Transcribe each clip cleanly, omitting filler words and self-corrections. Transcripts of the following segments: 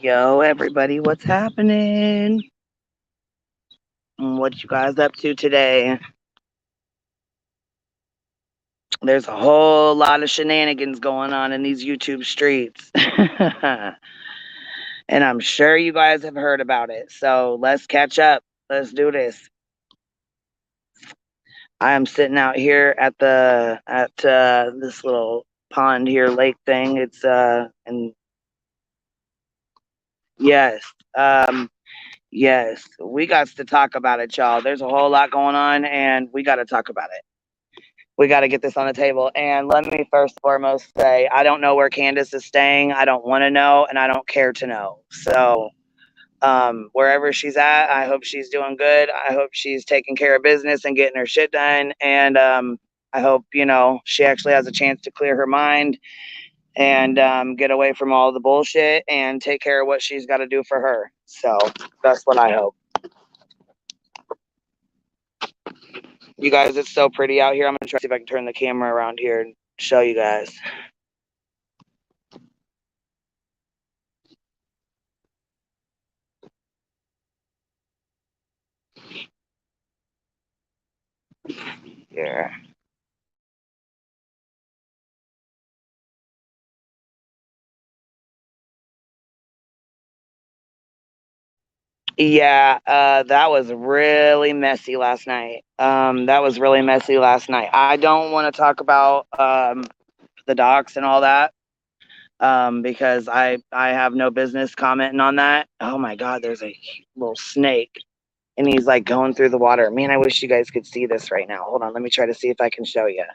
Yo, everybody, what's happening? What you guys up to today? There's a whole lot of shenanigans going on in these YouTube streets. And I'm sure you guys have heard about it. So let's catch up. Let's do this. I am sitting out here at this little pond here, lake thing. It's and yes, yes, we got to talk about it, y'all. There's a whole lot going on, and we got to talk about it. We got to get this on the table. And let me first and foremost say, I don't know where Candace is staying. I don't want to know, and I don't care to know. So wherever she's at, I hope she's doing good. I hope she's taking care of business and getting her shit done. And I hope, she actually has a chance to clear her mind and get away from all the bullshit and take care of what she's got to do for her. So that's what I hope. You guys, it's so pretty out here. I'm going to try to see if I can turn the camera around here and show you guys. Here. Yeah, that was really messy last night. That was really messy last night. I don't want to talk about the docs and all that because I have no business commenting on that. Oh my God, there's a little snake and he's like going through the water. Man, I wish you guys could see this right now. Hold on, let me try to see if I can show you.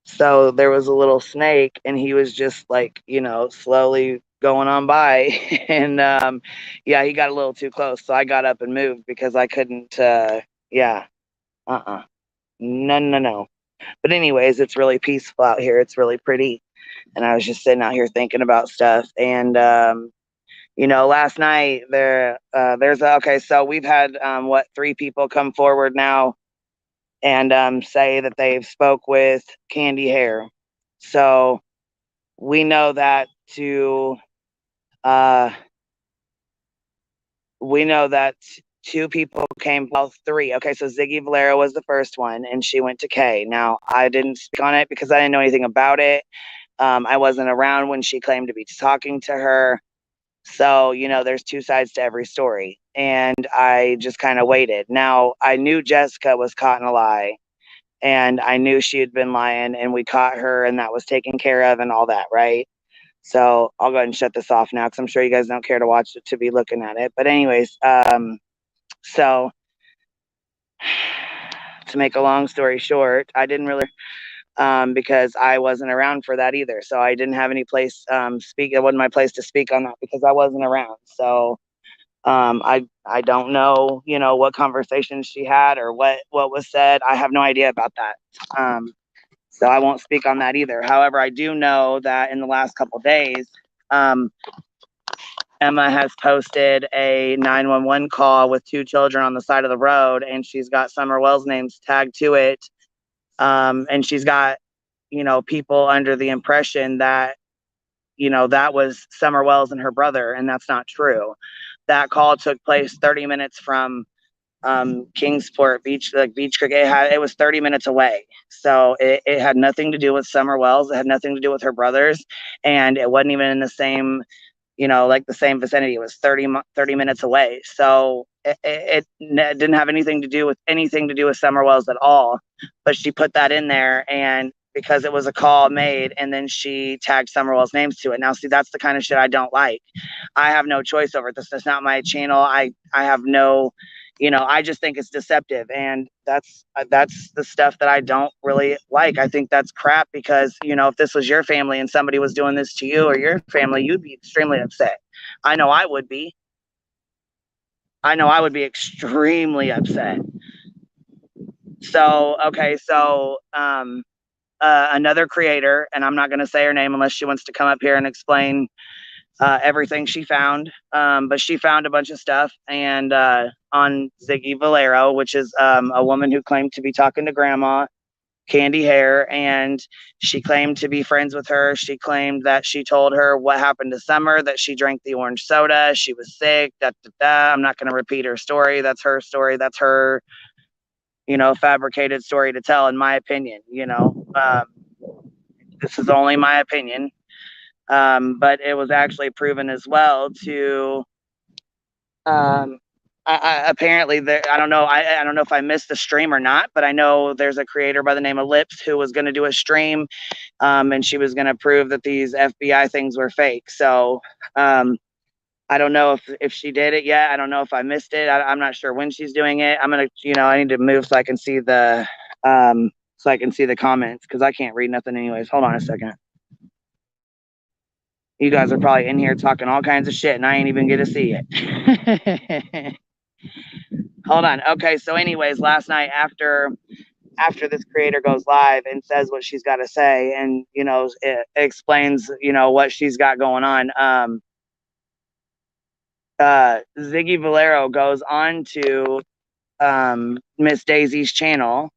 So there was a little snake and he was just like, slowly going on by. And yeah, he got a little too close. So I got up and moved because I couldn't, yeah, no, no, no. But anyways, it's really peaceful out here. It's really pretty. And I was just sitting out here thinking about stuff. And, last night okay, so we've had, 3 people come forward now and say that they've spoke with Candy Hair. So we know that uh, we know that 2 people came, well, 3. Okay, so Ziggy Valero was the first one, and she went to K. Now, I didn't speak on it because I didn't know anything about it. I wasn't around when she claimed to be talking to her. So, there's 2 sides to every story. And I just kind of waited. Now, I knew Jessica was caught in a lie. And I knew she had been lying, and we caught her, and that was taken care of and all that, right? So I'll go ahead and shut this off now because I'm sure you guys don't care to watch it, to be looking at it. But anyways, so to make a long story short, I didn't really because I wasn't around for that either. So I didn't have any place speak. It wasn't my place to speak on that because I wasn't around. So I don't know, what conversations she had or what was said. I have no idea about that. So I won't speak on that either. However, I do know that in the last couple of days, Emma has posted a 911 call with 2 children on the side of the road, and she's got Summer Wells' names tagged to it. And she's got, people under the impression that, that was Summer Wells and her brother, and that's not true. That call took place 30 minutes from Kingsport Beach, like Beach Creek. It was 30 minutes away. So it had nothing to do with Summer Wells. It had nothing to do with her brothers. And it wasn't even in the same, like the same vicinity. It was 30 minutes away. So it didn't have anything to do with Summer Wells at all. But she put that in there, and because it was a call made, and then she tagged Summer Wells' names to it. Now, see, that's the kind of shit I don't like. I have no choice over it. This is not my channel. I have no, I just think it's deceptive, and that's the stuff that I don't really like. I think that's crap because, if this was your family and somebody was doing this to you or your family, you'd be extremely upset. I know I would be. I know I would be extremely upset. So, okay, so another creator, and I'm not going to say her name unless she wants to come up here and explain everything she found. But she found a bunch of stuff, and on Ziggy Valero, which is a woman who claimed to be talking to grandma, candy hair, and she claimed to be friends with her. She claimed that she told her what happened to Summer, that she drank the orange soda, she was sick, da, da, da. I'm not going to repeat her story. That's her story. That's her, fabricated story to tell, in my opinion. This is only my opinion. But it was actually proven as well to apparently there, I don't know, I don't know if I missed the stream or not, but I know there's a creator by the name of Lips who was going to do a stream, and she was going to prove that these FBI things were fake. So I don't know if she did it yet. I don't know if I missed it. I'm not sure when she's doing it. I'm gonna, I need to move so I can see the comments, because I can't read nothing anyways. Hold on a second. You guys are probably in here talking all kinds of shit and I ain't even get to see it. Hold on. Okay, so anyways, last night after this creator goes live and says what she's got to say, and it explains what she's got going on, Ziggy Valero goes on to Miss Daisy's channel,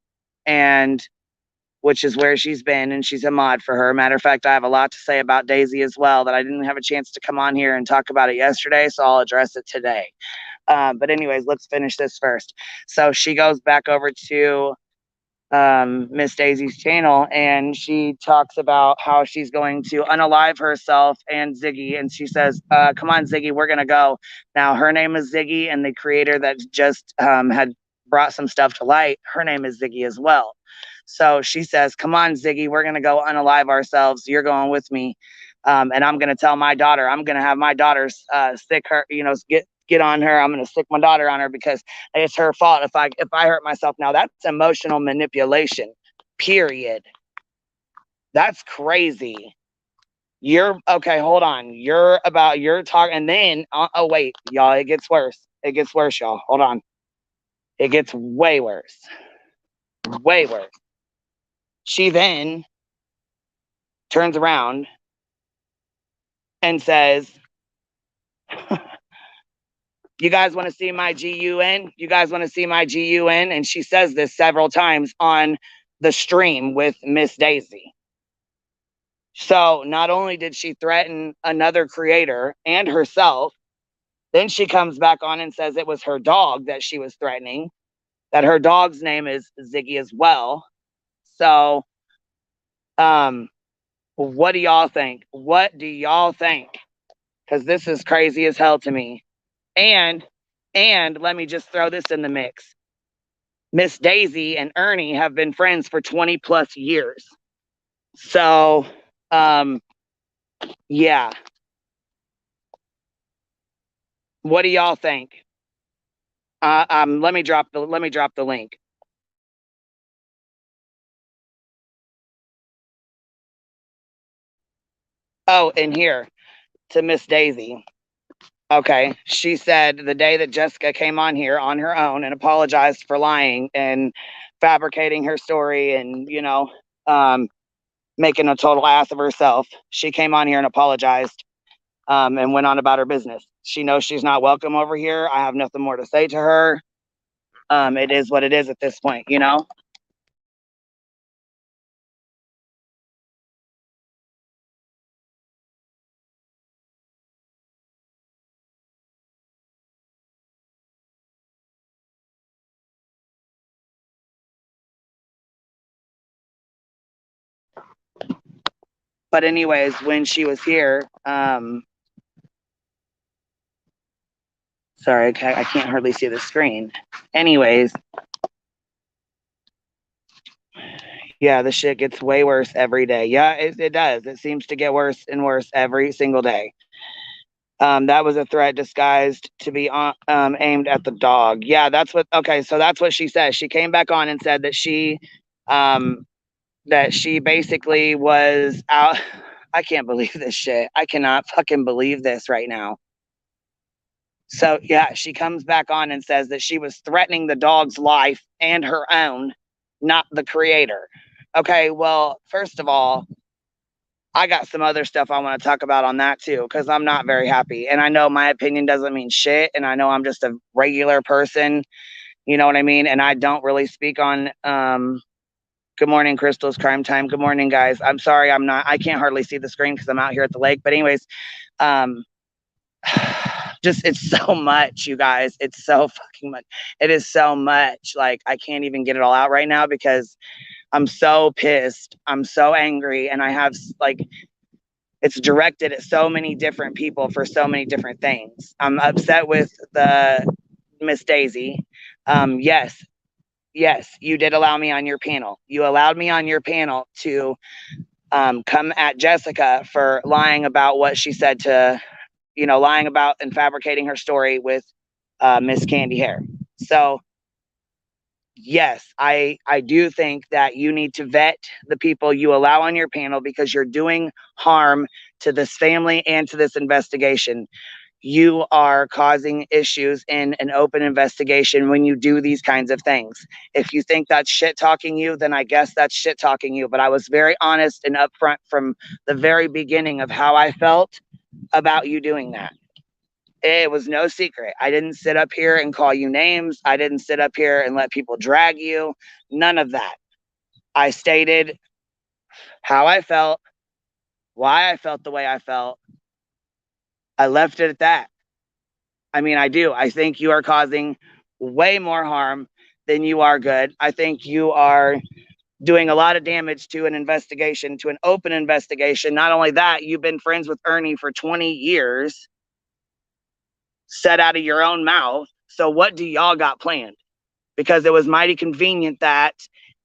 and which is where she's been, and she's a mod for her. Matter of fact, I have a lot to say about Daisy as well that I didn't have a chance to come on here and talk about it yesterday, so I'll address it today. But anyways, let's finish this first. So she goes back over to Miss Daisy's channel, and she talks about how she's going to unalive herself and Ziggy, and she says, come on, Ziggy, we're gonna go. Now her name is Ziggy, and the creator that just had brought some stuff to light, her name is Ziggy as well. So she says, come on, Ziggy, we're gonna go unalive ourselves, you're going with me, and I'm gonna tell my daughter, I'm gonna have my daughter stick her, get on her. I'm going to stick my daughter on her because it's her fault if I hurt myself. Now that's emotional manipulation, period. That's crazy. You're okay. Hold on. You're talking. And then, oh, wait, y'all, it gets worse. It gets worse, y'all. Hold on. It gets way worse. Way worse. She then turns around and says, you guys want to see my GUN? You guys want to see my GUN? And she says this several times on the stream with Miss Daisy. So not only did she threaten another creator and herself, then she comes back on and says it was her dog that she was threatening, that her dog's name is Ziggy as well. So what do y'all think? What do y'all think? Because this is crazy as hell to me. And let me just throw this in the mix. Miss Daisy and Ernie have been friends for 20 plus years. So, yeah. What do y'all think? Let me drop the link. Oh, and here to Miss Daisy. Okay, she said the day that Jessica came on here on her own and apologized for lying and fabricating her story and making a total ass of herself, she came on here and apologized, and went on about her business. She knows she's not welcome over here. I have nothing more to say to her. It is what it is at this point, But anyways, when she was here, sorry, I can't hardly see the screen. Anyways, yeah, the shit gets way worse every day. Yeah, it does. It seems to get worse and worse every single day. That was a threat disguised to be aimed at the dog. Yeah, okay, so that's what she says. She came back on and said that she basically was out. I can't believe this shit. I cannot fucking believe this right now. So yeah, she comes back on and says that she was threatening the dog's life and her own not the creator. Okay, well, first of all, I got some other stuff I want to talk about on that too, because I'm not very happy. And I know my opinion doesn't mean shit. And I know I'm just a regular person. You know what I mean? And I don't really speak on good morning, Crystal's Crime Time. Good morning, guys. I'm sorry, I can't hardly see the screen because I'm out here at the lake. But anyways, just it's so much, you guys. It's so fucking much. It is so much. Like I can't even get it all out right now because I'm so pissed. I'm so angry, and I have like it's directed at so many different people for so many different things. I'm upset with the Miss Daisy. Yes, yes, you did allow me on your panel. You allowed me on your panel to come at Jessica for lying about what she said to, lying about and fabricating her story with Miss Candy Hair. So yes, I do think that you need to vet the people you allow on your panel because you're doing harm to this family and to this investigation. You are causing issues in an open investigation when you do these kinds of things. If you think that's shit talking you, then I guess that's shit talking you. But I was very honest and upfront from the very beginning of how I felt about you doing that. It was no secret. I didn't sit up here and call you names. I didn't sit up here and let people drag you. None of that. I stated how I felt, why I felt the way I felt. I left it at that. I mean, I do. I think you are causing way more harm than you are good. I think you are doing a lot of damage to an investigation, to an open investigation. Not only that, you've been friends with Ernie for 20 years, said out of your own mouth. So what do y'all got planned? Because it was mighty convenient that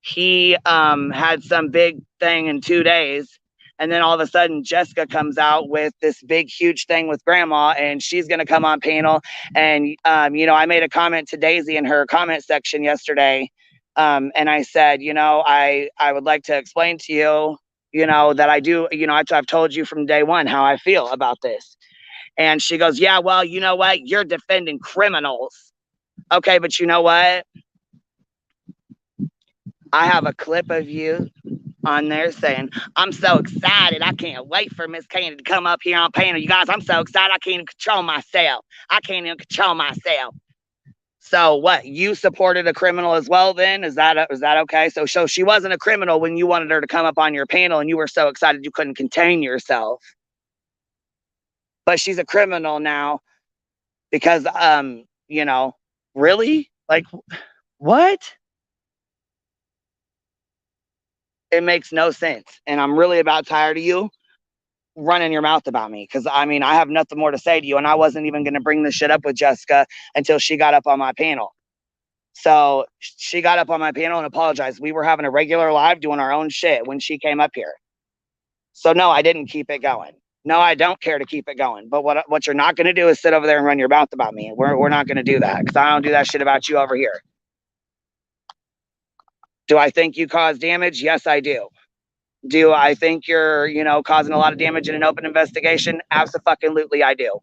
he had some big thing in 2 days. And then all of a sudden, Jessica comes out with this big, huge thing with grandma, and she's going to come on panel. And, I made a comment to Daisy in her comment section yesterday. And I said, I would like to explain to you, that I do, I've told you from day one how I feel about this. And she goes, yeah, well, you know what? You're defending criminals. Okay, but you know what? I have a clip of you on there saying, I'm so excited. I can't wait for Miss Candy to come up here on panel. You guys, I'm so excited. I can't even control myself. I can't even control myself. So what? You supported a criminal as well then? Is that okay? So she wasn't a criminal when you wanted her to come up on your panel and you were so excited you couldn't contain yourself. But she's a criminal now because, really? Like, what? It makes no sense. And I'm really about tired of you running your mouth about me because I have nothing more to say to you, and I wasn't even going to bring this shit up with Jessica until she got up on my panel. So she got up on my panel and apologized. We were having a regular live doing our own shit when she came up here. So no, I didn't keep it going. No, I don't care to keep it going. But what you're not going to do is sit over there and run your mouth about me. We're not going to do that because I don't do that shit about you over here. Do I think you caused damage? Yes, I do. Do I think you're, causing a lot of damage in an open investigation? Absolutely, I do.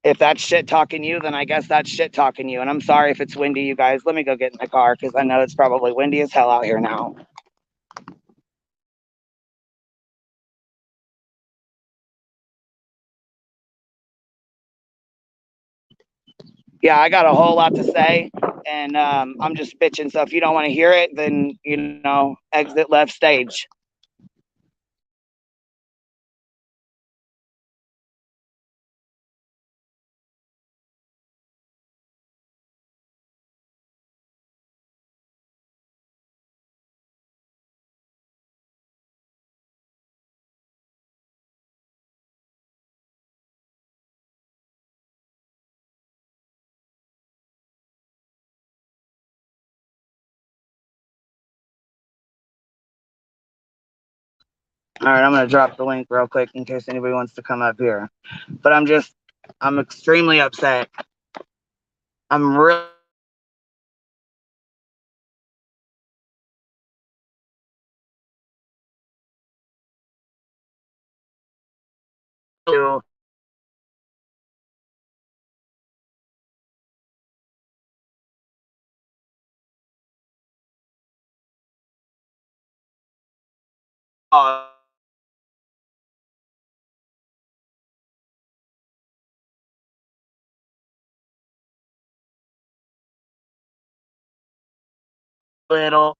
If that's shit talking you, then I guess that's shit talking you. And I'm sorry if it's windy, you guys. Let me go get in the car because I know it's probably windy as hell out here now. Yeah, I got a whole lot to say, and I'm just bitching. So if you don't want to hear it, then, exit left stage. All right, I'm going to drop the link real quick in case anybody wants to come up here. But I'm extremely upset. I'm really little.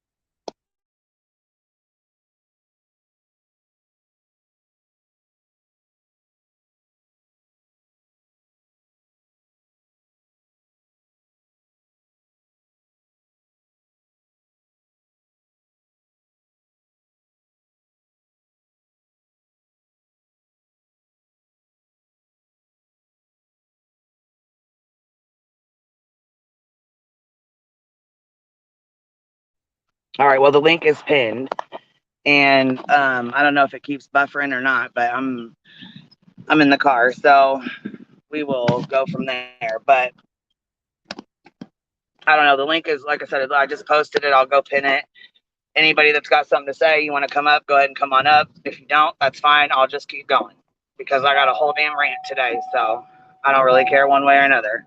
All right, well, the link is pinned, and I don't know if it keeps buffering or not, but I'm in the car, so we will go from there. But I don't know. The link is, like I said, I just posted it. I'll go pin it. Anybody that's got something to say, you want to come up, go ahead and come on up. If you don't, that's fine. I'll just keep going because I got a whole damn rant today, so I don't really care one way or another.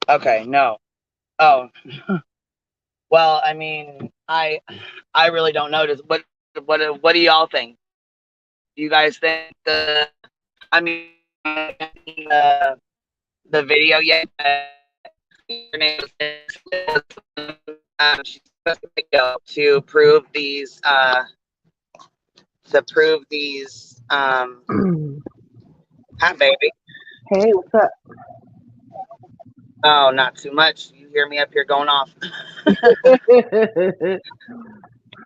Okay, no. Oh, well, I mean, I really don't notice. What do y'all think? Do you guys think I mean, the video yet? She's supposed to go to prove these hi baby. Hey, what's up? Oh, not too much. You hear me up here going off.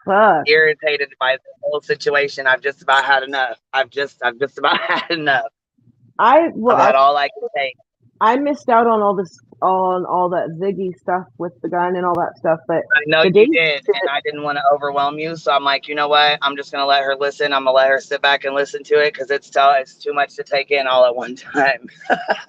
Fuck. Irritated by the whole situation. I've just about had enough. I've just about had enough. I've had all I can take. I missed out on all that Ziggy stuff with the gun and all that stuff, but I know you did, and I didn't want to overwhelm you, so I'm like, you know what? I'm just gonna let her listen. I'm gonna let her sit back and listen to it because it's too much to take in all at one time.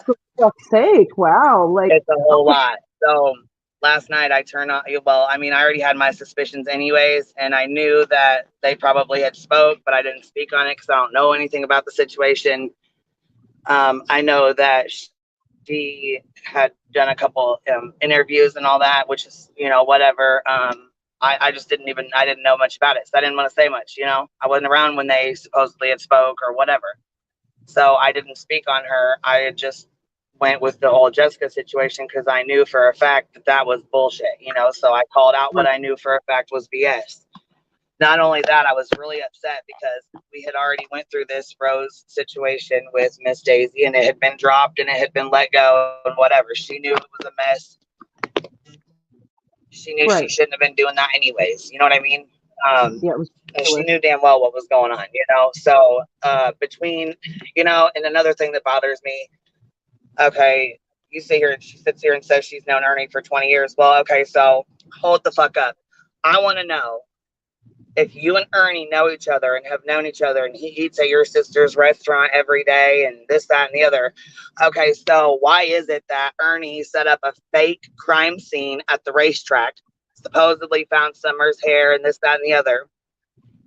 For fuck's sake! Wow, like it's a whole lot. So last night I turned on. Well, I mean, I already had my suspicions anyways, and I knew that they probably had spoke, but I didn't speak on it because I don't know anything about the situation. I know that she had done a couple interviews and all that, which is, whatever. I just I didn't know much about it. So I didn't want to say much, I wasn't around when they supposedly had spoke or whatever. So I didn't speak on her. I just went with the whole Jessica situation because I knew for a fact that was bullshit, so I called out what I knew for a fact was BS. Not only that, I was really upset because we had already went through this Rose situation with Miss Daisy, and it had been dropped and it had been let go and whatever. She knew it was a mess. She knew she shouldn't have been doing that anyways. You know what I mean? Yeah, and she knew damn well what was going on, So between, and another thing that bothers me, okay, you sit here and she sits here and says she's known Ernie for 20 years. Well, okay, so hold the fuck up. I want to know if you and Ernie know each other and have known each other and he eats at your sister's restaurant every day and this, that, and the other. Okay, so why is it that Ernie set up a fake crime scene at the racetrack, supposedly found Summer's hair and this, that, and the other?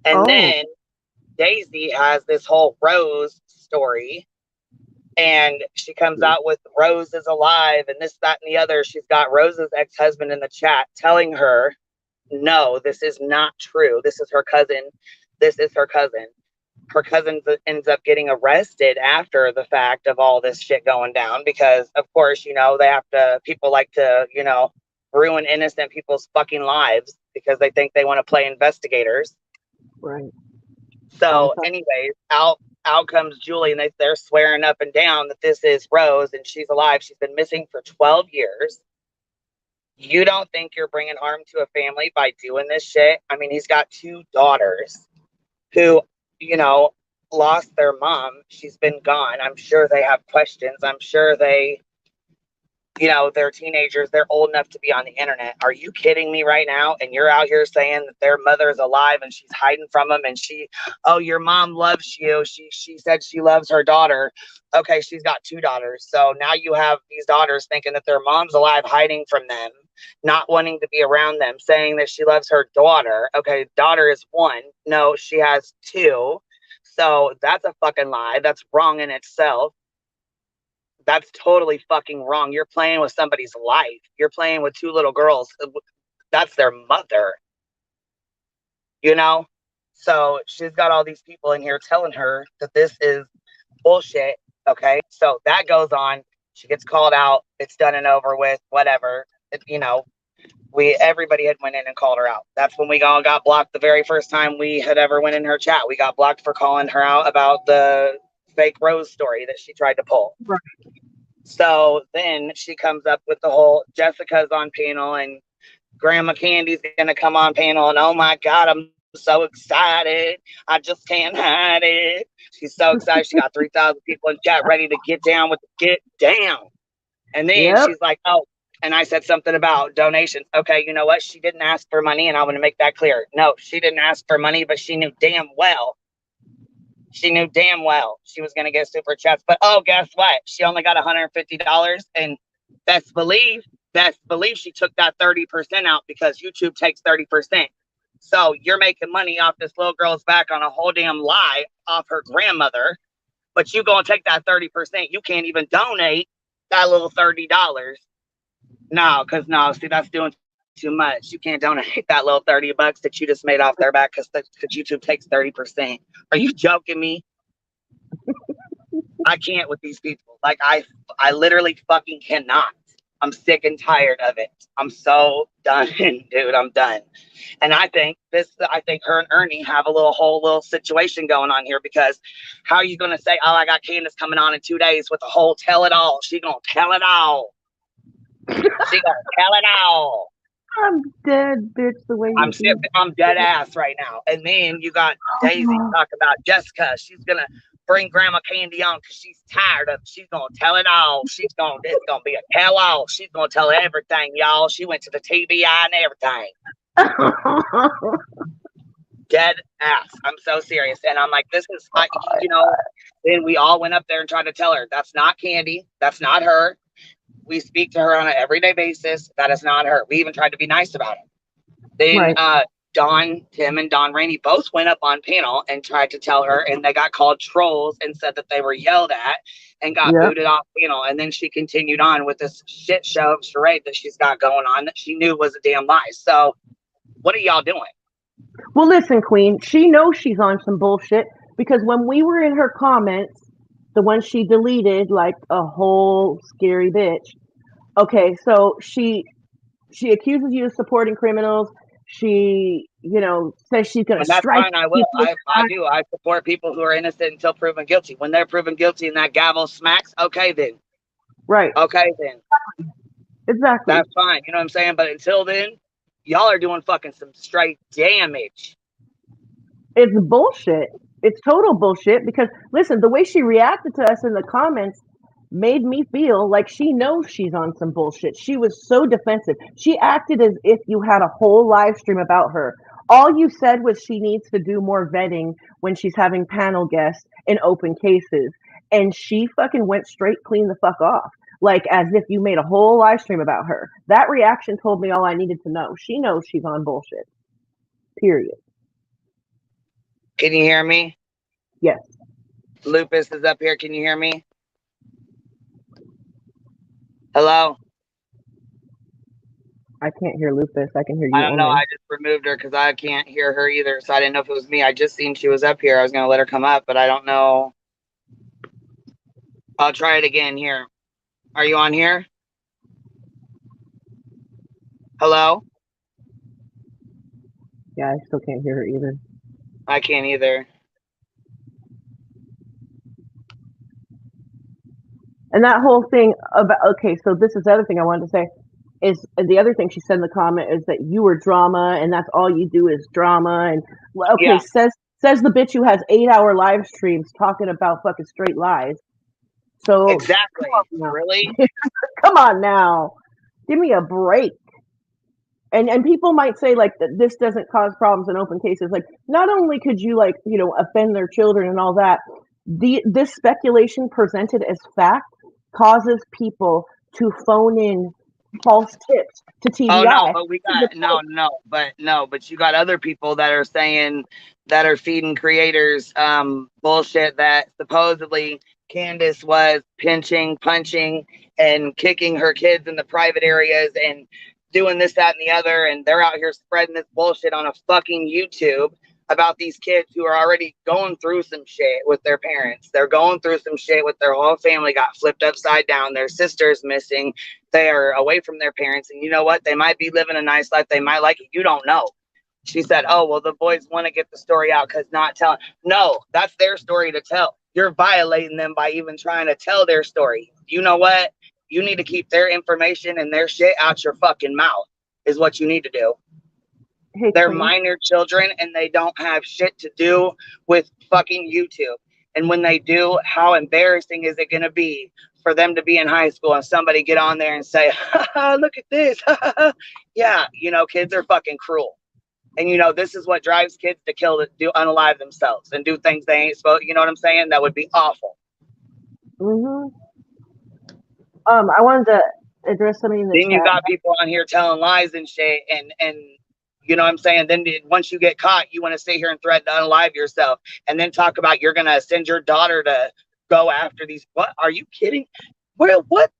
And then Daisy has this whole Rose story and she comes out with Rose is alive and this, that, and the other. She's got Rose's ex-husband in the chat telling her, no, this is not true. This is her cousin. This is her cousin. Her cousin ends up getting arrested after the fact of all this shit going down because, of course, people like to, ruin innocent people's fucking lives because they think they want to play investigators. Right. So, anyways, out comes Julie, and they're swearing up and down that this is Rose and she's alive. She's been missing for 12 years. You don't think you're bringing harm to a family by doing this shit? I mean, he's got 2 daughters who, lost their mom. She's been gone. I'm sure they have questions. I'm sure they You know, they're teenagers. They're old enough to be on the internet. Are you kidding me right now? And you're out here saying that their mother is alive and she's hiding from them. And oh, your mom loves you. She said she loves her daughter. Okay, she's got two daughters. So now you have these daughters thinking that their mom's alive, hiding from them, not wanting to be around them, saying that she loves her daughter. Okay, daughter is one. No, she has two. So that's a fucking lie. That's wrong in itself. That's totally fucking wrong. You're playing with somebody's life. You're playing with two little girls. That's their mother. You know? So she's got all these people in here telling her that this is bullshit. Okay. So that goes on. She gets called out. It's done and over with. Whatever. Everybody had went in and called her out. That's when we all got blocked the very first time we had ever went in her chat. We got blocked for calling her out about the fake Rose story that she tried to pull. Right. So then she comes up with the whole Jessica's on panel and Grandma Candy's going to come on panel. And oh my God, I'm so excited. I just can't hide it. She's so excited. She got 3,000 people in chat ready to get down with the get down. And then she's like, oh, and I said something about donations. Okay, you know what? She didn't ask for money. And I want to make that clear. No, she didn't ask for money, but she knew damn well she was going to get super chats. But oh, guess what? She only got $150. And best believe she took that 30% out because YouTube takes 30%. So you're making money off this little girl's back on a whole damn lie off her grandmother. But you going to take that 30%. You can't even donate that little $30. No, see, that's doing too much. You can't donate that little $30 that you just made off their back because YouTube takes 30%. Are you joking me? I can't with these people. Like I literally fucking cannot. I'm sick and tired of it. I'm so done, dude. I'm done. And I think her and Ernie have a whole little situation going on here, because how are you going to say, oh, I got Candace coming on in 2 days with the whole tell it all? She going to tell it all. She going to tell it all. I'm dead, bitch. The way I'm dead ass right now. And then you got Daisy talk about Jessica. She's going to bring Grandma Candy on because she's tired of it. She's going to tell it all. It's going to be a tell all. She's going to tell everything, y'all. She went to the TBI and everything. Dead ass. I'm so serious. And I'm like, this is, then we all went up there and tried to tell her, that's not Candy. That's not her. We speak to her on an everyday basis. That is not her. We even tried to be nice about it. Then Tim and Don Rainey both went up on panel and tried to tell her, and they got called trolls and said that they were yelled at and got booted off panel. And then she continued on with this shit show of charade that she's got going on that she knew was a damn lie. So what are y'all doing? Well, listen, Queen, she knows she's on some bullshit, because when we were in her comments, the one she deleted like a whole scary bitch. Okay, so she accuses you of supporting criminals. She, says she's going to strike. That's fine. I will. I do. I support people who are innocent until proven guilty. When they're proven guilty and that gavel smacks, okay then. Right. Okay then. Exactly. That's fine. You know what I'm saying? But until then, y'all are doing fucking some straight damage. It's bullshit. It's total bullshit, because listen, the way she reacted to us in the comments made me feel like she knows she's on some bullshit. She was so defensive. She acted as if you had a whole live stream about her. All you said was she needs to do more vetting when she's having panel guests in open cases. And she fucking went straight clean the fuck off. Like as if you made a whole live stream about her. That reaction told me all I needed to know. She knows she's on bullshit. Period. Can you hear me? Yes. Lupus is up here. Can you hear me? Hello? I can't hear Lupus. I can hear you. I don't know. I just removed her because I can't hear her either. So I didn't know if it was me. I just seen she was up here. I was going to let her come up, but I don't know. I'll try it again here. Are you on here? Hello? Yeah, I still can't hear her either. I can't either. And that whole thing about, okay, so this is the other thing I wanted to say, is the other thing she said in the comment is that you were drama and that's all you do is drama. And okay, says the bitch who has 8-hour live streams talking about fucking straight lies. So Exactly. Really? come on now, give me a break. And people might say like that this doesn't cause problems in open cases. Like not only could you like offend their children and all that, this speculation presented as fact causes people to phone in false tips to Oh no, TBI. but we got but you got other people that are saying that are feeding creators bullshit that supposedly Candace was pinching, punching, and kicking her kids in the private areas and doing this, that, and the other, and they're out here spreading this bullshit on a fucking YouTube about these kids who are already going through some shit with their parents. They're going through some shit with their whole family got flipped upside down. Their sister's missing. They are away from their parents. And you know what? They might be living a nice life. They might like it. You don't know. She said, oh, well, the boys want to get the story out because not telling. No, that's their story to tell. You're violating them by even trying to tell their story. You know what? You need to keep their information and their shit out your fucking mouth is what you need to do. Hey, they're Queen. minor children and they don't have shit to do with fucking YouTube. And when they do, how embarrassing is it going to be for them to be in high school and somebody get on there and say, look at this. Yeah, kids are fucking cruel. And, this is what drives kids to do unalive themselves and do things they ain't supposed, you know what I'm saying? That would be awful. Mm-hmm. I wanted to address something in the Then chat. You got people on here telling lies and shit and you know what I'm saying? Then once you get caught, you want to sit here and threaten to unalive yourself and then talk about you're going to send your daughter to go after these. What? Are you kidding? What?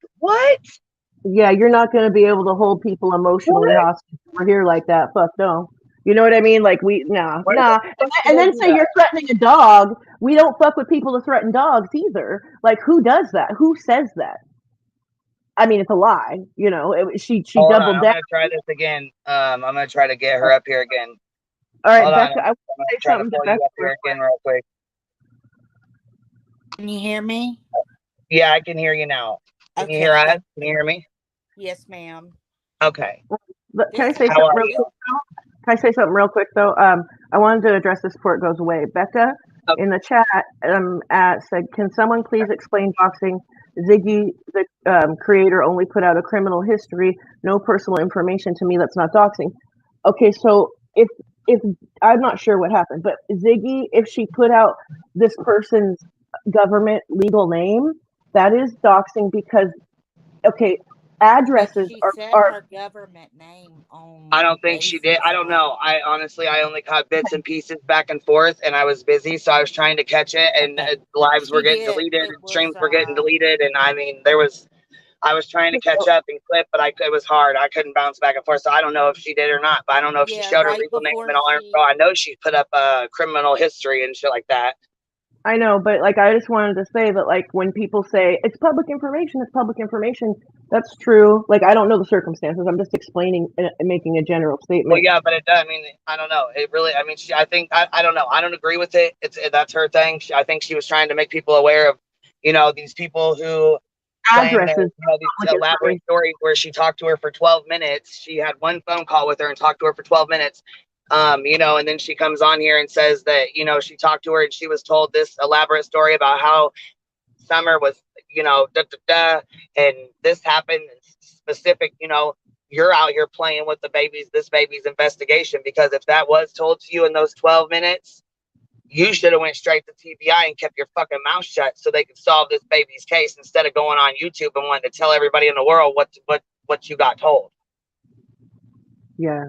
Yeah, you're not going to be able to hold people emotionally hostage over here like that. Fuck no. You know what I mean? Like nah. And then say you're threatening a dog. We don't fuck with people to threaten dogs either. Like who does that? Who says that? I mean, it's a lie. She Hold doubled on, down. I'm gonna try this again. I'm gonna try to get her up here again. All right, Hold Becca, on. I want to say something to Becca up here again real quick. Can you hear me? Yeah, I can hear you now. Can you hear us? Can you hear me? Yes, ma'am. Okay. Can I say something real quick? Can I say something real quick though? I wanted to address this before it goes away. Becca in the chat said, "Can someone please explain doxing? Ziggy, the creator, only put out a criminal history, no personal information. To me, that's not doxing." Okay, so if I'm not sure what happened, but Ziggy, if she put out this person's government legal name, that is doxing because addresses are her government name on. I don't think she did. I don't know. I only caught bits and pieces back and forth, and I was busy, so I was trying to catch it. And lives were getting deleted, streams were getting deleted, and I mean, I was trying to catch up and clip, but it was hard. I couldn't bounce back and forth, so I don't know if she did or not. But I don't know if she showed her legal name and all her info. I know she put up a criminal history and shit like that. I know, but I just wanted to say that when people say it's public information, that's true. I don't know the circumstances. I'm just explaining and making a general statement. Well, yeah, but it does. I mean, I don't know. It really. I mean, I don't know. I don't agree with it. That's her thing. I think she was trying to make people aware of, these people who addresses, these elaborate stories where she talked to her for 12 minutes. She had one phone call with her and talked to her for 12 minutes. And then she comes on here and says that, she talked to her and she was told this elaborate story about how Summer was, and this happened specific, you're out here playing with this baby's investigation, because if that was told to you in those 12 minutes, you should have went straight to TBI and kept your fucking mouth shut so they could solve this baby's case instead of going on YouTube and wanting to tell everybody in the world what you got told. Yeah.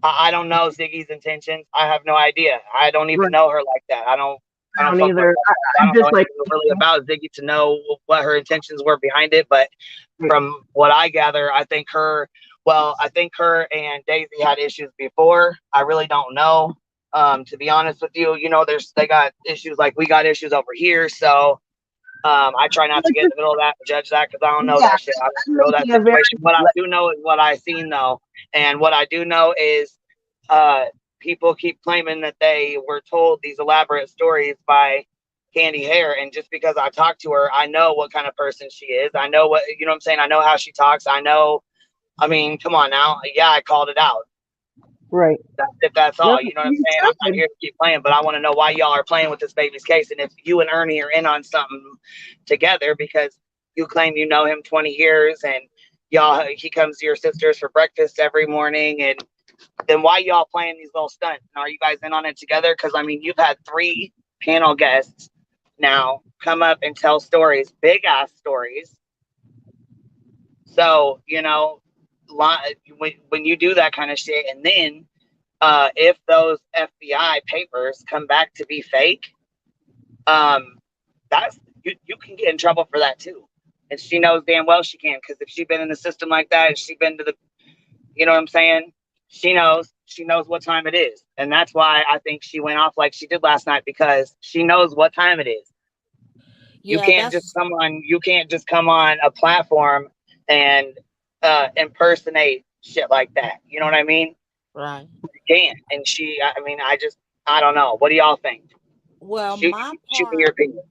I don't know Ziggy's intentions. I have no idea. I don't even know her like that. I don't either. I don't know really about Ziggy to know what her intentions were behind it. But from what I gather, I think her and Daisy had issues before. I really don't know. To be honest with you, they got issues like we got issues over here. So I try not to get in the middle of that and judge that because I don't know that shit. I don't know that situation. What I do know is what I seen though. And what I do know is people keep claiming that they were told these elaborate stories by Candy Hare. And just because I talked to her, I know what kind of person she is. I know what, I'm saying? I know how she talks. I mean, come on now. Yeah, I called it out. Right. That's No, all. You know what I'm you saying? I'm not should. here to keep playing, but I want to know why y'all are playing with this baby's case, and if you and Ernie are in on something together because you claim you know him 20 years, and he comes to your sisters for breakfast every morning, and then why y'all playing these little stunts? And are you guys in on it together? Because I mean, you've had 3 panel guests now come up and tell stories, big ass stories. So when you do that kind of shit, and then if those FBI papers come back to be fake, that's you can get in trouble for that too. And she knows damn well she can, because if she's been in the system like that, and she's been to the, you know what I'm saying? She knows what time it is. And that's why I think she went off like she did last night, because she knows what time it is. You Yeah, can't just come on a platform and impersonate shit like that. You know what I mean? right. You can't. And I don't know. What do y'all think? Well, Shoot me your opinion.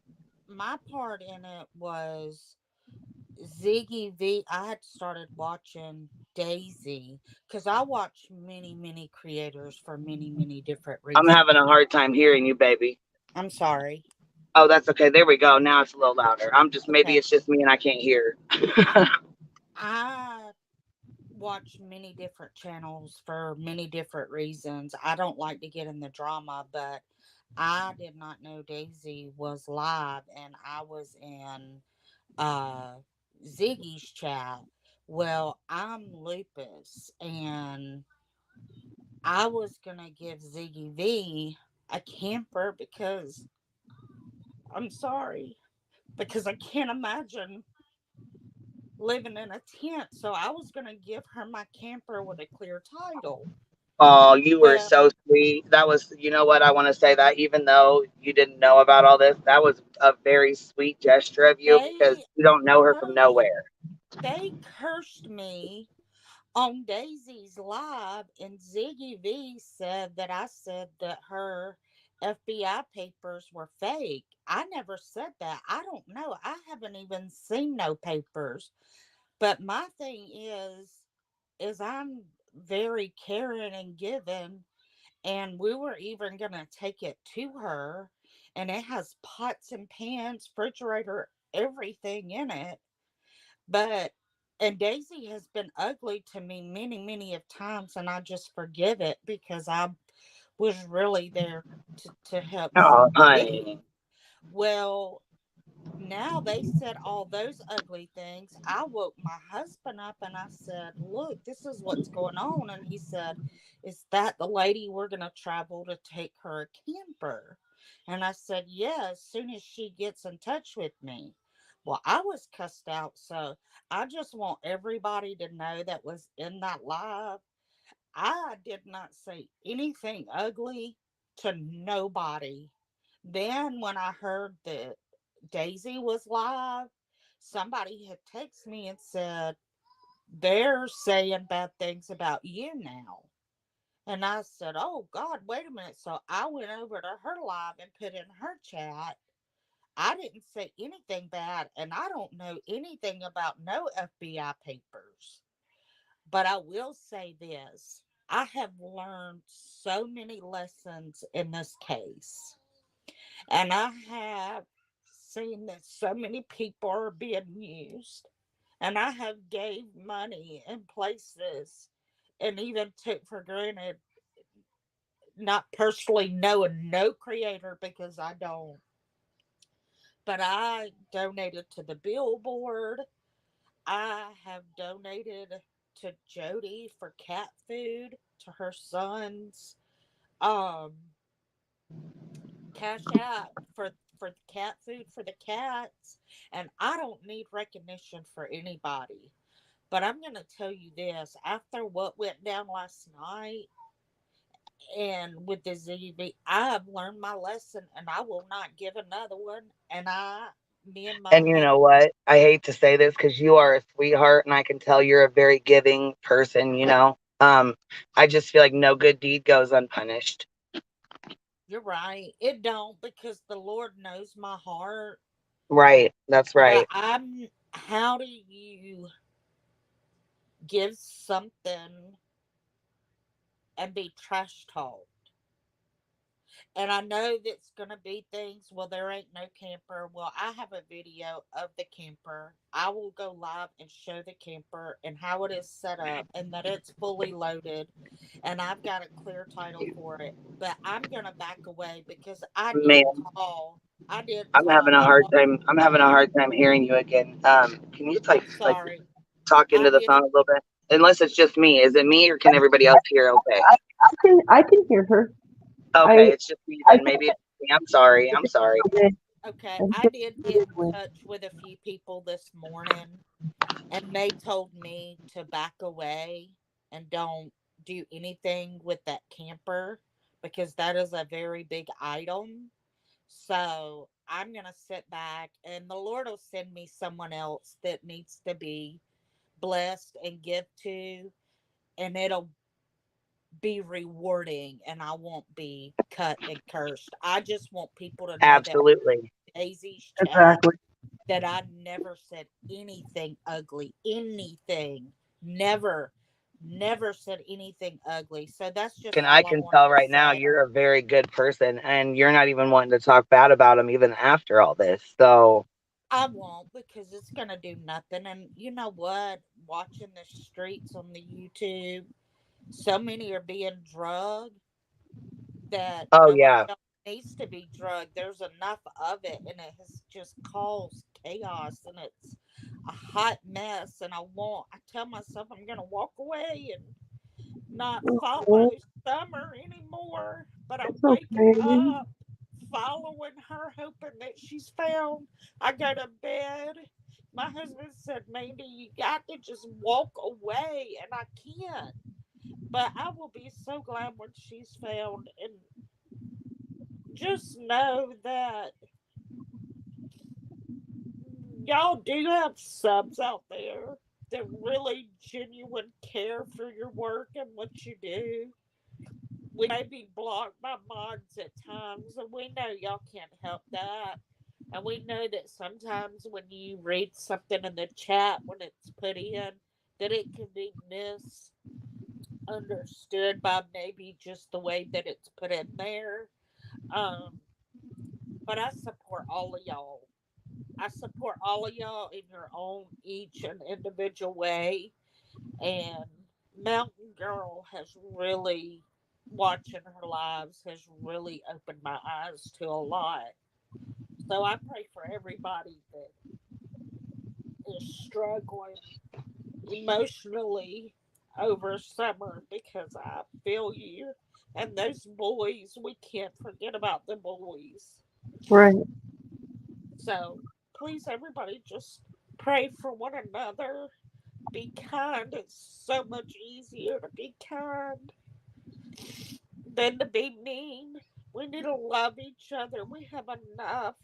my part in it was Ziggy V. I had started watching Daisy because I watch many creators for many different I'm reasons. having a hard time hearing you, baby. I'm sorry. Oh, that's okay. There we go. Now it's a little louder. Maybe Okay. it's just me and I can't hear. I, I watch many different channels for many different reasons. I don't like to get in the drama, but I did not know Daisy was live, and I was in uh Ziggy's chat. Well, I'm lupus, and I was gonna give Ziggy V a camper because I'm sorry, because I can't imagine living in a tent. So I was gonna give her my camper with a clear title. Oh, you were Well, so sweet. That was, you know what? I want to say that even though you didn't know about all this, that was a very sweet gesture of you, because they you don't know her from cursed nowhere. they cursed me on Daisy's live, and Ziggy V said that I said that her FBI papers were fake. I never said that. I don't know. I haven't even seen no papers. But my thing is I'm very caring and giving, and we were even gonna take it to her, and it has pots and pans, refrigerator, everything in it. But and Daisy has been ugly to me many of times, and I just forgive it because I was really there to help Oh, Ziggy V. honey. Well, now they said all those ugly things. I woke my husband up and I said, "Look, this is what's going on." And he said, "Is that the lady we're going to travel to take her a camper?" And I said, "Yeah, as soon as she gets in touch with me." Well, I was cussed out. So I just want everybody to know that was in that live. I did not say anything ugly to nobody. Then when I heard that Daisy was live, somebody had texted me and said, "They're saying bad things about you now." And I said, "Oh God, wait a minute." So I went over to her live and put in her chat, "I didn't say anything bad, and I don't know anything about no FBI papers. But I will say this, I have learned so many lessons in this case. And I have seen that so many people are being used. And I have gave money in places and even took for granted not personally knowing no creator because I don't. But I donated to the billboard. I have donated to Jody for cat food to her sons. Um, Cash out for cat food for the cats, and I don't need recognition for anybody. But I'm gonna tell you this: after what went down last night and with the ZV, I have learned my lesson, and I will not give another one. And me and my And you husband, know what? I hate to say this because you are a sweetheart, and I can tell you're a very giving person, you know? I just feel like no good deed goes unpunished. you're right. It don't because the Lord knows my heart. Right. That's But right. how do you give something and be trash talked. And I know that's going to be things, well, there ain't no camper. Well, I have a video of the camper. I will go live and show the camper and how it is set up and that it's fully loaded. And I've got a clear title for it. But I'm going to back away because I did Man, call. I did I'm call. having a hard time. I'm having a hard time hearing you again. Can you I'm like sorry. talk I into the did. phone a little bit? Unless it's just me. Is it me or can everybody else hear okay? I can hear her. I Okay, it's just me I then. Maybe it's me. I'm sorry. I'm sorry. Okay. I did get in touch with a few people this morning, and they told me to back away and don't do anything with that camper because that is a very big item. So I'm going to sit back and the Lord will send me someone else that needs to be blessed and give to, and it'll be rewarding and I won't be cut and cursed. I just want people to know that Absolutely. Daisy's chat exactly. that I never said anything ugly. Anything. Never. Never said anything ugly. So that's just And I all I can wanted tell to right now say. you're a very good person and you're not even wanting to talk bad about him even after all this. So, I won't because it's going to do nothing. And you know what? Watching the streets on the YouTube, so many are being drugged that oh nobody yeah, else needs to be drugged. There's enough of it, and it has just caused chaos, and it's a hot mess. And I tell myself I'm gonna walk away and not follow Oh, Summer anymore. But I'm it's waking okay. up, following her, hoping that she's found. I go to bed. My husband said, Mandy, you got to just walk away, and I can't. But I will be so glad when she's found, and just know that y'all do have subs out there that really genuine care for your work and what you do. We may be blocked by mods at times, and we know y'all can't help that. And we know that sometimes when you read something in the chat when it's put in, that it can be misunderstood by maybe just the way that it's put in there. Um, but I support all of y'all. I support all of y'all in your own each and individual way. And Mountain Girl has really, watching her lives, has really opened my eyes to a lot. So I pray for everybody that is struggling emotionally over summer because I feel you. And those boys, we can't forget about the boys. Right. So please, everybody, just pray for one another. Be kind. It's so much easier to be kind than to be mean. We need to love each other. We have enough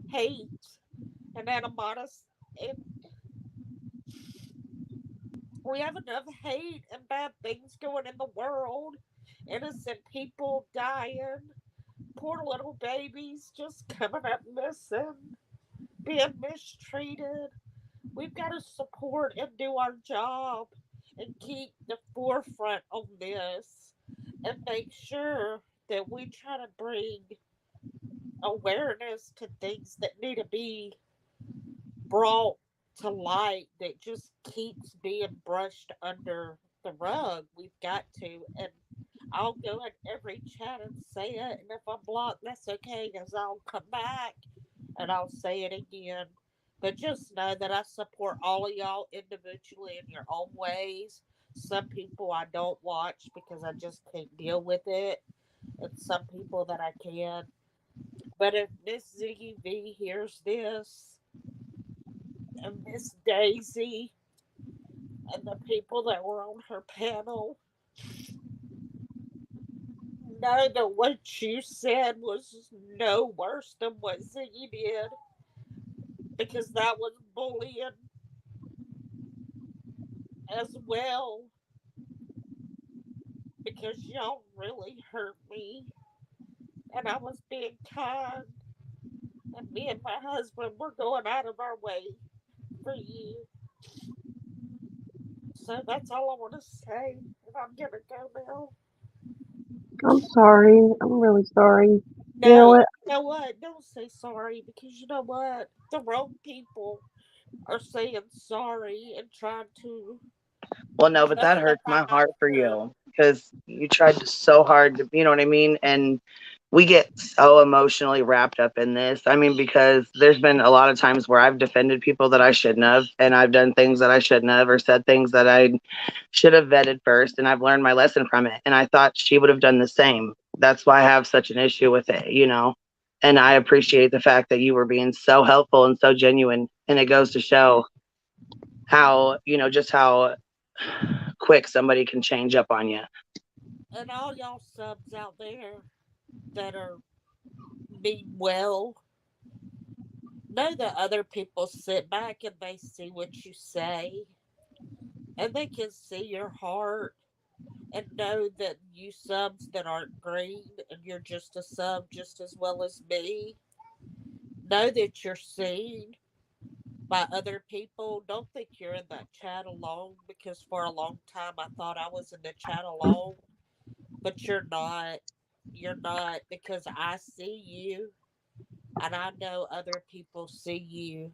hate and animosity. And we have enough hate and bad things going in the world. Innocent people dying. Poor little babies just coming up missing. Being mistreated. We've got to support and do our job and keep the forefront on this and make sure that we try to bring awareness to things that need to be brought to light that just keeps being brushed under the rug. We've got to. And I'll go in every chat and say it. And if I'm blocked, that's okay because I'll come back and I'll say it again. But just know that I support all of y'all individually in your own ways. Some people I don't watch because I just can't deal with it, and some people that I can. But if Miss Ziggy V hears this, and Miss Daisy, and the people that were on her panel, know that what you said was no worse than what Ziggy did because that was bullying as well because y'all really hurt me and I was being kind and me and my husband were going out of our way for you. So that's all I want to say. And I'm gonna go now. I'm sorry. I'm really sorry. You No, know you what? know what? Don't say sorry because you know what? The wrong people are saying sorry and trying to Well, no, but that hurts justify my heart for for. you because you tried so hard to, you know what I mean? And we get so emotionally wrapped up in this. I mean, because there's been a lot of times where I've defended people that I shouldn't have, and I've done things that I shouldn't have, or said things that I should have vetted first, and I've learned my lesson from it. And I thought she would have done the same. That's why I have such an issue with it, you know? And I appreciate the fact that you were being so helpful and so genuine. And it goes to show how, you know, just how quick somebody can change up on you. And all y'all subs out there that are mean well, know that other people sit back and they see what you say and they can see your heart and know that you subs that aren't green and you're just a sub just as well as me. Know that you're seen by other people. Don't think you're in that chat alone because for a long time I thought I was in the chat alone, but you're not. You're not because I see you and I know other people see you.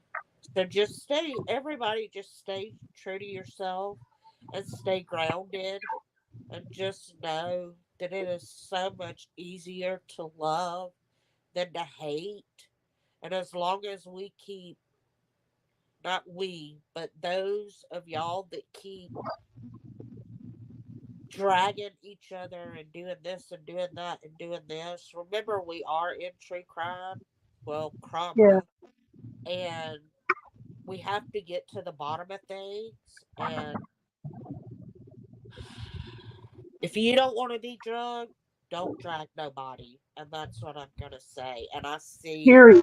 So just everybody just stay true to yourself and stay grounded and just know that it is so much easier to love than to hate. And as long as we keep, not we, but those of y'all that keep dragging each other and doing this and doing that and doing this, remember we are in true crime, well, Yeah. crama, and we have to get to the bottom of things. And if you don't want to be drugged, don't drag nobody. And that's what I'm going to say. And I see Period.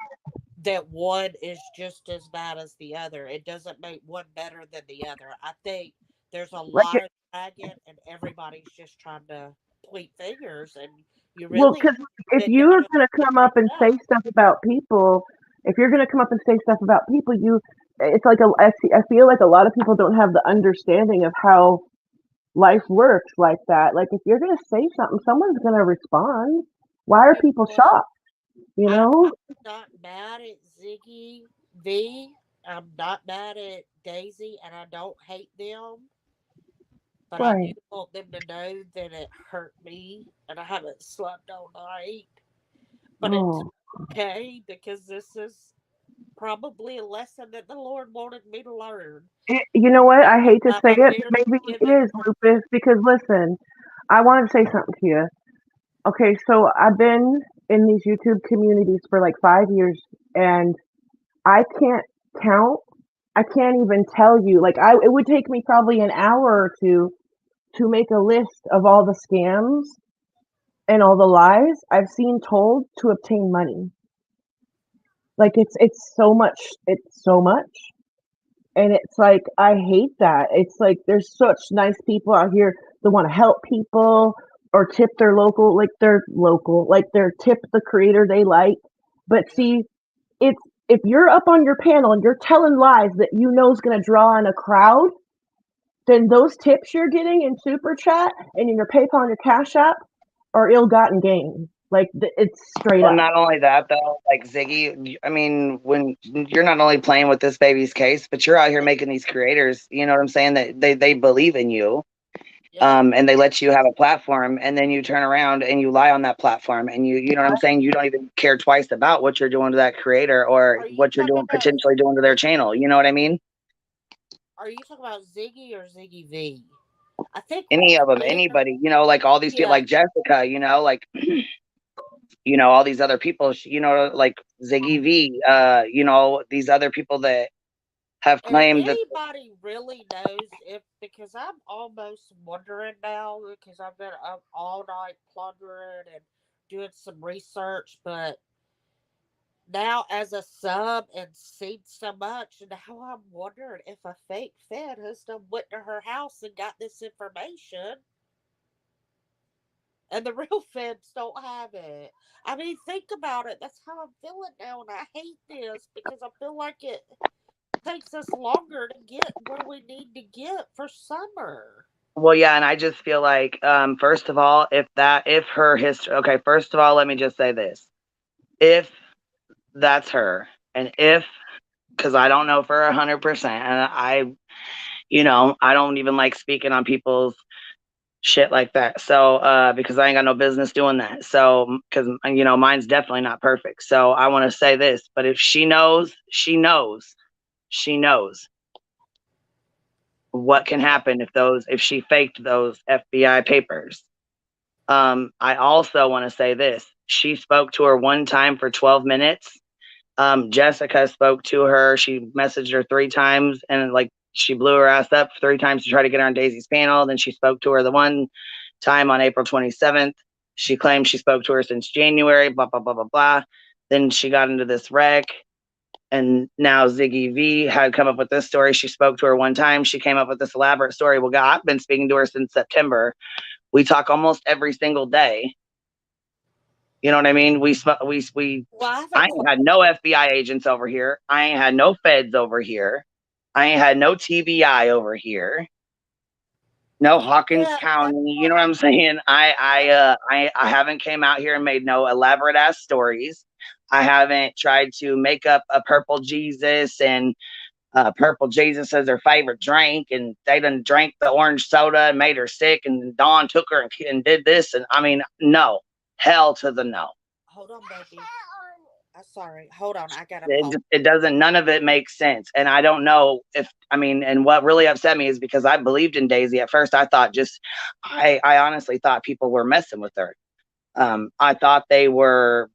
that one is just as bad as the other. It doesn't make one better than the other. I think there's a Like, lot of dragging, and everybody's just trying to point fingers. And you well, really because if sit you're down gonna and come figure up and it say out. stuff about people, if you're gonna come up and say stuff about people, it's like I feel like a lot of people don't have the understanding of how life works like that. Like, if you're gonna say something, someone's gonna respond. Why are And people what? shocked? You I'm know? not mad at Ziggy V. I'm not mad at Daisy, and I don't hate them. But I do Right. want them to know that it hurt me, and I haven't slept all night. But it's Oh. okay because this is probably a lesson that the Lord wanted me to learn. You know what? I hate to I'm say a it, but very maybe it forgiving is person. lupus because listen, I want to say something to you. Okay, so I've been in these YouTube communities for like 5 years, and I can't count. I can't even tell you. Like, it would take me probably an hour or two to make a list of all the scams and all the lies I've seen told to obtain money. Like, it's so much. It's so much. And it's like, I hate that. It's like there's such nice people out here that want to help people or tip their local, like they're tip the creator they like. But Yeah. see, it's if you're up on your panel and you're telling lies that you know is going to draw in a crowd, then those tips you're getting in super chat and in your PayPal and your Cash App are ill-gotten gain. Like, it's straight Well, up. not only that, though, like Ziggy, I mean, when you're not only playing with this baby's case, but you're out here making these creators, you know what I'm saying, that they believe in you, Yep. and they let you have a platform, and then you turn around and you lie on that platform, and you know what I'm saying, you don't even care twice about what you're doing to that creator or Are you what you're talking doing about potentially doing to their channel. Ziggy? You know what I mean? Are you talking about Ziggy or Ziggy V? I think Any of them, neither. anybody, you know, like all these people, Yeah. like Jessica, you know, like you know, all these other people, you know, like Ziggy V, you know, these other people that have And if claimed that. anybody really knows if, because I'm almost wondering now, because I've been up all night plundering and doing some research, but now as a sub and seen so much, now I'm wondering if a fake Fed has done went to her house and got this information, and the real Feds don't have it. I mean, think about it. That's how I'm feeling now, and I hate this because I feel like it takes us longer to get where we need to get for summer. Well, yeah, and I just feel like, first of all, if her history, okay, first of all, let me just say this. If that's her, and because I don't know for 100%, and I don't even like speaking on people's shit like that. So, because I ain't got no business doing that. So, because, mine's definitely not perfect. So I want to say this, but if she knows what can happen if she faked those FBI papers. I also want to say this. She spoke to her one time for 12 minutes. Jessica spoke to her. She messaged her 3 times and like she blew her ass up 3 times to try to get her on Daisy's panel. Then she spoke to her the one time on April 27th. She claimed she spoke to her since January, blah, blah, blah, blah, blah. Then she got into this wreck. And now Ziggy V had come up with this story. She spoke to her one time. She came up with this elaborate story. Well, God, I've been speaking to her since September. We talk almost every single day. You know what I mean? I ain't had no FBI agents over here. I ain't had no feds over here. I ain't had no TBI over here. No Hawkins County. You know what I'm saying? I haven't came out here and made no elaborate ass stories. I haven't tried to make up a purple Jesus and purple Jesus as her favorite drink, and they done drank the orange soda and made her sick, and Dawn took her and did this, and I mean, no, hell to the no. Hold on, baby. Sorry, hold on. I gotta. It doesn't. None of it makes sense, and I don't know and what really upset me is because I believed in Daisy at first. I honestly thought people were messing with her. I thought they were,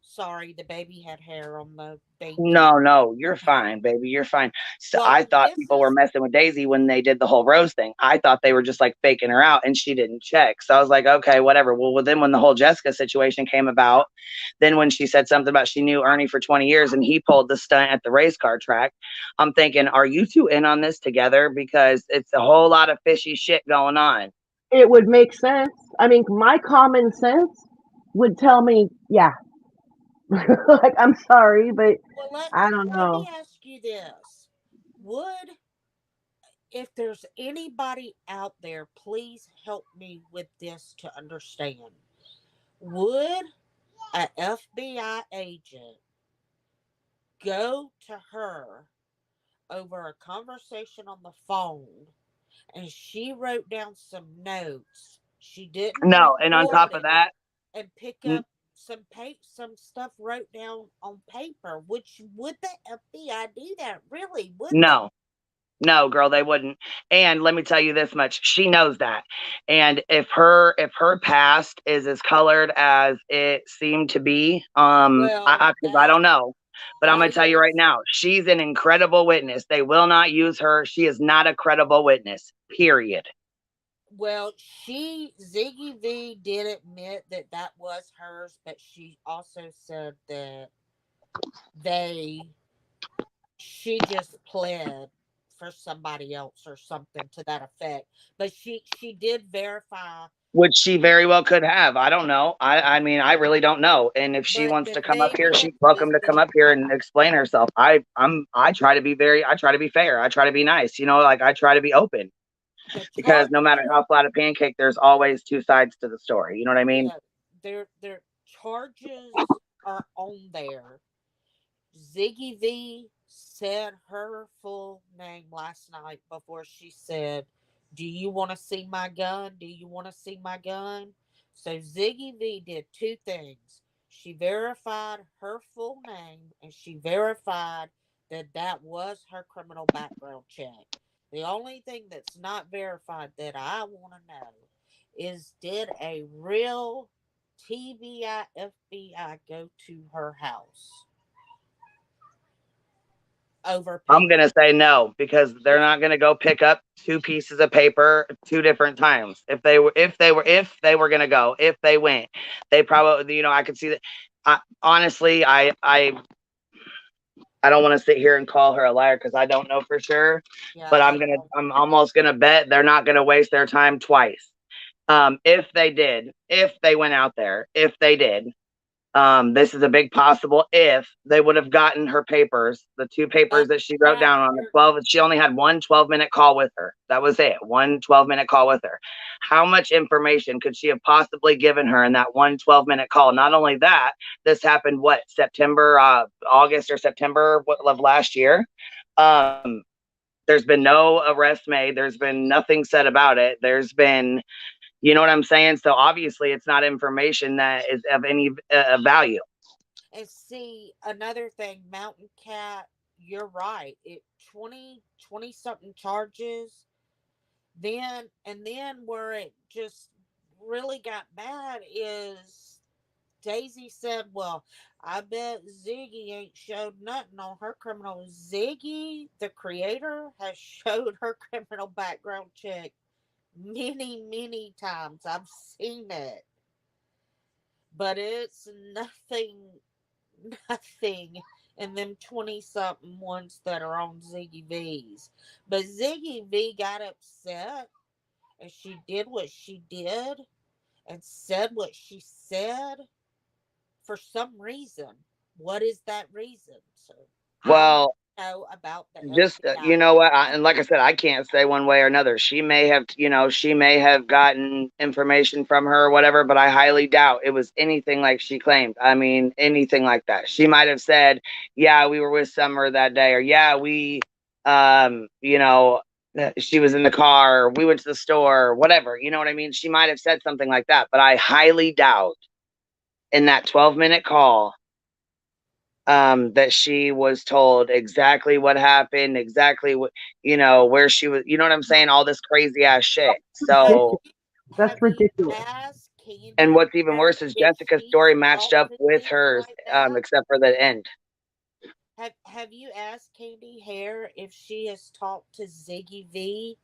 Sorry, the baby had hair on the baby. No, you're fine, baby. You're fine. So I thought people were messing with Daisy when they did the whole Rose thing. I thought they were just like faking her out and she didn't check. So I was like, okay, whatever. Well, then when the whole Jessica situation came about, then when she said something about she knew Ernie for 20 years and he pulled the stunt at the race car track, I'm thinking, are you two in on this together? Because it's a whole lot of fishy shit going on. It would make sense. I mean, my common sense would tell me, yeah. Like, I'm sorry, but I don't know. Let me ask you this. If there's anybody out there, please help me with this to understand. Would an FBI agent go to her over a conversation on the phone and she wrote down some notes? She didn't. No, and on top of that, and pick up some stuff wrote down on paper. Would the FBI do that? Really? No. No, girl, they wouldn't. And let me tell you this much. She knows that. And if her past is as colored as it seemed to be, I don't know. But I'm going to tell you right now, she's an incredible witness. They will not use her. She is not a credible witness, period. Well, Ziggy V did admit that was hers, but she also said that she just pled for somebody else or something to that effect. But she did verify. Which she very well could have. I don't know. I mean, I really don't know. And if she wants to come up here, she's welcome to come up here and explain herself. I try to be fair. I try to be nice. Like I try to be open. Because no matter how flat a pancake, there's always two sides to the story. You know what I mean? Yeah, their charges are on there. Ziggy V said her full name last night before she said, "Do you want to see my gun? Do you want to see my gun?" So Ziggy V did two things. She verified her full name and she verified that was her criminal background check. The only thing that's not verified that I want to know is, did a real TBI FBI go to her house? I'm going to say no, because they're not going to go pick up 2 pieces of paper 2 different times. If they were going to go, if they went, they probably, I could see that. Honestly, I don't want to sit here and call her a liar because I don't know for sure, but I'm almost going to bet they're not going to waste their time twice. If they went out there, if they did, This is a big possible if they would have gotten her papers, the 2 papers that she wrote down on the 12. She only had one 12-minute call with her. That was it. One 12-minute call with her. How much information could she have possibly given her in that one 12-minute call? Not only that, this happened, September, August or September of last year. There's been no arrest made. There's been nothing said about it. There's been, you know what I'm saying? So obviously it's not information that is of any value. And see, another thing, Mountain Cat, you're right. It 20 something charges. Then where it just really got bad is Daisy said, well, I bet Ziggy ain't showed nothing on her criminal. Ziggy, the creator, has showed her criminal background check many, many times. I've seen it. But it's nothing in them 20 something ones that are on Ziggy V's. But Ziggy V got upset and she did what she did and said what she said for some reason. What is that reason? So Well, I know about the just FBI. you know what, and like I said, I can't say one way or another. She may have gotten information from her or whatever, but I highly doubt it was anything like she claimed. I mean, anything like that. She might have said, yeah, we were with Summer that day, or yeah, we she was in the car, or we went to the store, or whatever, you know what I mean? She might have said something like that, but I highly doubt in that 12-minute call that she was told exactly what happened, exactly what, where she was, you know what I'm saying? All this crazy ass shit. So, That's Have you ridiculous. asked and Candy what's even Hair worse is if Jessica's she's story matched talked up to with Ziggy hers, like that? except for the end. Have you asked Candy Hair if she has talked to Ziggy V?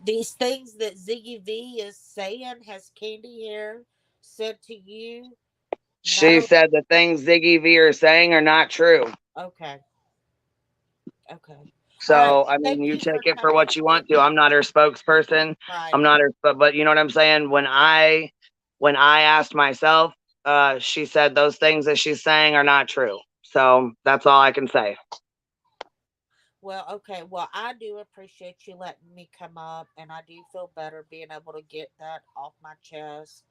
These things that Ziggy V is saying, has Candy Hair said to you? She No. said the things Ziggy V are saying are not true. Okay. Okay. All right. So, I mean, Thank you you for take it for coming what you in. want to. I'm not her spokesperson. Right. I'm not her, but you know what I'm saying? When I asked myself, she said those things that she's saying are not true. So that's all I can say. Well, okay. Well, I do appreciate you letting me come up, and I do feel better being able to get that off my chest.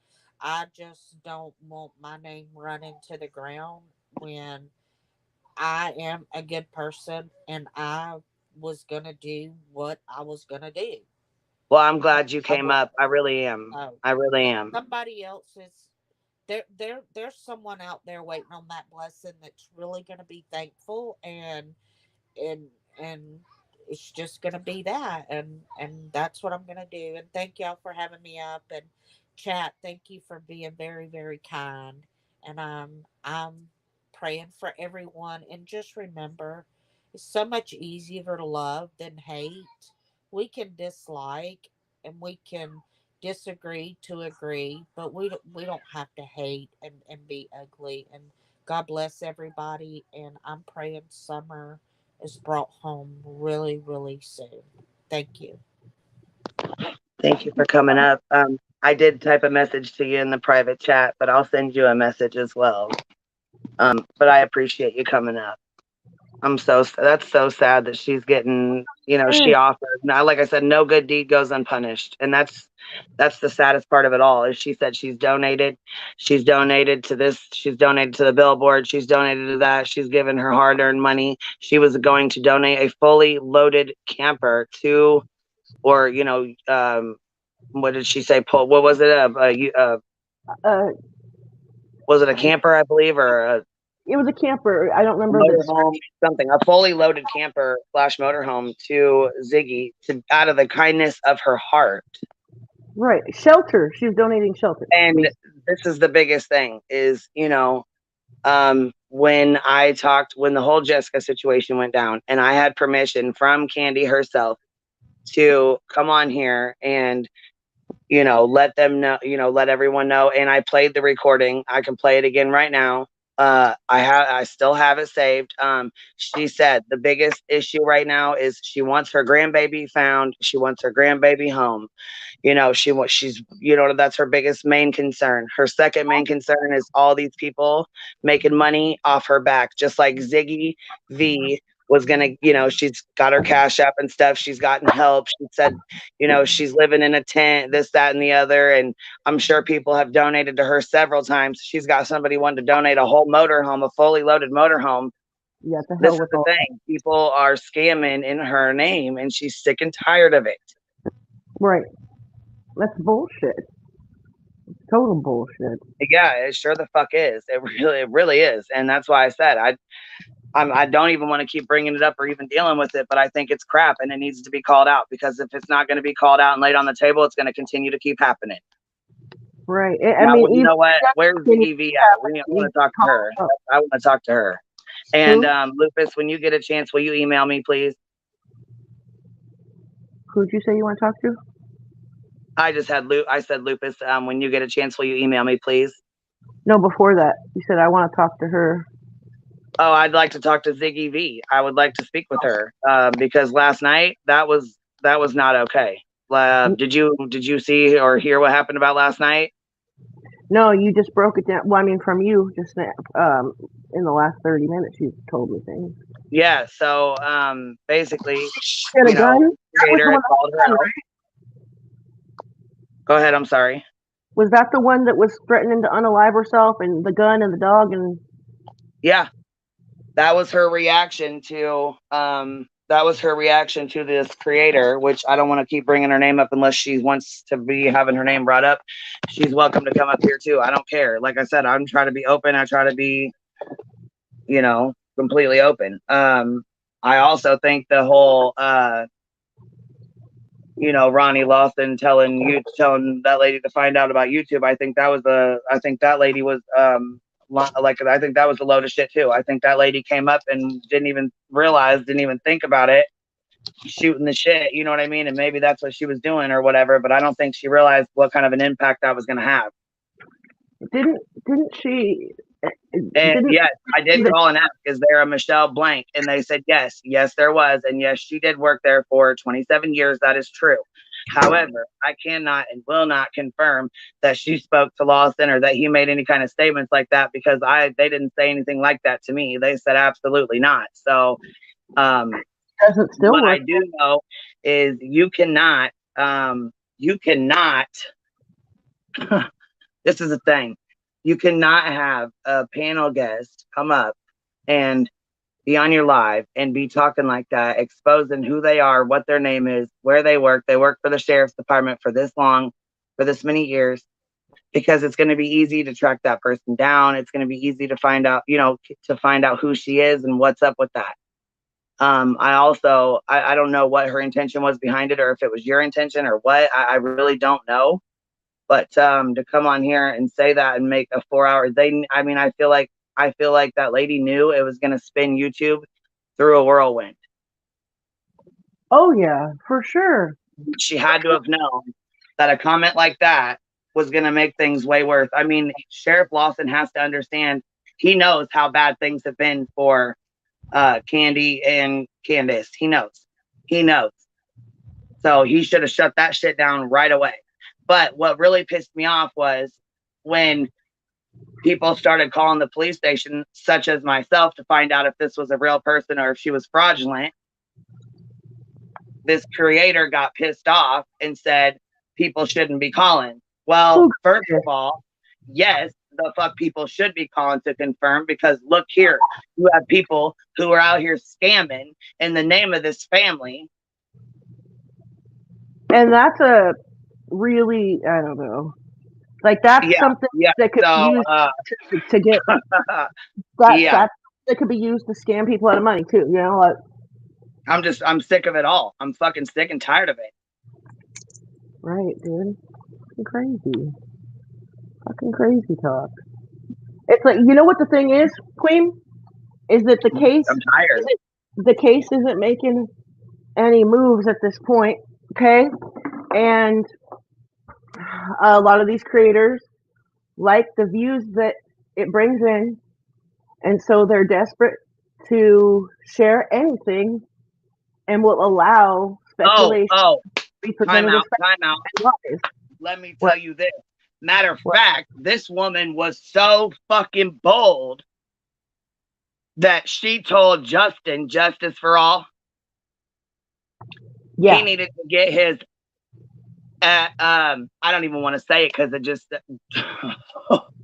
I just don't want my name running to the ground when I am a good person and I was going to do what I was going to do. Well, I'm glad you I came was. up. I really am. So, I really and am. somebody else is there's someone out there waiting on that blessing that's really going to be thankful, and and it's just gonna be that, and that's what I'm gonna do. And thank y'all for having me up, and chat, thank you for being very, very kind. And I'm praying for everyone, and just remember, it's so much easier to love than hate. We can dislike and we can disagree to agree, but we don't have to hate and be ugly. And God bless everybody, and I'm praying Summer is brought home really, really soon. Thank you. Thank you for coming up. I did type a message to you in the private chat, but I'll send you a message as well. But I appreciate you coming up. That's so sad that she's getting, she offered. Now, like I said, no good deed goes unpunished. And that's the saddest part of it all, is she said she's donated. She's donated to this. She's donated to the billboard. She's donated to that. She's given her hard-earned money. She was going to donate a fully loaded camper to, or, what did she say? What was it? Uh, Was it a camper, I believe, or a it was a camper. I don't remember the motorhome, something, a fully loaded camper / motorhome to Ziggy, out of the kindness of her heart. right shelter. She was donating shelter. And this is the biggest thing is, when the whole Jessica situation went down, and I had permission from Candy herself to come on here and, let them know, let everyone know. And I played the recording. I can play it again right now. I still have it saved. She said the biggest issue right now is she wants her grandbaby found. She wants her grandbaby home. You know, she's, you know, that's her biggest main concern. Her second main concern is all these people making money off her back, just like Ziggy V was gonna, you know, she's got her cash app and stuff. She's gotten help. She said, you know, she's living in a tent, this, that, and the other. And I'm sure people have donated to her several times. She's got somebody wanting to donate a whole motorhome, a fully loaded motorhome. Yeah, the This hell is with the all. thing. People are scamming in her name, and she's sick and tired of it. Right. That's bullshit. Total bullshit. Yeah, it sure the fuck is. It really is. And that's why I said I don't even want to keep bringing it up or even dealing with it, but I think it's crap and it needs to be called out, because if it's not going to be called out and laid on the table, it's going to continue to keep happening. Right. Now, you know what? Where's the EV at? I want to talk to her. I want to talk to her. And Lupus, when you get a chance, will you email me, please? Who'd you say you want to talk to? I said Lupus. When you get a chance, will you email me, please? No, before that, you said I want to talk to her. Oh, I'd like to talk to Ziggy V. I would like to speak with her because last night that was not okay. Did you see or hear what happened about last night? No, you just broke it down. Well, I mean, from you just in the last 30 minutes, you told me things. Yeah. So basically, Had a gun? Creator had called her out. Go ahead. I'm sorry. Was that the one that was threatening to unalive herself, and the gun and the dog and? Yeah, that was her reaction to this creator, which I don't want to keep bringing her name up unless she wants to be having her name brought up. She's welcome to come up here too. I don't care. Like I said, I'm trying to be open. I try to be, you know, completely open. I also think the whole you know, Ronnie Lawson telling that lady to find out about YouTube. I think that lady was I think that was a load of shit too. I think that lady came up and didn't even think about it, shooting the shit, you know what I mean? And maybe that's what she was doing or whatever, but I don't think she realized what kind of an impact that was going to have. Didn't she? And yes, I did call and ask, is there a Michelle Blank? And they said yes, there was, and yes, she did work there for 27 years. That is true. However, I cannot and will not confirm that she spoke to Lawson or that he made any kind of statements like that, because they didn't say anything like that to me. They said absolutely not. So what I do know is you cannot this is the thing. You cannot have a panel guest come up and be on your live and be talking like that, exposing who they are, what their name is, where they work. They work for the sheriff's department for this long, for this many years, because it's going to be easy to track that person down. It's going to be easy to find out, you know, who she is and what's up with that. I don't know what her intention was behind it, or if it was your intention or what. I really don't know. But to come on here and say that and make a 4 hour, I feel like that lady knew it was going to spin YouTube through a whirlwind. Oh yeah, for sure. She had to have known that a comment like that was going to make things way worse. I mean, Sheriff Lawson has to understand. He knows how bad things have been for Candy and Candace. He knows. So he should have shut that shit down right away. But what really pissed me off was when people started calling the police station, such as myself, to find out if this was a real person or if she was fraudulent. This creator got pissed off and said people shouldn't be calling. Well, first of all, yes, the fuck people should be calling to confirm, because look here, you have people who are out here scamming in the name of this family. And that's a really, I don't know, like that's something that could be used to get that could be used to scam people out of money too, you know. Like, I'm sick of it all. I'm fucking sick and tired of it. Right, dude. Fucking crazy talk. It's like, you know what the thing is, Queen, is that the case, I'm tired. The case isn't making any moves at this point, okay? And a lot of these creators like the views that it brings in, And so they're desperate to share anything and will allow speculation Oh, to be time presented as out, fact time out. and lies. Let me What? tell you this. Matter of What? fact, this woman was so fucking bold that she told Justin, Justice for All, Yeah. he needed to get his I don't even want to say it because it just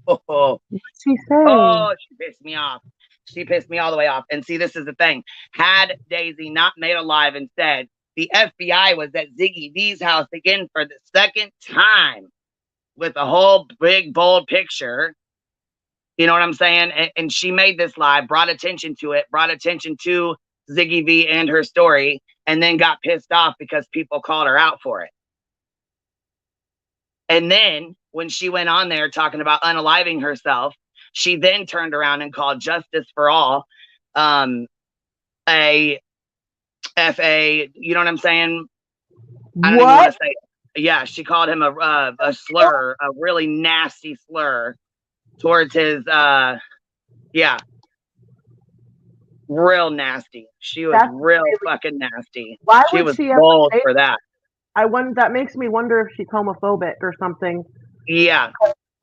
What'd she say? oh, she pissed me off. She pissed me all the way off. And see, this is the thing. Had Daisy not made a live and said the FBI was at Ziggy V's house again for the second time with a whole big bold picture, you know what I'm saying? And she made this live, brought attention to it, brought attention to Ziggy V and her story, and then got pissed off because people called her out for it. And then when she went on there talking about unaliving herself, she then turned around and called Justice for All a FA, you know what I'm saying? I don't even want What? to say it. Yeah, she called him a slur, a really nasty slur towards his yeah, real nasty. She was That's real really, fucking nasty. why She would was she ever bold say for that. I wonder, that makes me wonder if she's homophobic or something. Yeah.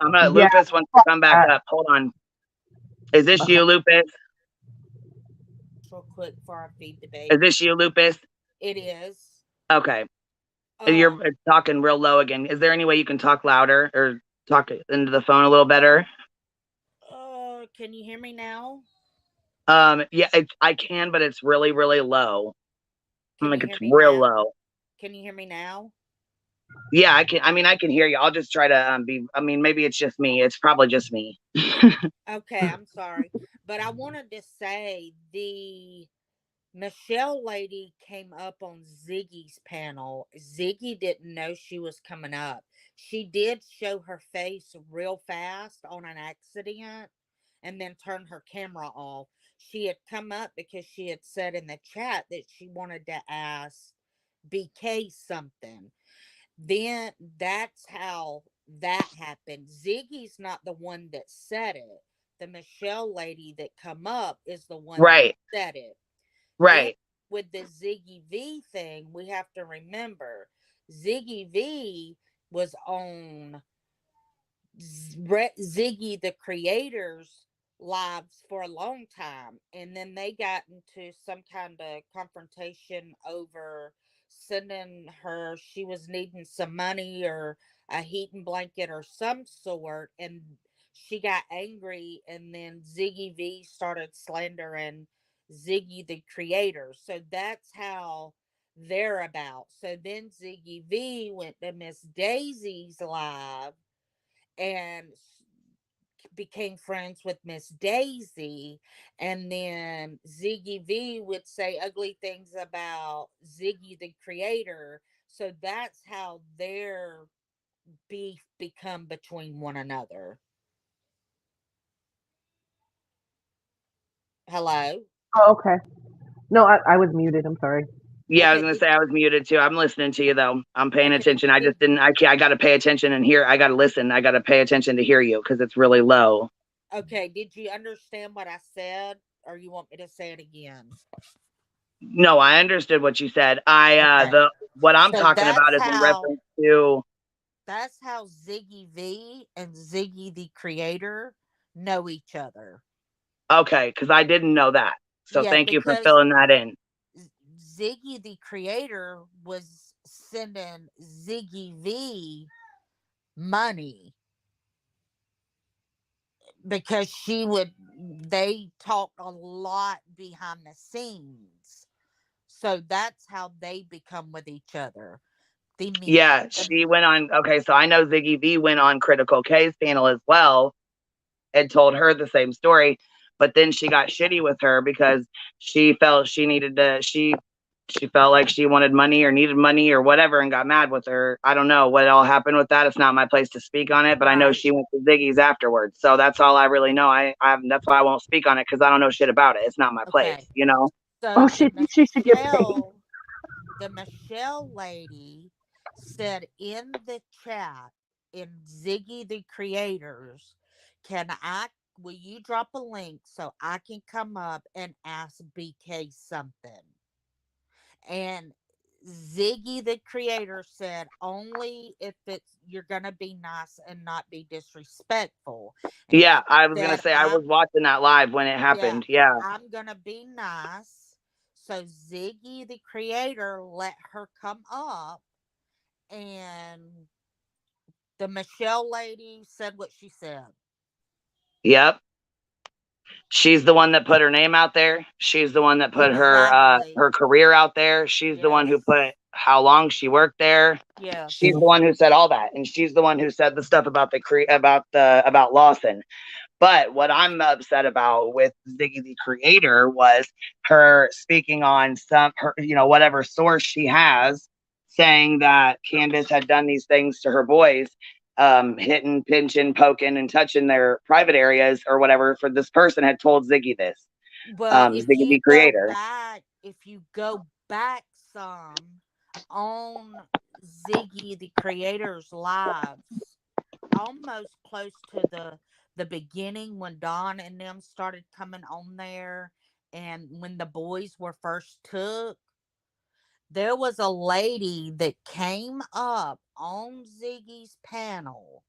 I'm gonna Yeah, Lupus wants to come back that. up. Hold on. Is this you, Lupus? Real quick for our feed debate. Is this you, Lupus? It is. Okay. You're talking real low again. Is there any way you can talk louder or talk into the phone a little better? Can you hear me now? Yeah, I can, but it's really, really low. It's real low. Can you hear me now? Yeah, I can. I mean, I can hear you. I'll just try to be. I mean, maybe it's just me. It's probably just me. Okay, I'm sorry, but I wanted to say the Michelle lady came up on Ziggy's panel. Ziggy didn't know she was coming up. She did show her face real fast on an accident and then turn her camera off. She had come up because she had said in the chat that she wanted to ask BK something. Then that's how that happened. Ziggy's not the one that said it. The Michelle lady that come up is the one Right. that said it. Then Right. with the Ziggy V thing, we have to remember Ziggy V was on Ziggy the Creator's lives for a long time, and then they got into some kind of confrontation over sending her, she was needing some money or a heating blanket or some sort, and she got angry, and then Ziggy V started slandering Ziggy the Creator. So that's how they're about. So then Ziggy V went to Miss Daisy's live and became friends with Miss Daisy, and then Ziggy V would say ugly things about Ziggy the Creator. So that's how their beef become between one another. Hello. Oh, okay. No, I was muted. I'm sorry. Yeah, I was Okay. gonna say I was muted too. I'm listening to you though. I'm paying Okay. attention. I just didn't. I got to pay attention and hear. I got to listen. I got to pay attention to hear you because it's really low. Okay. Did you understand what I said, or you want me to say it again? No, I understood what you said. Okay. What I'm So talking about is in reference to. that's how Ziggy V and Ziggy the Creator know each other. Okay, because I didn't know that. So Yeah, thank you for because filling that in. Ziggy the Creator was sending Ziggy V money because they talked a lot behind the scenes. So that's how they become with each other. Yeah, she went on. Okay, so I know Ziggy V went on Critical K's panel as well and told her the same story. But then she got shitty with her because she felt she needed to. She felt like she wanted money or needed money or whatever and got mad with her. I don't know what all happened with that. It's not my place to speak on it, but I know she went to Ziggy's afterwards. So that's all I really know. That's why I won't speak on it because I don't know shit about it. It's not my place, you know? Oh, she should get paid. The Michelle lady said in the chat, in Ziggy the Creators, can I will you drop a link so I can come up and ask BK something? And Ziggy, the creator, said only if it's you're gonna be nice and not be disrespectful. And Yeah, she I was gonna said, say I was watching that live when it yeah, happened. Yeah. I'm gonna be nice. So Ziggy, the creator, let her come up, and the Michelle lady said what she said. Yep. She's the one that put her name out there. She's the one that put Exactly. her career out there. She's the one who Yes. put how long she worked there. Yes. She's the one who said all that, and she's the one who said the stuff about about Lawson. But what I'm upset about with Ziggy the creator was her speaking on whatever source she has, saying that Candace had done these things to her boys, hitting, pinching, poking, and touching their private areas or whatever. For this person had told Ziggy this, Well, Ziggy the creator. if you go back some on Ziggy the creator's lives, almost close to the beginning when Don and them started coming on there, and when the boys were first took, there was a lady that came up on Ziggy's panel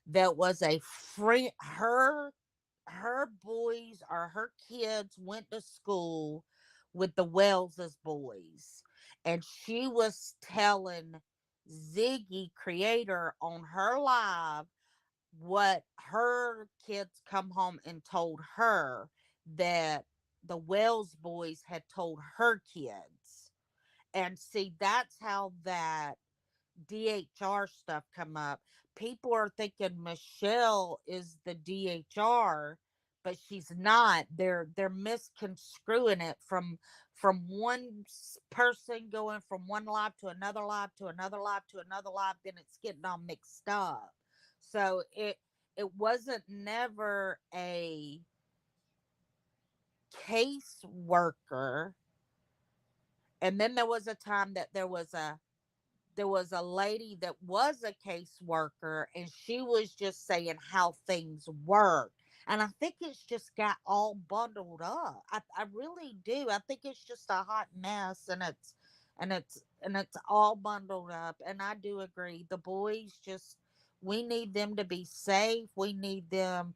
that was a friend. Her boys or her kids went to school with the Wells's boys, and she was telling Ziggy creator on her live what her kids come home and told her that the Wells boys had told her kids. And see, that's how that DHR stuff come up. People are thinking Michelle is the DHR, but she's not. They're misconstruing it from one person going from one live to another live to another live to another live. Then it's getting all mixed up. So it wasn't never a case worker. And then there was a time that there was a lady that was a caseworker, and she was just saying how things work. And I think it's just got all bundled up. I really do. I think it's just a hot mess, and it's all bundled up. And I do agree. The boys just, we need them to be safe. We need them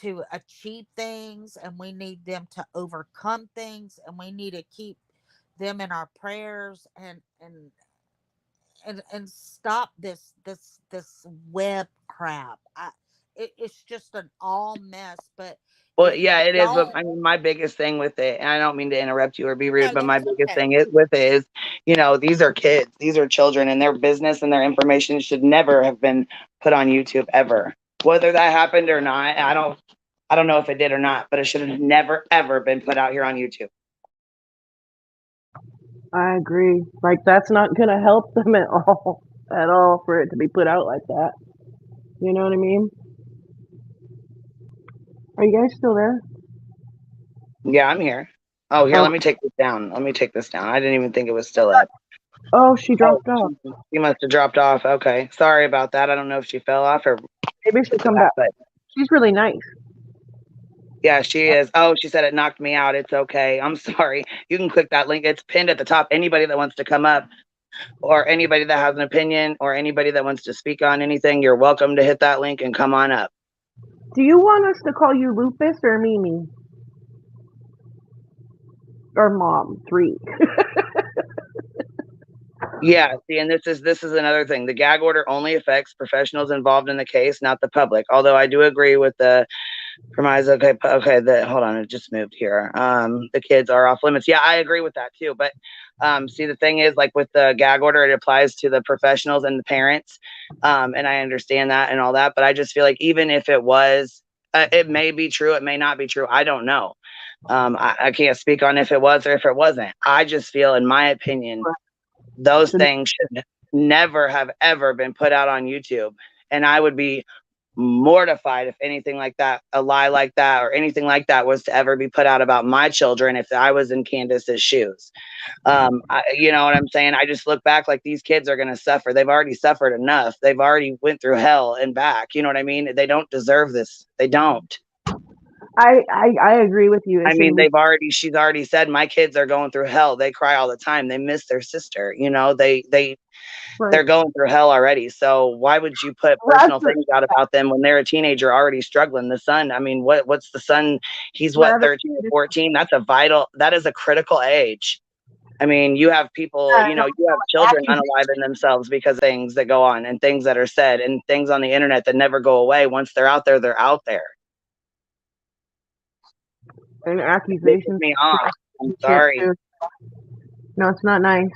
to achieve things, and we need them to overcome things, and we need to keep them in our prayers, and stop this web crap. It's just an all mess. But Well, if you yeah, it is. But don't, I mean, my biggest thing with it, and I don't mean to interrupt you or be rude, no, but my that's biggest okay. thing with it is, these are kids, these are children, and their business and their information should never have been put on YouTube ever. Whether that happened or not, I don't know if it did or not, but it should have never ever been put out here on YouTube. I agree. Like that's not gonna help them at all for it to be put out like that. You know what I mean? Are you guys still there? Yeah, I'm here. Oh, here, Oh, let me take this down. Let me take this down. I didn't even think it was still up. oh, she Oh, dropped off. she must have dropped off. Okay, sorry about that. I don't know if she fell off or Maybe she'll come back. but She's really nice. yeah, she is. Oh, she said it knocked me out. It's okay. I'm sorry. You can click that link. It's pinned at the top. Anybody that wants to come up, or anybody that has an opinion, or anybody that wants to speak on anything, you're welcome to hit that link and come on up. Do you want us to call you Lupus or Mimi? Or Mom 3? Yeah, see, and this is another thing. The gag order only affects professionals involved in the case, not the public. Although I do agree with the premise. Okay, hold on, it just moved here. The kids are off limits. Yeah, I agree with that too. But see, the thing is, like with the gag order, it applies to the professionals and the parents. And I understand that and all that. But I just feel like even if it was, it may be true, it may not be true. I don't know. I can't speak on if it was or if it wasn't. I just feel, in my opinion, those things should never have ever been put out on YouTube. And I would be mortified if anything like that, a lie like that, or anything like that was to ever be put out about my children if I was in Candace's shoes. You know what I'm saying? I just look back like these kids are going to suffer. They've already suffered enough. They've already went through hell and back. You know what I mean? They don't deserve this. They don't. I agree with you. I mean, she's already said my kids are going through hell. They cry all the time. They miss their sister. You know, they're going through hell already. So why would you put personal things out about them when they're a teenager already struggling? The son, I mean, what's the son? He's what, 13 or 14? That is a critical age. I mean, you have people, you have children unaliving themselves because of things that go on and things that are said and things on the internet that never go away. Once they're out there, they're out there. And accusations. Me off. I'm sorry. No, it's not nice.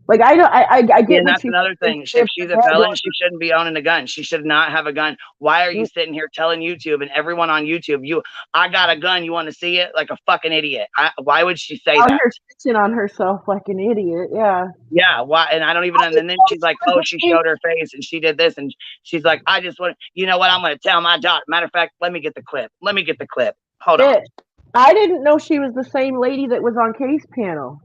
Like I get. And that's another thing. If she's a felon, she shouldn't be owning a gun. She should not have a gun. Why are you sitting here telling YouTube and everyone on YouTube, I got a gun, you want to see it? Like a fucking idiot. Why would she say that? You're snitching on herself like an idiot. Yeah. Yeah. Why? And I don't even. And then she's like, oh, she showed her face and she did this, and she's like, I just want. You know what? I'm going to tell my daughter. Matter of fact, let me get the clip. Hold on. I didn't know she was the same lady that was on Case Panel.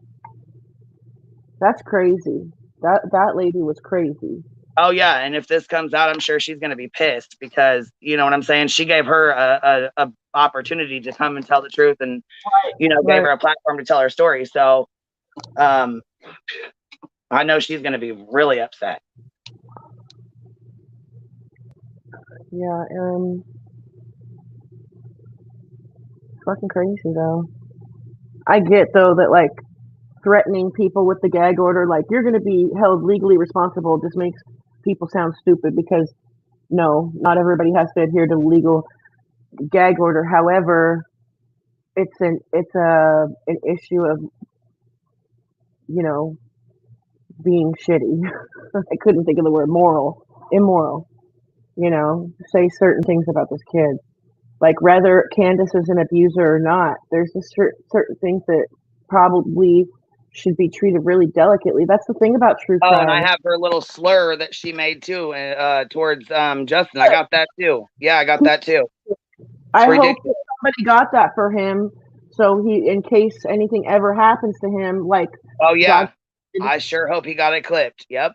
That's crazy. That lady was crazy. Oh yeah, and if this comes out, I'm sure she's going to be pissed because you know what I'm saying. She gave her a opportunity to come and tell the truth, and gave her a platform to tell her story. So, I know she's going to be really upset. Yeah, fucking crazy though. I get though that like threatening people with the gag order, like you're going to be held legally responsible, just makes people sound stupid because no, not everybody has to adhere to legal gag order. However, it's an issue of being shitty. I couldn't think of the word immoral. Say certain things about this kid. Like whether Candace is an abuser or not, there's just certain things that probably should be treated really delicately. That's the thing about true crime. Oh, and I have her little slur that she made too towards Justin. I got that too. Yeah, I got that too. I hope that somebody got that for him, so he, in case anything ever happens to him, like. Oh yeah, I sure hope he got it clipped. Yep.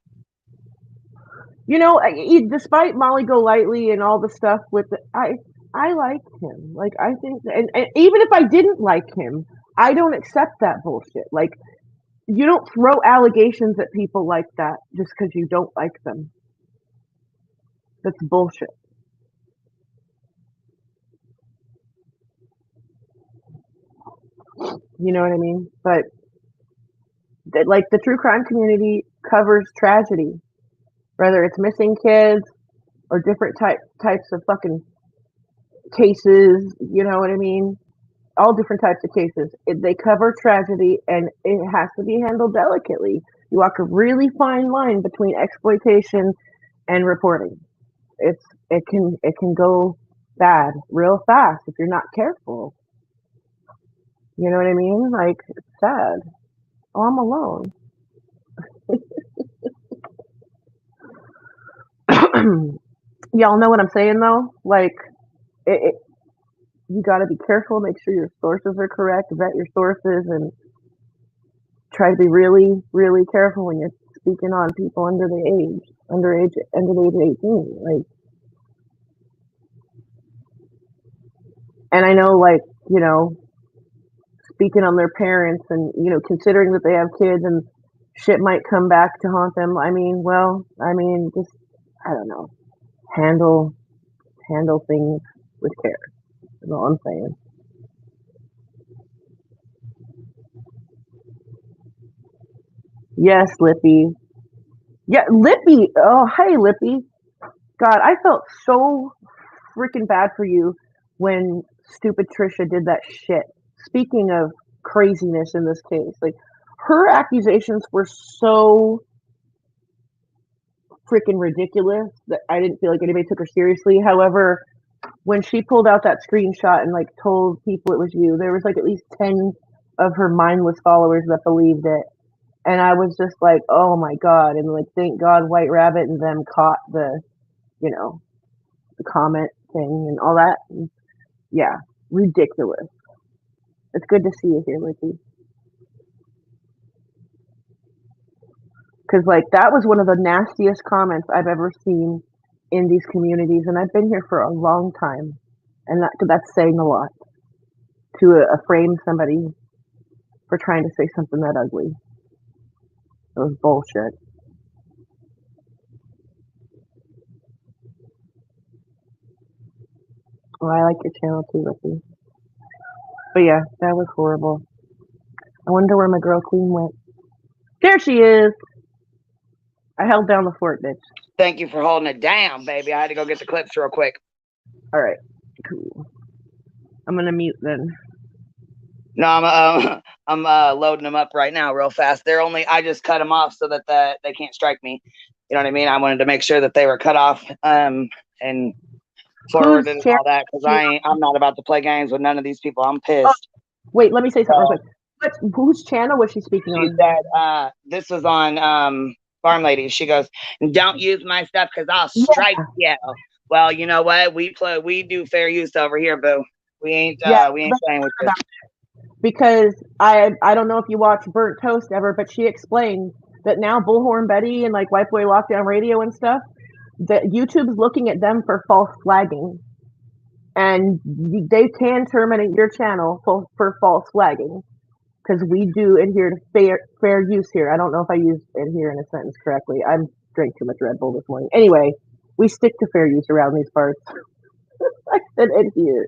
Despite Molly Golightly and all the stuff with I liked him. Like I think, and even if I didn't like him, I don't accept that bullshit. Like. You don't throw allegations at people like that just because you don't like them. That's bullshit. You know what I mean? But like the true crime community covers tragedy, whether it's missing kids or different types of fucking cases. You know what I mean? All different types of cases. They cover tragedy, and it has to be handled delicately. You walk a really fine line between exploitation and reporting. It can go bad real fast if you're not careful. You know what I mean? Like, it's sad. Oh, I'm alone. Y'all know what I'm saying though? Like, you got to be careful, make sure your sources are correct, vet your sources, and try to be really, really careful when you're speaking on people under the age of 18. Like, and I know, like, speaking on their parents and, considering that they have kids and shit might come back to haunt them. Just, I don't know, handle things with care. That's all I'm saying. Yes, Lippy. Yeah, Lippy. Oh, hey, Lippy. God, I felt so freaking bad for you when stupid Trisha did that shit. Speaking of craziness in this case, like her accusations were so freaking ridiculous that I didn't feel like anybody took her seriously. However, when she pulled out that screenshot and like told people it was you, there was like at least 10 of her mindless followers that believed it. And I was just like, oh my God. And like, thank God White Rabbit and them caught the comment thing and all that. And yeah, ridiculous. It's good to see you here, Licky. Because like that was one of the nastiest comments I've ever seen in these communities, and I've been here for a long time, And that's saying a lot to frame somebody for trying to say something that ugly. It was bullshit. Well, I like your channel too, Ricky. But yeah, that was horrible. I wonder where my girl Queen went. There she is. I held down the fort, bitch. Thank you for holding it down, baby. I had to go get the clips real quick. All right, cool. I'm gonna mute then. No, I'm loading them up right now, real fast. I just cut them off so that they can't strike me. You know what I mean? I wanted to make sure that they were cut off, and forwarded and all that, because I'm not about to play games with none of these people. I'm pissed. Oh, wait, let me say something real quick. Whose channel was she speaking on? She said this was on Farm Lady. She goes, "Don't use my stuff because I'll strike you." Well, you know what? We do fair use over here, boo. We ain't playing with this. Because I don't know if you watch Burnt Toast ever, but she explained that now Bullhorn Betty and like White Boy Lockdown Radio and stuff, that YouTube's looking at them for false flagging, and they can terminate your channel for false flagging, because we do adhere to fair use here. I don't know if I used adhere in a sentence correctly. I drank too much Red Bull this morning. Anyway, we stick to fair use around these parts. I said adhere.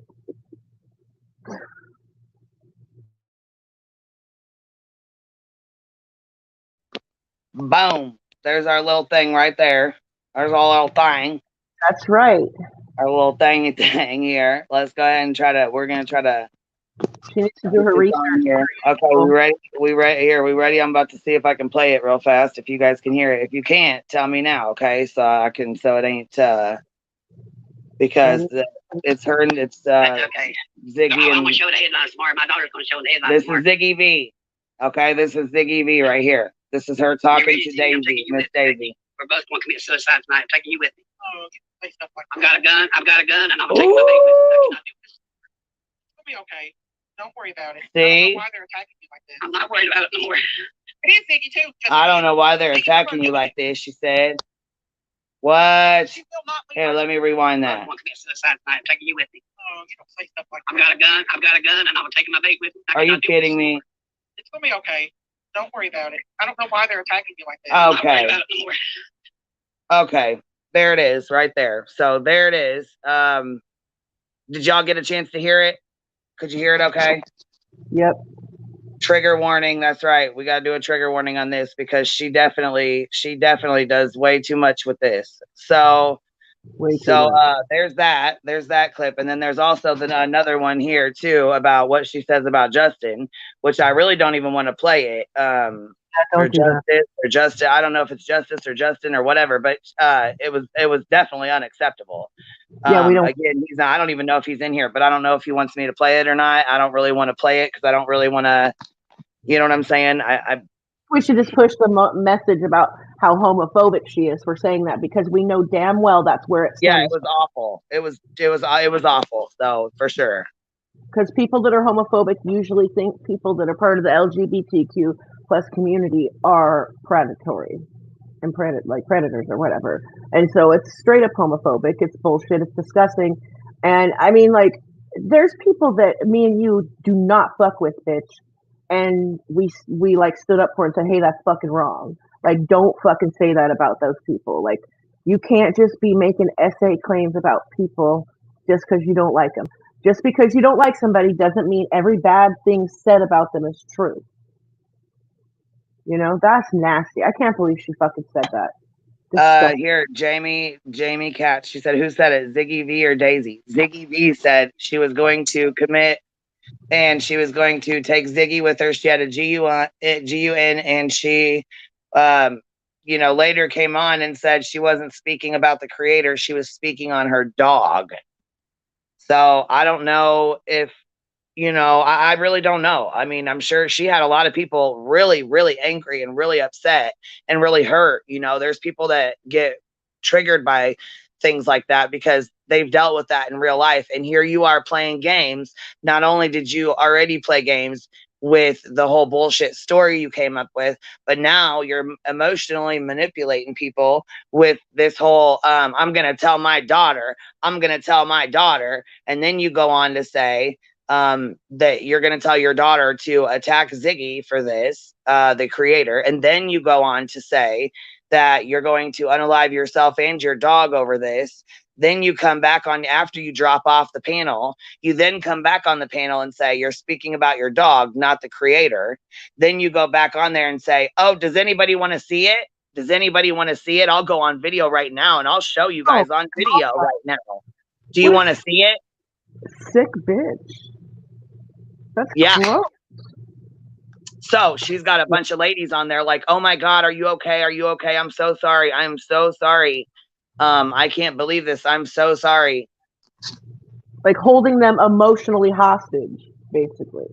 Boom. There's our little thing right there. There's our little thing. That's right. Our little thing here. Let's go ahead and we're going to try to. She needs to do her research. Here. Okay, we ready? We ready? I'm about to see if I can play it real fast. If you guys can hear it. If you can't, tell me now, okay? So it ain't, because it's her and it's, okay. Ziggy and. Show the headlines tomorrow. My daughter's going to show the headlines tomorrow. This is Ziggy V. Okay, this is Ziggy V right here. This is her talking to Daisy, Miss Daisy. We're both going to commit suicide tonight. I'm taking you with me. I've got a gun, and I'm going to take my baby with me. It'll be okay. Don't worry about it. See? I don't know why they're attacking you like this. I'm not worried about it no more. It is Ziggy too. I don't know why they're attacking you like this, she said. What? Here, let me rewind that. I'm going to commit suicide tonight. I'm taking you with me. Oh, you don't say stuff like that. I've got a gun, and I'm taking my baby with me. Are you kidding me? It's going to be okay. Don't worry about it. I don't know why they're attacking you like that. Okay. Okay. There it is, right there. So there it is. Did y'all get a chance to hear it? Could you hear it okay? Yep. Trigger warning. That's right. We got to do a trigger warning on this, because she definitely does way too much with this. So there's that clip. And then there's also another one here too about what she says about Justin, which I really don't even want to play it. Or Justice. I don't know if it's Justice or Justin or whatever, but it was definitely unacceptable. Yeah, we don't. Again, I don't even know if he's in here, but I don't know if he wants me to play it or not. I don't really want to play it because I don't really want to. You know what I'm saying? We should just push the message about how homophobic she is for saying that, because we know damn well that's where it stems. Yeah, it was awful. It was awful. So for sure. Because people that are homophobic usually think people that are part of the LGBTQ plus community are predatory and like predators or whatever. And so it's straight up homophobic. It's bullshit. It's disgusting. And I mean, like, there's people that me and you do not fuck with, bitch. And we like stood up for it and said, hey, that's fucking wrong. Like, don't fucking say that about those people. Like, you can't just be making essay claims about people just because you don't like them. Just because you don't like somebody doesn't mean every bad thing said about them is true. You know, that's nasty. I can't believe she fucking said that. Here, Jamie Katz. She said, who said it? Ziggy V or Daisy? Ziggy V said she was going to commit, and she was going to take Ziggy with her. She had a GUN, and she, later came on and said she wasn't speaking about the creator. She was speaking on her dog. So I don't know if, I really don't know. I mean, I'm sure she had a lot of people really, really angry and really upset and really hurt. There's people that get triggered by things like that because they've dealt with that in real life. And here you are playing games. Not only did you already play games, with the whole bullshit story you came up with, but now you're emotionally manipulating people with this whole I'm going to tell my daughter, and then you go on to say that you're going to tell your daughter to attack Ziggy for this, the creator, and then you go on to say that you're going to unalive yourself and your dog over this. Then you come back on after you drop off the panel. You then come back on the panel and say you're speaking about your dog, not the creator. Then you go back on there and say, oh, does anybody want to see it? Does anybody want to see it? I'll go on video right now and I'll show you guys on video right now. Do you want to see it? Sick bitch. That's gross. So she's got a bunch of ladies on there like, oh my God, are you okay? Are you okay? I'm so sorry. I'm so sorry. I can't believe this. I'm so sorry. Like holding them emotionally hostage, basically.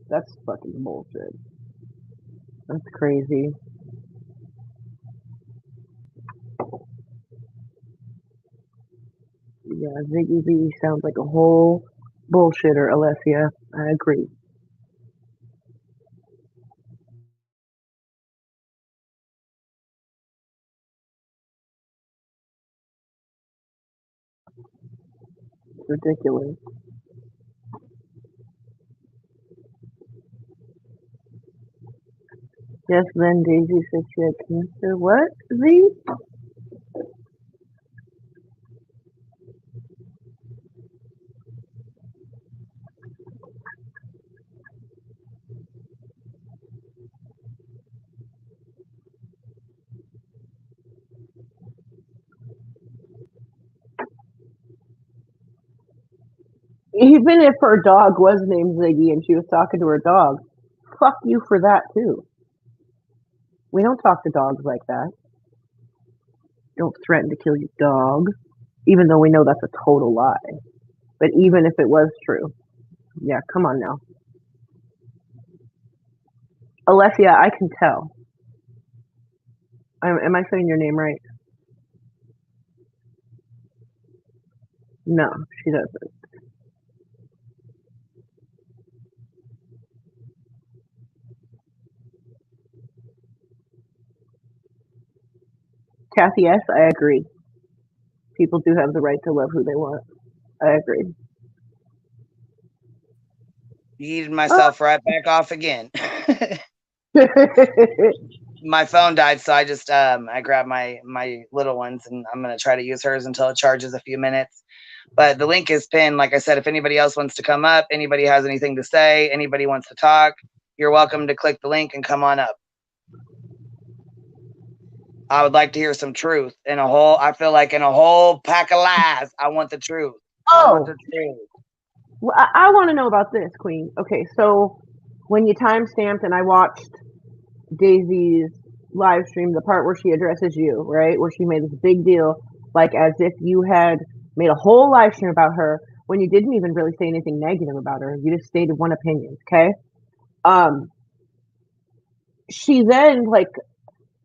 That's fucking bullshit. That's crazy. Yeah, Ziggy V sounds like a whole bullshitter, Alessia. I agree. It's ridiculous. Yes, then Daisy said she had cancer. What? Z? Even if her dog was named Ziggy and she was talking to her dog, fuck you for that too. We don't talk to dogs like that. Don't threaten to kill your dog, even though we know that's a total lie. But even if it was true, yeah, come on now. Alessia, I can tell. Am I saying your name right? No, she doesn't. Kathy S., I agree. People do have the right to love who they want. I agree. Yeeted myself right back off again. My phone died, so I just I grabbed my little ones, and I'm gonna try to use hers until it charges a few minutes. But the link is pinned. Like I said, if anybody else wants to come up, anybody has anything to say, anybody wants to talk, you're welcome to click the link and come on up. I would like to hear some truth in a whole. I feel like in a whole pack of lies, I want the truth. I want the truth. Well, I want to know about this, Queen. Okay, so when you timestamped and I watched Daisy's live stream, the part where she addresses you, right, where she made this big deal, like as if you had made a whole live stream about her when you didn't even really say anything negative about her. You just stated one opinion, okay? She then, like,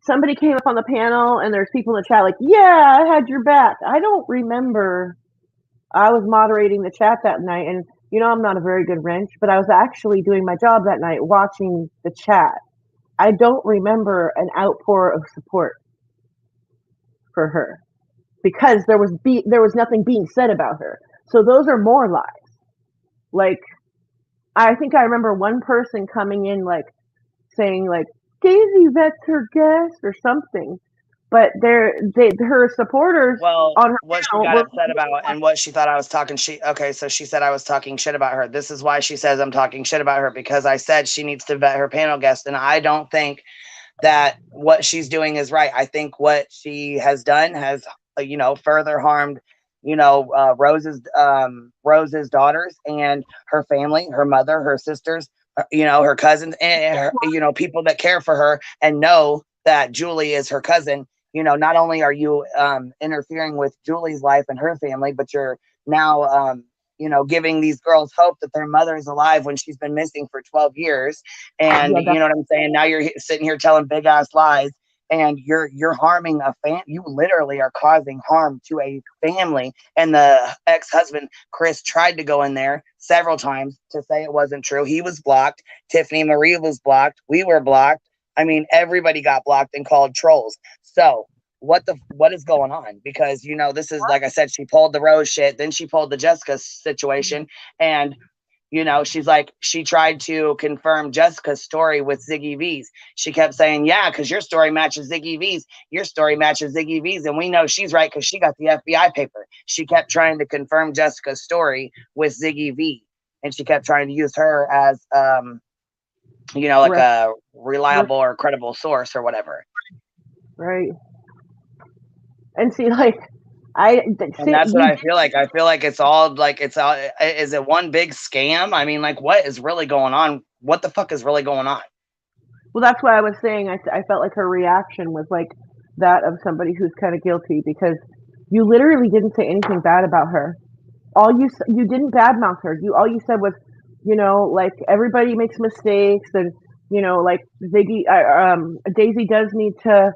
somebody came up on the panel and there's people in the chat like, yeah, I had your back. I don't remember. I was moderating the chat that night, and you know I'm not a very good wrench, but I was actually doing my job that night watching the chat. I don't remember an outpour of support for her because there was nothing being said about her. So those are more lies. Like, I think I remember one person coming in like saying like Daisy vets her guest or something, but her supporters on her what panel she got upset about and what she thought I was talking so she said I was talking shit about her. This is why she says I'm talking shit about her, because I said she needs to vet her panel guest, and I don't think that what she's doing is right. I think what she has done has further harmed Rose's daughters and her family, her mother, her sisters, her cousins, and her, people that care for her and know that Julie is her cousin. Not only are you interfering with Julie's life and her family, but you're now giving these girls hope that their mother is alive when she's been missing for 12 years. And you know what I'm saying? Now you're sitting here telling big ass lies and you're harming a you literally are causing harm to a family. And the ex-husband Chris tried to go in there several times to say it wasn't true. He was blocked. Tiffany Marie was blocked. We were blocked. I mean, everybody got blocked and called trolls. So what is going on? Because this is, like I said, she pulled the Rose shit, then she pulled the Jessica situation. And she's like, she tried to confirm Jessica's story with Ziggy V's. She kept saying, yeah, because your story matches Ziggy V's. Your story matches Ziggy V's. And we know she's right because she got the FBI paper. She kept trying to confirm Jessica's story with Ziggy V. And she kept trying to use her as, like a reliable or credible source or whatever. Right. And see, like, and that's what I feel like. I feel like it's all is it one big scam? I mean, like, what is really going on? What the fuck is really going on? Well, that's why I was saying I felt like her reaction was like that of somebody who's kind of guilty, because you literally didn't say anything bad about her. You didn't badmouth her. All you said was, like, everybody makes mistakes, and like Ziggy, Daisy does need to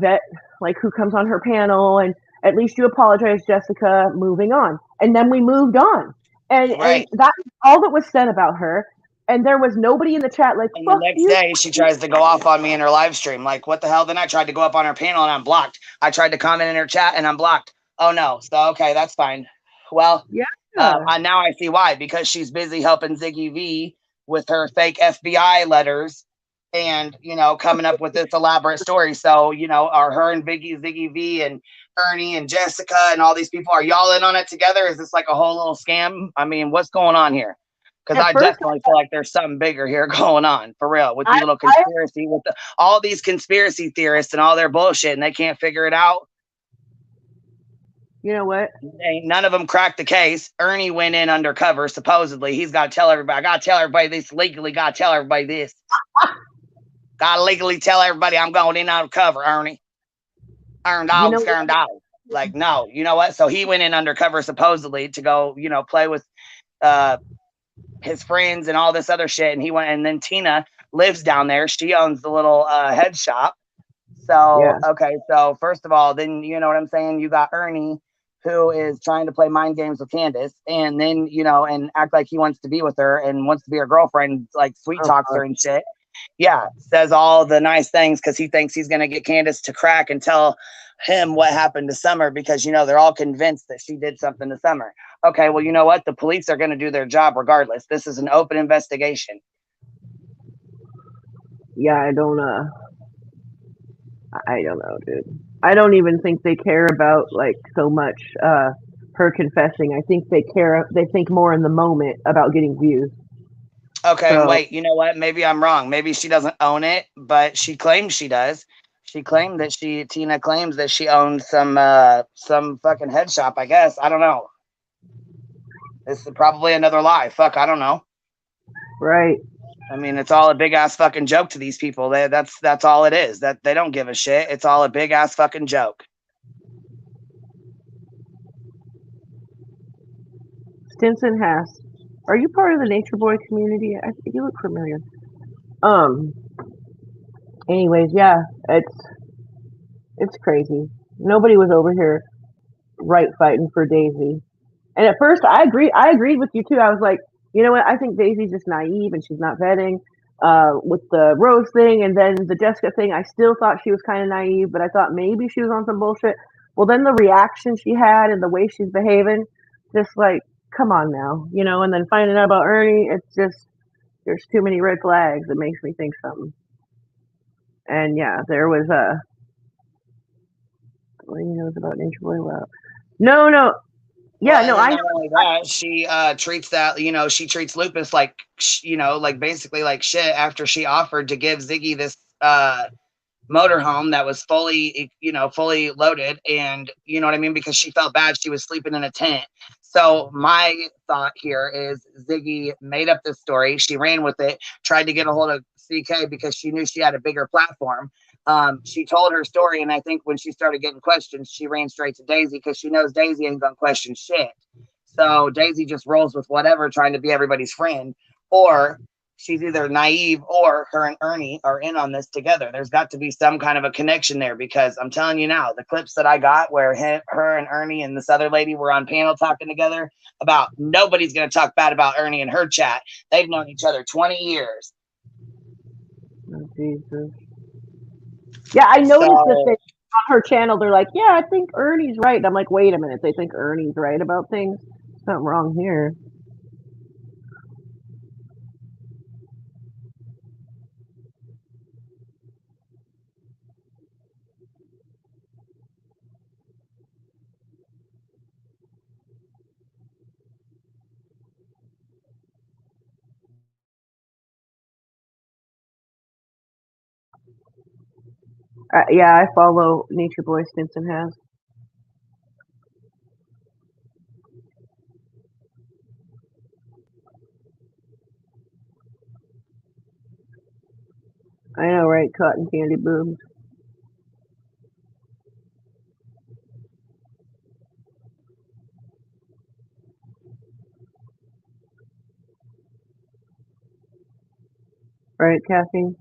vet like who comes on her panel, and at least you apologize, Jessica, moving on. And then we moved on. And that's all that was said about her. And there was nobody in the chat like, and the next day she tries to go off on me in her live stream. Like, what the hell? Then I tried to go up on her panel and I'm blocked. I tried to comment in her chat and I'm blocked. Oh no. So, okay, that's fine. Well, yeah. Now I see why, because she's busy helping Ziggy V with her fake FBI letters and, coming up with this elaborate story. So, are her and Ziggy V and Ernie and Jessica and all these people, are y'all in on it together? Is this like a whole little scam? I mean, what's going on here? Because I definitely feel like there's something bigger here going on, for real, with the little conspiracy, with all these conspiracy theorists and all their bullshit, and they can't figure it out. You know what? Ain't none of them cracked the case. Ernie went in undercover, supposedly. He's got to tell everybody. I got to tell everybody this legally. Got to tell everybody this. Got to legally tell everybody I'm going in undercover, Ernie. Earned dogs, earned dogs. Like, no. You know what? So he went in undercover, supposedly, to go, play with his friends and all this other shit. And he went, and then Tina lives down there. She owns the little head shop. So, yeah. Okay. So first of all, then, you know what I'm saying? You got Ernie, who is trying to play mind games with Candace, and then, and act like he wants to be with her and wants to be her girlfriend, like sweet talks her and shit. Yeah. Says all the nice things because he thinks he's going to get Candace to crack and tell him what happened to Summer, because, they're all convinced that she did something to Summer. Okay. Well, you know what? The police are going to do their job regardless. This is an open investigation. Yeah. I don't know, dude. I don't even think they care about, like, so much her confessing. I think they think more in the moment about getting views. Okay, so, wait, you know what? Maybe I'm wrong. Maybe she doesn't own it, but she claims she does. Tina claims that she owns some fucking head shop, I guess. I don't know. This is probably another lie. Fuck, I don't know. Right. I mean, it's all a big ass fucking joke to these people. That's all it is. That they don't give a shit. It's all a big ass fucking joke. Stinson Haas, are you part of the Nature Boy community? You look familiar. Anyways, yeah, it's crazy. Nobody was over here fighting for Daisy. And at first, I agreed with you too. I was like, you know what? I think Daisy's just naive and she's not vetting. With the Rose thing and then the Jessica thing, I still thought she was kind of naive, but I thought maybe she was on some bullshit. Well, then the reaction she had and the way she's behaving, just like, come on now, and then finding out about Ernie, it's just, there's too many red flags. It makes me think something. And yeah, there was what he knows about Nature Boy. Well, no. Yeah, well, no, I not only that, she treats that, she treats Lupus like, like basically like shit after she offered to give Ziggy this motorhome that was fully loaded, and you know what I mean, because she felt bad she was sleeping in a tent. So my thought here is Ziggy made up this story, she ran with it, tried to get a hold of CK because she knew she had a bigger platform. She told her story, and I think when she started getting questions, she ran straight to Daisy because she knows Daisy ain't gonna question shit. So Daisy just rolls with whatever, trying to be everybody's friend. Or she's either naive or her and Ernie are in on this together. There's got to be some kind of a connection there, because I'm telling you now, the clips that I got where her and Ernie and this other lady were on panel talking together about nobody's going to talk bad about Ernie in her chat. They've known each other 20 years. Oh, Jesus. Yeah, I noticed that they, on her channel, they're like, yeah, I think Ernie's right. And I'm like, wait a minute, they think Ernie's right about things? Something wrong here. Yeah, I follow Nature Boy Stinson has. I know, right? Cotton candy boobs. Right, Kathy?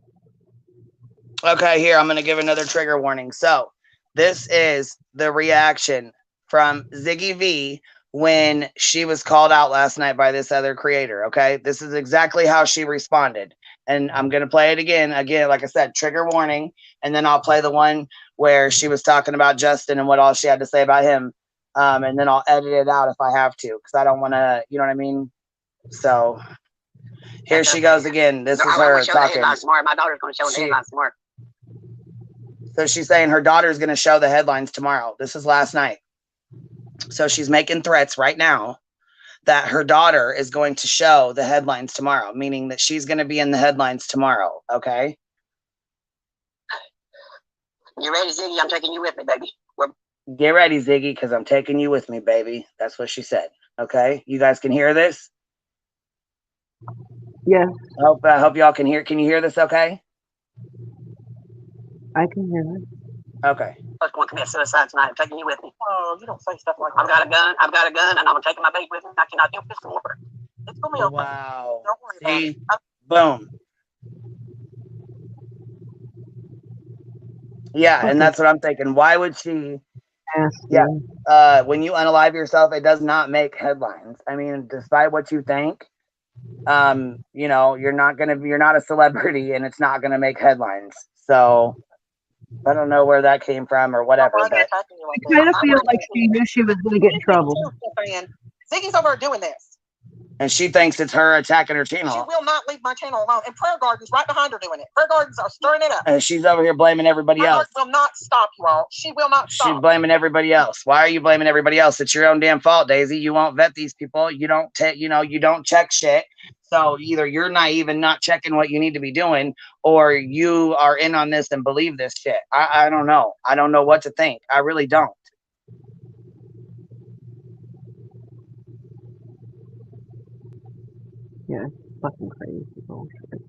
Okay, here, I'm going to give another trigger warning. So, this is the reaction from Ziggy V when she was called out last night by this other creator. Okay, this is exactly how she responded. And I'm going to play it again. Again, like I said, trigger warning. And then I'll play the one where she was talking about Justin and what all she had to say about him. And then I'll edit it out if I have to, because I don't want to, you know what I mean? So, here she goes again. This is her talking. My daughter's going to show the headlines tomorrow. So she's saying her daughter's going to show the headlines tomorrow. This is last night. So she's making threats right now that her daughter is going to show the headlines tomorrow, meaning that she's going to be in the headlines tomorrow. Okay. You ready, Ziggy? I'm taking you with me, baby. Get ready, Ziggy, because I'm taking you with me, baby. That's what she said. Okay. You guys can hear this? Yeah. I hope y'all can hear. Can you hear this okay? I can hear it. Okay. I was going to commit suicide tonight. I'm taking you with me. Oh, you don't say stuff like that. I've got a gun, and I'm taking my baby with me. I cannot do pistol over. It's going to be okay. Wow. Don't worry See? Boom. Yeah, Okay. and that's what I'm thinking. Why would she? Nasty. Yeah. When you unalive yourself, it does not make headlines. I mean, despite what you think, you know, you're not a celebrity, and it's not gonna make headlines. So I don't know where that came from or whatever. But I kind of feel like she knew she was going to get in trouble. Ziggy's over doing this. and she thinks it's her attacking her She channel. will not leave my channel alone. And Prayer Garden's right behind her doing it. Prayer Gardens are stirring it up. And she's over here blaming everybody Prayer else. Garden will not stop, you all. She will not stop. She's blaming everybody else. Why are you blaming everybody else? It's your own damn fault, Daisy. You won't vet these people. You don't you don't check shit. So either you're naive and not checking what you need to be doing, or you are in on this and believe this shit. I don't know. I don't know what to think. I really don't. Yeah, fucking crazy bullshit.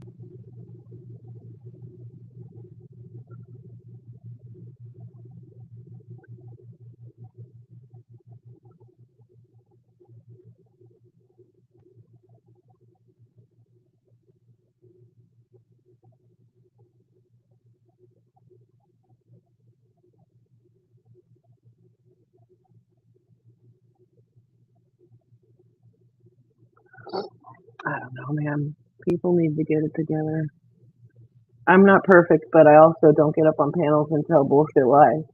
I don't know, man. People need to get it together. I'm not perfect, but I also don't get up on panels and tell bullshit lies.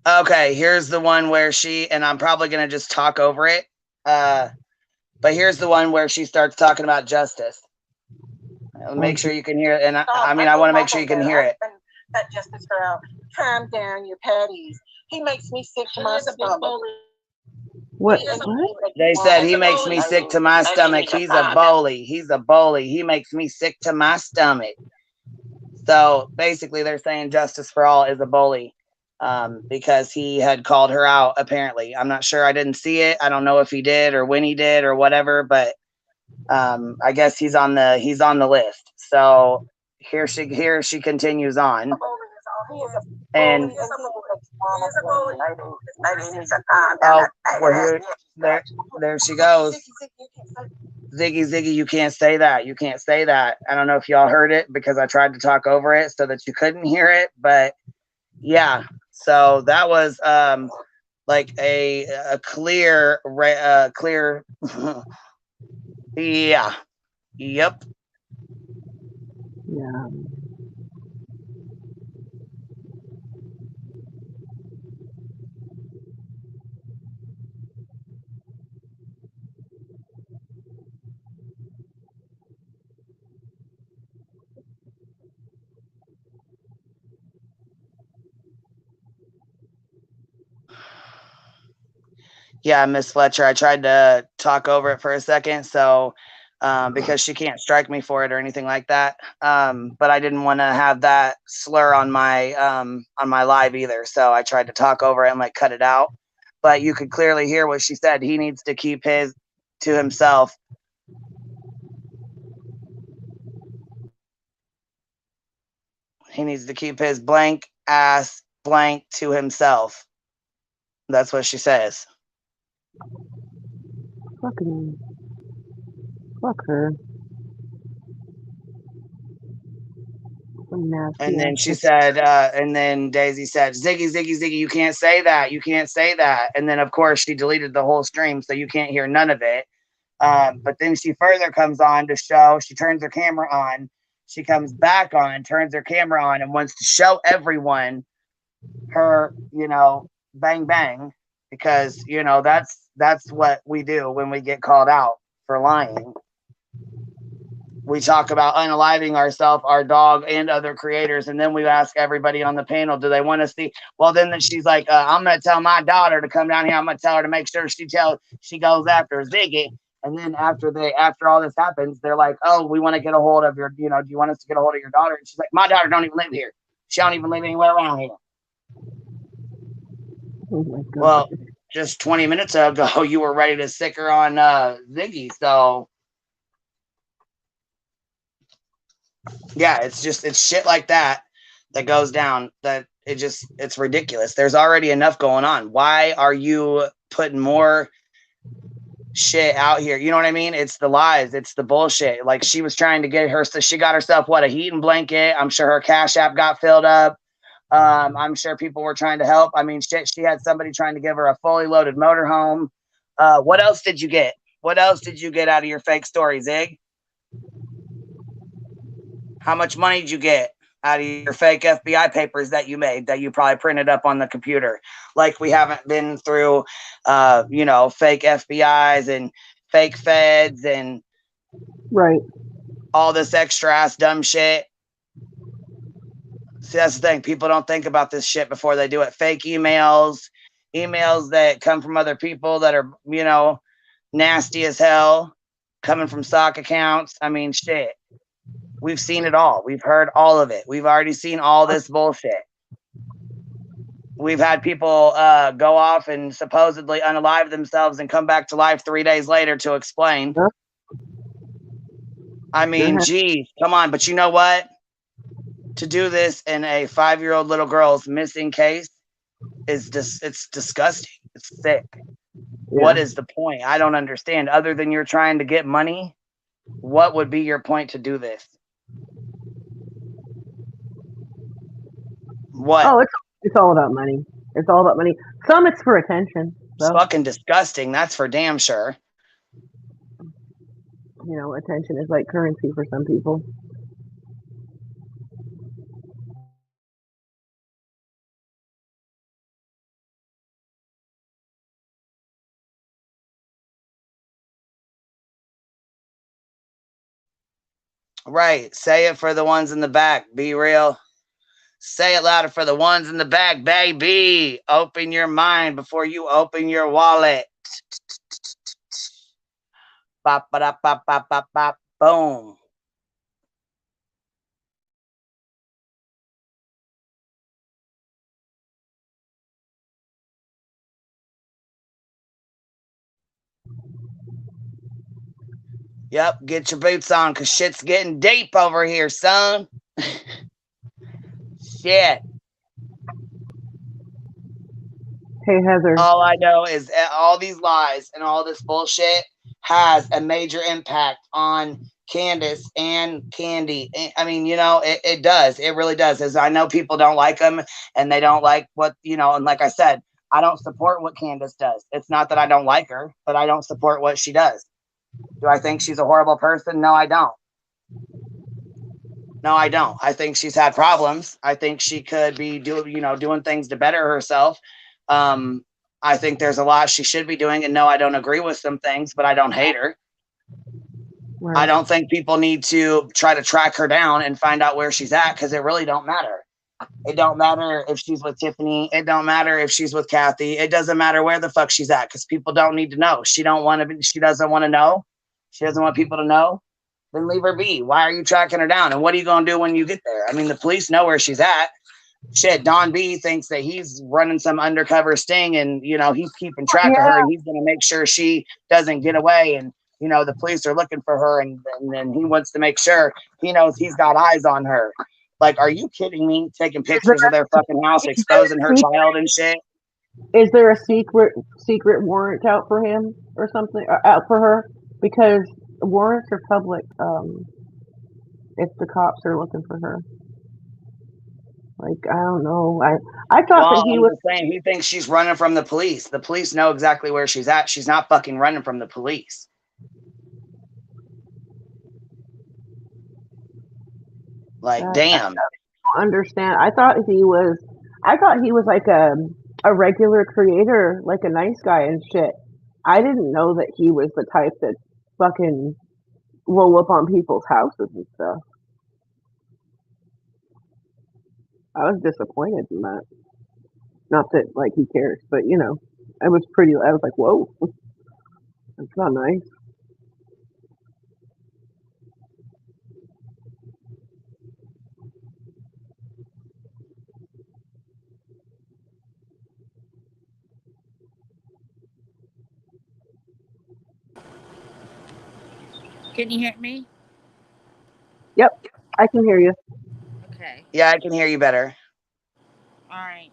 Okay, here's the one where and I'm probably going to just talk over it. But here's the one where she starts talking about justice. Make sure you can hear it. And I want to make sure you can hear it. That Justice girl, calm down, your patties. He makes me sick to my stomach. What? They said he makes me sick to my stomach. He's a bully. He's a bully. He makes me sick to my stomach. So basically, they're saying Justice for All is a bully because he had called her out. Apparently, I'm not sure. I didn't see it. I don't know if he did or when he did or whatever. But I guess he's on the list. So here she continues on. And oh, well, there she goes. Ziggy, you can't say that. You can't say that. I don't know if y'all heard it because I tried to talk over it so that you couldn't hear it, but yeah. So that was like a clear clear yeah. Yep. Yeah. Yeah, Miss Fletcher, I tried to talk over it for a second, so because she can't strike me for it or anything like that. But I didn't want to have that slur on my live either, so I tried to talk over it and like cut it out. But you could clearly hear what she said. He needs to keep his to himself. He needs to keep his blank ass blank to himself. That's what she says. Fucking fuck her. And then she said, and then Daisy said, Ziggy, you can't say that. You can't say that. And then, of course, she deleted the whole stream, so you can't hear none of it. But then she further comes on to show, she turns her camera on. She comes back on, turns her camera on, and wants to show everyone her, bang, bang, because, that's what we do when we get called out for lying. We talk about unaliving ourselves, our dog, and other creators, and then we ask everybody on the panel, do they want to see? Well, then she's like, I'm going to tell my daughter to come down here. I'm going to tell her to make sure she goes after Ziggy. And then after all this happens, they're like, oh, we want to get a hold of your, do you want us to get a hold of your daughter? And she's like, my daughter don't even live here. She don't even live anywhere around here. Oh my God. Well, just 20 minutes ago, you were ready to sick her on Ziggy, so. Yeah, it's shit like that goes down that it's ridiculous. There's already enough going on. Why are you putting more shit out here? You know what I mean? It's the lies. It's the bullshit. Like she was trying to get she got herself a heating blanket. I'm sure her Cash App got filled up. I'm sure people were trying to help. I mean, shit, she had somebody trying to give her a fully loaded motorhome. What else did you get? What else did you get out of your fake story, Zig? How much money did you get out of your fake FBI papers that you made that you probably printed up on the computer? Like we haven't been through, fake FBIs and fake feds and right, all this extra ass dumb shit. See, that's the thing. People don't think about this shit before they do it. Fake emails that come from other people that are, nasty as hell, coming from stock accounts. I mean, shit. We've seen it all. We've heard all of it. We've already seen all this bullshit. We've had people go off and supposedly unalive themselves and come back to life 3 days later to explain. I mean, geez, come on. But you know what? To do this in a 5-year-old little girl's missing case is just, it's disgusting. It's sick. Yeah. What is the point? I don't understand. Other than you're trying to get money, what would be your point to do this? What? Oh, it's all about money. It's all about money. Some it's for attention. So. It's fucking disgusting. That's for damn sure. Attention is like currency for some people. Right. Say it for the ones in the back. Be real. Say it louder for the ones in the back, baby. Open your mind before you open your wallet. Bop, bop, bop, bop, bop, bop, boom. Yep, get your boots on because shit's getting deep over here, son. Shit. Hey, Heather. All I know is all these lies and all this bullshit has a major impact on Candace and Candy. I mean, you know, it does. It really does. As I know people don't like them and they don't like what, you know, and like I said, I don't support what Candace does. It's not that I don't like her, but I don't support what she does. Do I think she's a horrible person? No, I don't. No, I don't. I think she's had problems. I think she could be doing things to better herself. I think there's a lot she should be doing. And no, I don't agree with some things, but I don't hate her. Right. I don't think people need to try to track her down and find out where she's at, because it really don't matter. It don't matter if she's with Tiffany. It don't matter if she's with Kathy. It doesn't matter where the fuck she's at, because people don't need to know. She doesn't want to know. She doesn't want people to know. Then leave her be. Why are you tracking her down? And what are you going to do when you get there? I mean, the police know where she's at. Shit, Don B thinks that he's running some undercover sting and, you know, he's keeping track of her. And he's going to make sure she doesn't get away. And, you know, the police are looking for her. And then he wants to make sure he knows he's got eyes on her. Like, are you kidding me? Taking pictures of their fucking house, exposing her child and shit. Is there a secret warrant out for him or something? Out for her? Because warrants are public. If the cops are looking for her. Like, I don't know. I thought that he was saying he thinks she's running from the police. The police know exactly where she's at. She's not fucking running from the police. Like, damn. I don't understand. I thought he was like a regular creator, like a nice guy and shit. I didn't know that he was the type that fucking roll up on people's houses and stuff. I was disappointed in that. Not that, like, he cares, but, you know, I was like, whoa, that's not nice. Can you hear me? Yep, I can hear you. Okay. Yeah, I can hear you better. All right.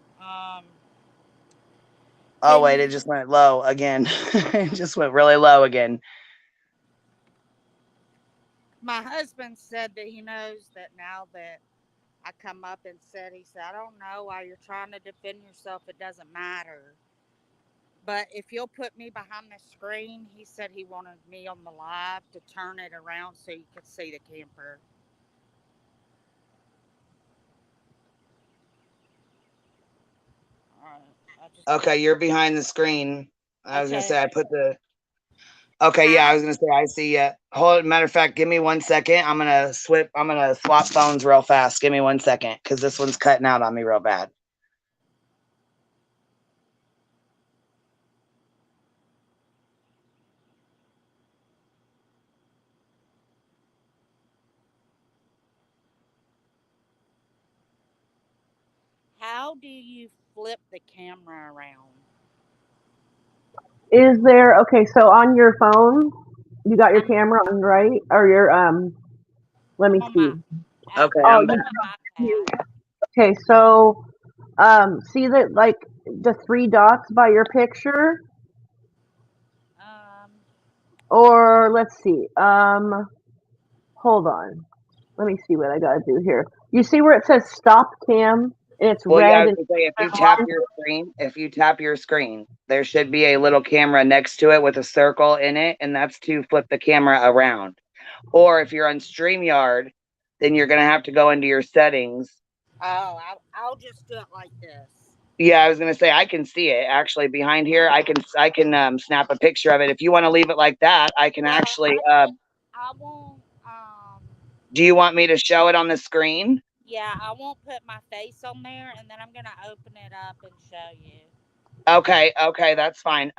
Oh, wait, it just went low again. It just went really low again. My husband said that he knows that now that I come up and said, he said, I don't know why you're trying to defend yourself. It doesn't matter. But if you'll put me behind the screen, he said he wanted me on the live to turn it around so you could see the camper. Okay, you're behind the screen. I was gonna say I put the. Okay, yeah, I was gonna say I see you. Matter of fact, give me 1 second. I'm gonna swap phones real fast. Give me 1 second, because this one's cutting out on me real bad. How do you flip the camera around? Is there, okay, so on your phone, you got your camera on, right? Or your, let me see. Okay, oh, okay, so, see that, like, the 3 dots by your picture? Or, let's see, hold on. Let me see what I gotta do here. You see where it says stop cam? It's red. Yeah, I was gonna say, if you tap your screen, there should be a little camera next to it with a circle in it, and that's to flip the camera around. Or if you're on StreamYard, then you're gonna have to go into your settings. Oh, I'll just do it like this. Yeah, I was gonna say I can see it actually behind here. I can snap a picture of it. If you want to leave it like that, I can actually. I won't. Do you want me to show it on the screen? Yeah, I won't put my face on there, and then I'm gonna open it up and show you. Okay, that's fine.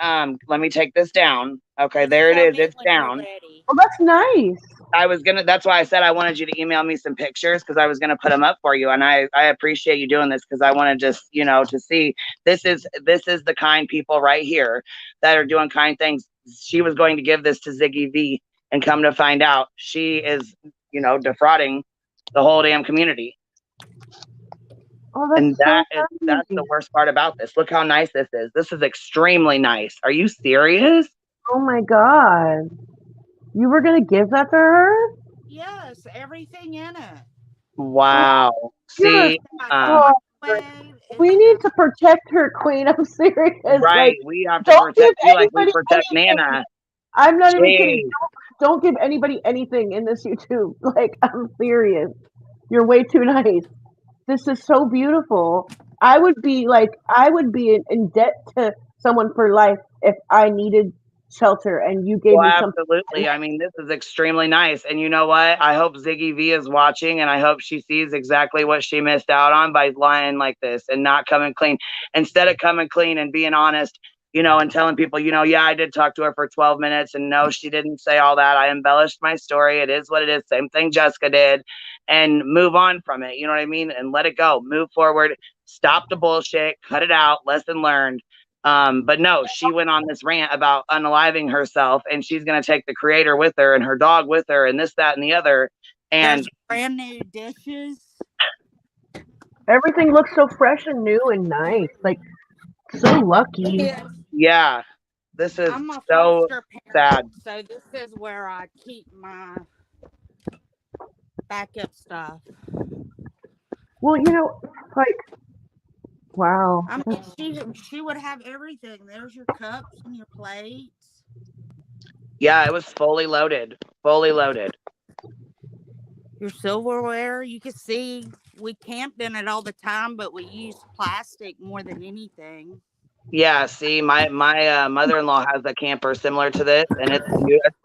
Let me take this down. Okay, there it is. It's down. Oh, that's nice. That's why I said I wanted you to email me some pictures, because I was gonna put them up for you. And I appreciate you doing this, because I want to just, to see this is the kind people right here that are doing kind things. She was going to give this to Ziggy V, and come to find out she is, defrauding the whole damn community. Oh, that's And so that's nice. the worst part about this. Look how nice this is. This is extremely nice. Are you serious? Oh my God. You were gonna give that to her? Yes, everything in it. Wow. You're See, oh, Microwave. we It's need got to protect her, Queen. I'm serious. right. Like, We have to don't give protect you like we anybody protect anything. Nana. I'm not even kidding. Jeez. Don't give anybody anything in this YouTube. Like, I'm serious. You're way too nice. This is so beautiful. I would be in debt to someone for life if I needed shelter and you gave Well, me something. absolutely. I mean, this is extremely nice. And you know what? I hope Ziggy V is watching and I hope she sees exactly what she missed out on by lying like this and not coming clean. Instead of coming clean and being honest, and telling people, yeah, I did talk to her for 12 minutes and no, she didn't say all that. I embellished my story. It is what it is. Same thing Jessica did, and move on from it. You know what I mean? And let it go. Move forward. Stop the bullshit. Cut it out. Lesson learned. But no, she went on this rant about unaliving herself, and she's going to take the creator with her and her dog with her and this, that, and the other. And there's brand new dishes. Everything looks so fresh and new and nice. Like, so lucky. yeah, this is I'm a so foster sad. parent, so this is where I keep my backup stuff. Well, like, wow. I mean, she would have everything. There's your cups and your plates. Yeah, it was fully loaded. Fully loaded. Your silverware. You can see we camped in it all the time, but we used plastic more than anything. Yeah, see, my mother-in-law has a camper similar to this, and it's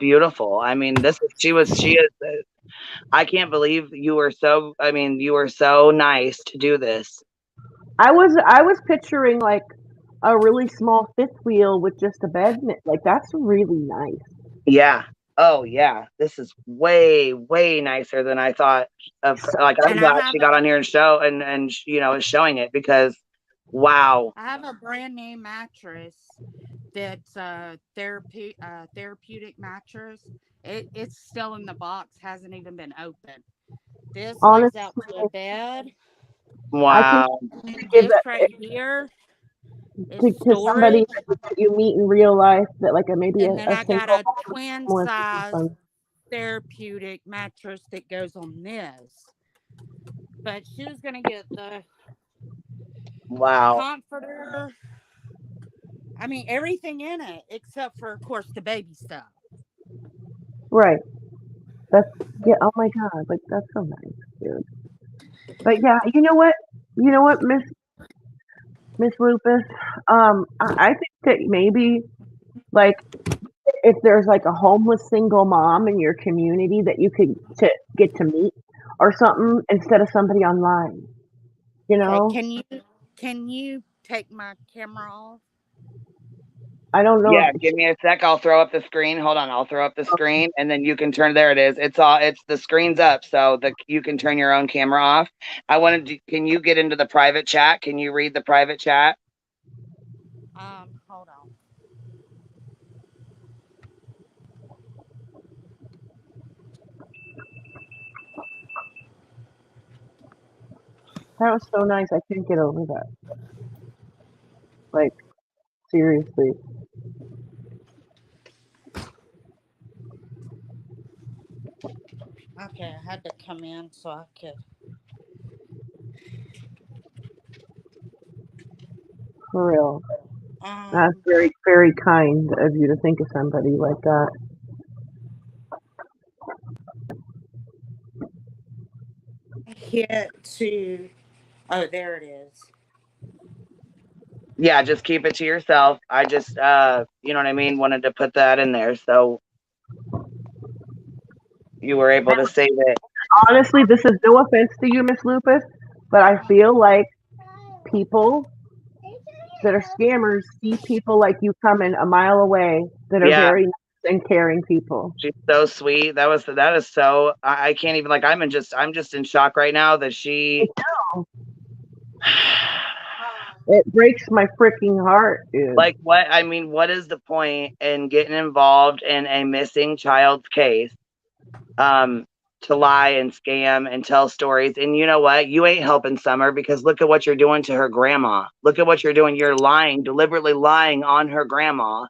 beautiful. I mean, she is. I can't believe you were so. I mean, you were so nice to do this. I was picturing like a really small fifth wheel with just a bed in it. Like, that's really nice. Yeah. Oh yeah. This is way, way nicer than I thought of. Like, I'm And I glad have she got on here and is showing it, because wow. I have a brand new mattress that's a therapeutic mattress. It's still in the box, hasn't even been opened. This lays Honestly, out to a bed. I can Wow. give This that right here is to somebody storage. that you meet in real life, that like maybe And then a I got single a twin more size fun. therapeutic mattress that goes on this. But she was gonna get the Wow. comforter. I mean everything in it except for of course the baby stuff. Right. That's yeah. Oh my God. Like, that's so nice, dude. But yeah, you know what? You know what, Miss Lupus? I think that maybe like if there's like a homeless single mom in your community that you could get to meet or something instead of somebody online. You Okay, know? can you take my camera off? I don't know Yeah, if give me a sec. I'll throw up the screen. Hold on, I'll throw up the screen, and then you can turn. There it is. It's the screen's up, so you can turn your own camera off. Can you get into the private chat? Can you read the private chat? Hold on. that was so nice. I can't get over that. Like, seriously. Okay, I had to come in so I could. For real. That's very, very kind of you to think of somebody like that. Hit to. Oh, there it is. Yeah, just keep it to yourself. I just, you know what I mean, wanted to put that in there, so you were able to save it. Honestly, this is no offense to you, Miss Lupus, but I feel like people that are scammers see people like you coming a mile away that are Yeah, very nice and caring people. she's so sweet. That is so. I can't even, like. I'm just in shock right now that she. It breaks my freaking heart, dude. Like, what? I mean, what is the point in getting involved in a missing child's case? to lie and scam and tell stories. And you know what? You ain't helping Summer, because look at what you're doing to her grandma. Look at what you're doing. You're lying, deliberately lying on her grandma.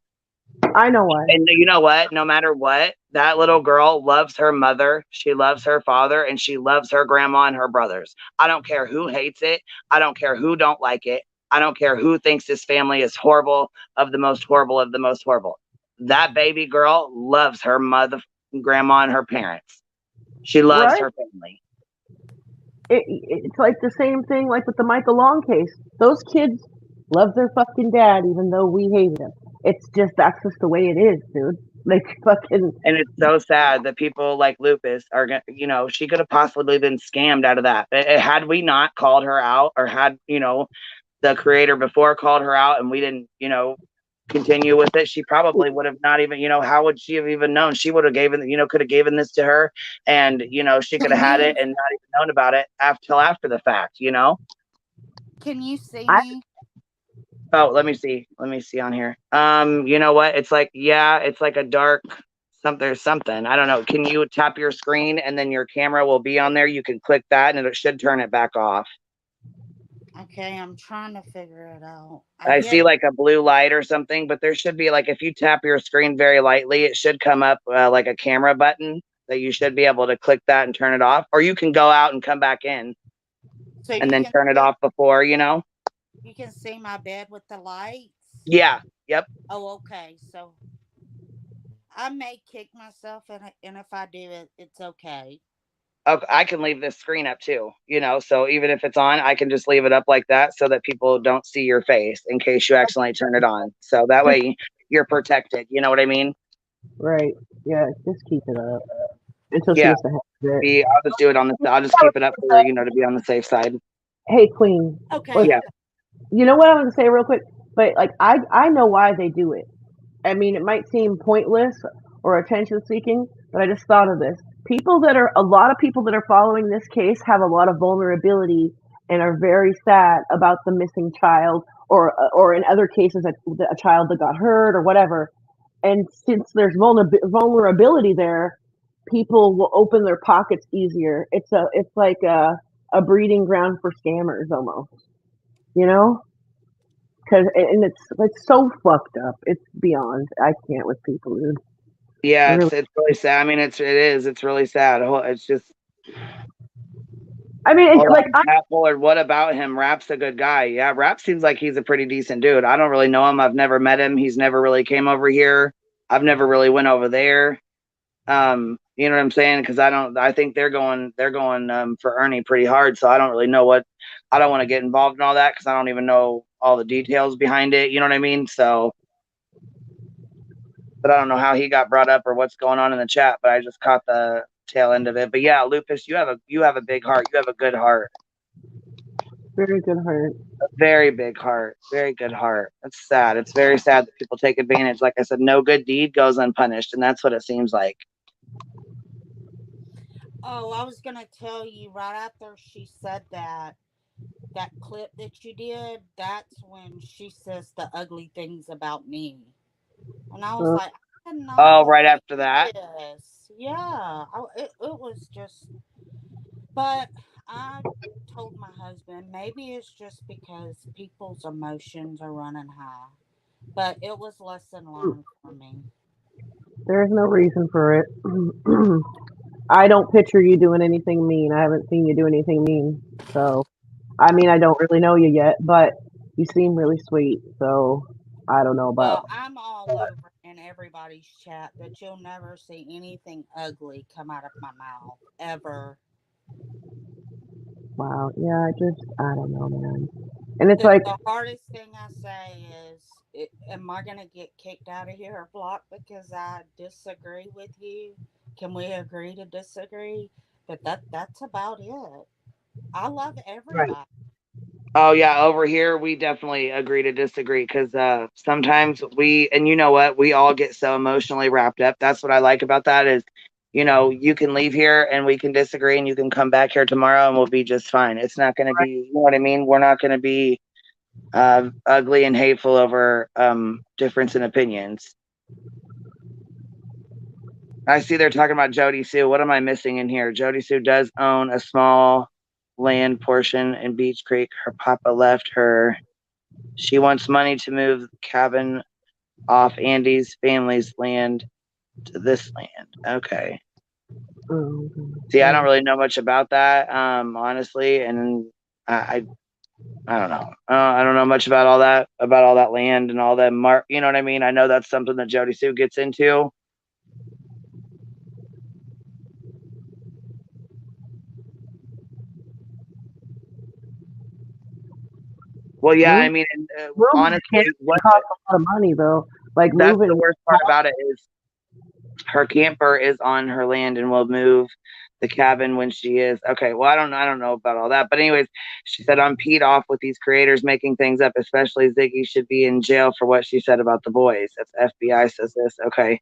I know why. And you know what? No matter what, that little girl loves her mother. She loves her father, and she loves her grandma and her brothers. I don't care who hates it. I don't care who don't like it. I don't care who thinks this family is horrible, of the most horrible of the most horrible. That baby girl loves her mother, grandma, and her parents. She loves Right? her family. It's like the same thing like with the Michael Long case. Those kids love their fucking dad, even though we hated him. It's just, that's just the way it is, dude. Like, fucking. And it's so sad that people like Lupus are gonna, you know, she could have possibly been scammed out of that. Had we not called her out, or had, you know, the creator before called her out, and we didn't, you know, continue with it, she probably would have not even, you know, how would she have even known? She would have given, you know, could have given this to her, and, you know, she could have had it and not even known about it till after the fact, you know? Can you see me? Oh, let me see on here. You know what? It's like, yeah, it's like a dark something. I don't know. Can you tap your screen and then your camera will be on there? You can click that and it should turn it back off. Okay, I'm trying to figure it out. I see like a blue light or something, but there should be, like, if you tap your screen very lightly, it should come up like a camera button that you should be able to click that and turn it off. Or you can go out and come back in and then turn it off before, you know? You can see my bed with the lights? Yeah. Yep. Oh, okay. So I may kick myself, and if I do it, it's okay. Okay, I can leave this screen up too, you know, so even if it's on, I can just leave it up like that so that people don't see your face in case you accidentally turn it on. So that way you're protected. You know what I mean? Right. Yeah, just keep it up until she Yeah. gets the hang of it. I'll just do it I'll just keep it up for, you know, to be on the safe side. Hey, Queen. Okay. Yeah. You know what I'm going to say real quick? But, like, I know why they do it. I mean, it might seem pointless or attention seeking, but I just thought of this. A lot of people that are following this case have a lot of vulnerability and are very sad about the missing child, or in other cases, a child that got hurt or whatever. And since there's vulnerability there, people will open their pockets easier. It's like a breeding ground for scammers almost, you know? And it's so fucked up. It's beyond. I can't with people, dude. Yeah, Really. it's really sad. I mean, it's really sad. It's just, I mean, it's like Matt Bullard, what about him? Rap's a good guy. Yeah, Rap seems like he's a pretty decent dude. I don't really know him. I've never met him. He's never really came over here. I've never really went over there. You know what I'm saying? Because I think they're going for Ernie pretty hard. So I don't really know I don't want to get involved in all that because I don't even know all the details behind it. You know what I mean? So, but I don't know how he got brought up or what's going on in the chat. But I just caught the tail end of it. But yeah, Lupus, you have a big heart. You have a good heart. very good heart. A very big heart. Very good heart. It's sad. It's very sad that people take advantage. Like I said, no good deed goes unpunished, and that's what it seems like. Oh, I was gonna tell you right after she said that clip that you did. That's when she says the ugly things about me, and I was like, I did not. Oh, right after that. Yes, yeah. It was just, but I told my husband maybe it's just because people's emotions are running high, but it was lesson learned for me. There's no reason for it. I don't picture you doing anything mean. I haven't seen you do anything mean. So, I mean, I don't really know you yet, but you seem really sweet. So, I don't know about. Well, I'm all over in everybody's chat, but you'll never see anything ugly come out of my mouth ever. Wow. Yeah, I don't know, man. And it's like, The hardest thing I say is, am I going to get kicked out of here or blocked because I disagree with you? Can we agree to disagree? But that's about it. I love everybody. right. Oh yeah, over here we definitely agree to disagree because sometimes and you know what, we all get so emotionally wrapped up. That's what I like about that is, you know, you can leave here and we can disagree and you can come back here tomorrow and we'll be just fine. It's not going to be, you know what I mean? We're not going to be ugly and hateful over difference in opinions. I see they're talking about Jody Sue. What am I missing in here? Jody Sue does own a small land portion in Beach Creek. Her papa left her. She wants money to move the cabin off Andy's family's land to this land. Okay. See, I don't really know much about that, honestly, and I don't know. I don't know much about all that land and all that. You know what I mean? I know that's something that Jody Sue gets into. Well, yeah, I mean, honestly, what costs a lot of money though. Like that's moving. The worst part about it is her camper is on her land and will move the cabin when she is okay. Well, I don't know about all that, but anyways, she said I'm peed off with these creators making things up. Especially Ziggy should be in jail for what she said about the boys. That's FBI says this. Okay.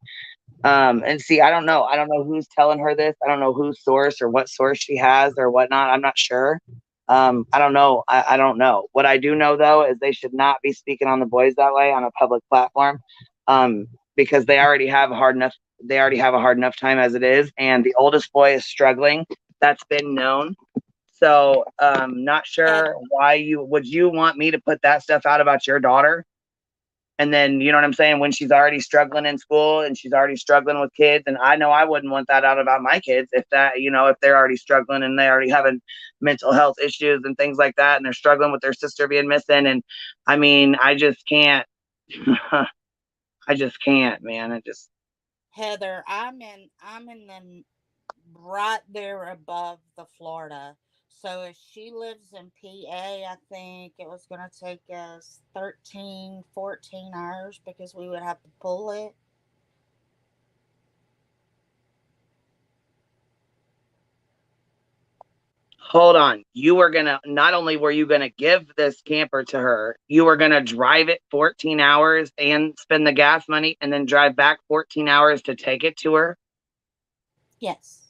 And see, I don't know who's telling her this. I don't know whose source or what source she has or whatnot. I'm not sure. I don't know. I don't know. What I do know though is they should not be speaking on the boys that way on a public platform, because they already have a hard enough time as it is, and the oldest boy is struggling. That's been known. So, not sure why you want me to put that stuff out about your daughter. And then, you know what I'm saying? When she's already struggling in school and she's already struggling with kids. And I know I wouldn't want that out about my kids if they're already struggling and they already having mental health issues and things like that. And they're struggling with their sister being missing. And I mean, I just can't, I just can't, man. Heather, I'm in the right there above the Florida. So if she lives in PA, I think it was going to take us 13, 14 hours because we would have to pull it. Hold on. Not only were you going to give this camper to her, you were going to drive it 14 hours and spend the gas money and then drive back 14 hours to take it to her? Yes.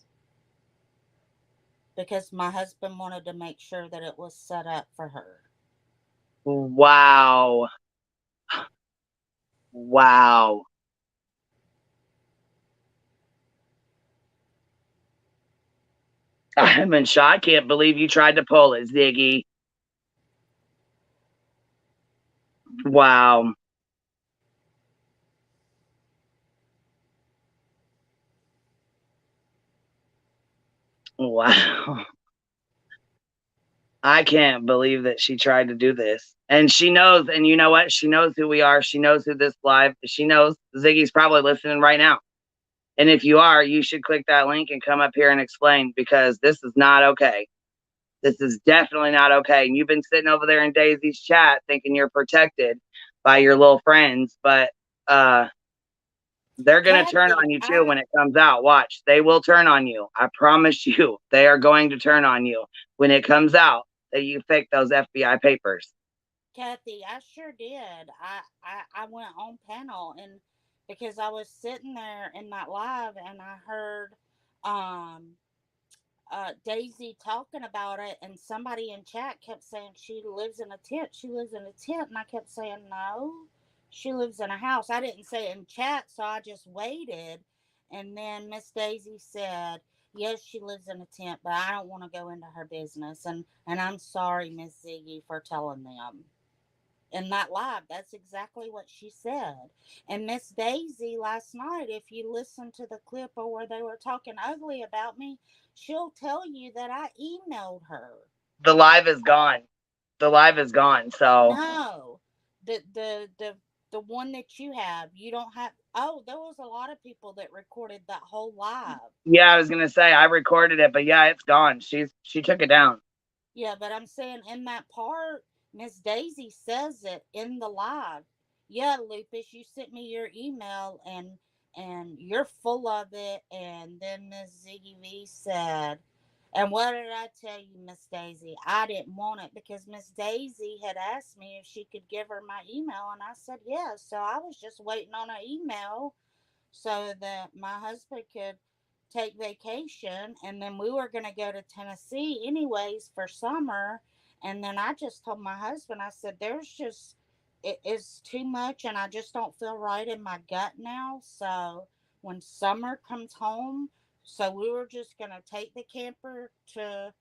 Because my husband wanted to make sure that it was set up for her. Wow. Wow. I'm in shock. I can't believe you tried to pull it, Ziggy. Wow. Wow. I can't believe that she tried to do this. And she knows, and you know what? She knows who we are. She knows who this live. She knows Ziggy's probably listening right now. And if you are, you should click that link and come up here and explain, because this is not okay. This is definitely not okay. And you've been sitting over there in Daisy's chat thinking you're protected by your little friends, but they're going to turn on you too when it comes out. Watch. They will turn on you. I promise you. They are going to turn on you when it comes out that you faked those FBI papers. Kathy, I sure did. I went on panel, and because I was sitting there in that live and I heard Daisy talking about it, and somebody in chat kept saying she lives in a tent. She lives in a tent, and I kept saying no, she lives in a house. I didn't say it in chat, so I just waited, and then Miss Daisy said, "Yes, she lives in a tent, but I don't want to go into her business." And I'm sorry, Miss Ziggy, for telling them. In that live, that's exactly what she said. And Miss Daisy last night, if you listen to the clip of where they were talking ugly about me, she'll tell you that I emailed her. The live is gone. The live is gone. So no, the one that you have, you don't have. Oh, there was a lot of people that recorded that whole live. Yeah, I was gonna say I recorded it, but yeah, it's gone. She took it down. Yeah, but I'm saying in that part, Miss Daisy says it in the live. Yeah, Lupus, you sent me your email and you're full of it. And then Miss Ziggy V said, and what did I tell you, Miss Daisy? I didn't want it because Miss Daisy had asked me if she could give her my email, and I said yes. So I was just waiting on an email so that my husband could take vacation, and then we were going to go to Tennessee anyways for summer. And then I just told my husband, I said, there's just, it is too much, and I just don't feel right in my gut now. So when Summer comes home, so we were just going to take the camper to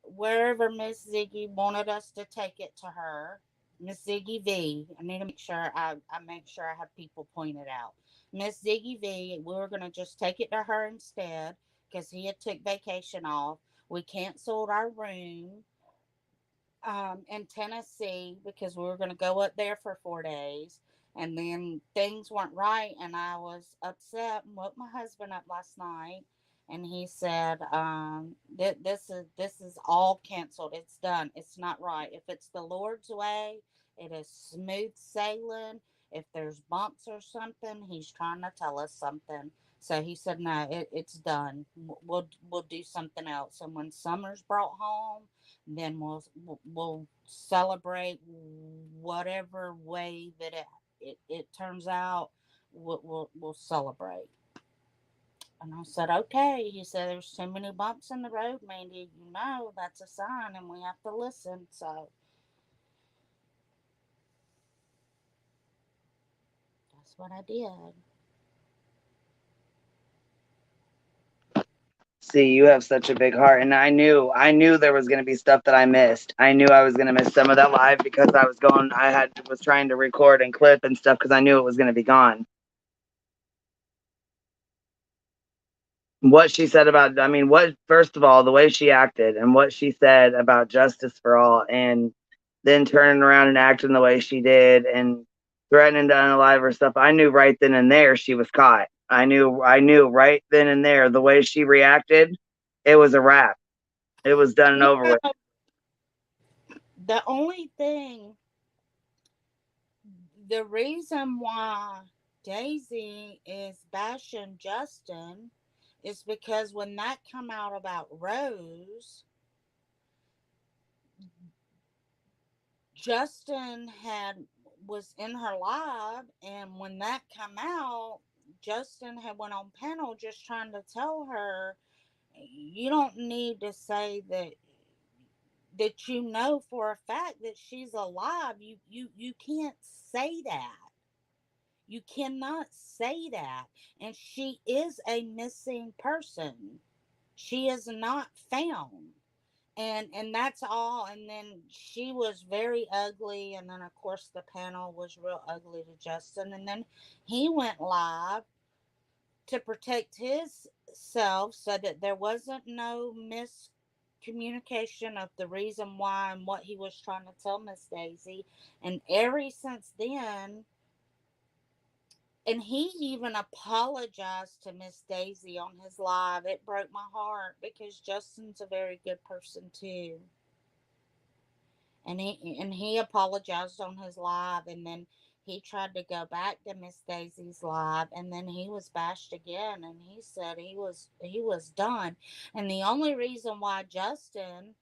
wherever Miss Ziggy wanted us to take it to her. Miss Ziggy V. I need to make sure I make sure I have people pointed out. Miss Ziggy V. We were gonna just take it to her instead because he had took vacation off. We canceled our room in Tennessee because we were going to go up there for 4 days. And then things weren't right, and I was upset and woke my husband up last night. And he said, this is all canceled. It's done. It's not right. If it's the Lord's way, it is smooth sailing. If there's bumps or something, he's trying to tell us something. So he said, no, it's done. We'll do something else. And when Summer's brought home, then we'll celebrate whatever way that it turns out. We'll celebrate. And I said, okay. He said, there's too many bumps in the road, Mandy. You know, that's a sign, and we have to listen. So that's what I did. See, you have such a big heart, and I knew there was going to be stuff that I missed. I knew I was going to miss some of that live because was trying to record and clip and stuff because I knew it was going to be gone. What she said about, first of all, the way she acted and what she said about justice for all, and then turning around and acting the way she did and threatening to unalive her stuff. I knew right then and there she was caught. I knew right then and there the way she reacted, it was a wrap. It was done and over with. The only thing, the reason why Daisy is bashing Justin is because when that come out about Rose, Justin was in her live, and when that come out, Justin had went on panel just trying to tell her, you don't need to say that you know for a fact that she's alive. You can't say that. You cannot say that. And she is a missing person. She is not found. And that's all. And then she was very ugly, and then of course the panel was real ugly to Justin, and then he went live to protect his self so that there wasn't no miscommunication of the reason why and what he was trying to tell Miss Daisy. And ever since then, and he even apologized to Miss Daisy on his live. It broke my heart because Justin's a very good person too. And he apologized on his live, and then he tried to go back to Miss Daisy's live, and then he was bashed again, and he said he was done. And the only reason why Justin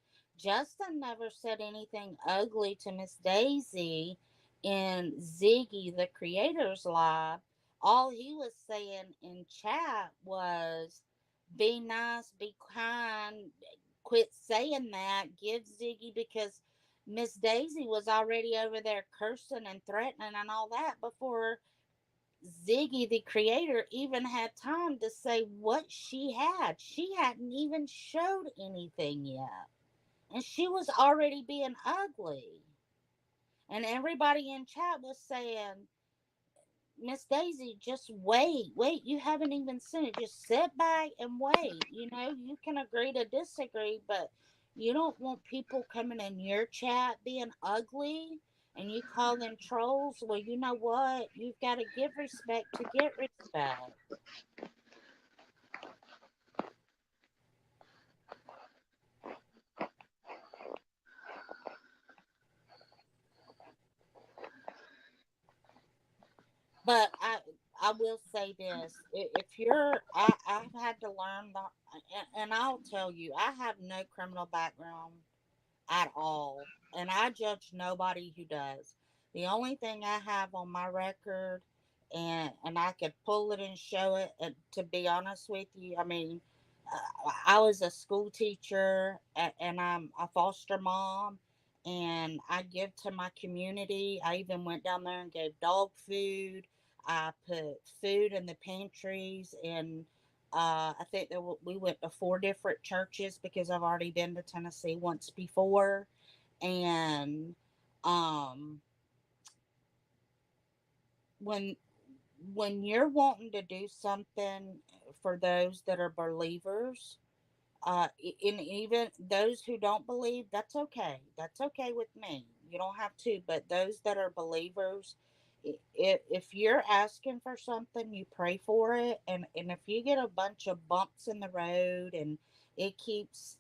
never said anything ugly to Miss Daisy in Ziggy the Creator's live. All he was saying in chat was, be nice, be kind, quit saying that, give Ziggy, because Miss Daisy was already over there cursing and threatening and all that before Ziggy the Creator even had time to say what she had. She hadn't even showed anything yet, and she was already being ugly. And everybody in chat was saying, Miss Daisy, just wait. You haven't even seen it. Just sit back and wait. You can agree to disagree, but you don't want people coming in your chat being ugly and you call them trolls. Well, you know what? You've got to give respect to get respect. But I will say this: if I've had to learn and I'll tell you, I have no criminal background at all, and I judge nobody who does. The only thing I have on my record, and I could pull it and show it. And to be honest with you, I mean, I was a school teacher, and I'm a foster mom, and I give to my community. I even went down there and gave dog food. I put food in the pantries, and I think that we went to 4 different churches because I've already been to Tennessee once before, and um, when you're wanting to do something for those that are believers, and even those who don't believe, that's okay. That's okay with me. You don't have to, but those that are believers, if you're asking for something, you pray for it, and if you get a bunch of bumps in the road and it keeps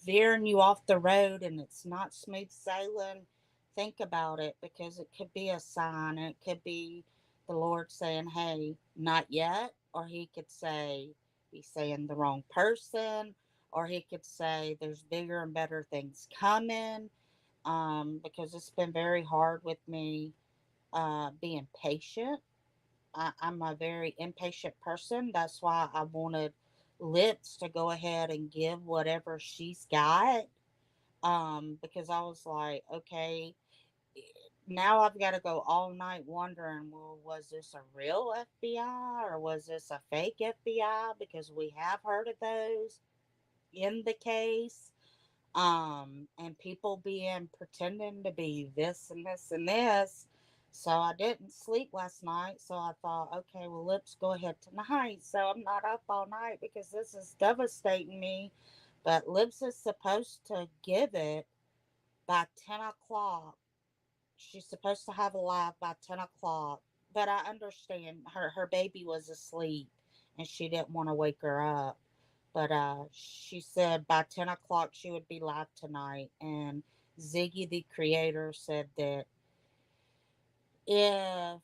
veering you off the road and it's not smooth sailing, think about it, because it could be a sign. It could be the Lord saying, hey, not yet. Or he could say, he's saying the wrong person. Or he could say, there's bigger and better things coming. Because it's been very hard with me being patient. I'm a very impatient person. That's why I wanted Lips to go ahead and give whatever she's got. Because I was like, okay, now I've got to go all night wondering, well, was this a real FBI or was this a fake FBI? Because we have heard of those in the case. And people being pretending to be this and this and this. So I didn't sleep last night. So I thought, okay, well, let's go ahead tonight. So I'm not up all night because this is devastating me. But Lips is supposed to give it by 10 o'clock. She's supposed to have a live by 10 o'clock. But I understand her baby was asleep and she didn't want to wake her up. But she said by 10 o'clock she would be live tonight. And Ziggy, the creator, said that if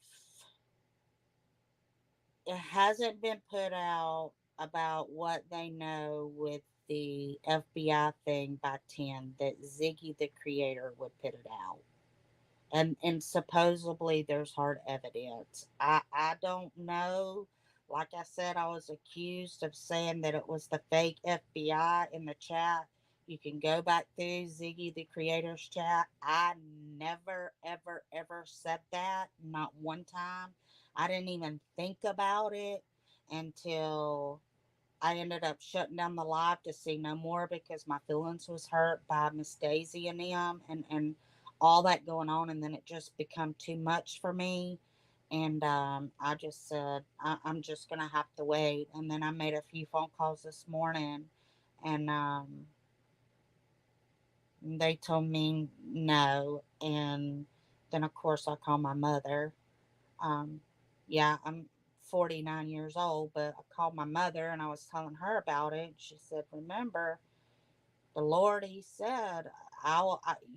it hasn't been put out about what they know with the FBI thing by 10, that Ziggy, the creator, would put it out. And supposedly there's hard evidence. I don't know. Like I said, I was accused of saying that it was the fake FBI in the chat. You can go back through Ziggy the creator's chat. I never ever ever said that, not one time. I didn't even think about it until I ended up shutting down the live to see no more because my feelings was hurt by Miss Daisy and them, and all that going on, and then it just become too much for me. And I just said I'm just gonna have to wait. And then I made a few phone calls this morning, and they told me no. And then of course I called my mother. um, yeah, I'm 49 years old, but I called my mother and I was telling her about it. She said, remember, the Lord, he said,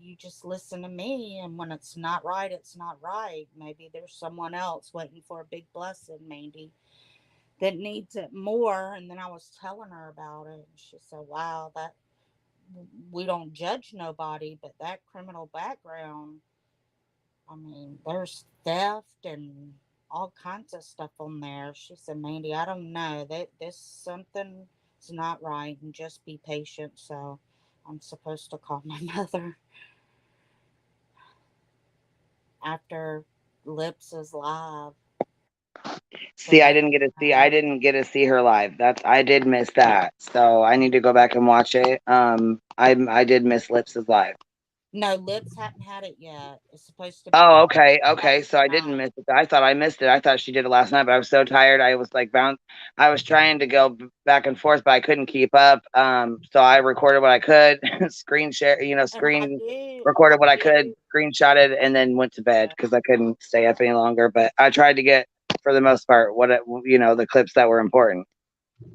you just listen to me. And when it's not right, it's not right. Maybe there's someone else waiting for a big blessing, Mandy, that needs it more. And then I was telling her about it. And she said, wow, that we don't judge nobody, but that criminal background, I mean, there's theft and all kinds of stuff on there. She said, Mandy, I don't know. That this something is not right, and just be patient. So I'm supposed to call my mother after Lips is live. See, I didn't get to see her live. I did miss that. So I need to go back and watch it. I did miss Lips's live. No, Lips hadn't had it yet. It's supposed to be. Oh, okay, okay. So I didn't miss it. I thought I missed it. I thought she did it last night, but I was so tired. I was like bound. I was trying to go back and forth, but I couldn't keep up. So I recorded what I could, screen share, And screen recorded what I could, screenshotted, and then went to bed because I couldn't stay up any longer. But I tried to get, for the most part, the clips that were important.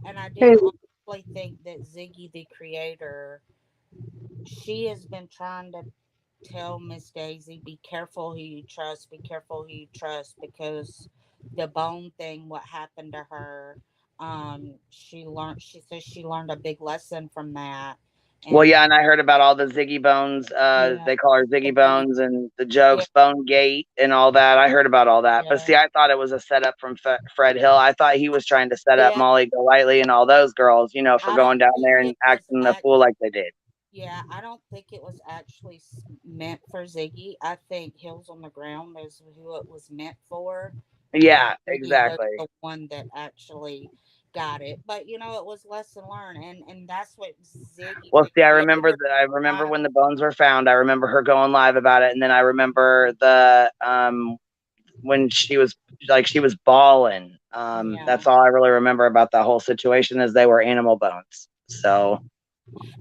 And I Hey, do honestly think that Ziggy, the creator, she has been trying to tell Miss Daisy, be careful who you trust, be careful who you trust, because the bone thing, what happened to her, she says she learned a big lesson from that. Well, And yeah, and I heard about all the Ziggy Bones. yeah, They call her the Ziggy baby, Bones and the yeah, jokes, Bone Gate, and all that. I heard about all that. But yeah, see, I thought it was a setup from Fred Hill. I thought he was trying to set up yeah. Molly Golightly and all those girls, for I going don't down think there it and was acting the fool actually, like they did. yeah, I don't think it was actually meant for Ziggy. I think Hills on the Ground is who it was meant for. Yeah, Ziggy was exactly. the one that actually got it. But it was lesson learned, and that's what Ziggy Well, did. see, I You remember ever that. I remember try when the bones were found. I remember her going live about it, and then I remember the when she was bawling. yeah. That's all I really remember about the whole situation is they were animal bones. So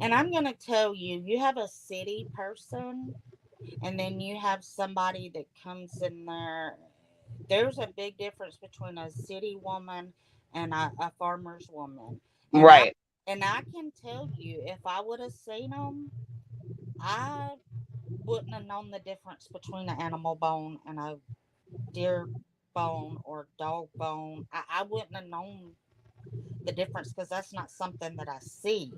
And I'm gonna tell you, you have a city person, and then you have somebody that comes in there. There's a big difference between a city woman and a farmer's woman, and I right, and I can tell you, if I would have seen them, I wouldn't have known the difference between an animal bone and a deer bone or dog bone. I wouldn't have known the difference because that's not something that I see.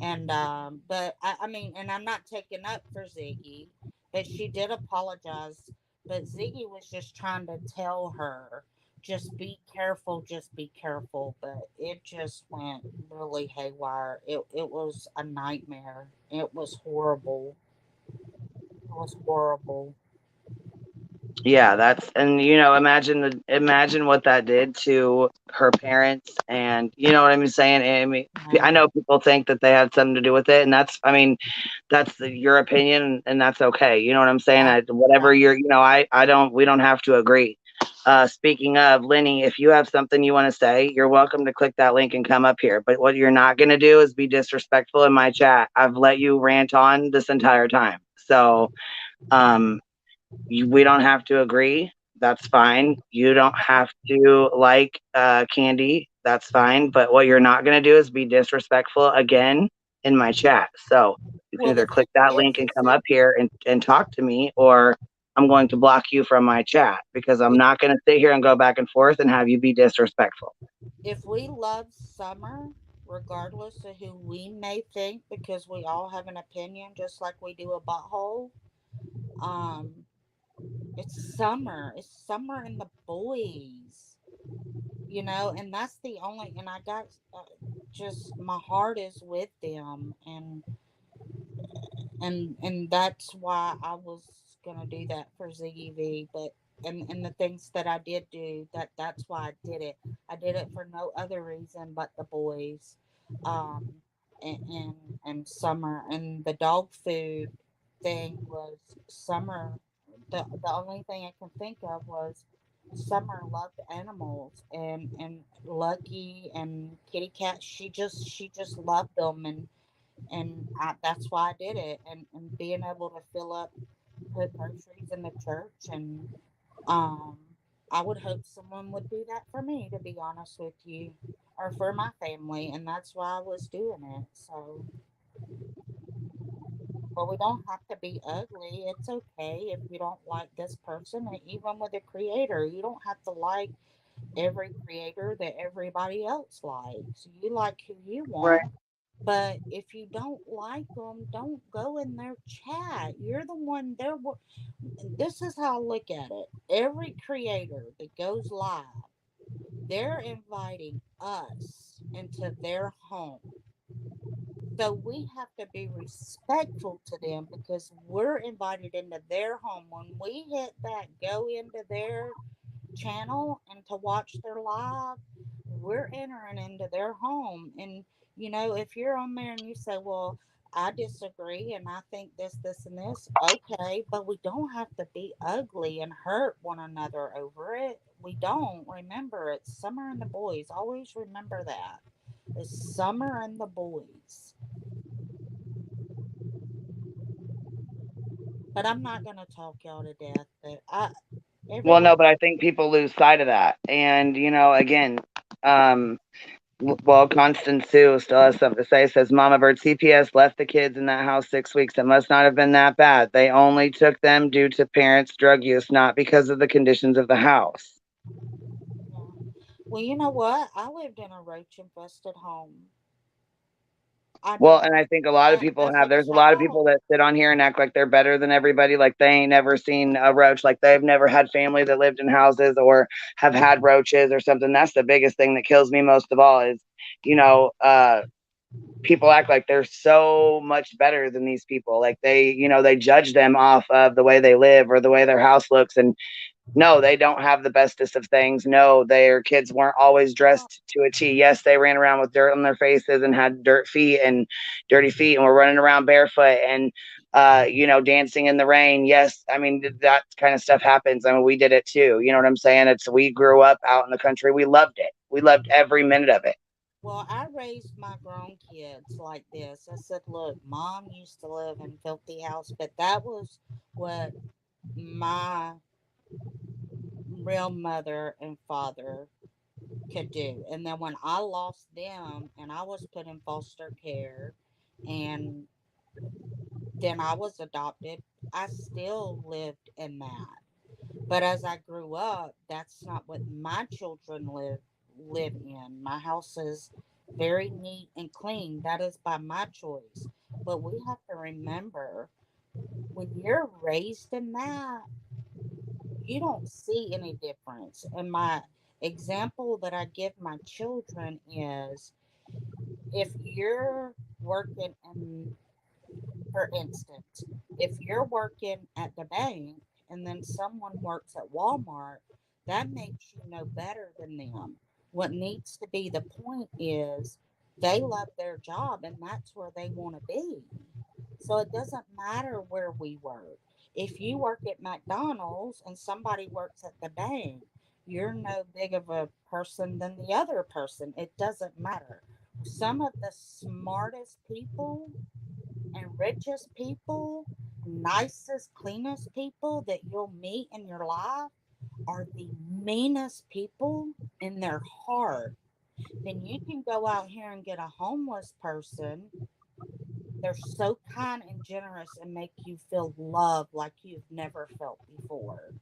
And but I mean, and I'm not taking up for Ziggy, but she did apologize. But Ziggy was just trying to tell her, just be careful, just be careful. But it just went really haywire. It was a nightmare. It was horrible. It was horrible. yeah, that's and imagine what that did to her parents, and you know what I'm saying. I Yeah. know people think that they had something to do with it, and that's I mean that's your opinion, and that's okay. You know what I'm saying? Yeah. Yeah. Whatever I don't. We don't have to agree. Speaking of Lenny, if you have something you want to say, you're welcome to click that link and come up here. But what you're not going to do is be disrespectful in my chat. I've let you rant on this entire time, so um, we don't have to agree. That's fine. You don't have to like Candy. That's fine. But what you're not going to do is be disrespectful again in my chat. So you can Well, either the thing click that is, link and is come if up here and talk to me, or I'm going to block you from my chat because I'm if not going to sit here and go back and forth and have you be disrespectful. if we love summer, regardless of who we may think, because we all have an opinion, just like we do a butthole. Um, it's summer. It's summer and the boys, and that's the only. And I got just my heart is with them, and that's why I was gonna do that for ZEV. But and the things that I did do, that's why I did it. I did it for no other reason but the boys, um, and and summer, and the dog food thing was summer. The only thing I can think of was Summer loved animals, and Lucky and Kitty Cat. She just loved them, and that's why I did it. And being able to fill up, put groceries in the church, and um, I would hope someone would do that for me, to be honest with you, or for my family, and that's why I was doing it. So, but we don't have to be ugly. It's okay if you don't like this person, and even with a creator, you don't have to like every creator that everybody else likes. You like who you Right. want. But if you don't like them, don't go in their chat. You're the one there. This is how I look at it. Every creator that goes live, they're inviting us into their home. So we have to be respectful to them because we're invited into their home. When we hit that go into their channel and to watch their live, we're entering into their home. And if you're on there and you say, well, I disagree and I think this and this, okay, but we don't have to be ugly and hurt one another over it. We don't. Remember, it's summer and the boys. Always remember that. It's summer and the boys. But I'm not gonna talk y'all to death. But Well, everyone. no, but I think people lose sight of that. And again, um, well, Constance Sue still has something to say. Says Mama Bird CPS left the kids in that house 6 weeks. It must not have been that bad. They only took them due to parents' drug use, not because of the conditions of the house. Yeah. Well, you know what? I lived in a roach infested home. I Well, never and I think a lot of people as have. a There's a lot of child. people that sit on here and act like they're better than everybody. Like they ain't never seen a roach. Like they've never had family that lived in houses or have had roaches or something. That's the biggest thing that kills me most of all is, you know, people act like they're so much better than these people. Like they judge them off of the way they live or the way their house looks. And No, they don't have the bestest of things. No, their kids weren't always dressed to a T. Yes, they ran around with dirt on their faces and had dirty feet, and were running around barefoot and dancing in the rain. Yes, I mean that kind of stuff happens. I mean, we did it too. You know what I'm saying? We grew up out in the country. We loved it. We loved every minute of it. Well, I raised my grown kids like this. I said, look, mom used to live in filthy house, but that was what my real mother and father could do. And then when I lost them and I was put in foster care and then I was adopted, I still lived in that. But as I grew up, that's not what my children live in. My house is very neat and clean. That is by my choice. But we have to remember when you're raised in that, you don't see any difference. And my example that I give my children is if you're working in, for instance, if you're working at the bank and then someone works at Walmart, that makes you no better than them. What needs to be the point is they love their job and that's where they want to be. So it doesn't matter where we work. If you work at McDonald's and somebody works at the bank, you're no big of a person than the other person. It doesn't matter. Some of the smartest people and richest people, nicest, cleanest people that you'll meet in your life are the meanest people in their heart. Then you can go out here and get a homeless person. They're so kind and generous and make you feel love like you've never felt before.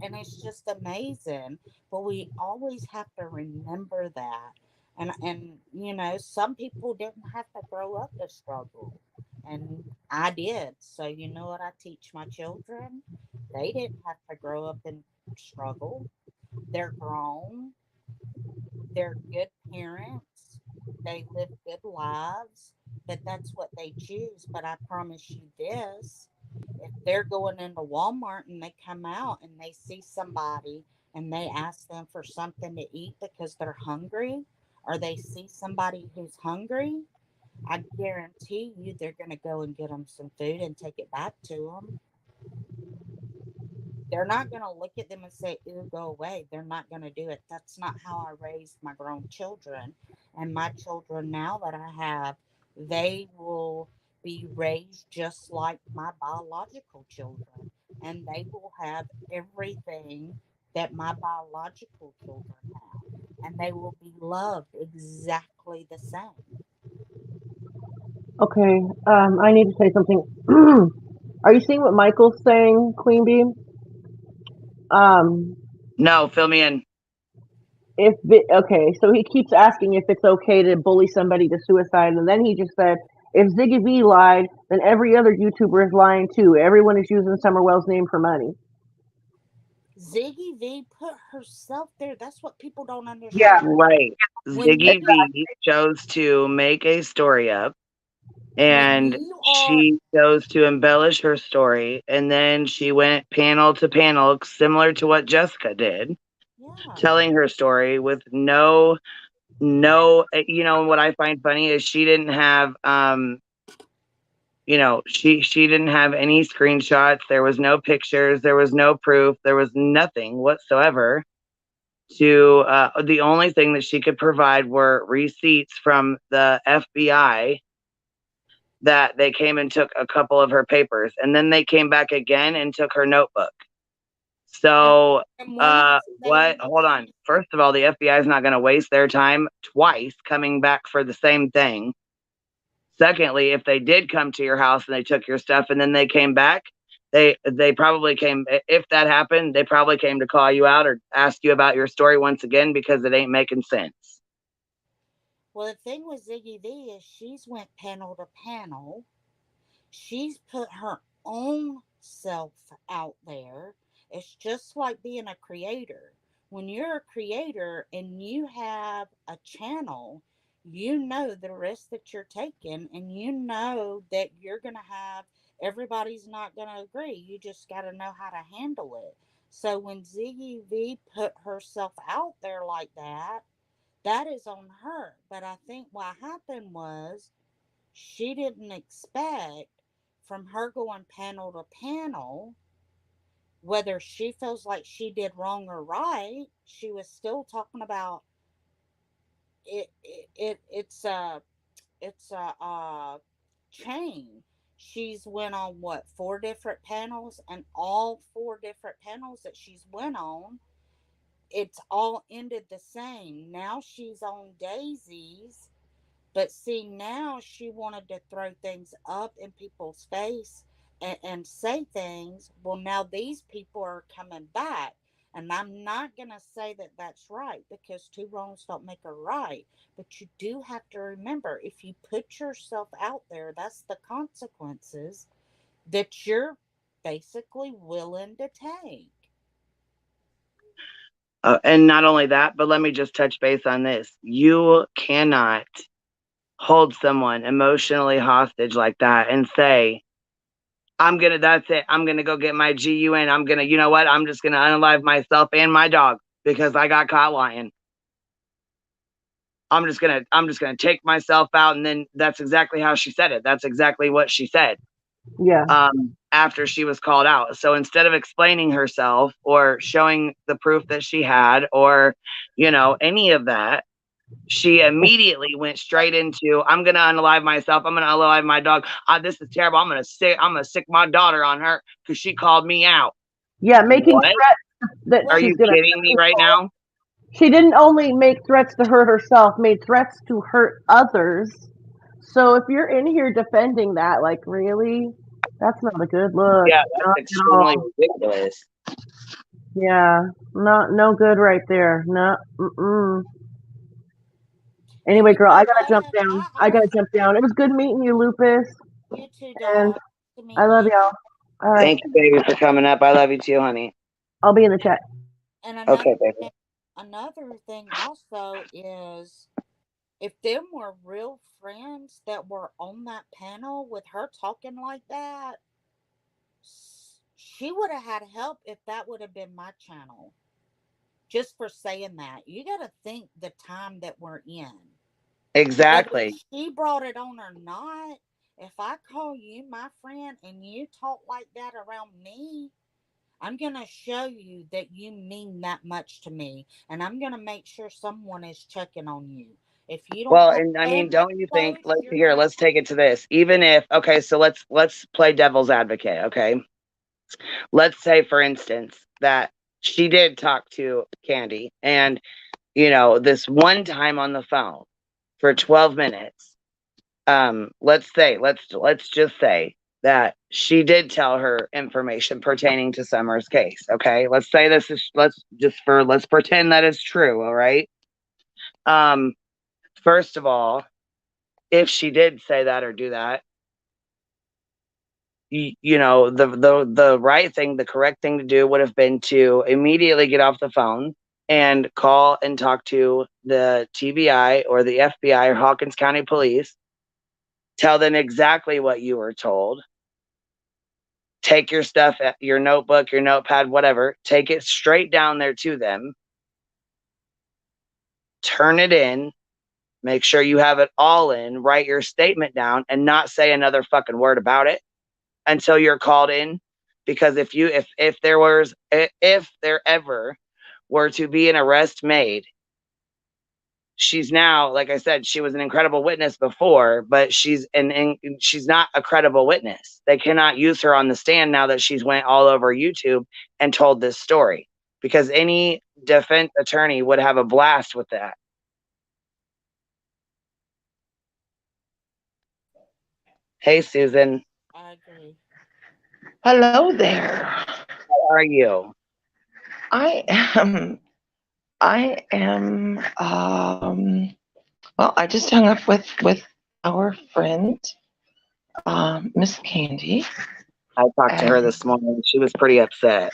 And it's just amazing. But we always have to remember that. And some people didn't have to grow up to struggle. And I did. So you know what I teach my children? They didn't have to grow up and struggle. They're grown. They're good parents. They live good lives, but that's what they choose. But I promise you this, if they're going into Walmart and they come out and they see somebody and they ask them for something to eat because they're hungry, or they see somebody who's hungry, I guarantee you they're going to go and get them some food and take it back to them. They're not going to look at them and say, ew, go away. They're not going to do it. That's not how I raised my grown children. And my children now that I have, they will be raised just like my biological children. And they will have everything that my biological children have. And they will be loved exactly the same. Okay, I need to say something. Are you seeing what Michael's saying, Queen Bee? Um, No, fill me in. okay, so he keeps asking if it's okay to bully somebody to suicide, and then he just said, if Ziggy V lied, then every other YouTuber is lying too. Everyone is using Summer Wells' name for money. Ziggy V put herself there. That's what people don't Yeah, understand. Right. When Ziggy you V chose to make a story up, when and you are she chose to embellish her story, and then she went panel to panel similar to what Jessica did, yeah. telling her story with no, what I find funny is she didn't have she didn't have any screenshots, there was no pictures, there was no proof, there was nothing whatsoever. To The only thing that she could provide were receipts from the FBI that they came and took a couple of her papers, and then they came back again and took her notebook. And So, when I say what? Hold on. First of all, the FBI is not going to waste their time twice coming back for the same thing. Secondly, if they did come to your house and they took your stuff and then they came back, they probably came. If that happened, they probably came to call you out or ask you about your story once again because it ain't making sense. well, the thing with Ziggy V is she's went panel to panel. She's put her own self out there. It's just like being a creator. When you're a creator and you have a channel, you know the risk that you're taking, and you know that you're going to have everybody's not going to agree. You just got to know how to handle it. So when Ziggy V put herself out there like that, that is on her. But I think what happened was she didn't expect from her going panel to panel, whether she feels like she did wrong or right, she was still talking about it's a chain. She's went on what, 4 different panels, and all 4 different panels that she's went on, it's all ended the same. Now she's on Daisy's, but see, now she wanted to throw things up in people's face and say things. Well, now these people are coming back. And I'm not going to say that that's right, because 2 wrongs don't make a right. But you do have to remember, if you put yourself out there, that's the consequences that you're basically willing to take. And not only that, but let me just touch base on this. You cannot hold someone emotionally hostage like that and say, that's it. I'm going to go get my GUN. I'm going to, you know what? I'm just going to unalive myself and my dog because I got caught lying. I'm just going to take myself out. And then that's exactly how she said it. That's exactly what she said. Yeah. After she was called out. So instead of explaining herself or showing the proof that she had, or, any of that, she immediately went straight into, I'm going to unalive myself. I'm going to unalive my dog. This is terrible. I'm going to sick my daughter on her because she called me out. Yeah, making threats that Are she's you gonna kidding me right now? She didn't only make threats to hurt herself, made threats to hurt others. So if you're in here defending that, like, really, that's not a good look. Yeah, that's extremely ridiculous. Yeah, no good right there. No. Anyway, girl, I gotta jump down. It was good meeting you, Lupus. You too, And dog. I love y'all. All right. Thank you, baby, for coming up. I love you too, honey. I'll be in the chat. And another thing also is, if them were real friends that were on that panel with her talking like that, she would have had help if that would have been my channel. Just for saying that. You got to think the time that we're in. Exactly. Whether she brought it on or not, if I call you my friend and you talk like that around me, I'm going to show you that you mean that much to me. And I'm going to make sure someone is checking on you. If you don't, well, and I mean, don't you think? Let's take it to this. Even if, okay, so let's play devil's advocate. Okay, let's say, for instance, that she did talk to Candy, and this one time on the phone for 12 minutes. Let's just say that she did tell her information pertaining to Summer's case. Okay, let's say let's pretend that it's true. All right. First of all, if she did say that or do that, the right thing, the correct thing to do would have been to immediately get off the phone and call and talk to the TBI or the FBI or Hawkins County Police. Tell them exactly what you were told. Take your stuff, your notebook, your notepad, whatever. Take it straight down there to them. Turn it in. Make sure you have it all in. Write your statement down and not say another fucking word about it until you're called in. Because if there ever were to be an arrest made, she's now, like I said, she was an incredible witness before, but she's not a credible witness. They cannot use her on the stand now that she's went all over YouTube and told this story, because any defense attorney would have a blast with that. Hey, Susan. I agree. Hello there. How are you? I am, well, I just hung up with our friend, Miss Candy. I talked to her this morning. She was pretty upset.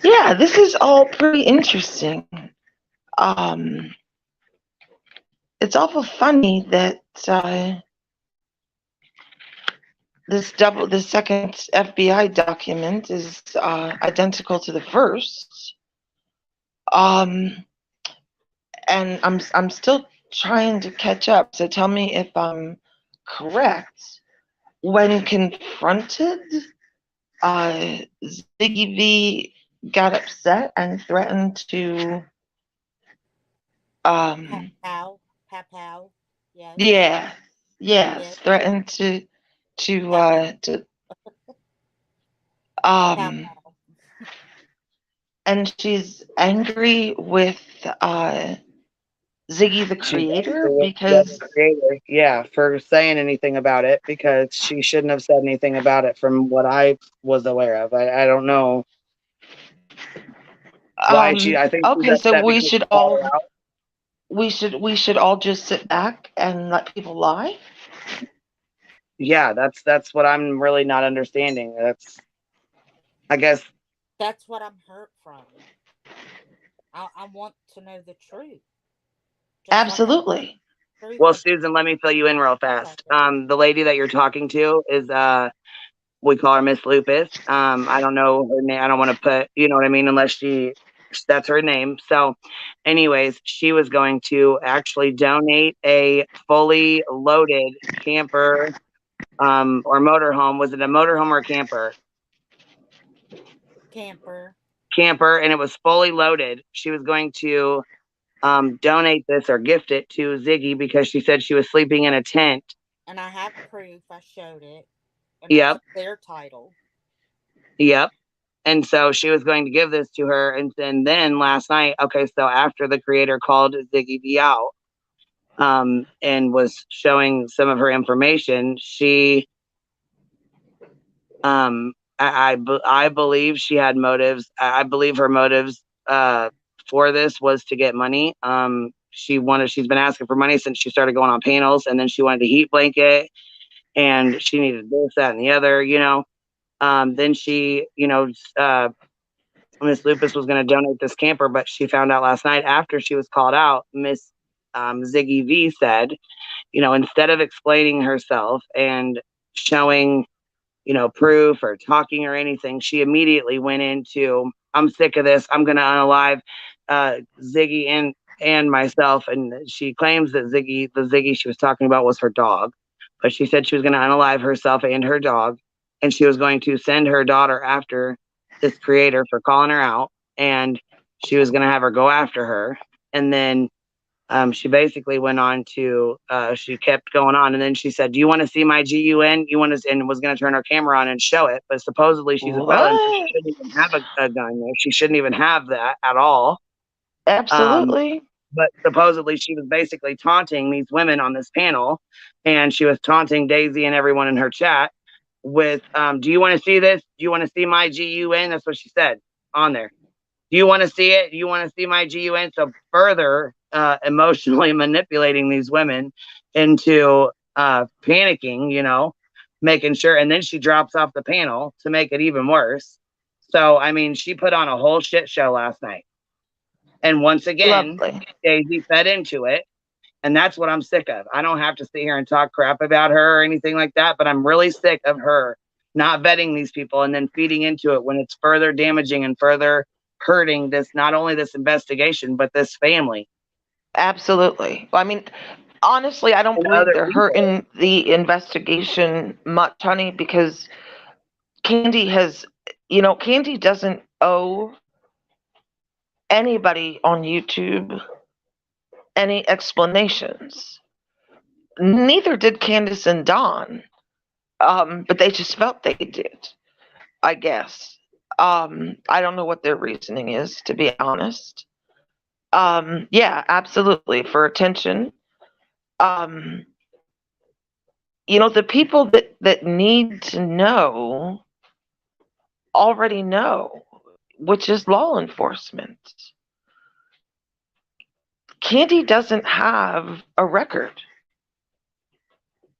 Yeah, this is all pretty interesting. It's awful funny that the second FBI document is identical to the first. And I'm still trying to catch up. So tell me if I'm correct. When confronted, Ziggy V got upset and threatened to Pow, pow. Yes. yes, Yes. threatened to Pow, to pow. and she's angry with Ziggy the She's creator angry with because the creator, yeah, for saying anything about it because she shouldn't have said anything about it from what I was aware of. I don't know why she. I think she's okay, so upset because she called her out. we should all just sit back and let people lie. Yeah, that's what I'm really not understanding. That's, I guess. That's what I'm hurt from. I want to know the truth. Just like I want Absolutely. the truth Well, of Susan, let me fill you in real fast. Deceptive. The lady that you're talking to is we call her Miss Lupus. I don't know her name. I don't want to put, you know what I mean, unless that's her name. So, anyways, she was going to actually donate a fully loaded camper, or motorhome. Was it a motorhome or a camper? Camper. Camper, and it was fully loaded. She was going to donate this or gift it to Ziggy because she said she was sleeping in a tent. And I have proof. I showed it. And it's Yep, their title. yep. And so she was going to give this to her. And then last night, okay, so after the creator called Ziggy B out, and was showing some of her information, she, I believe she had motives. I believe her motives for this was to get money. She's been asking for money since she started going on panels, and then she wanted a heat blanket, and she needed this, that, and the other, then she, Miss Lupus was going to donate this camper, but she found out last night after she was called out. Miss Ziggy V said, instead of explaining herself and showing, proof or talking or anything, she immediately went into, I'm sick of this. I'm going to unalive Ziggy and myself. And she claims that the Ziggy she was talking about was her dog, but she said she was going to unalive herself and her dog. And she was going to send her daughter after this creator for calling her out. And she was going to have her go after her. And then she basically went on to, she kept going on. And then she said, do you want to see my GUN? You want to, and was going to turn her camera on and show it. But supposedly she's a felon, so she What? shouldn't even have a gun there. She shouldn't even have that at all. Um, Absolutely. but supposedly she was basically taunting these women on this panel. And she was taunting Daisy and everyone in her chat with, do you want to see this? Do you want to see my GUN? That's what she said on there. Do you want to see it? Do you want to see my GUN? So further emotionally manipulating these women into panicking, making sure. And then she drops off the panel to make it even worse. So, I mean, she put on a whole shit show last night. And once again, Lovely. Daisy fed into it. And that's what I'm sick of. I don't have to sit here and talk crap about her or anything like that, but I'm really sick of her not vetting these people and then feeding into it when it's further damaging and further hurting this, not only this investigation, but this family Absolutely. Well, I mean, honestly, I don't and believe other they're people. hurting the investigation much, honey, because Candy has, Candy doesn't owe anybody on YouTube any explanations. Neither did Candace and Dawn, but they just felt they did, I guess. I don't know what their reasoning is, to be honest. Yeah, absolutely, for attention. Um, the people that need to know already know, which is law enforcement. Candy doesn't have a record.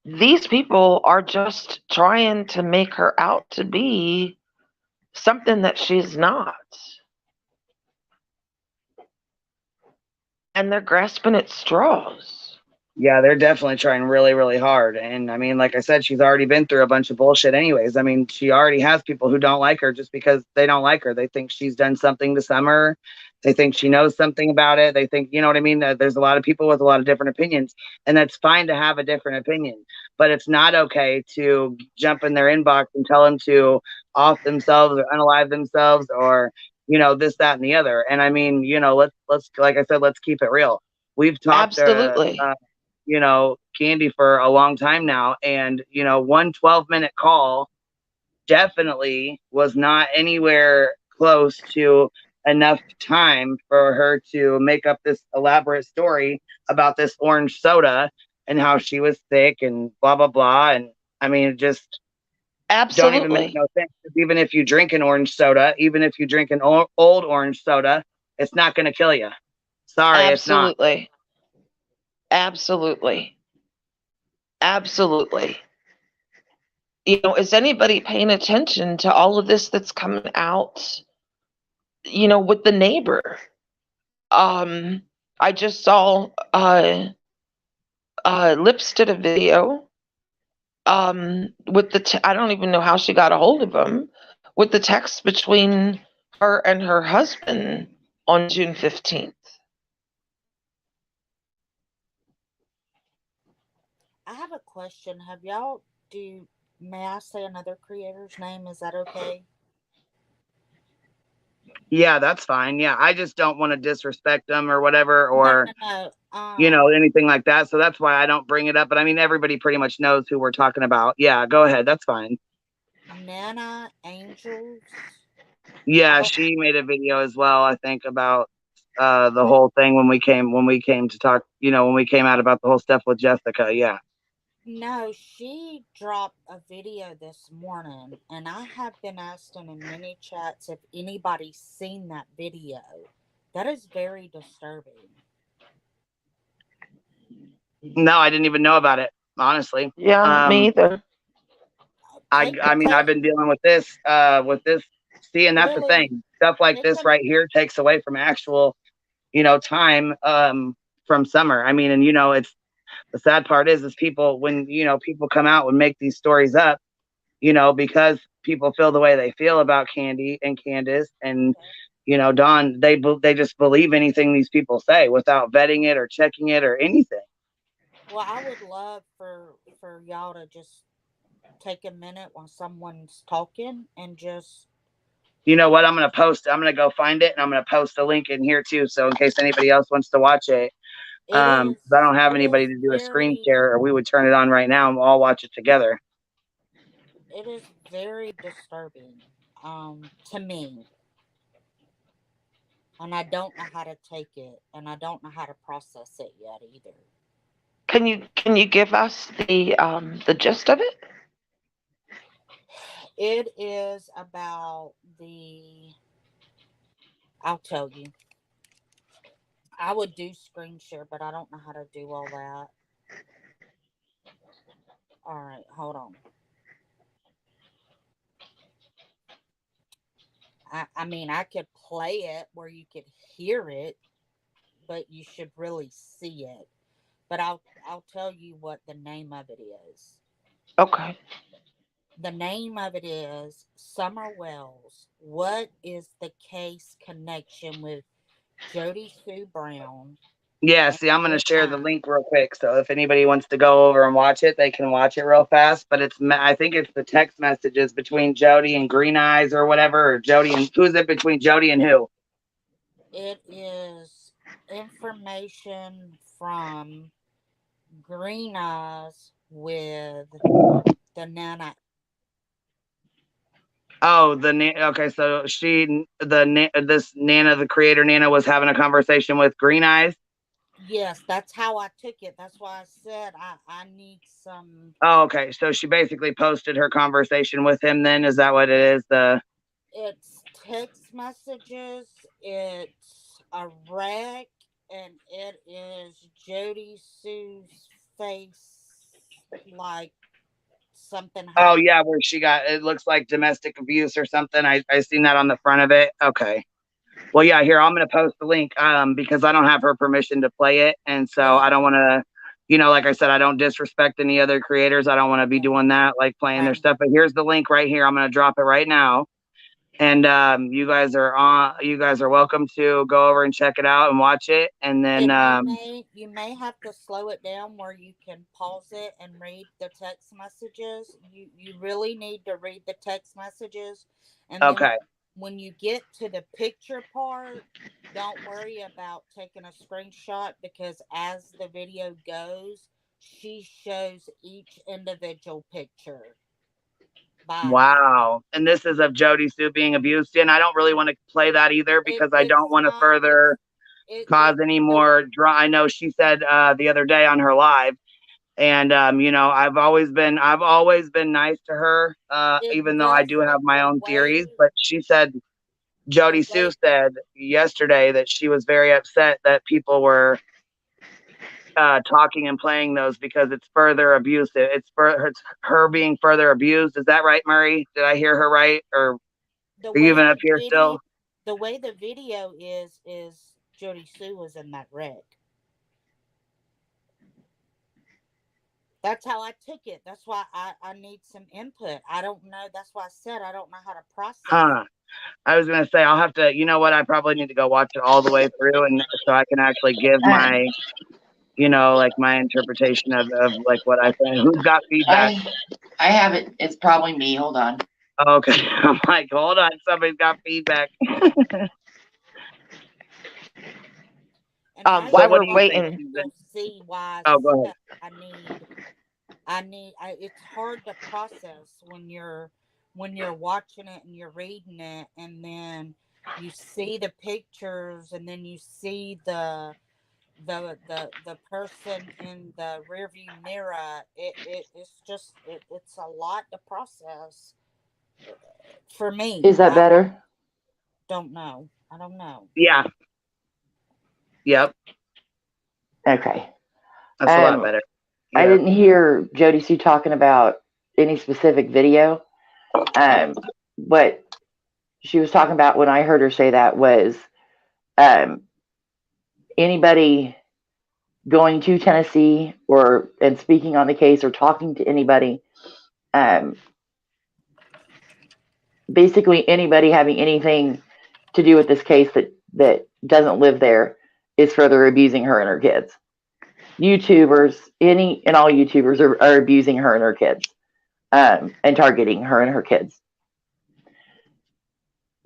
These people are just trying to make her out to be something that she's not. And they're grasping at straws. Yeah, they're definitely trying really, really hard. And I mean, like I said, she's already been through a bunch of bullshit anyways. I mean, she already has people who don't like her just because they don't like her. They think she's done something to Summer. They think she knows something about it. They think, you know what I mean? There's a lot of people with a lot of different opinions, and that's fine to have a different opinion. But it's not okay to jump in their inbox and tell them to off themselves or unalive themselves or, you know, this, that, and the other. And I mean, you know, let's like I said, let's keep it real. We've talked Absolutely. you know, Candy for a long time now. And, you know, one 12-minute call definitely was not anywhere close to enough time for her to make up this elaborate story about this orange soda and how she was sick and blah, blah, blah. And I mean, it just don't even make Absolutely. no sense. Even if you drink an orange soda, even if you drink an old orange soda, it's not going to kill you. Sorry, it's not. Absolutely. Absolutely. Absolutely. You know, is anybody paying attention to all of this that's coming out, you know, with the neighbor? I just saw Lips did a video with I don't even know how she got a hold of him, with the text between her and her husband on June 15th. I have a question. Have y'all may I say another creator's name? Is that okay? Yeah, that's fine. Yeah, I just don't want to disrespect them or whatever, No, or no, no. you know, anything like that. So that's why I don't bring it up. But I mean, everybody pretty much knows who we're talking about. Yeah, go ahead. That's fine. Nana Angels. Yeah, Oh, she made a video as well. I think about the whole thing when we came to talk. You know, when we came out about the whole stuff with Jessica. Yeah. no, she dropped a video this morning, and I have been asking in many chats if anybody's seen that video. That is very disturbing. No, I didn't even know about it. Honestly. Yeah, me either. I mean, I've been dealing with this. See, and that's the Really, thing. Stuff like take this a right here takes away from actual, you know, time from Summer. I mean, and you know, it's the sad part is people when you know people come out and make these stories up, you know, because people feel the way they feel about Candy and Candace and you know Dawn. They just believe anything these people say without vetting it or checking it or anything. Well, I would love for y'all to just take a minute while someone's talking and just You know what? I'm gonna post. I'm gonna go find it and I'm gonna post a link in here too, so in case anybody else wants to watch it. I don't have it is anybody to do a screen very share, or we would turn it on right now and we'll all watch it together. it is very disturbing to me, and I don't know how to take it, and I don't know how to process it yet either. Can you give us the gist of it? It is about the I'll tell you. I would do screen share, but I don't know how to do all that. All right, hold on. I mean, I could play it where you could hear it, but you should really see it. But I'll tell you what the name of it is. Okay. The name of it is Summer Wells. What is the case connection with Jody Sue Brown Yeah, and see, I'm gonna Good share the Time? link real quick, so if anybody wants to go over and watch it, they can watch it real fast. But I think it's the text messages between Jody and Green Eyes or whatever, or Jody and who's it between Jody and who? It is information from Green Eyes with the Nana. Oh, okay, so this Nana, the creator Nana, was having a conversation with Green Eyes. Yes, that's how I took it. That's why I said I need some. Oh, okay, so she basically posted her conversation with him. Then is that what it is? It's text messages. It's a wreck, and it is Jody Sue's face, like something Oh happened. yeah, where she got it looks like domestic abuse or something. I seen that on the front of it. Okay. Well, yeah, here I'm gonna post the link because I don't have her permission to play it, and so Yeah, I don't want to you know, like I said, I don't disrespect any other creators. I don't want to be doing that, like playing their stuff. But here's the link right here. I'm going to drop it right now. And you guys are welcome to go over and check it out and watch it. And then you may have to slow it down where you can pause it and read the text messages. You really need to read the text messages. And then when you get to the picture part, don't worry about taking a screenshot, because as the video goes, she shows each individual picture. Wow. And this is of Jody Sue being abused. And I don't really want to play that either, because I don't want to further cause any more drama. I know she said the other day on her live, and you know, I've always been nice to her, even though I do have my own theories. But she said, Jody Sue said yesterday that she was very upset that people were talking and playing those, because it's further abusive. It's her being further abused. Is that right, Murray? Did I hear her right? Or are you even up here still? The way the video is Jody Sue was in that wreck. That's how I took it. That's why I need some input. I don't know. That's why I said I don't know how to process. I was going to say, I'll have to, you know what? I probably need to go watch it all the way through, and so I can actually give my, you know, like my interpretation of like what I think. Who's got feedback? I have it. It's probably me. Hold on. Okay. I'm like, hold on. Somebody's got feedback. While we're waiting, see why go ahead. It's hard to process when you're watching it and you're reading it, and then you see the pictures, and then you see the person in the rearview mirror. It's a lot to process for me. Is that better? I don't know. Yeah. Yep. Okay. That's a lot better. Yeah. I didn't hear Jody Sue talking about any specific video. What she was talking about when I heard her say that was anybody going to Tennessee and speaking on the case or talking to anybody, basically anybody having anything to do with this case that doesn't live there is further abusing her and her kids. YouTubers, any and all YouTubers are abusing her and her kids, and targeting her and her kids.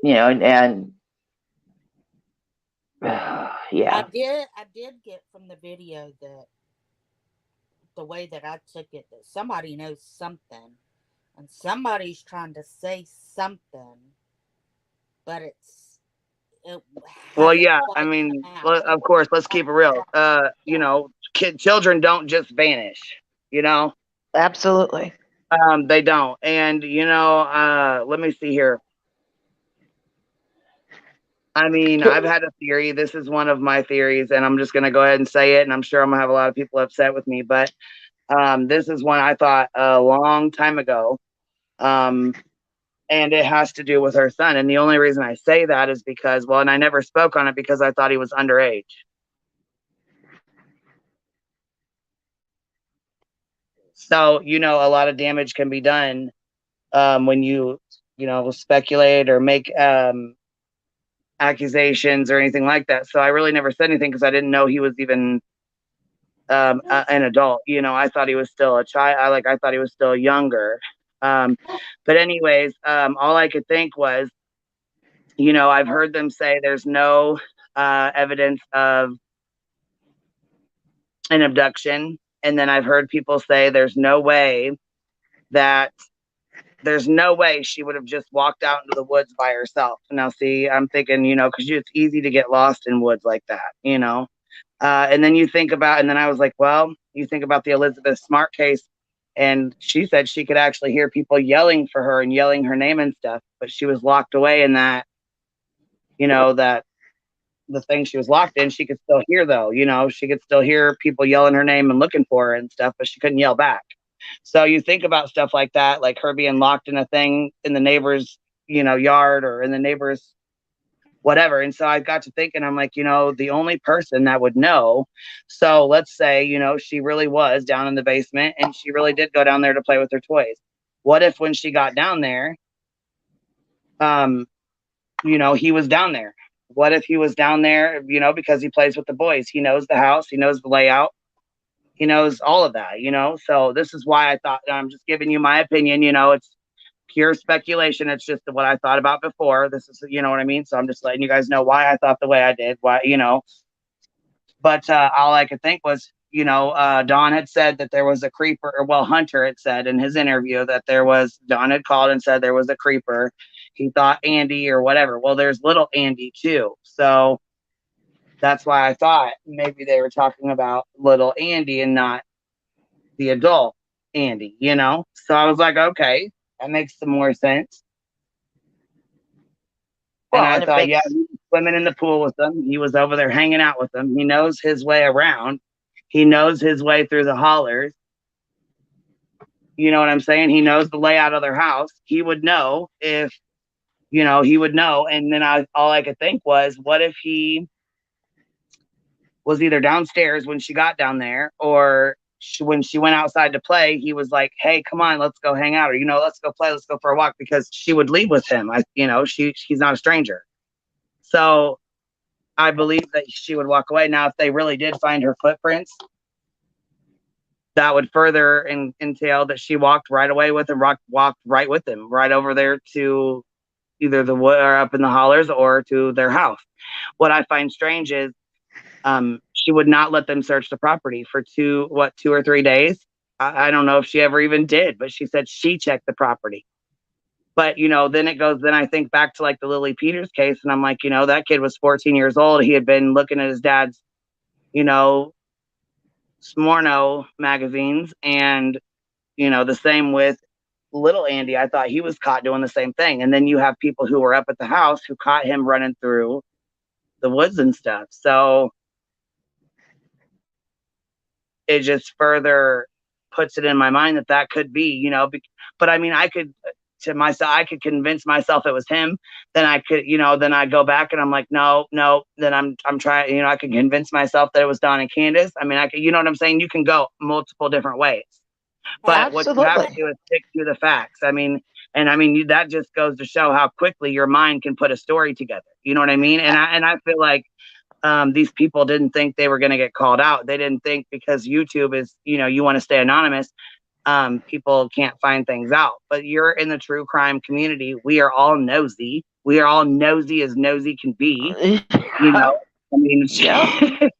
You know, and yeah. I did get from the video that the way that I took it, that somebody knows something, and somebody's trying to say something, but well, yeah, I mean, of course, let's keep it real. You know, children don't just vanish, you know? Absolutely. They don't. And, you know, let me see here. I mean, I've had a theory. This is one of my theories, and I'm just going to go ahead and say it, and I'm sure I'm going to have a lot of people upset with me, but this is one I thought a long time ago. And it has to do with her son. And the only reason I say that is because, well, and I never spoke on it because I thought he was underage. So, you know, a lot of damage can be done when you know, speculate or make accusations or anything like that. So I really never said anything because I didn't know he was even an adult. You know, I thought he was still a child. I thought he was still younger. But anyways, all I could think was, you know, I've heard them say there's no evidence of an abduction. And then I've heard people say there's no way she would have just walked out into the woods by herself. Now, see, I'm thinking, you know, because it's easy to get lost in woods like that, you know. And then you think about, and then I was like, well, you think about the Elizabeth Smart case, and she said she could actually hear people yelling for her and yelling her name and stuff, but she was locked away in that, you know, that the thing she was locked in, she could still hear, though, you know, she could still hear people yelling her name and looking for her and stuff, but she couldn't yell back. So you think about stuff like that, like her being locked in a thing in the neighbor's, you know, yard or in the neighbor's whatever. And so I got to thinking, I'm like, the only person that would know. So let's say, she really was down in the basement and she really did go down there to play with her toys. What if when she got down there, he was down there? What if he was down there, because he plays with the boys? He knows the house, he knows the layout, he knows all of that, So this is why I thought, I'm just giving you my opinion, it's pure speculation. It's just what I thought about before. This is, what I mean? So I'm just letting you guys know why I thought the way I did, why, But all I could think was, Don had said that there was a creeper, or well, Hunter had said in his interview that Don had called and said there was a creeper. He thought Andy or whatever. Well, there's little Andy too. So that's why I thought maybe they were talking about little Andy and not the adult Andy, So I was like, okay, that makes some more sense. Well, and I thought, makes... yeah, he was swimming in the pool with them. He was over there hanging out with them. He knows his way around. He knows his way through the hollers. You know what I'm saying? He knows the layout of their house. He would know if, he would know. And then all I could think was, what if he was either downstairs when she got down there, or when she went outside to play, he was like, hey, come on, let's go hang out, or, let's go play, let's go for a walk, because she would leave with him. He's not a stranger. So I believe that she would walk away. Now, if they really did find her footprints, that would further entail that she walked right away with him, walked right with him, right over there to either the wood or up in the hollers or to their house. What I find strange is she would not let them search the property for 2 or 3 days. I don't know if she ever even did, but she said she checked the property. But, then I think back to like the Lily Peters case, and I'm like, that kid was 14 years old. He had been looking at his dad's, Smorno magazines, and, the same with little Andy. I thought he was caught doing the same thing. And then you have people who were up at the house who caught him running through the woods and stuff. So it just further puts it in my mind that could be, but I mean, I could convince myself it was him. Then I could, then I go back and I'm like, no. Then I'm trying, I can convince myself that it was Don and Candace. I mean, I could, you know what I'm saying? You can go multiple different ways, but what you have to do is stick to the facts. I mean, that just goes to show how quickly your mind can put a story together. You know what I mean? And I feel like these people didn't think they were going to get called out. They didn't think, because YouTube is, you want to stay anonymous. People can't find things out, but you're in the true crime community. We are all nosy. We are all nosy as nosy can be. I mean, Have you ever seen?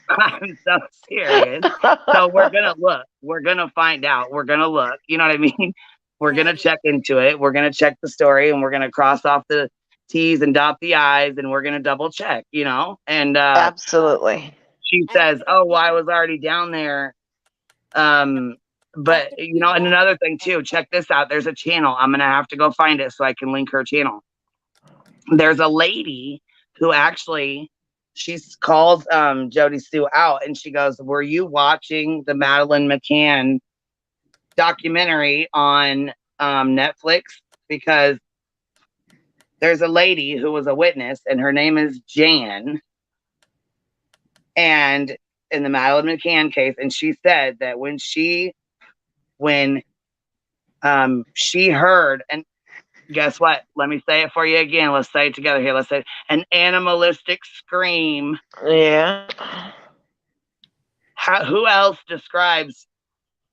I'm so serious. So we're gonna look. We're gonna find out. We're gonna look. You know what I mean? We're gonna check into it. We're gonna check the story, and we're gonna cross off the T's and dot the I's, and we're gonna double check. And absolutely. She says, "Oh, well, I was already down there." But and another thing too. Check this out. There's a channel. I'm gonna have to go find it so I can link her channel. There's a lady who actually, she calls Jody Sue out, and she goes, were you watching the Madeleine McCann documentary on Netflix? Because there's a lady who was a witness, and her name is Jan, and in the Madeleine McCann case, and she said that when she heard, and guess what? Let me say it for you again. Let's say it together here. Let's say an animalistic scream. Yeah. Who else describes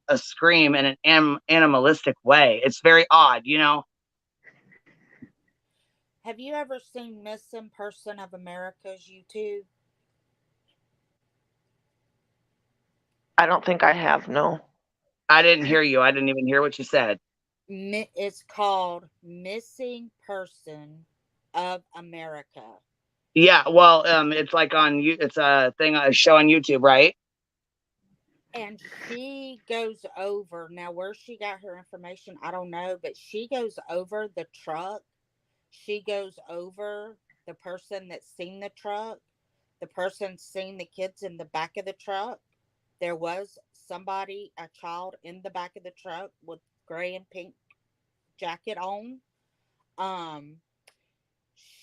a scream in an animalistic way? It's very odd, Have you ever seen Missing Person of America's YouTube? I don't think I have, no. I didn't hear you. I didn't even hear what you said. It's called Missing Person of America. Yeah, well, it's like it's a show on YouTube, right? And she goes over, now where she got her information, I don't know, but she goes over the truck. She goes over the person that's seen the truck, the person seen the kids in the back of the truck. There was somebody, a child in the back of the truck with gray and pink jacket on.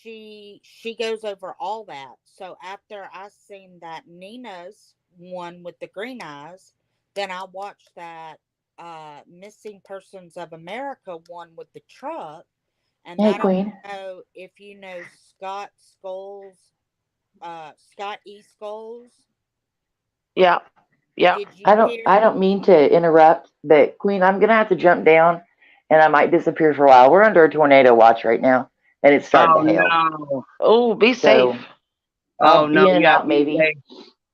she goes over all that. So after I seen that Nina's one with the green eyes, then I watched that Missing Persons of America one with the truck. And Hey, I don't Queen. know if you know Scott E. Skulls. Yeah. Yeah. Did you I hear? don't mean to interrupt, but Queen, I'm gonna have to jump down, and I might disappear for a while. We're under a tornado watch right now, and it's starting Oh to hail. no. Oh, be safe. So Oh I'll no. be in and Yeah, out. be Maybe, safe.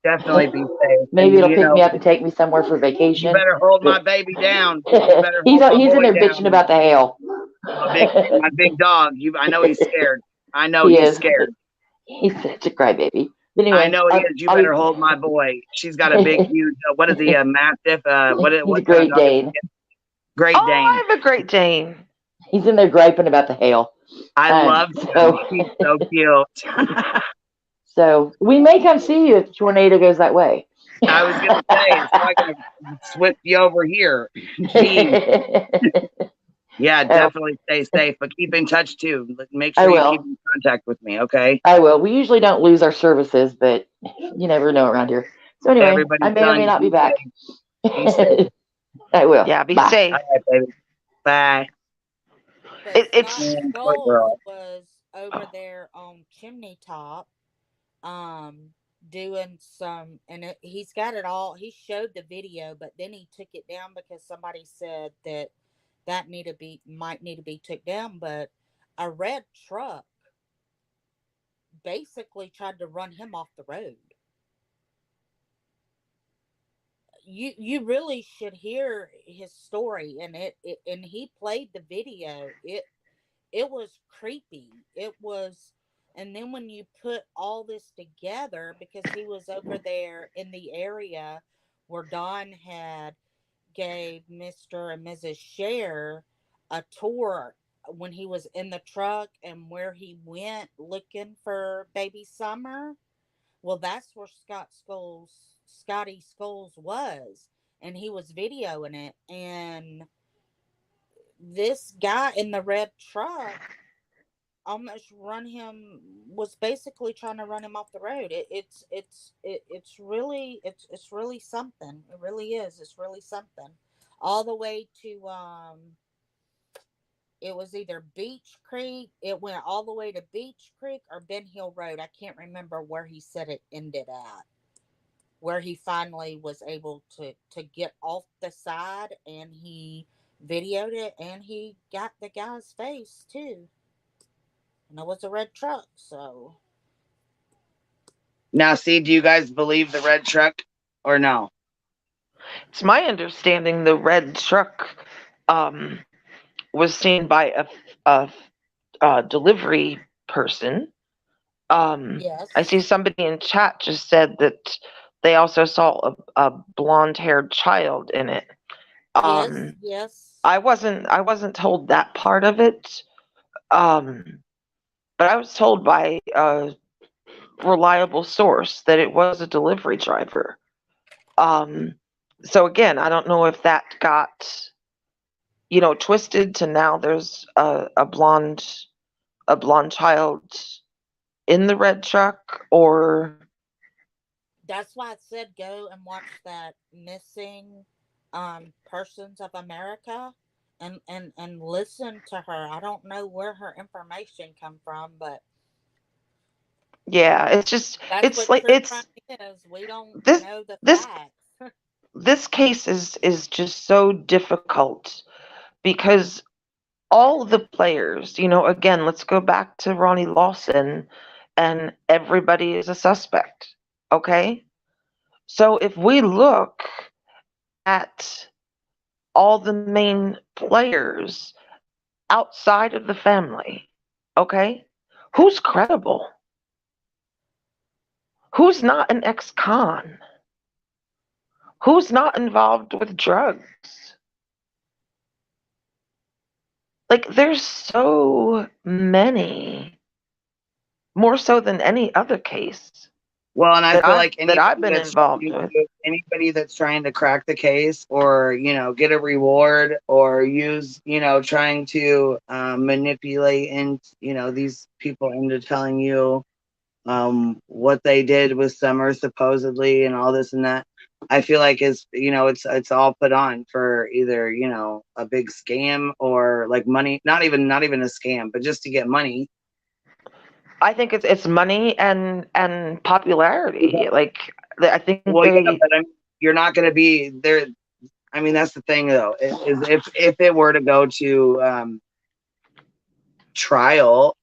Definitely be safe. maybe And it'll you pick know, me up and take me somewhere for you vacation. better hold my But baby down. You better hold my he's in boy there bitching down. about the hail. My big dog. I know he's scared. I know He he's is, but scared. he's such a crybaby. But I anyway, know he is. You better hold my boy. She's got a big, huge. What is he? A mastiff? he's a What kind of Great dog is Dane. he? Great Oh, Dane. I have a Great Dane. He's in there griping about the hail. I love him. So He's so cute. so we may come see you if the tornado goes that way. I was gonna say it's probably gonna swift you over here. Jeez. Yeah, Oh, definitely stay safe, but keep in touch too. Make I sure you keep will. in contact with me, okay? I will. We usually don't lose our services, but you never know around here. So anyway, I Everybody's may or telling may you not be back. be safe. I will. Yeah, be Bye. safe. All right, baby. Bye. But Scott It's Poor Skulls girl. was over there on Chimney Top, doing some, and he's got it all. He showed the video, but then he took it down because somebody said that might need to be took down. But a red truck basically tried to run him off the road. You really should hear his story, and and he played the video. It was creepy. It was, and then when you put all this together, because he was over there in the area where Don had gave Mr. and Mrs. Share a tour when he was in the truck and where he went looking for baby Summer. Well, that's where Scotty Skulls was, and he was videoing it. And this guy in the red truck almost was basically trying to run him off the road. It's really something. It really is. It's really something. All the way to it was either Beach Creek. It went all the way to Beach Creek or Ben Hill Road. I can't remember where he said it ended at. Where he finally was able to get off the side, and he videoed it, and he got the guy's face too. And it was a red truck, so Now, see, do you guys believe the red truck or no? my understanding the red truck um, was seen by a delivery person. I see yes. somebody in chat just said that they also saw a blonde-haired child in it. Yes, yes. I wasn't told that part of it, um, but I was told by a reliable source that it was a delivery driver. Um, so again, I don't know if that got twisted to now there's a blonde child in the red truck, or That's why I said go and watch that Missing Persons of America, and listen to her. I don't know where her information come from, but yeah, it's just that's it's what like true crime is. We don't this know the this facts. this case is just so difficult because all the players, again, let's go back to Ronnie Lawson, and everybody is a suspect. Okay? So if we look at all the main players outside of the family, okay? Who's credible? Who's not an ex-con? Who's not involved with drugs? Like, there's so many, more so than any other case. Well, and I feel like that I've been that's involved with. anybody that's trying to crack the case or, get a reward or use, trying to manipulate and, these people into telling you what they did with Summer supposedly and all this and that. I feel like it's all put on for either, a big scam or like money, not even a scam, but just to get money. I think it's money and popularity. Yeah. Like I think Well, yeah, but you're not going to be there. I mean, that's the thing, though, is if it were to go to trial,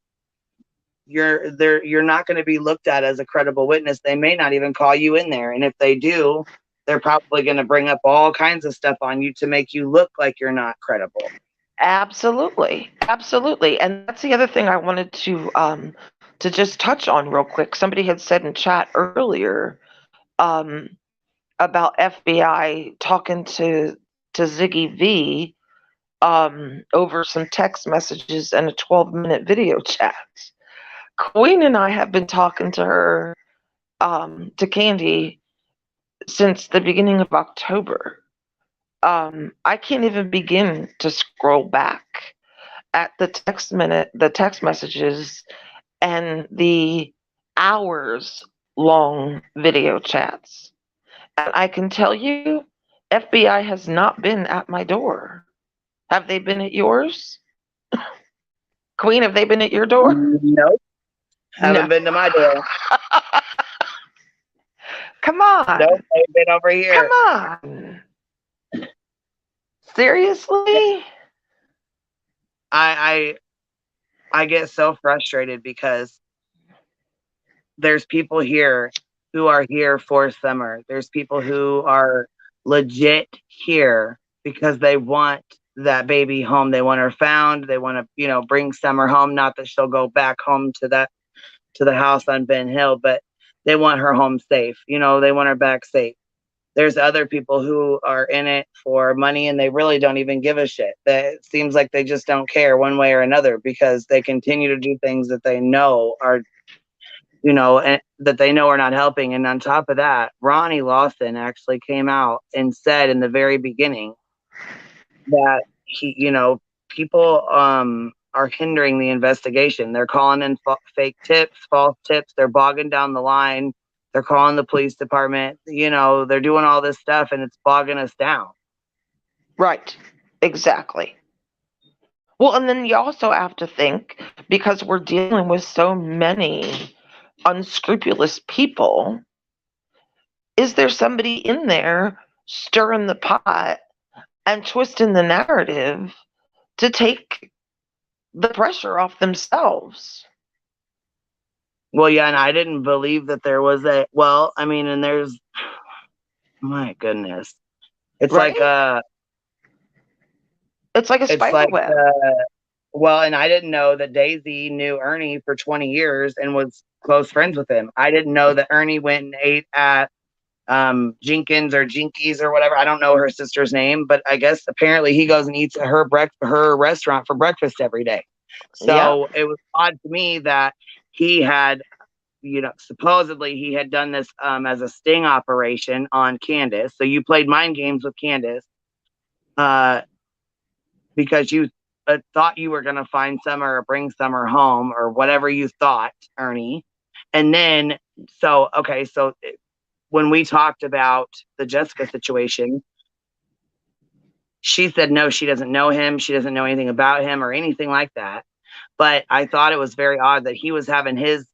you're not going to be looked at as a credible witness. They may not even call you in there, and if they do, they're probably going to bring up all kinds of stuff on you to make you look like you're not credible. Absolutely, and that's the other thing I wanted to just touch on real quick. Somebody had said in chat earlier about FBI talking to Ziggy V over some text messages and a 12-minute video chat. Queen and I have been talking to her, to Candy, since the beginning of October. I can't even begin to scroll back at the text messages and the hours long video chats. And I can tell you, FBI has not been at my door. Have they been at yours? Queen, have they been at your door? Nope. Haven't been to my door. Come on. Nope, they've been over here. Come on. Seriously? I get so frustrated because there's people here who are here for Summer. There's people who are legit here because they want that baby home. They want her found. They want to, bring Summer home. Not that she'll go back home to the house on Ben Hill, but they want her home safe. They want her back safe. There's other people who are in it for money and they really don't even give a shit. It seems like they just don't care one way or another because they continue to do things that they know are, and that they know are not helping. And on top of that, Ronnie Lawson actually came out and said in the very beginning that people are hindering the investigation. They're calling in fake tips, false tips. They're bogging down the line. They're calling the police department. They're doing all this stuff and it's bogging us down. Right. Exactly. Well, and then you also have to think, because we're dealing with so many unscrupulous people, is there somebody in there stirring the pot and twisting the narrative to take the pressure off themselves? Well, yeah, and I didn't believe that there was and there's, my goodness. It's right? It's like a spider web. And I didn't know that Daisy knew Ernie for 20 years and was close friends with him. I didn't know that Ernie went and ate at Jenkins or Jinkies or whatever. I don't know her sister's name, but I guess apparently he goes and eats at her restaurant for breakfast every day. So It was odd to me that he had, supposedly he had done this as a sting operation on Candace. So you played mind games with Candace because you thought you were going to find Summer or bring Summer home or whatever you thought, Ernie. And then, so when we talked about the Jessica situation, she said, no, she doesn't know him. She doesn't know anything about him or anything like that. But I thought it was very odd that he was having his,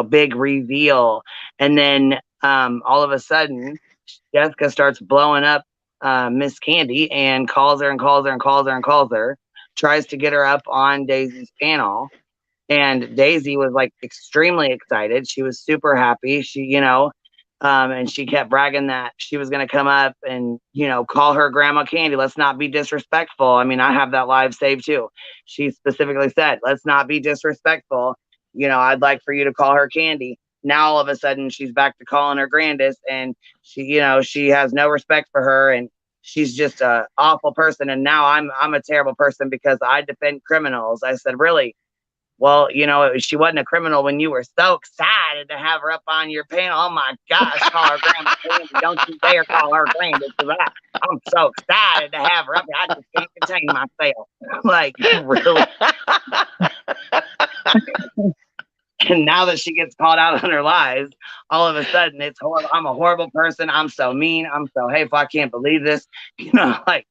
big reveal. And then all of a sudden, Jessica starts blowing up Miss Candy and calls her, tries to get her up on Daisy's panel. And Daisy was like extremely excited. She was super happy. She, and she kept bragging that she was going to come up and, call her Grandma Candy. Let's not be disrespectful. I mean, I have that live saved too. She specifically said, let's not be disrespectful. I'd like for you to call her Candy. Now, all of a sudden, she's back to calling her Grandis, and she has no respect for her, and she's just a awful person. And now I'm a terrible person because I defend criminals. I said, really? Well, you know, she wasn't a criminal when you were so excited to have her up on your panel. Oh my gosh, call her Grandma Candy. Don't you dare call her Grandy, because I'm so excited to have her up here. I just can't contain myself. Like, really? And now that she gets called out on her lies, all of a sudden it's horrible. I'm a horrible person. I'm so mean. I'm so hateful. I can't believe this. You know, like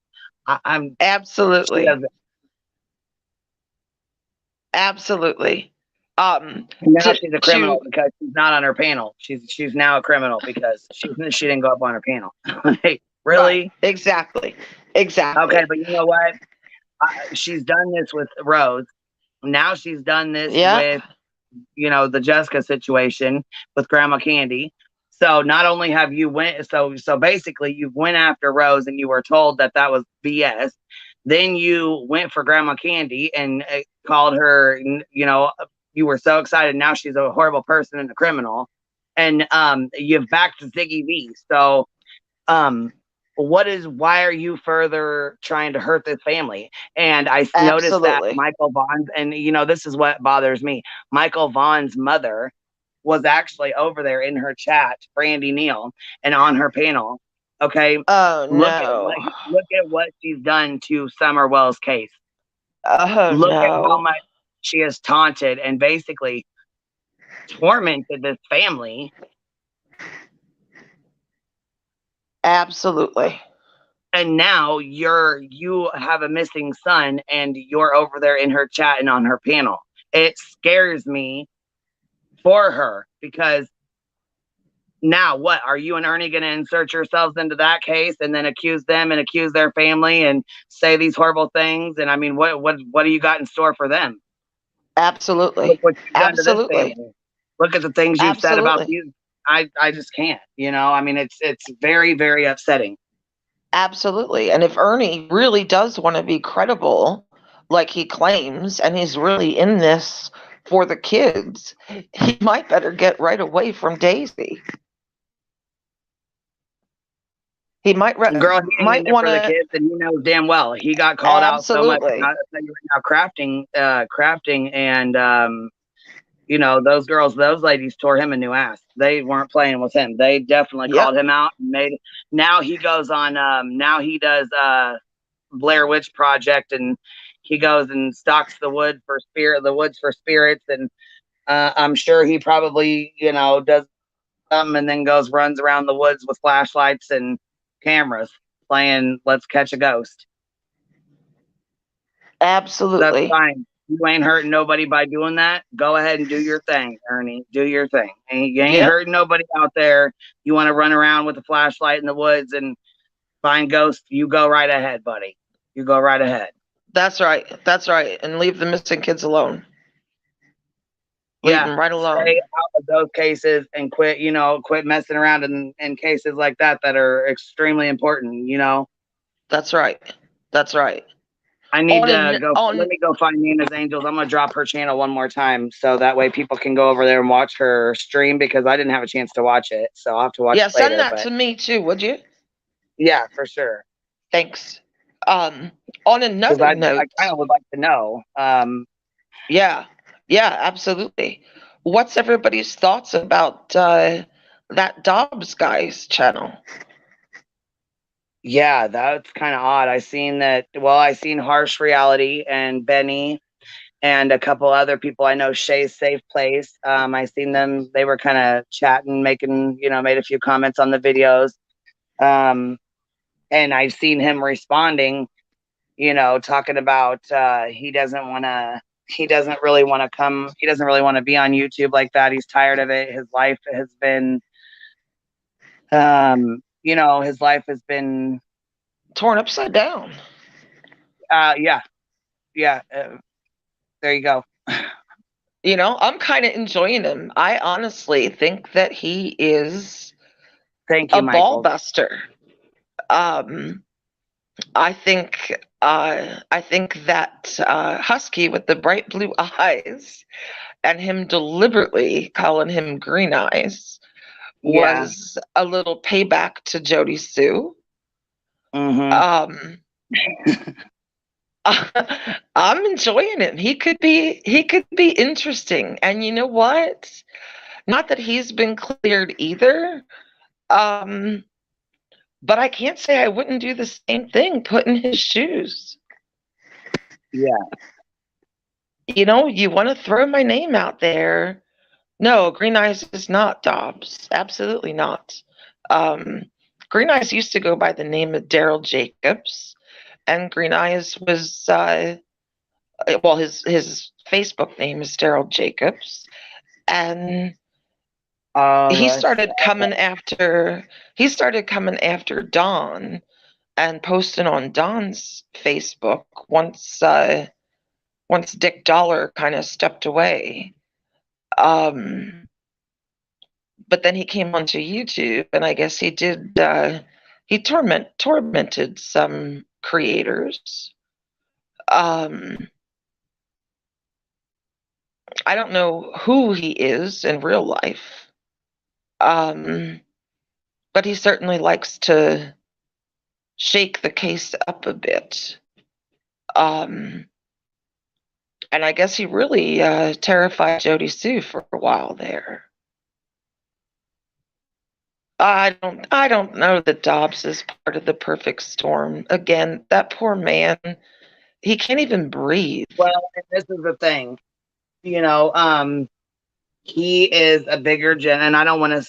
I'm absolutely. Absolutely. Now she's a criminal because she's not on her panel. She's now a criminal because she didn't go up on her panel. Like, really? Right. Exactly. Okay, but you know what? She's done this with Rose. Now she's done this with, you know, the Jessica situation with Grandma Candy. So not only have you so basically you went after Rose and you were told that was BS. Then you went for Grandma Candy and called her, you know, you were so excited. Now she's a horrible person and a criminal. And you've backed Ziggy V. So why are you further trying to hurt this family? And I noticed that Michael Vaughn's, and you know, this is what bothers me. Michael Vaughn's mother was actually over there in her chat, Brandy Neal, and on her panel. Okay. Oh, look at what she's done to Summer Wells' case. Look at how much she has taunted and basically tormented this family. Absolutely. And now you have a missing son and you're over there in her chat and on her panel. It scares me for her, because now what? Are you and Ernie going to insert yourselves into that case and then accuse them and accuse their family and say these horrible things? And I mean, what do you got in store for them? Absolutely. Look what you've done to this family. Look at the things you've said about you. I just can't, you know, I mean, it's very, very upsetting. Absolutely. And if Ernie really does want to be credible, like he claims, and he's really in this for the kids, he might better get right away from Daisy. He might want to the kids, and he knows damn well he got called out so much. Now crafting and you know, those ladies tore him a new ass. They weren't playing with him. They definitely called him out and now he goes on now he does Blair Witch Project, and he goes and stalks the woods for spirits, and I'm sure he probably, you know, does something and then runs around the woods with flashlights and cameras playing Let's Catch a Ghost. Absolutely. That's fine. You ain't hurting nobody by doing that. Go ahead and do your thing, Ernie. Do your thing. You ain't hurting nobody out there. You want to run around with a flashlight in the woods and find ghosts? You go right ahead, buddy. You go right ahead. That's right. That's right. And leave the missing kids alone. Leave them right alone. Stay out of those cases and quit messing around in cases like that are extremely important, you know? That's right. That's right. I need to go. Let me go find Nina's Angels. I'm going to drop her channel one more time so that way people can go over there and watch her stream, because I didn't have a chance to watch it. So I'll have to watch it later. Send that to me too, would you? Yeah, for sure. Thanks. On another note, I kind of would like to know. Yeah, absolutely. What's everybody's thoughts about that Dobbs guy's channel? Yeah, that's kind of odd. I seen Harsh Reality and Benny and a couple other people. I know Shay's Safe Place. I seen them. They were kind of chatting, made a few comments on the videos. And I've seen him responding, you know, talking about he doesn't really want to come. He doesn't really want to be on YouTube like that. He's tired of it. His life has been his life has been torn upside down. Yeah. There you go. You know, I'm kind of enjoying him. I honestly think that he is a ball buster. I think that husky with the bright blue eyes and him deliberately calling him green eyes was a little payback to Jody Sue. Mm-hmm. I'm enjoying it. He could be interesting. And you know what? Not that he's been cleared either. But I can't say I wouldn't do the same thing, put in his shoes. Yeah. You know, you want to throw my name out there. No, Green Eyes is not Dobbs. Absolutely not. Green Eyes used to go by the name of Daryl Jacobs, and Green Eyes was well, his Facebook name is Daryl Jacobs, and he started coming after Dawn and posting on Dawn's Facebook once Dick Dollar kind of stepped away. But then he came onto YouTube, and I guess he did. He tormented some creators. I don't know who he is in real life, but he certainly likes to shake the case up a bit. And I guess he really terrified Jody Sue for a while there. I don't know that Dobbs is part of the perfect storm. Again, that poor man, he can't even breathe. Well, this is the thing. You know, he is a bigger and I don't want to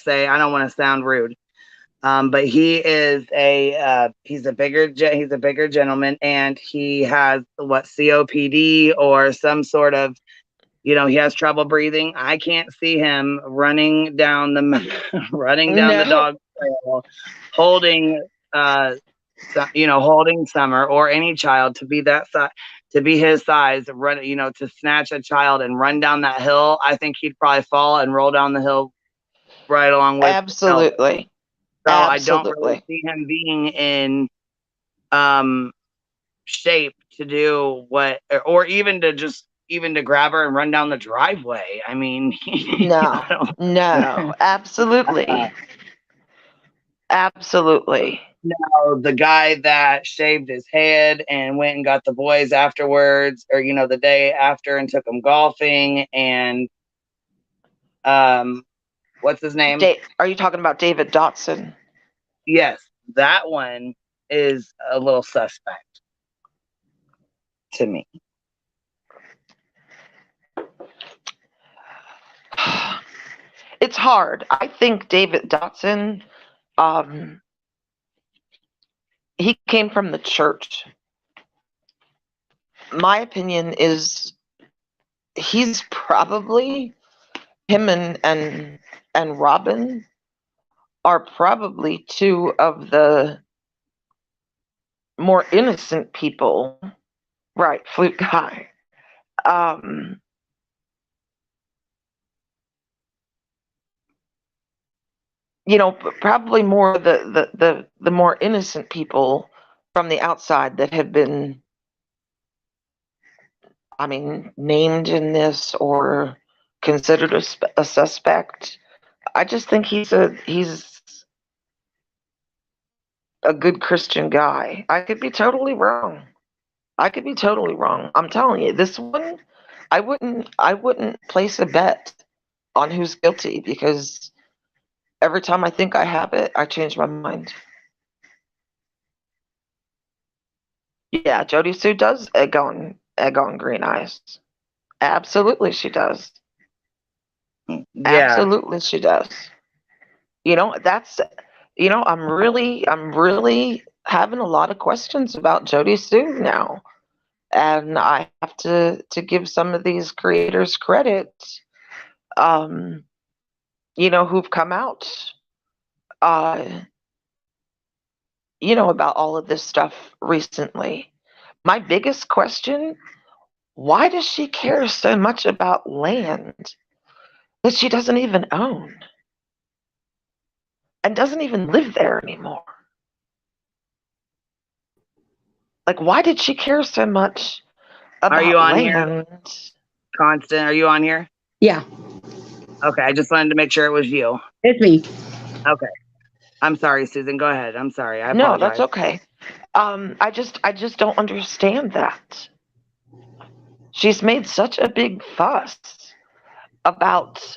sound rude. But he is he's a bigger gentleman, and he has COPD or some sort of, he has trouble breathing. I can't see him running down the dog trail, holding holding Summer or any child to be that size, to be his size, run, to snatch a child and run down that hill. I think he'd probably fall and roll down the hill right along with. Absolutely. So I don't really see him being in shape to do what, or even to grab her and run down the driveway. I mean, no, absolutely. Absolutely. No, the guy that shaved his head and went and got the boys afterwards, or the day after, and took them golfing, and what's his name? Are you talking about David Doxing? Yes, that one is a little suspect to me. It's hard. I think David Doxing, he came from the church. My opinion is he's probably, him and Robin are probably two of the more innocent people. Right, Flute Guy. Probably more the more innocent people from the outside that have been, named in this or considered a suspect. I just think he's a good Christian guy. I could be totally wrong. I'm telling you, this one, I wouldn't place a bet on who's guilty, because every time I think I have it, I change my mind. Yeah, Jody Sue does egg on Green Eyes. Absolutely, she does. Yeah. Absolutely, she does. I'm really having a lot of questions about Jody Sue now, and I have to give some of these creators credit. Who've come out, about all of this stuff recently. My biggest question: why does she care so much about land that she doesn't even own and doesn't even live there anymore? Like, why did she care so much about land? Are you on here? Constant, are you on here? Yeah. Okay, I just wanted to make sure it was you. It's me. Okay. I'm sorry, Susan. Go ahead. I'm sorry. I apologize. No, that's okay. I just don't understand that. She's made such a big fuss about,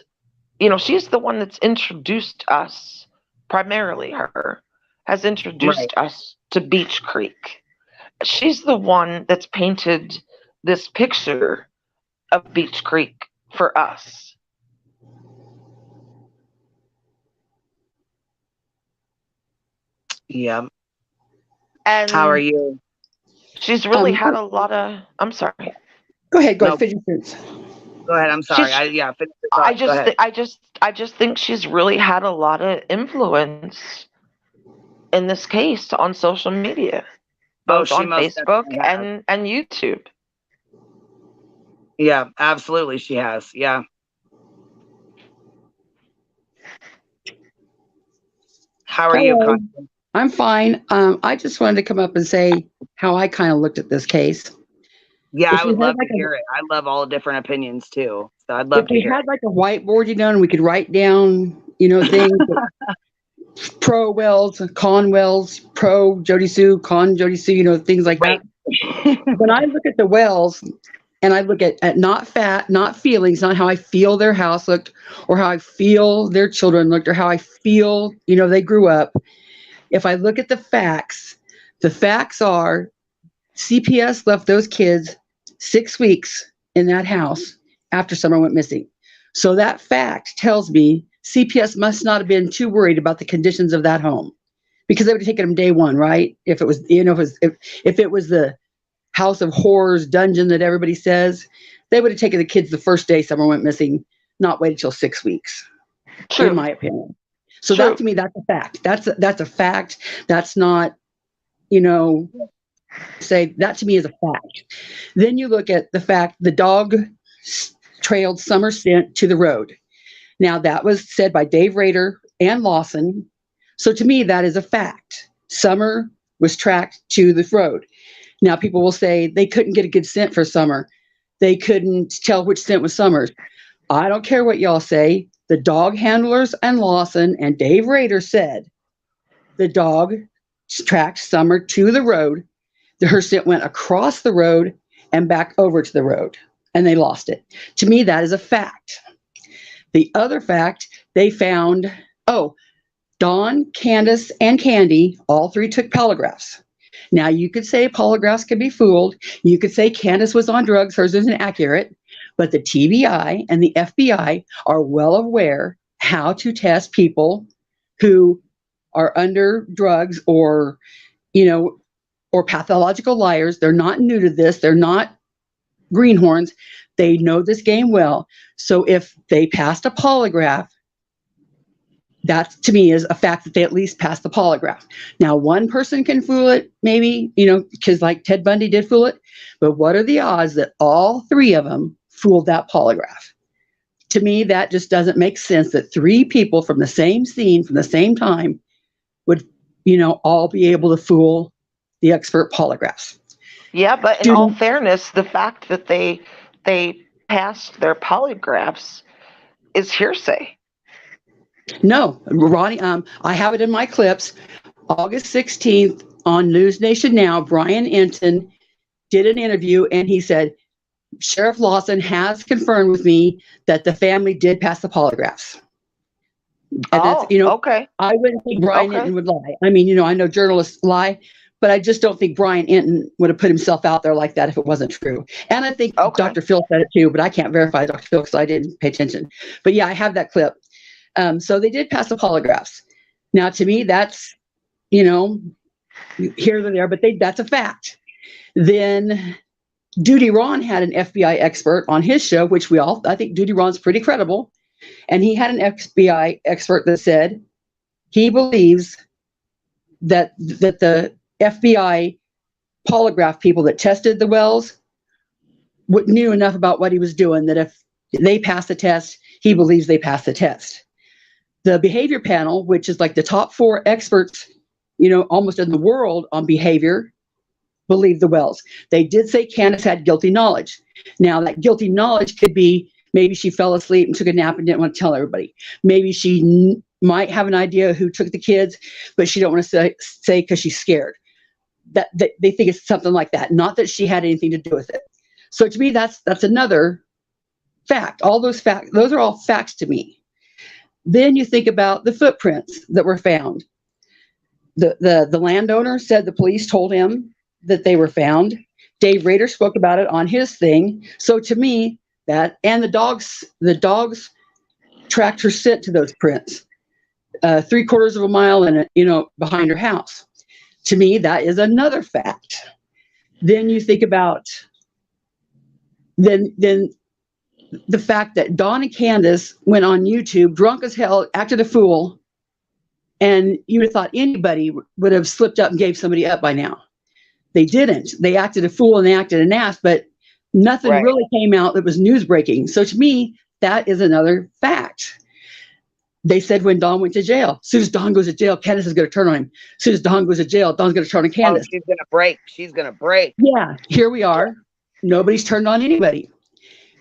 she's the one that's introduced us, primarily her, has introduced us to Beach Creek. She's the one that's painted this picture of Beach Creek for us. Yeah. And how are you? She's really had a lot of. I'm sorry. Go ahead. No. Finish yours. Go ahead. I'm sorry. She's- Finish your thought. Go ahead. I just think she's really had a lot of influence in this case on social media, both on Facebook and YouTube. Yeah, absolutely, she has. Yeah. How are you, Hello. Constance? I'm fine. I just wanted to come up and say how I kind of looked at this case. Yeah, If I we would had love like to hear it. I love all different opinions too. So I'd love If to we hear had it. like a whiteboard, and we could write down, things pro Wells, con Wells, pro Jody Sue, con Jody Sue, things like that. When I look at the Wells and I look at not feelings, not how I feel their house looked or how I feel their children looked or how I feel, they grew up. If I look at the facts are CPS left those kids 6 weeks in that house after Summer went missing. So that fact tells me CPS must not have been too worried about the conditions of that home, because they would have taken them day one, right? If it was, if it was the house of horrors dungeon that everybody says, they would have taken the kids the first day Summer went missing, not waited till 6 weeks. True. In my opinion. So True. That to me, that's a fact. That's a fact. That's not, say that to me is a fact. Then you look at the fact the dog trailed Summer scent to the road. Now that was said by Dave Rader and Lawson. So to me, that is a fact. Summer was tracked to the road. Now people will say they couldn't get a good scent for Summer. They couldn't tell which scent was Summer's. I don't care what y'all say. The dog handlers and Lawson and Dave Rader said the dog tracked Summer to the road. Her scent went across the road and back over to the road, and they lost it. To me, that is a fact. The other fact, they found, Dawn, Candace, and Candy, all three took polygraphs. Now, you could say polygraphs can be fooled. You could say Candace was on drugs, hers isn't accurate, but the TBI and the FBI are well aware how to test people who are under drugs or, or pathological liars. They're not new to this. They're not greenhorns. They know this game well. So if they passed a polygraph, that to me is a fact that they at least passed the polygraph. Now, one person can fool it, maybe, because like Ted Bundy did fool it. But what are the odds that all three of them fooled that polygraph? To me, that just doesn't make sense that three people from the same scene, from the same time, would, all be able to fool the expert polygraphs. Yeah, but in all fairness, the fact that they passed their polygraphs is hearsay. No, Ronnie, I have it in my clips. August 16th on News Nation Now, Brian Enton did an interview and he said, Sheriff Lawson has confirmed with me that the family did pass the polygraphs. And that's, okay. I wouldn't think Brian Enton would lie. I mean, I know journalists lie, but I just don't think Brian Enton would have put himself out there like that if it wasn't true. And I think Dr. Phil said it too, but I can't verify Dr. Phil because I didn't pay attention. But yeah, I have that clip. So they did pass the polygraphs. Now, to me, that's, here or there, but that's a fact. Then Duty Ron had an FBI expert on his show, which I think Duty Ron's pretty credible. And he had an FBI expert that said he believes that the FBI polygraph people that tested the Wells knew enough about what he was doing that if they passed the test, he believes they passed the test. The behavior panel, which is like the top 4 experts, almost in the world on behavior, believe the Wells. They did say Candace had guilty knowledge. Now, that guilty knowledge could be maybe she fell asleep and took a nap and didn't want to tell everybody. Maybe she might have an idea who took the kids, but she don't want to say because she's scared. that they think it's something like that, not that she had anything to do with it. So to me, that's another fact. All those facts, those are all facts to me. Then you think about the footprints that were found. The landowner said the police told him that they were found. Dave Rader spoke about it on his thing. So to me, that, and the dogs tracked her scent to those prints, 3/4 of a mile and behind her house. To me, that is another fact. Then you think about then the fact that Dawn and Candace went on YouTube drunk as hell, acted a fool, and you would have thought anybody would have slipped up and gave somebody up by now. They didn't. They acted a fool and they acted an ass, but nothing really came out that was news breaking. So to me, that is another fact. They said when Dawn went to jail, as soon as Dawn goes to jail, Candace is going to turn on him. As soon as Dawn goes to jail, Dawn's going to turn on Candace. Oh, she's going to break. She's going to break. Yeah, here we are. Nobody's turned on anybody.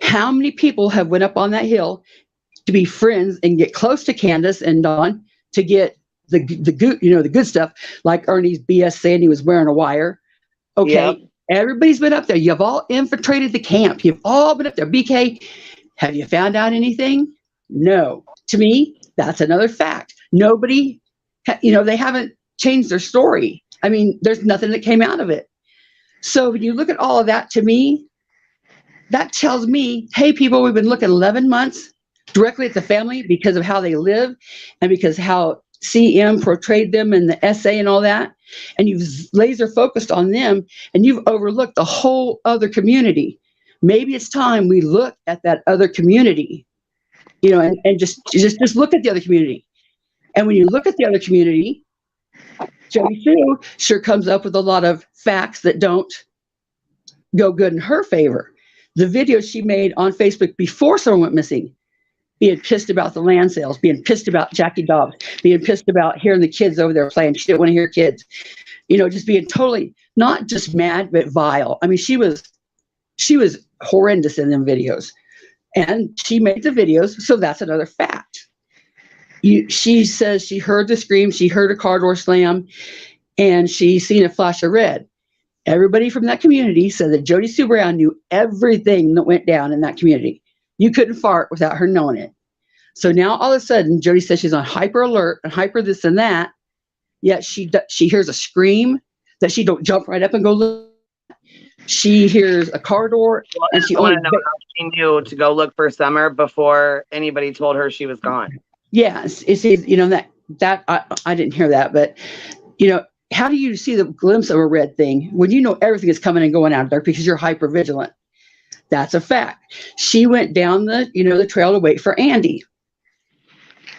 How many people have went up on that hill to be friends and get close to Candace and Dawn to get the good, the good stuff, like Ernie's BS saying he was wearing a wire. Okay, yep. Everybody's been up there. You've all infiltrated the camp. You've all been up there. BK, have you found out anything? No. To me, that's another fact. Nobody, they haven't changed their story. I mean, there's nothing that came out of it. So when you look at all of that, to me, that tells me, hey, people, we've been looking 11 months directly at the family because of how they live and because how CM portrayed them in the essay and all that. And you've laser focused on them and you've overlooked the whole other community. Maybe it's time we look at that other community, and just look at the other community. And when you look at the other community, Jody Sue sure comes up with a lot of facts that don't go good in her favor. The video she made on Facebook before someone went missing, being pissed about the land sales, being pissed about Jackie Dobbs, being pissed about hearing the kids over there playing. She didn't want to hear kids, just being totally not just mad, but vile. I mean, she was horrendous in them videos, and she made the videos. So that's another fact. She says she heard the scream, she heard a car door slam, and she seen a flash of red. Everybody from that community said that Jody Sue Brown knew everything that went down in that community. You couldn't fart without her knowing it. So now all of a sudden, Jody says she's on hyper alert and hyper this and that. Yet she hears a scream that she don't jump right up and go look. She hears a car door, and she only know how she knew to go look for Summer before anybody told her she was gone. Yes, it's that I didn't hear that, but how do you see the glimpse of a red thing when you know everything is coming and going out there because you're hyper vigilant? That's a fact. She went down the trail to wait for Andy.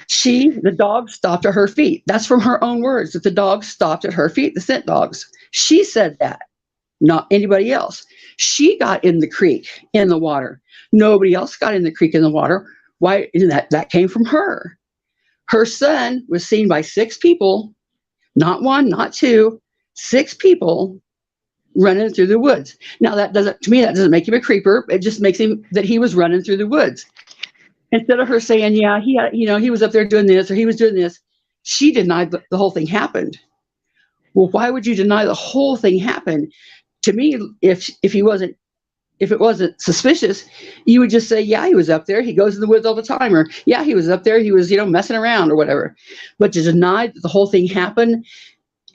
The dog stopped at her feet. That's from her own words, that the dog stopped at her feet, the scent dogs. She said that, not anybody else. She got in the creek, in the water. Nobody else got in the creek, in the water. Why? That came from her. Her son was seen by 6 people, not 1, not 2, 6 people running through the woods. Now that doesn't make him a creeper. It just makes him that he was running through the woods. Instead of her saying, yeah, he was up there doing this or he was doing this, she denied the whole thing happened. Well, why would you deny the whole thing happened? To me, if it wasn't suspicious, you would just say, yeah, he was up there. He goes in the woods all the time. Or yeah, he was up there. He was, messing around or whatever. But to deny that the whole thing happened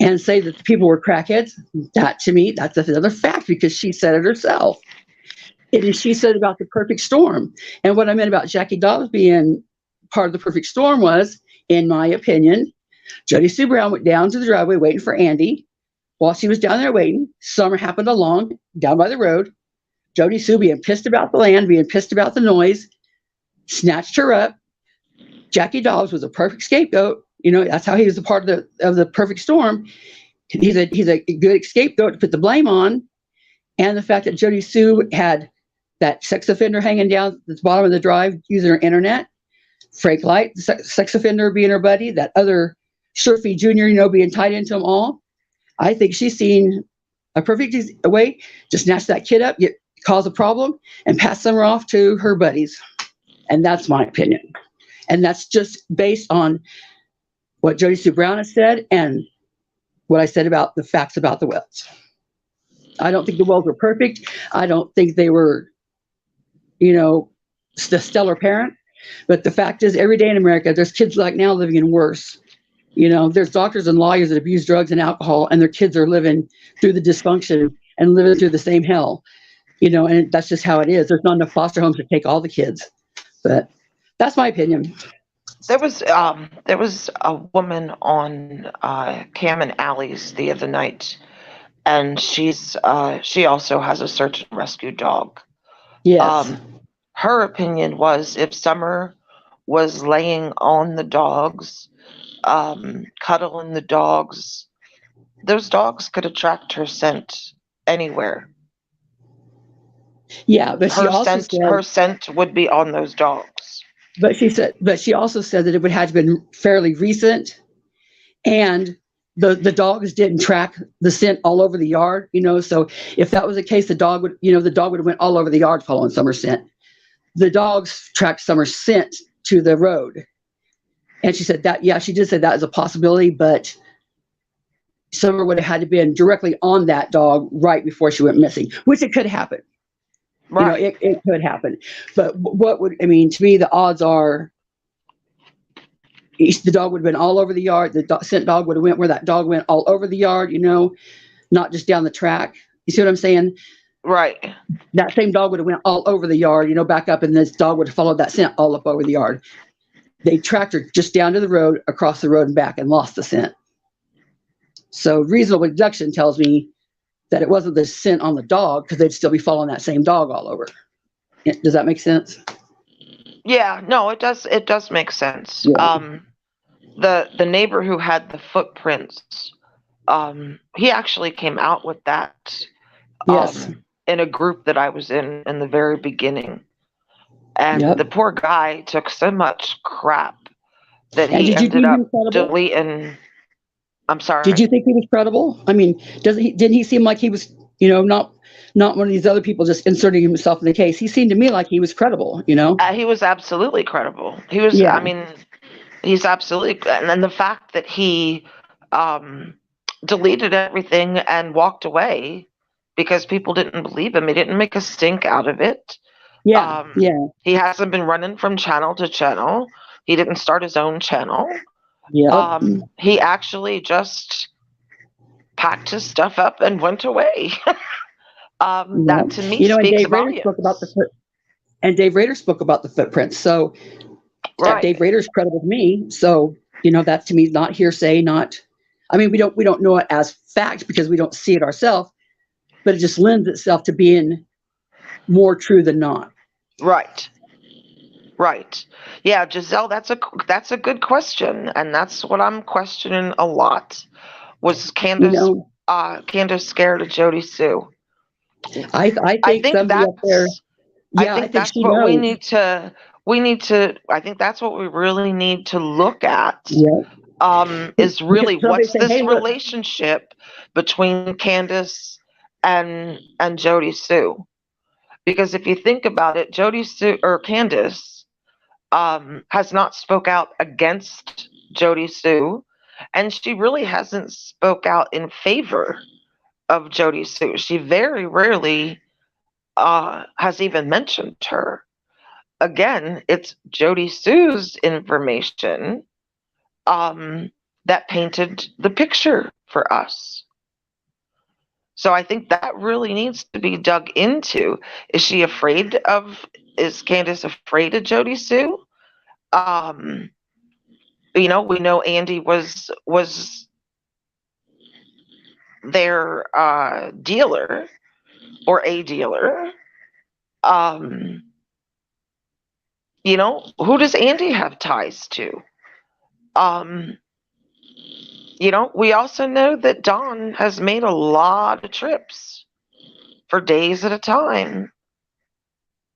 and say that the people were crackheads, that to me, that's another fact because she said it herself. And she said about the perfect storm. And what I meant about Jackie Dobbs being part of the perfect storm was, in my opinion, Jody Sue Brown went down to the driveway waiting for Andy. While she was down there waiting, Summer happened along down by the road. Jody Sue being pissed about the land, being pissed about the noise, snatched her up. Jackie Dobbs was a perfect scapegoat. That's how he was a part of the perfect storm. He's a good scapegoat to put the blame on. And the fact that Jody Sue had that sex offender hanging down at the bottom of the drive using her internet, Frank Light, the sex offender being her buddy, that other Shurfy Jr., being tied into them all. I think she's seen a perfect way to snatch that kid up, cause a problem, and pass Summer off to her buddies. And that's my opinion. And that's just based on what Jody Sue Brown has said and what I said about the facts about the Wells. I don't think the Wells were perfect. I don't think they were, the stellar parent. But the fact is, every day in America, there's kids like now living in worse. There's doctors and lawyers that abuse drugs and alcohol, and their kids are living through the dysfunction and living through the same hell. And that's just how it is. There's not enough foster homes to take all the kids. But that's my opinion. There was a woman on Cam and Allie's the other night, and she also has a search and rescue dog. Yes. Her opinion was if Summer was laying on the dogs, cuddling the dogs, those dogs could attract her scent anywhere. Yeah, but she also said her scent would be on those dogs. But she also said that it would have to been fairly recent, and the dogs didn't track the scent all over the yard. So if that was the case, the dog would have went all over the yard following Summer's scent. The dogs tracked Summer's scent to the road, and she said that. Yeah, she did say that is a possibility, but Summer would have had to been directly on that dog right before she went missing, which it could happen. Right. It could happen. But to me, the odds are the dog would have been all over the yard. The scent dog would have went where that dog went, all over the yard, not just down the track. You see what I'm saying? Right. That same dog would have went all over the yard, back up, and this dog would have followed that scent all up over the yard. They tracked her just down to the road, across the road and back, and lost the scent. So reasonable deduction tells me that it wasn't the scent on the dog, because they'd still be following that same dog all over. Does that make sense? Yeah, no, it does. It does make sense. Yeah. The neighbor who had the footprints, he actually came out with that. Yes. In a group that I was in the very beginning, and Yep. the poor guy took so much crap that And he did you ended think he up was credible? deleting. I'm sorry. Did you think he was credible? Didn't he seem like he was, not one of these other people just inserting himself in the case? He seemed to me like he was credible, He was absolutely credible. He was. Yeah. He's absolutely. And then the fact that he deleted everything and walked away because people didn't believe him. He didn't make a stink out of it. Yeah. He hasn't been running from channel to channel. He didn't start his own channel. Yeah. He actually just packed his stuff up and went away. That to me and speaks Dave Rader volumes. spoke about Dave Rader spoke about the footprints. So Right. Dave Rader's credible to me. So, that to me is not hearsay, we don't know it as fact because we don't see it ourselves, but it just lends itself to being more true than not. Right. Yeah, Giselle, that's a good question, and that's what I'm questioning a lot. Was Candace Candace scared of Jody Sue? I think somebody up there. Yeah, I think that's she what knows. we need to. I think that's what we really need to look at. Yeah. Is really what's said, this "Hey, look." relationship between Candace and Jody Sue? Because if you think about it, Jody Sue or Candace has not spoke out against Jody Sue, and she really hasn't spoke out in favor of Jody Sue. She very rarely has even mentioned her. Again, it's Jody Sue's information that painted the picture for us. So I think that really needs to be dug into. Is Candace afraid of Jody Sue? We know Andy was their dealer or a dealer. Who does Andy have ties to? We also know that Dawn has made a lot of trips for days at a time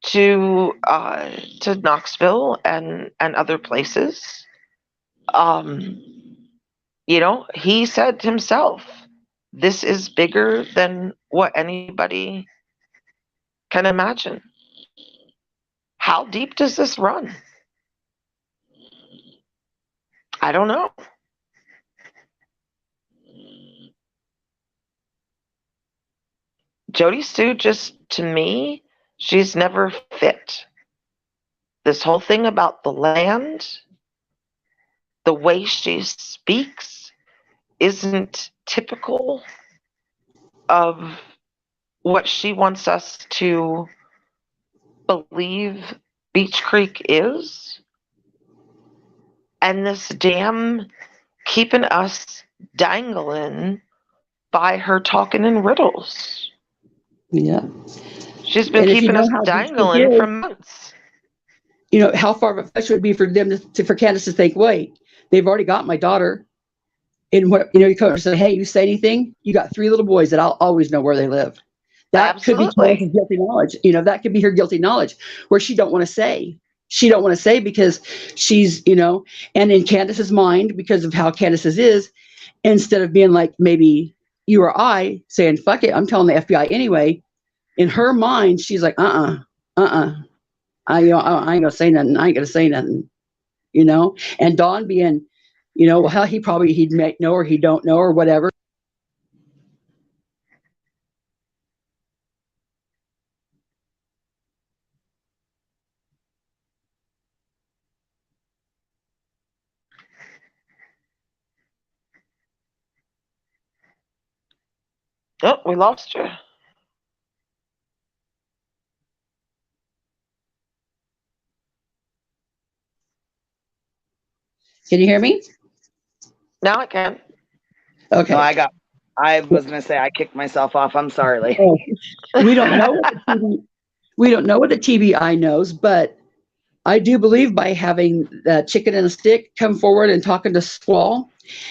to Knoxville and other places. He said himself, this is bigger than what anybody can imagine. How deep does this run? I don't know. Jody Sue, just to me, she's never fit. This whole thing about the land, the way she speaks, isn't typical of what she wants us to believe Beach Creek is. And this dam keeping us dangling by her talking in riddles. Yeah. She's been And if you keeping know us how Beach Creek dangling is, for months. you know, how far of a fetch would it be for them for Candace to think, wait, they've already got my daughter. And what, you know, you come and say, hey, you say anything, you got 3 little boys that I'll always know where they live. That could be Absolutely. Candace's guilty knowledge. You know, that could be her guilty knowledge where she don't want to say. She don't want to say because she's, you know, and in Candace's mind, because of how Candace's is, instead of being like maybe you or I saying, fuck it, I'm telling the FBI anyway, in her mind, she's like, I ain't gonna say nothing. I ain't gonna say nothing, you know? And Don being, you know, well, hell, he'd make know or he don't know or whatever. Oh, we lost you. Can you hear me? Now I can. Okay. No, I was gonna say I kicked myself off. I'm sorry, lady. Oh, we don't know what the TBI knows, but I do believe by having the chicken and a stick come forward and talking to Squall,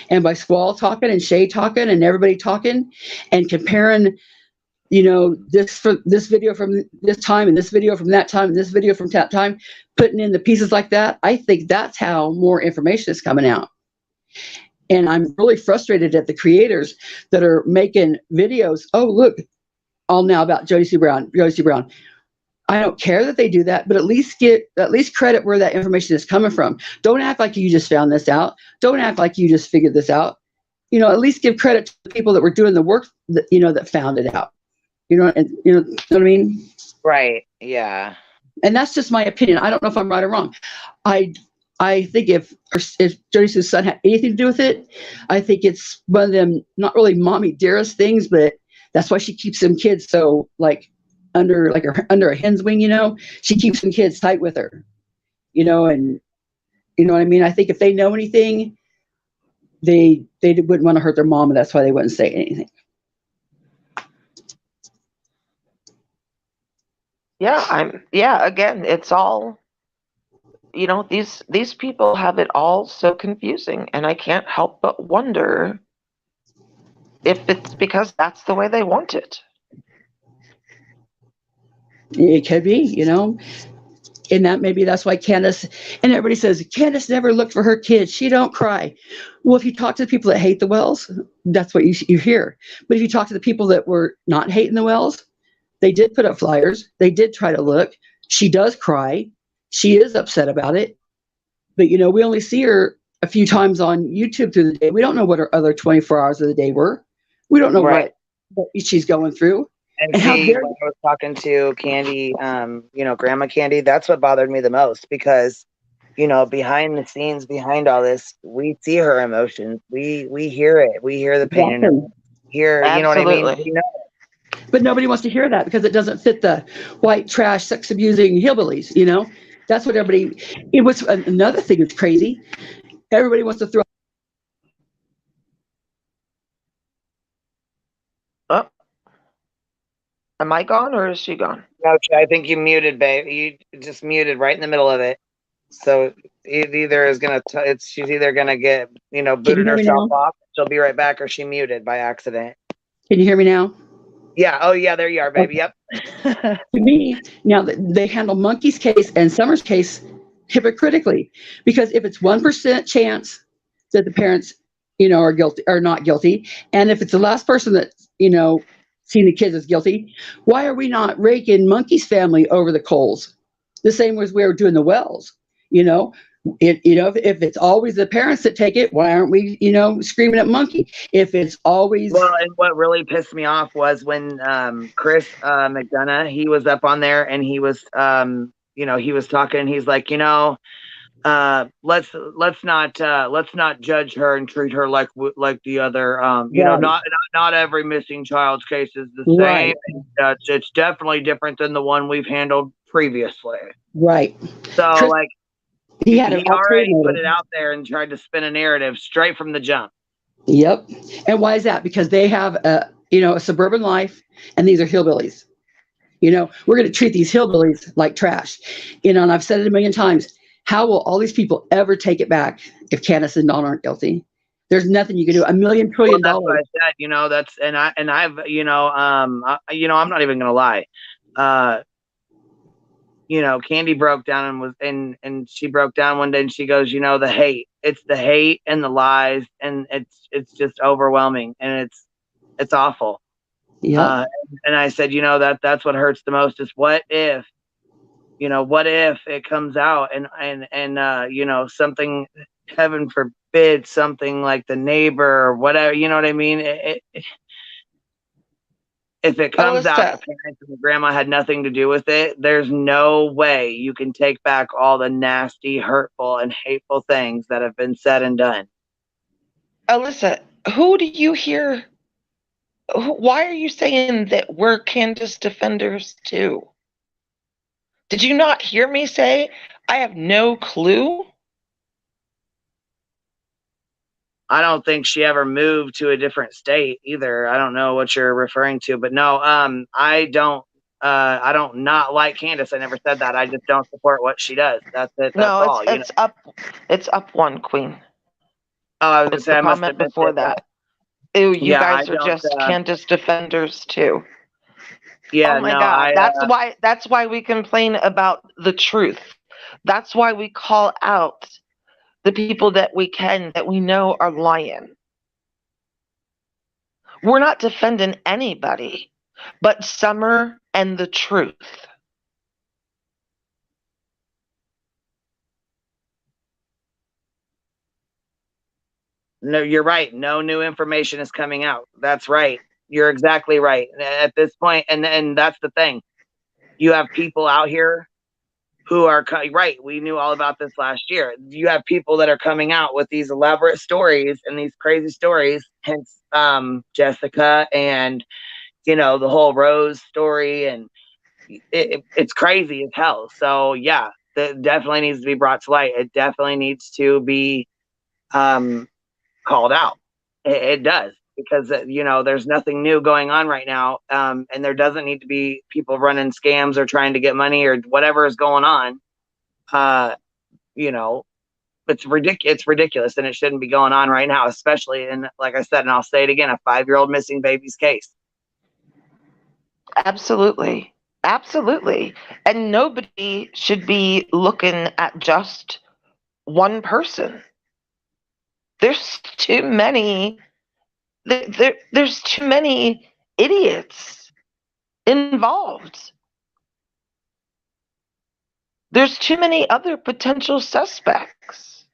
and by Squall talking and Shay talking and everybody talking and comparing, you know, this video from this time and this video from that time and this video from that time, putting in the pieces like that, I think that's how more information is coming out. And I'm really frustrated at the creators that are making videos. Oh, look, all now about Jody Sue Brown. I don't care that they do that, but at least credit where that information is coming from. Don't act like you just found this out. Don't act like you just figured this out. You know, at least give credit to the people that were doing the work that, you know, that found it out. You know, and you know what I mean? Right. Yeah. And that's just my opinion. I don't know if I'm right or wrong. I think if Jody Sue's son had anything to do with it, I think it's one of them not really mommy dearest things, but that's why she keeps them kids so like under a hen's wing, you know. She keeps them kids tight with her, you know, and you know what I mean. I think if they know anything, they wouldn't want to hurt their mom, and that's why they wouldn't say anything. Yeah, again, it's all, you know, these people have it all so confusing, and I can't help but wonder if it's because that's the way they want it. It could be, you know. And that maybe that's why Candace, and everybody says Candace never looked for her kids. She don't cry. Well, if you talk to the people that hate the Wells, that's what you hear. But if you talk to the people that were not hating the Wells, they did put up flyers. They did try to look. She does cry. She is upset about it. But you know, we only see her a few times on YouTube through the day. We don't know what her other 24 hours of the day were. We don't know Right. what she's going through. And how see, dare when I was talking to Candy, you know, Grandma Candy, that's what bothered me the most because, you know, behind the scenes, behind all this, we see her emotions. We hear it. We hear the pain in her. Hear, you know what I mean? Absolutely. We know. But nobody wants to hear that because it doesn't fit the white trash, sex abusing hillbillies. You know, that's what everybody. It was another thing that's crazy. Everybody wants to throw. Oh, am I gone or is she gone? No, I think you muted, babe. You just muted right in the middle of it. So it either is gonna. She's either gonna get, you know, booted herself off. She'll be right back, or she muted by accident. Can you hear me now? Yeah. Oh, yeah. There you are, baby. Okay. Yep. To me, now they handle Monkey's case and Summer's case hypocritically, because if it's 1% chance that the parents, you know, are guilty or not guilty, and if it's the last person that, you know, seen the kids as guilty, why are we not raking Monkey's family over the coals? The same as we were doing the Wells, you know. If it's always the parents that take it, why aren't we, screaming at monkey? If it's always Well, and what really pissed me off was when Chris McDonough, he was up on there and he was he was talking and he's like, let's not judge her and treat her like the other Right. not every missing child's case is the Right. same. It's definitely different than the one we've handled previously. Right. So Chris, like he had he already put it out there and tried to spin a narrative straight from the jump. Yep. And why is that? Because they have a suburban life, and these are hillbillies. We're going to treat these hillbillies like trash. And I've said it a million times. How will all these people ever take it back if Candace and Don aren't guilty? There's nothing you can do. $1 million trillion. Well, that's what I said. That's I've I'm not even going to lie. Candy broke down and she broke down one day and she goes, it's the hate and the lies and it's just overwhelming and it's awful. Yeah. And I said, that's what hurts the most is what if it comes out and something, heaven forbid, something like the neighbor or whatever, you know what I mean? If it comes out the parents and the grandma had nothing to do with it, there's no way you can take back all the nasty, hurtful, and hateful things that have been said and done. Alyssa, who do you hear? Why are you saying that we're Candace defenders too? Did you not hear me say I have no clue? I don't think she ever moved to a different state either. I don't know what you're referring to, but no, I don't not like Candace. I never said that. I just don't support what she does. That's it. That's all. It's up one, Queen. Oh, I was gonna say I must have before that. Ew, you guys are just Candace defenders too. Yeah. Oh my God. That's why we complain about the truth. That's why we call out the people that we know are lying. We're not defending anybody but Summer and the truth. No, you're right. No new information is coming out. That's right. You're exactly right. At this point, and that's the thing. You have people out here who are right. We knew all about this last year. You have people that are coming out with these elaborate stories and these crazy stories. Hence, Jessica and the whole Rose story, and it's crazy as hell. So yeah, that definitely needs to be brought to light. It definitely needs to be called out. It does, because there's nothing new going on right now, and there doesn't need to be people running scams or trying to get money or whatever is going on. It's ridiculous, and it shouldn't be going on right now, especially in, like I said, and I'll say it again, a 5-year-old missing baby's case. Absolutely. And nobody should be looking at just one person. There's too many. There's too many idiots involved. There's too many other potential suspects.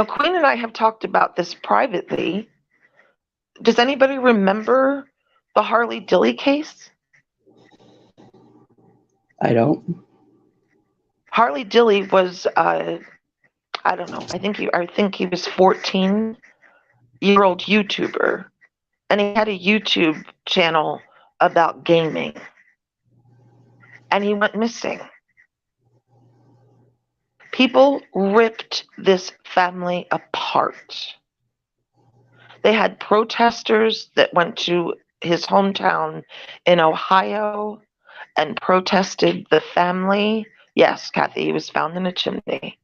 Queen and I have talked about this privately. Does anybody remember the Harley Dilly case? I don't. Harley Dilly was, I don't know, I think he was 14-year-old YouTuber, and he had a YouTube channel about gaming, and he went missing. People ripped this family apart. They had protesters that went to his hometown in Ohio and protested the family. Yes, Kathy, he was found in a chimney.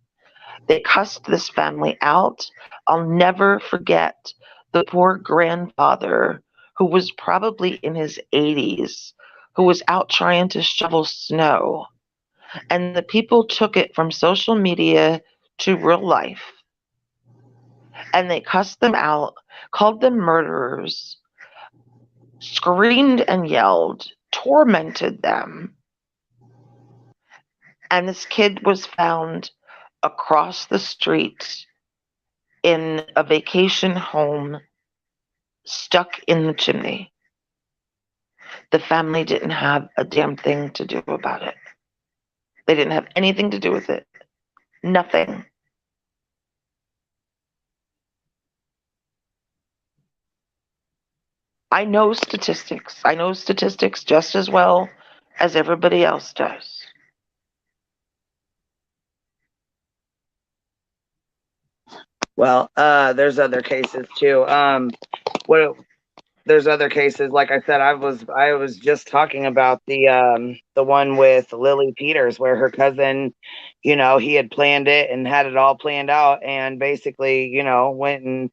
They cussed this family out. I'll never forget the poor grandfather, who was probably in his 80s, who was out trying to shovel snow. And the people took it from social media to real life. and they cussed them out, called them murderers, screamed and yelled, tormented them. And this kid was found across the street in a vacation home, stuck in the chimney. The family didn't have a damn thing to do about it. They didn't have anything to do with it. Nothing. I know statistics. I know statistics just as well as everybody else does. Well, there's other cases too. There's other cases. Like I said, I was just talking about the one with Lily Peters, where her cousin, he had planned it and had it all planned out, and basically, went and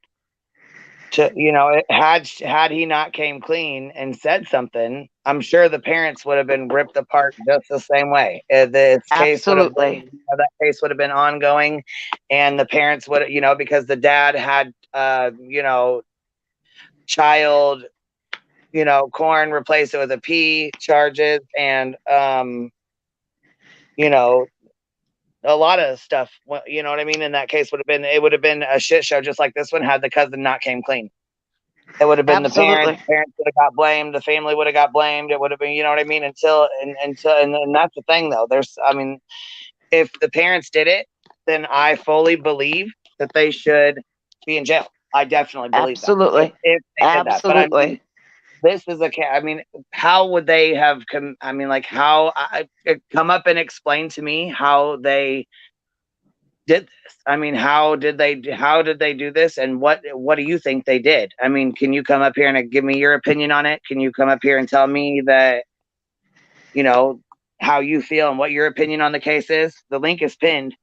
had he not came clean and said something, I'm sure the parents would have been ripped apart just the same way. This case would have been, that case would have been ongoing, and the parents would, because the dad had, child, corn, replace it with a P charges, and a lot of stuff. You know what I mean? In that case, it would have been a shit show, just like this one had the cousin not came clean. It would have been the parents. The parents would have got blamed. The family would have got blamed. It would have been, you know what I mean? And that's the thing, though. If the parents did it, then I fully believe that they should be in jail. I definitely believe that. If they did that. But I mean, this is how would they have come? Come up and explain to me how they did this. How did they do this, and what do you think they did? Can you come up here and give me your opinion on it? Can you come up here and tell me that, how you feel and what your opinion on the case is? The link is pinned,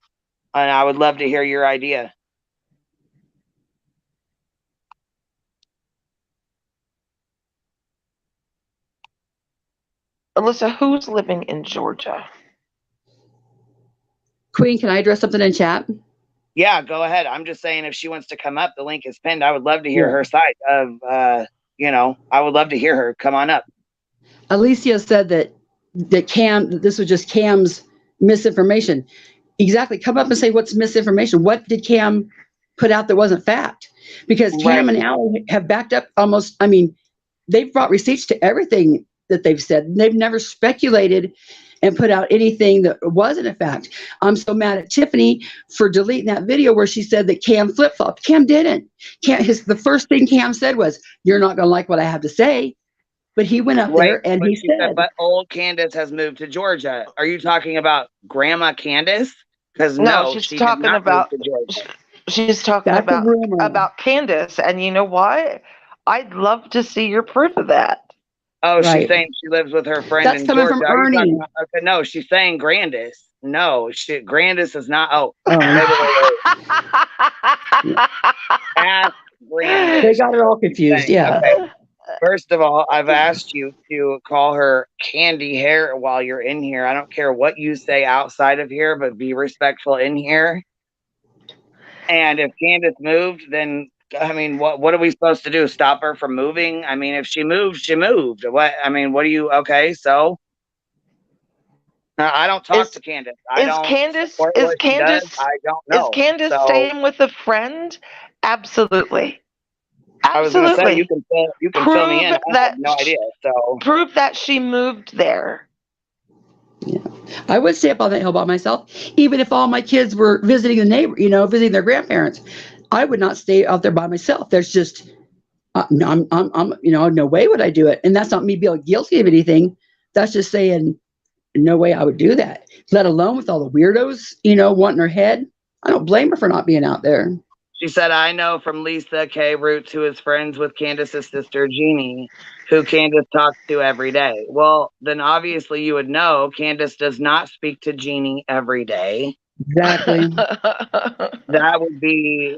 and I would love to hear your idea. Alyssa, who's living in Georgia? Queen, can I address something in chat? Yeah, go ahead. I'm just saying, if she wants to come up, the link is pinned. I would love to hear her side of, I would love to hear her. Come on up. Alicia said that this was just Cam's misinformation. Exactly. Come up and say what's misinformation. What did Cam put out that wasn't fact? Because Cam and Allie have backed up almost, they've brought receipts to everything that they've said. They've never speculated and put out anything that wasn't a fact. I'm so mad at Tiffany for deleting that video where she said that Cam flip-flopped. Cam didn't. The first thing Cam said was, "You're not going to like what I have to say." But he went up there and he said, "But old Candace has moved to Georgia." Are you talking about Grandma Candace? Because no, she's talking about about Candace. And you know what? I'd love to see your proof of that. Oh, she's saying she lives with her friend in Georgia. From Ernie. Okay, no, she's saying Grandis. No, Grandis is not. Ask Grandis. They got it all confused. Yeah. Okay. First of all, I've asked you to call her Candy Hair while you're in here. I don't care what you say outside of here, but be respectful in here. And if Candace moved, then what are we supposed to do? Stop her from moving? If she moved, she moved. What do you? Okay, so I don't talk to Candace. I don't know. Is Candace staying with a friend? Absolutely. I was going to say, you can fill me in. I have no idea. So prove that she moved there. Yeah, I would stay up on that hill by myself, even if all my kids were visiting the neighbor, visiting their grandparents. I would not stay out there by myself. There's just, no way would I do it. And that's not me feeling guilty of anything. That's just saying, no way I would do that. Let alone with all the weirdos, wanting her head. I don't blame her for not being out there. She said, "I know from Lisa K. Roots, who is friends with Candace's sister, Jeannie, who Candace talks to every day." Well, then obviously you would know Candace does not speak to Jeannie every day. Exactly. That would be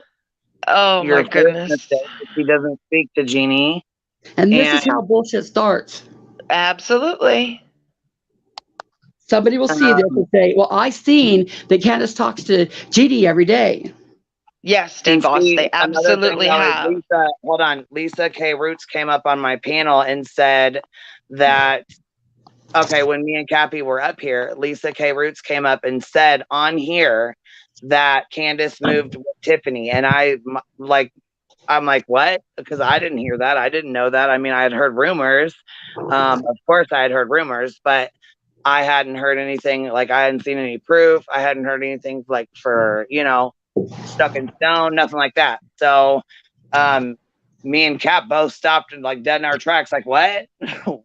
my goodness. If she doesn't speak to Jeannie. And this is how bullshit starts. Absolutely. Somebody will see this and say, "Well, I seen that Candace talks to Jeannie every day." Yes, And D-Boss, see, they another thing absolutely though is have. hold on, Lisa K. Roots came up on my panel and said that, okay, when me and Cappy were up here, Lisa K. Roots came up and said on here that Candace moved with Tiffany. And I'm like, what? Because I didn't hear that. I didn't know that. I mean, I had heard rumors. Of course, I had heard rumors, but I hadn't heard anything. Like, I hadn't seen any proof. I hadn't heard anything like for, stuck in stone, nothing like that. So, me and Cap both stopped and like dead in our tracks. Like, what?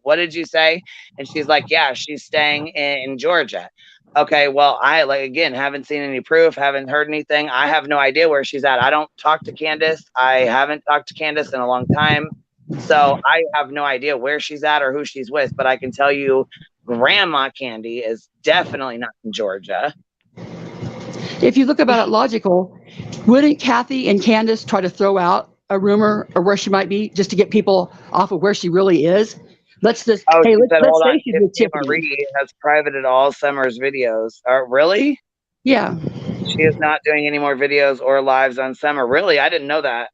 What did you say? And she's like, yeah, she's staying in Georgia. Okay, well, I again haven't seen any proof, haven't heard anything. I have no idea where she's at. I don't talk to Candace. I haven't talked to Candace in a long time. So I have no idea where she's at or who she's with, but I can tell you Grandma Candy is definitely not in Georgia. If you look about it logical, wouldn't Kathy and Candace try to throw out a rumor or where she might be just to get people off of where she really is? Let's just, Oh, hey, she said, let's hold on. say she's with Tiffany. Marie has privated all Summer's videos. Really? Yeah. She is not doing any more videos or lives on Summer. Really? I didn't know that.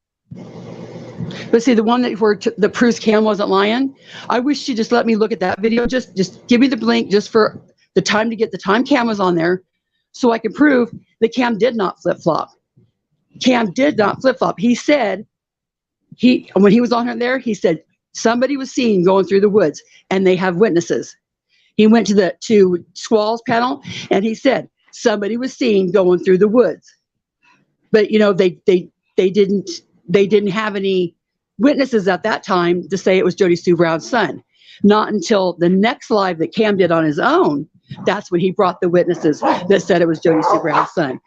But see, the one that where the Bruce Cam wasn't lying, I wish she just let me look at that video. Just give me the link just for the time to get the time Cam was on there so I can prove that Cam did not flip-flop. Cam did not flip-flop. He said, when he was on her there, he said, somebody was seen going through the woods and they have witnesses. He went to Squall's panel and he said, somebody was seen going through the woods. But, they didn't have any witnesses at that time to say it was Jody Sue Brown's son. Not until the next live that Cam did on his own, that's when he brought the witnesses that said it was Jody Sue Brown's son.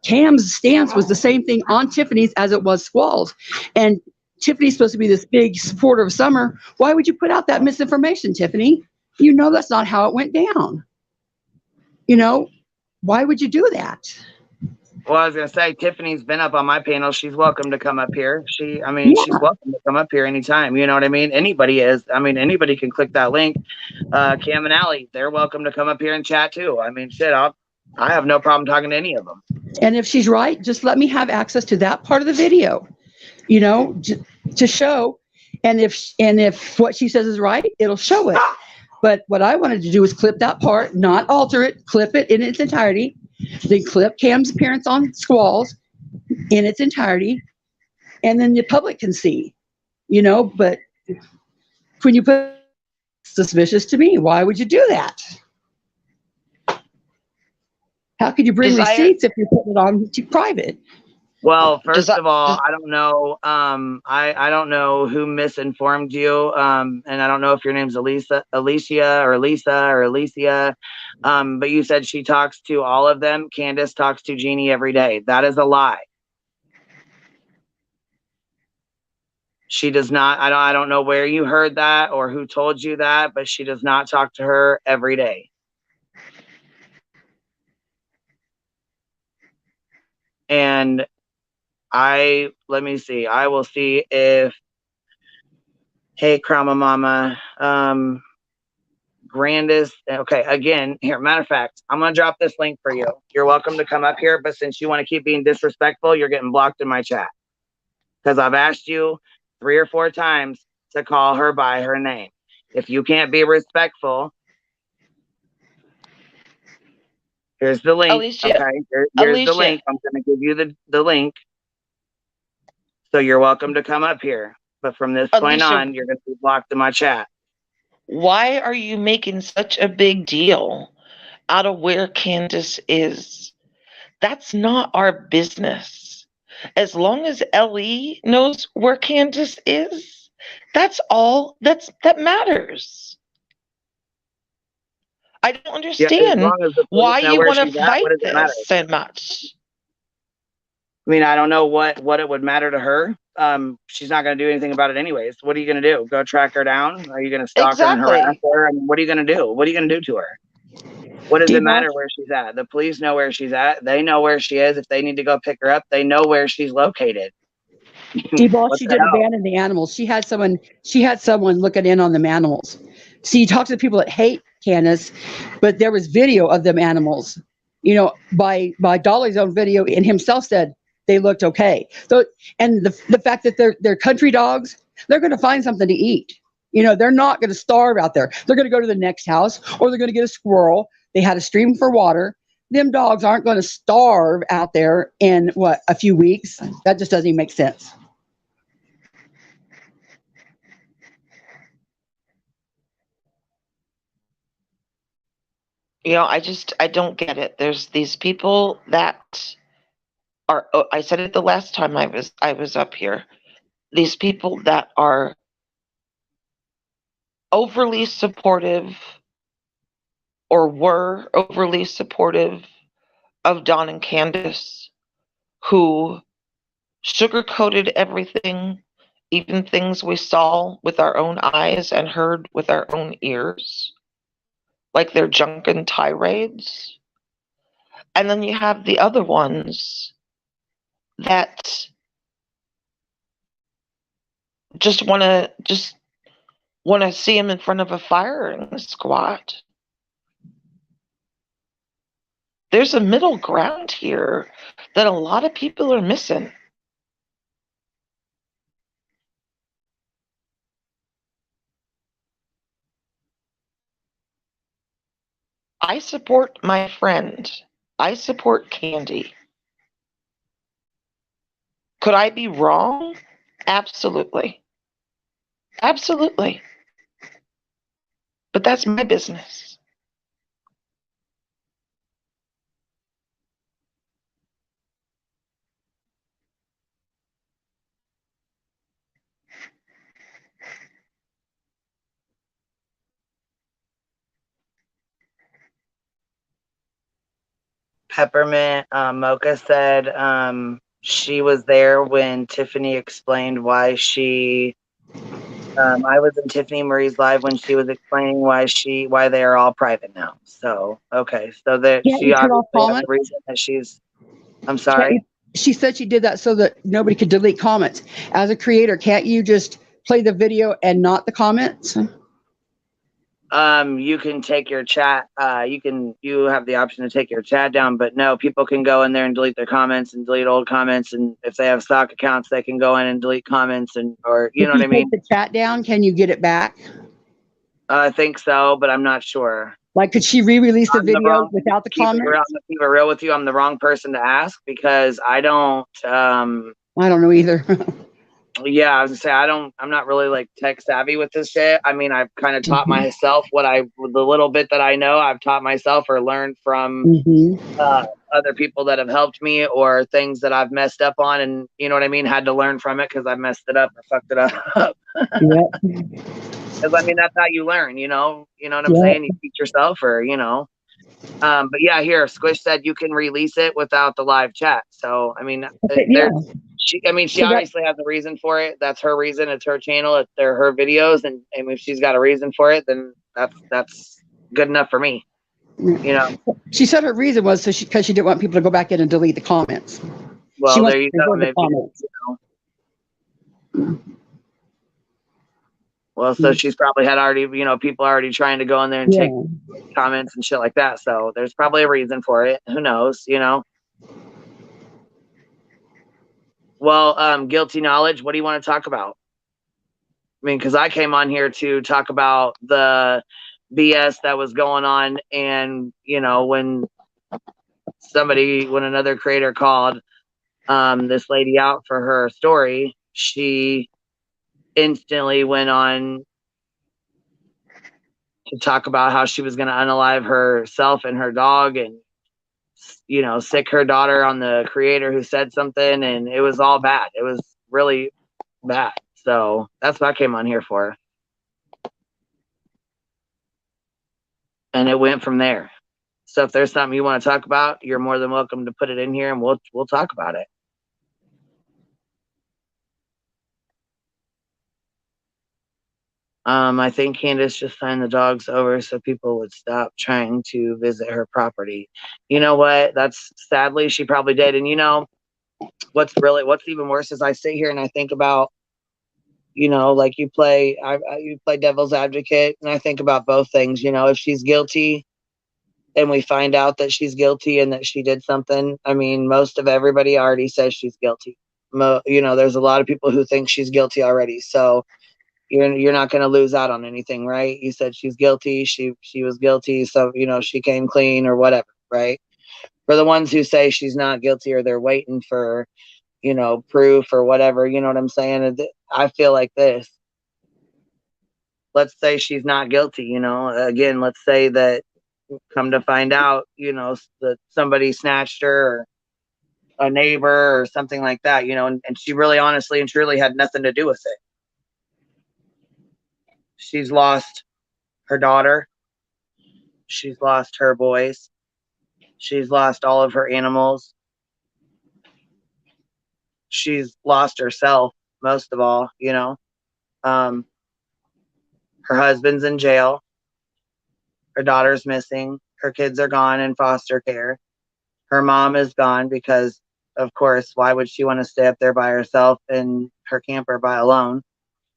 Cam's stance was the same thing on Tiffany's as it was Squall's. And Tiffany's supposed to be this big supporter of Summer. Why would you put out that misinformation, Tiffany? You know that's not how it went down. Why would you do that? Well, I was going to say, Tiffany's been up on my panel. She's welcome to come up here. She's welcome to come up here anytime. You know what I mean? Anybody is. I mean, anybody can click that link. Cam and Allie, they're welcome to come up here and chat too. I mean, shit, I have no problem talking to any of them. And if she's right, just let me have access to that part of the video, to show. And if what she says is right, it'll show it. But what I wanted to do was clip that part, not alter it, clip it in its entirety. Then clip Cam's appearance on Squalls in its entirety, and then the public can see, but when you put suspicious to me, why would you do that? How could you bring receipts if you put it on to private? Well, first of all, I don't know. I don't know who misinformed you. And I don't know if your name's Alicia or Lisa or Alicia. But you said she talks to all of them. Candace talks to Jeannie every day. That is a lie. She does not. I don't know where you heard that or who told you that, but she does not talk to her every day. And let me see. I will see if, hey, Krama Mama, Grandest. Okay, again, here, matter of fact, I'm going to drop this link for you. You're welcome to come up here, but since you want to keep being disrespectful, you're getting blocked in my chat. Because I've asked you 3 or 4 times to call her by her name. If you can't be respectful, here's the link. Alicia, okay, here's the link. I'm going to give you the link. So you're welcome to come up here. But from this point on, you're going to be blocked in my chat. Why are you making such a big deal out of where Candace is? That's not our business. As long as LE knows where Candace is, that's all that matters. I don't understand why you want to fight this so much. I mean, I don't know what it would matter to her. She's not going to do anything about it anyways. What are you going to do? Go track her down? Are you going to stalk her and harass her? I mean, what are you going to do? What are you going to do to her? What does it matter where she's at? The police know where she's at. They know where she is. If they need to go pick her up, they know where she's located. D-Ball, she didn't abandon the animals. She had someone looking in on them animals. See, you talk to the people that hate Candace, but there was video of them animals. By Dolly's own video, and himself said, they looked okay. So, and the fact that they're country dogs, they're going to find something to eat. They're not going to starve out there. They're going to go to the next house, or they're going to get a squirrel. They had a stream for water. Them dogs aren't going to starve out there in a few weeks. That just doesn't even make sense. I don't get it. There's these people that are, I said it the last time I was up here. These people that are overly supportive, or were overly supportive, of Don and Candace, who sugarcoated everything, even things we saw with our own eyes and heard with our own ears, like their drunken tirades. And then you have the other ones that just want to see him in front of a firing squad. There's a middle ground here that a lot of people are missing. I support my friend. I support Candy. Could I be wrong? Absolutely. Absolutely. But that's my business. Peppermint Mocha said she was there when Tiffany explained why she. I was in Tiffany Marie's live when she was explaining why they are all private now. So okay, so that Can't she you turn off obviously has comments? a reason that she's. I'm sorry. She said she did that so that nobody could delete comments. As a creator, can't you just play the video and not the comments? You can take your chat. You have the option to take your chat down, but no, people can go in there and delete their comments and delete old comments. And if they have stock accounts, they can go in and delete comments or you know what I mean. Take the chat down. Can you get it back? I think so, but I'm not sure. Like, could she re-release the video without the comments? Keep it real with you. I'm the wrong person to ask because I don't. I don't know either. Yeah, I was gonna say I'm not really like tech savvy with this shit. I mean, I've kind of taught myself the little bit that I know. I've taught myself or learned from other people that have helped me, or things that I've messed up on, and you know what I mean. Had to learn from it because I messed it up or fucked it up. Yep. Because I mean, that's how you learn. You know what I'm saying. You teach yourself, or But yeah, here Squish said you can release it without the live chat. So I mean, she obviously has a reason for it. That's her reason. It's her channel. They're her videos, and if she's got a reason for it, then that's good enough for me. She said her reason was because she didn't want people to go back in and delete the comments. Well, there you go. Maybe, Well, so she's probably had already, people already trying to go in there and take comments and shit like that. So there's probably a reason for it. Who knows, Well, guilty knowledge. What do you want to talk about? I mean, because I came on here to talk about the BS that was going on. And, when another creator called this lady out for her story, she instantly went on to talk about how she was going to unalive herself and her dog and, sick her daughter on the creator who said something. And it was all bad. It was really bad. So that's what I came on here for. And it went from there. So if there's something you want to talk about, you're more than welcome to put it in here and we'll talk about it. I think Candace just signed the dogs over so people would stop trying to visit her property. You know what? That's sadly, she probably did. And what's even worse is I sit here and I think about, like you play devil's advocate, and I think about both things. If she's guilty, and we find out that she's guilty and that she did something, I mean, most of everybody already says she's guilty. You know, there's a lot of people who think she's guilty already. So you're not going to lose out on anything, right? You said she's guilty. She was guilty. So, you know, she came clean or whatever, right? For the ones who say she's not guilty or they're waiting for, you know, proof or whatever, you know what I'm saying? I feel like this. Let's say she's not guilty, you know, again, let's say that come to find out, you know, that somebody snatched her or a neighbor or something like that, you know, and she really honestly and truly had nothing to do with it. She's lost her daughter. She's lost her boys. She's lost all of her animals. She's lost herself, most of all, you know. Her husband's in jail. Her daughter's missing. Her kids are gone in foster care. Her mom is gone because, of course, why would she want to stay up there by herself in her camper by alone?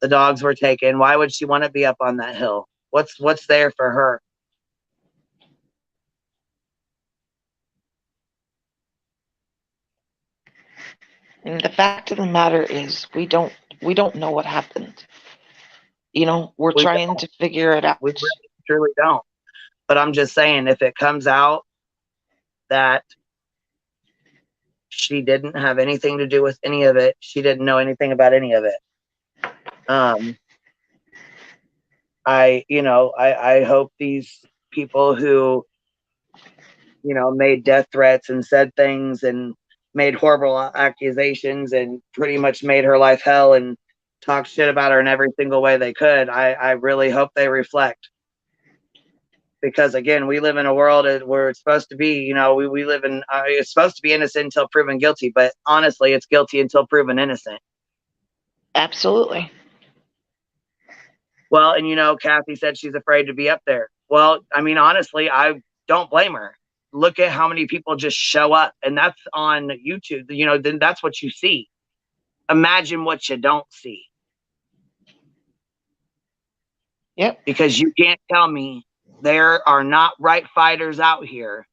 The dogs were taken. Why would she want to be up on that hill? What's there for her? And the fact of the matter is, we don't know what happened. You know, we're trying to figure it out. We really, truly don't. But I'm just saying, if it comes out that she didn't have anything to do with any of it, she didn't know anything about any of it. I hope these people who, you know, made death threats and said things and made horrible accusations and pretty much made her life hell and talked shit about her in every single way they could. I really hope they reflect. Because again, we live in a world where it's supposed to be, you know, we live in, it's supposed to be innocent until proven guilty, but honestly, it's guilty until proven innocent. Absolutely. Well, and you know, Kathy said she's afraid to be up there. Well, I mean, honestly, I don't blame her. Look at how many people just show up, and that's on YouTube. You know, then that's what you see. Imagine what you don't see. Yep. Because you can't tell me there are not right fighters out here,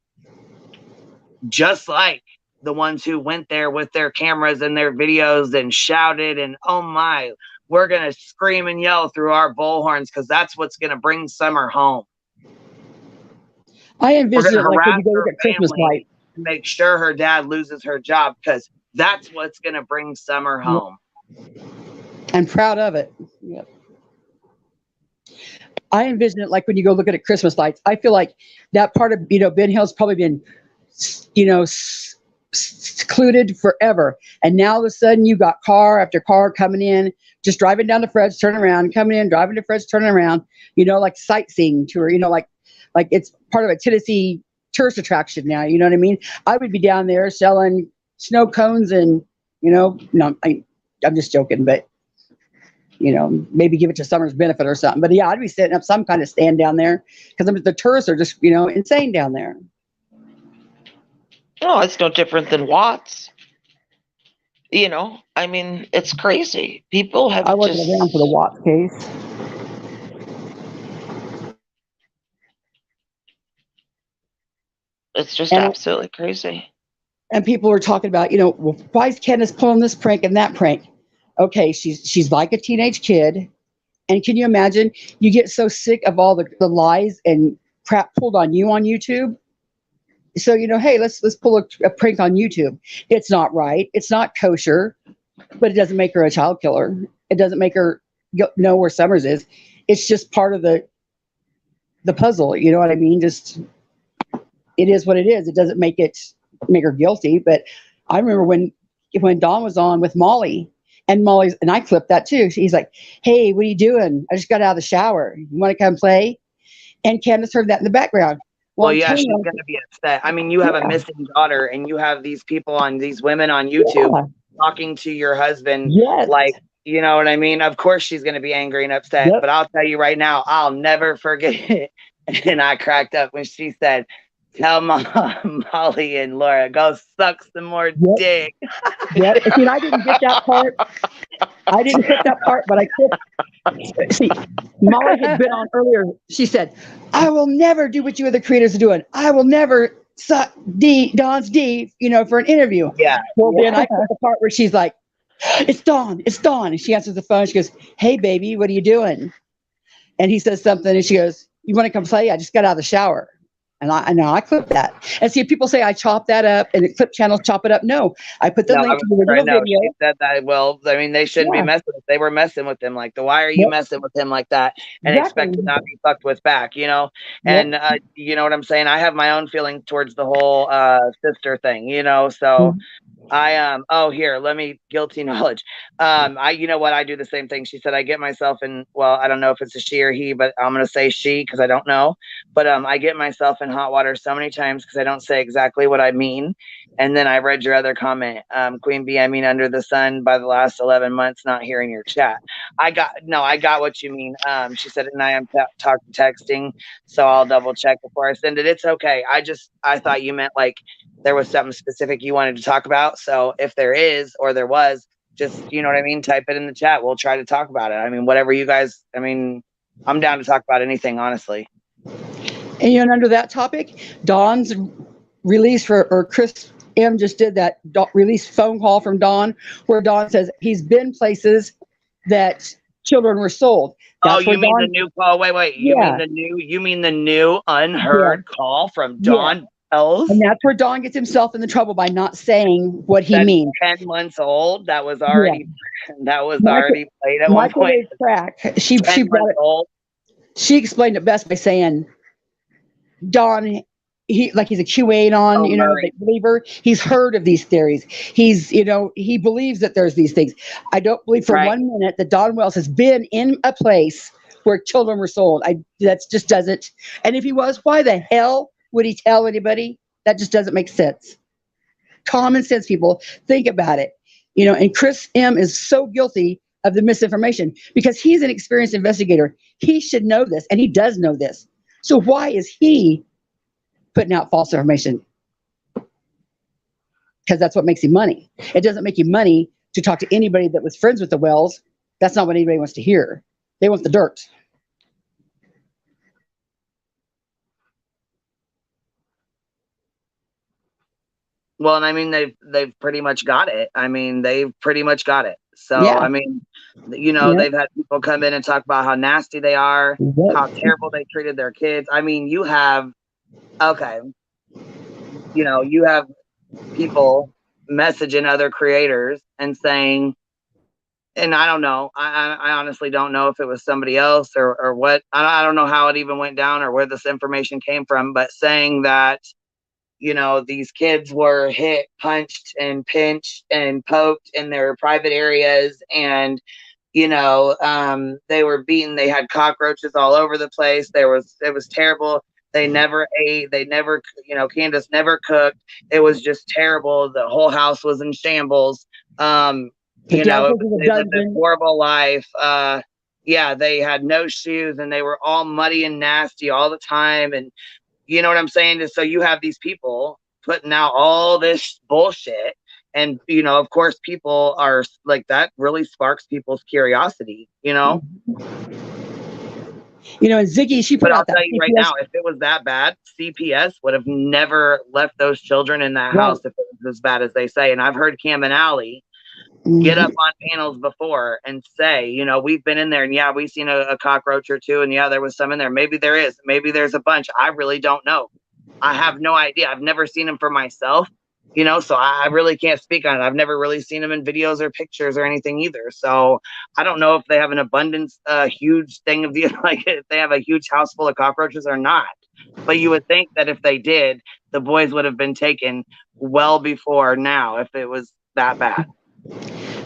just like the ones who went there with their cameras and their videos and shouted and, oh my, we're going to scream and yell through our bullhorns because that's what's going to bring Summer home. I envision it like when you go look at Christmas lights. To make sure her dad loses her job because that's what's going to bring Summer home. I'm proud of it. Yep. I envision it like when you go look at Christmas lights. I feel like that part of, you know, Ben Hill's probably been, you know, secluded forever. And now all of a sudden you got car after car coming in, just driving down to Fred's, turning around, coming in, driving to Fred's, turning around, you know, like sightseeing tour, you know, like it's part of a Tennessee tourist attraction now. You know what I mean? I would be down there selling snow cones and, you know, no, I'm just joking, but you know, maybe give it to Summer's benefit or something. But yeah, I'd be setting up some kind of stand down there because the tourists are just, you know, insane down there. Oh, it's no different than Watts. You know, I mean, it's crazy. People have I wasn't around for the Watts case. It's just absolutely crazy. And people are talking about, you know, well, why is Candace pulling this prank and that prank? Okay, she's like a teenage kid. And can you imagine, you get so sick of all the lies and crap pulled on you on YouTube. So, you know, hey, let's pull a prank on YouTube. It's not right. It's not kosher, but it doesn't make her a child killer. It doesn't make her know where Summers is. It's just part of the puzzle. You know what I mean? Just, it is what it is. It doesn't make her guilty. But I remember when Dawn was on with Molly, and I clipped that too. She's like, hey, what are you doing? I just got out of the shower. You want to come play? And Candace heard that in the background. Well, yeah, she's going to be upset. I mean, you have a missing daughter, and you have these women on YouTube talking to your husband. Yes. Like, you know what I mean? Of course she's going to be angry and upset. Yep. But I'll tell you right now, I'll never forget it. And I cracked up when she said, tell Molly and Laura, go suck some more dick. Yep. See, I didn't get that part. But I See, Molly had been on earlier. She said, "I will never do what you other creators are doing. I will never suck Dawn's D, for an interview." Yeah. Well, then I put the part where she's like, "It's Dawn, it's Dawn," and she answers the phone. She goes, "Hey, baby, what are you doing?" And he says something, and she goes, "You want to come play? I just got out of the shower." And I know I clipped that. And see, if people say I chop that up and the clip channels chop it up. No, I put the link to the original video. She said that. Well, I mean, they shouldn't be messing with. They were messing with him. Like, why are you messing with him like that and expect to not be fucked with back? And you know what I'm saying. I have my own feeling towards the whole sister thing. So. Oh, here, let me guilty knowledge. You know what? I do the same thing. She said, I get myself in, well, I don't know if it's a she or he, but I'm going to say she because I don't know. But I get myself in hot water so many times because I don't say exactly what I mean. And then I read your other comment, Queen Bee, I mean, under the sun by the last 11 months, not hearing your chat. I got what you mean. She said, and I am texting, so I'll double check before I send it. It's okay. I thought you meant like, there was something specific you wanted to talk about. So if there is, or there was, just, you know what I mean? Type it in the chat. We'll try to talk about it. I mean, whatever you guys, I'm down to talk about anything, honestly. And under that topic, Dawn's release or Chris M just did that release phone call from Dawn where Dawn says he's been places that children were sold. That's you mean the new call? Wait. You mean the new unheard call from Dawn? And that's where Dawn gets himself in the trouble by not saying what he means. 10 months old. That was already already played at one point. Crack. She She explained it best by saying, Dawn, he's a QAnon, the believer. He's heard of these theories. He's, he believes that there's these things. I don't believe for 1 minute that Dawn Wells has been in a place where children were sold. That just doesn't. And if he was, why the hell would he tell anybody? That just doesn't make sense. Common sense, people, think about it. And Chris M is so guilty of the misinformation because he's an experienced investigator. He should know this, and he does know this. So why is he putting out false information? Because that's what makes him money. It doesn't make you money to talk to anybody that was friends with the Wells. That's not what anybody wants to hear. They want the dirt. Well, and I mean, they've pretty much got it. So, yeah. I mean, they've had people come in and talk about how nasty they are, how terrible they treated their kids. I mean, you have people messaging other creators and saying, and I don't know, I honestly don't know if it was somebody else or what. I don't know how it even went down or where this information came from, but saying that, these kids were hit, punched, and pinched and poked in their private areas. And, they were beaten. They had cockroaches all over the place. It was terrible. They never ate. They never, Candace never cooked. It was just terrible. The whole house was in shambles. They lived a horrible life. They had no shoes and they were all muddy and nasty all the time. And, you know what I'm saying? So you have these people putting out all this bullshit. And, of course, people are like, that really sparks people's curiosity, And Ziggy, she put out that. I'll tell you right now, if it was that bad, CPS would have never left those children in that house if it was as bad as they say. And I've heard Cam and Allie get up on panels before and say, we've been in there and we've seen a cockroach or two and there was some in there. Maybe there's a bunch. I really don't know. I have no idea. I've never seen them for myself, so I really can't speak on it. I've never really seen them in videos or pictures or anything either. So I don't know if they have an abundance, huge thing of if they have a huge house full of cockroaches or not. But you would think that if they did, the boys would have been taken well before now if it was that bad.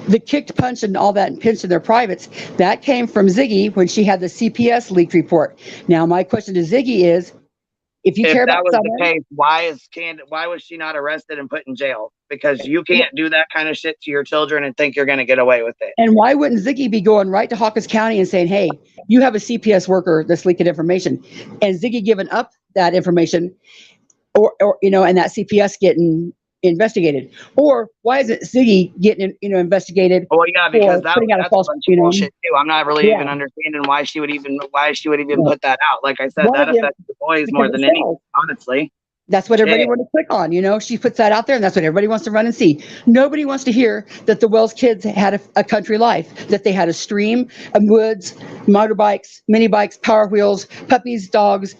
The kicked, punched, and all that and pinched in their privates, that came from Ziggy when she had the CPS leaked report. Now, my question to Ziggy is, if care about someone, the case, why was she not arrested and put in jail? Because you can't do that kind of shit to your children and think you're going to get away with it. And why wouldn't Ziggy be going right to Hawkins County and saying, hey, you have a CPS worker that's leaking information, and Ziggy giving up that information, or and that CPS getting investigated? Or why isn't Ziggy getting, investigated Well, yeah, because for putting out a that's a false, bunch of bullshit too. I'm not really yeah, even understanding why she would even yeah. put that out. Like I said, One that of them, affects the boys because more it than anything, sells. honestly. That's what everybody Shit. wants to click on. She puts that out there, and that's what everybody wants to run and see. Nobody wants to hear that the Wells kids had a country life, that they had a stream, a woods, motorbikes, mini bikes, power wheels, puppies, dogs.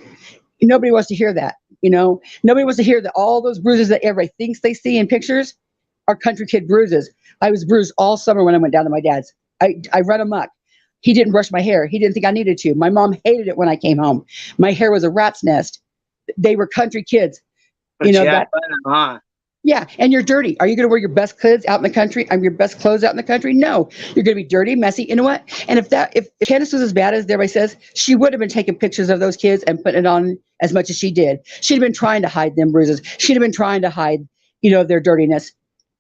Nobody wants to hear that. Nobody wants to hear that all those bruises that everybody thinks they see in pictures are country kid bruises. I was bruised all summer when I went down to my dad's. I run amok. He didn't brush my hair. He didn't think I needed to. My mom hated it when I came home. My hair was a rat's nest. They were country kids. But you had That, fun, huh? yeah, and you're dirty. Are you going to wear your best clothes out in the country? Your best clothes out in the country? No, you're going to be dirty, messy. You know what? And if Candace was as bad as everybody says, she would have been taking pictures of those kids and putting it on as much as she did. She'd have been trying to hide them bruises. She'd have been trying to hide, their dirtiness.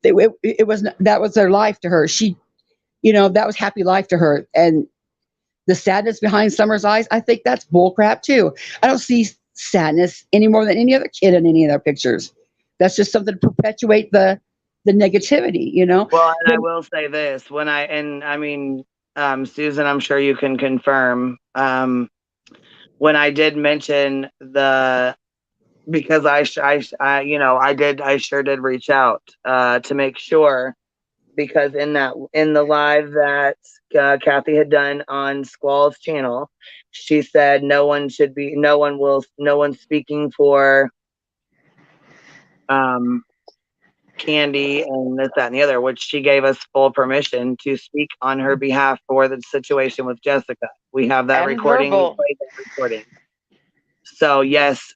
It was that was their life to her. That was happy life to her. And the sadness behind Summer's eyes, I think that's bullcrap too. I don't see sadness any more than any other kid in any of their pictures. That's just something to perpetuate the negativity. Well, and I will say this: Susan, I'm sure you can confirm. When I did mention because I sure did reach out to make sure, because in the live that Kathy had done on Squall's channel, she said no one speaking for Candy and this, that, and the other, which she gave us full permission to speak on her behalf for the situation with Jessica. We have that And recording. We verbal. played that recording. So yes,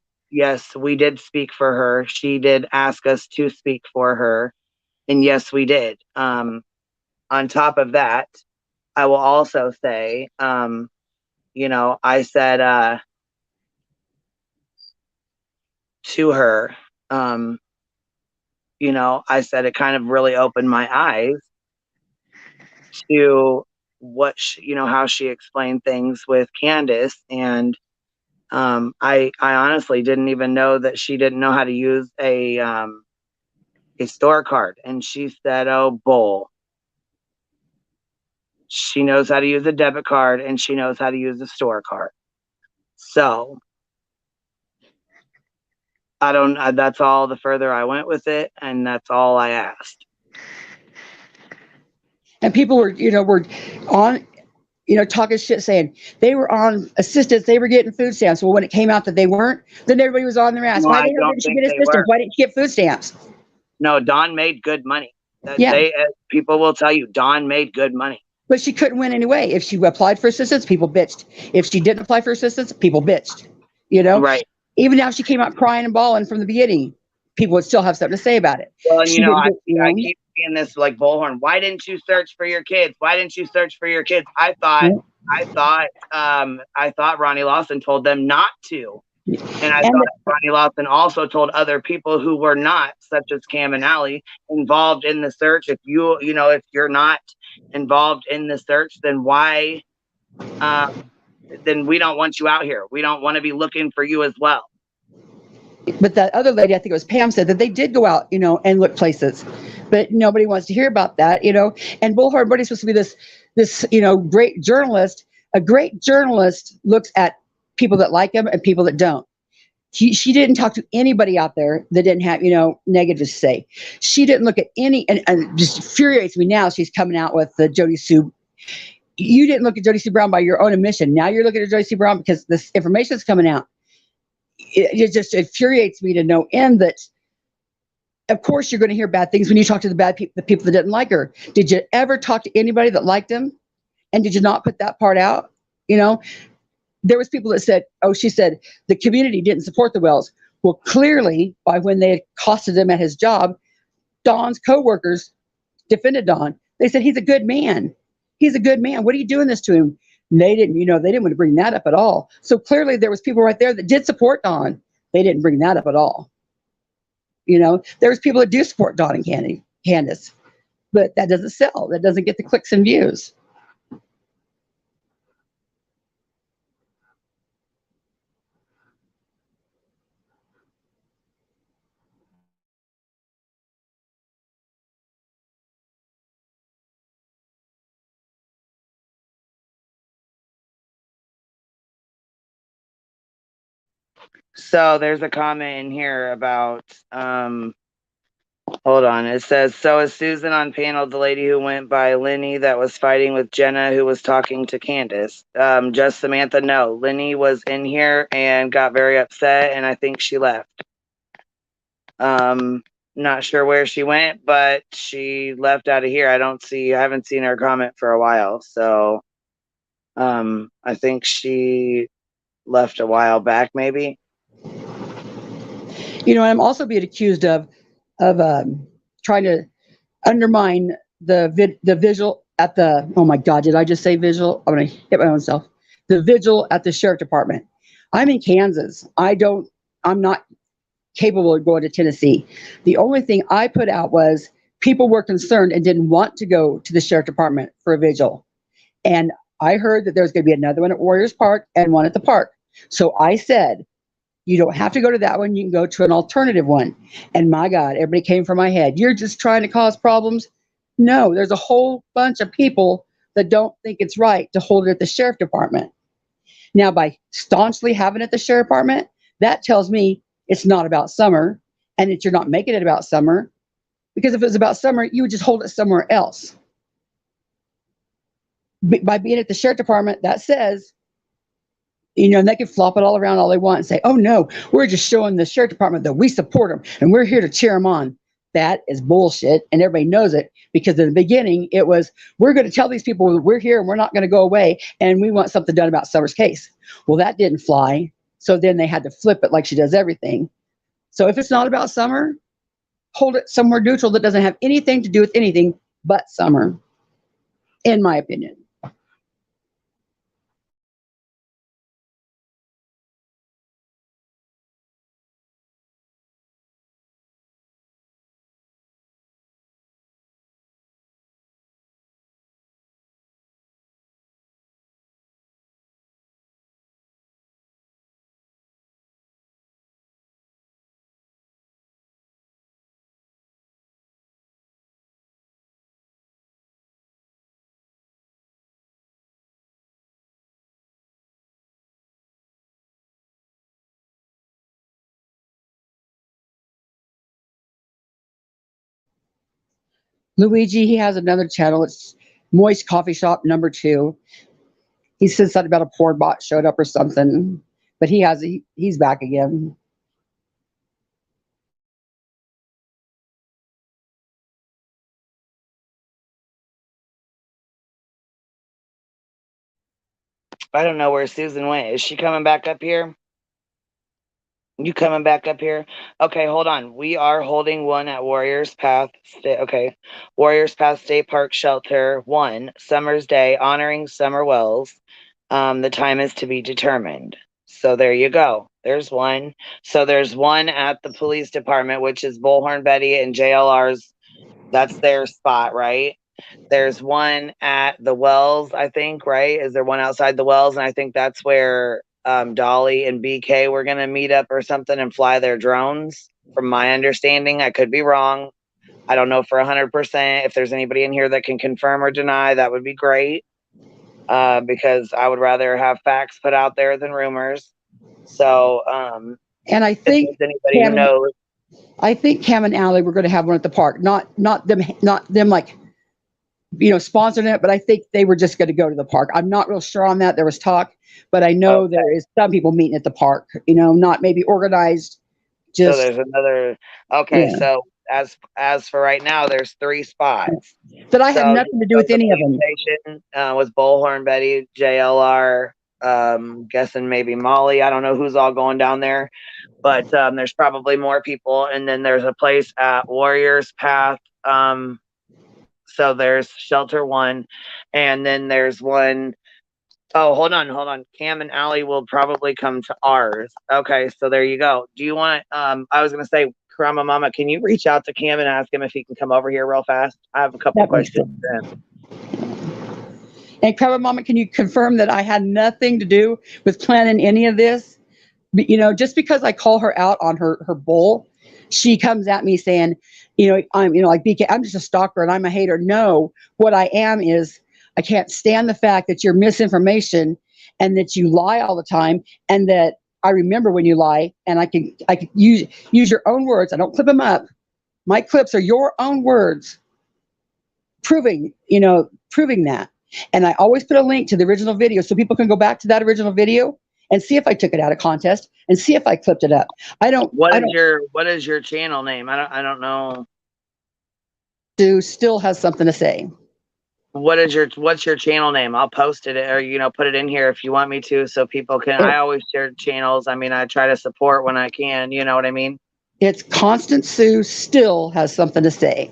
we did speak for her. She did ask us to speak for her, and yes, we did. On top of that, I will also say, I said to her, I said it kind of really opened my eyes to what how she explained things with Candace, and I honestly didn't even know that she didn't know how to use a store card, and she said, "Oh, bull." She knows how to use a debit card and she knows how to use a store card. So I don't. That's all. The further I went with it, and that's all I asked. And people were on, talking shit, saying they were on assistance, they were getting food stamps. Well, when it came out that they weren't, then everybody was on their ass. No, Why I the hell don't didn't she think get they assistance? were. Why didn't she get food stamps? No, Dawn made good money. Yeah. People will tell you Dawn made good money. But she couldn't win anyway. If she applied for assistance, people bitched. If she didn't apply for assistance, people bitched. Right. Even now, she came out crying and bawling from the beginning. People would still have something to say about it. Well, and I Get, keep seeing this like bullhorn. Why didn't you search for your kids? Why didn't you search for your kids? I thought Ronnie Lawson told them not to. And I thought Ronnie Lawson also told other people who were not, such as Cam and Allie, involved in the search. If if you're not involved in the search, then why? Then we don't want you out here. We don't want to be looking for you as well. But that other lady, I think it was Pam, said that they did go out, and look places, but nobody wants to hear about that, And Bullhorn Buddy's supposed to be this great journalist. A great journalist looks at people that like him and people that don't. She didn't talk to anybody out there that didn't have, negative to say. She didn't look at any, and it just infuriates me now. She's coming out with the Jody Sue. You didn't look at Jody Sue Brown by your own admission. Now you're looking at Jody Sue Brown because this information is coming out. It just infuriates me to no end that, of course, you're going to hear bad things when you talk to the people that didn't like her. Did you ever talk to anybody that liked him? And did you not put that part out? There was people that said, oh, she said the community didn't support the Wells. Well, clearly, by when they accosted him at his job, Don's co-workers defended Don. They said, he's a good man. He's a good man. What are you doing this to him? And they didn't want to bring that up at all. So clearly there was people right there that did support Don. They didn't bring that up at all. There was people that do support Don and Candace, but that doesn't sell. That doesn't get the clicks and views. So there's a comment in here about hold on. It says, so is Susan on panel the lady who went by Lenny that was fighting with Jenna who was talking to Candace? Just Samantha, no. Lenny was in here and got very upset, and I think she left. Not sure where she went, but she left out of here. I haven't seen her comment for a while. So I think she left a while back, maybe. You know, I'm also being accused of trying to undermine the vigil at the, oh my God, did I just say vigil? I'm going to hit my own self. The vigil at the sheriff department. I'm in Kansas. I'm not capable of going to Tennessee. The only thing I put out was people were concerned and didn't want to go to the sheriff department for a vigil. And I heard that there's going to be another one at Warriors Park and one at the park. So I said, you don't have to go to that one. You can go to an alternative one. And my God, everybody came for my head. You're just trying to cause problems. No, there's a whole bunch of people that don't think it's right to hold it at the sheriff department. Now, by staunchly having it at the sheriff department, that tells me it's not about Summer and that you're not making it about Summer. Because if it was about Summer, you would just hold it somewhere else. By being at the sheriff department, that says, you know, and they can flop it all around all they want and say, oh no, we're just showing the sheriff department that we support them and we're here to cheer them on. That is bullshit. And everybody knows it, because in the beginning it was, we're going to tell these people we're here and we're not going to go away and we want something done about Summer's case. Well, that didn't fly. So then they had to flip it like she does everything. So if it's not about Summer, hold it somewhere neutral that doesn't have anything to do with anything but Summer, in my opinion. Luigi, he has another channel. It's Moist Coffee Shop #2. He said something about a porn bot showed up or something, but he's back again. I don't know where Susan went. Is she coming back up here? You coming back up here? Okay, hold on. We are holding one at Warriors Path. Warriors Path State Park Shelter 1, Summer's Day, honoring Summer Wells. The time is to be determined. So there you go. There's one. So there's one at the police department, which is Bullhorn Betty and JLR's. That's their spot, right? There's one at the Wells, I think, right? Is there one outside the Wells? And I think that's where Dolly and BK were going to meet up or something and fly their drones, from my understanding. I could be wrong. I don't know for 100%. If there's anybody in here that can confirm or deny, that would be great, because I would rather have facts put out there than rumors. So, and I think anybody who knows, I think Cam and Allie were going to have one at the park, not them like, you know, sponsoring it, but I think they were just going to go to the park. I'm not real sure on that. There was talk, but I know there is some people meeting at the park, you know, not maybe organized. Just, so there's another. Okay, yeah. So as for right now, there's 3 spots. But I have nothing to do with any of them. Station, with Bullhorn Betty, JLR, guessing maybe Molly. I don't know who's all going down there, but there's probably more people. And then there's a place at Warriors Path. So there's Shelter 1, and then there's one. Oh, hold on. Cam and Allie will probably come to ours. Okay, so there you go. Do you want? I was gonna say, Karama Mama, can you reach out to Cam and ask him if he can come over here real fast? I have a couple questions for him. And Karama Mama, can you confirm that I had nothing to do with planning any of this? But, you know, just because I call her out on her bull, she comes at me saying, you know, I'm, you know, like BK, I'm just a stalker and I'm a hater. No, what I am is, I can't stand the fact that you're misinformation and that you lie all the time and that I remember when you lie, and I can use your own words. I don't clip them up. My clips are your own words, proving that. And I always put a link to the original video so people can go back to that original video and see if I took it out of contest and see if I clipped it up. What is your channel name? I don't know. Stu still has something to say. What's your channel name? I'll post it, or put it in here if you want me to, so people can. I always share channels. I mean, I try to support when I can. You know what I mean? It's Constant Sue still has something to say.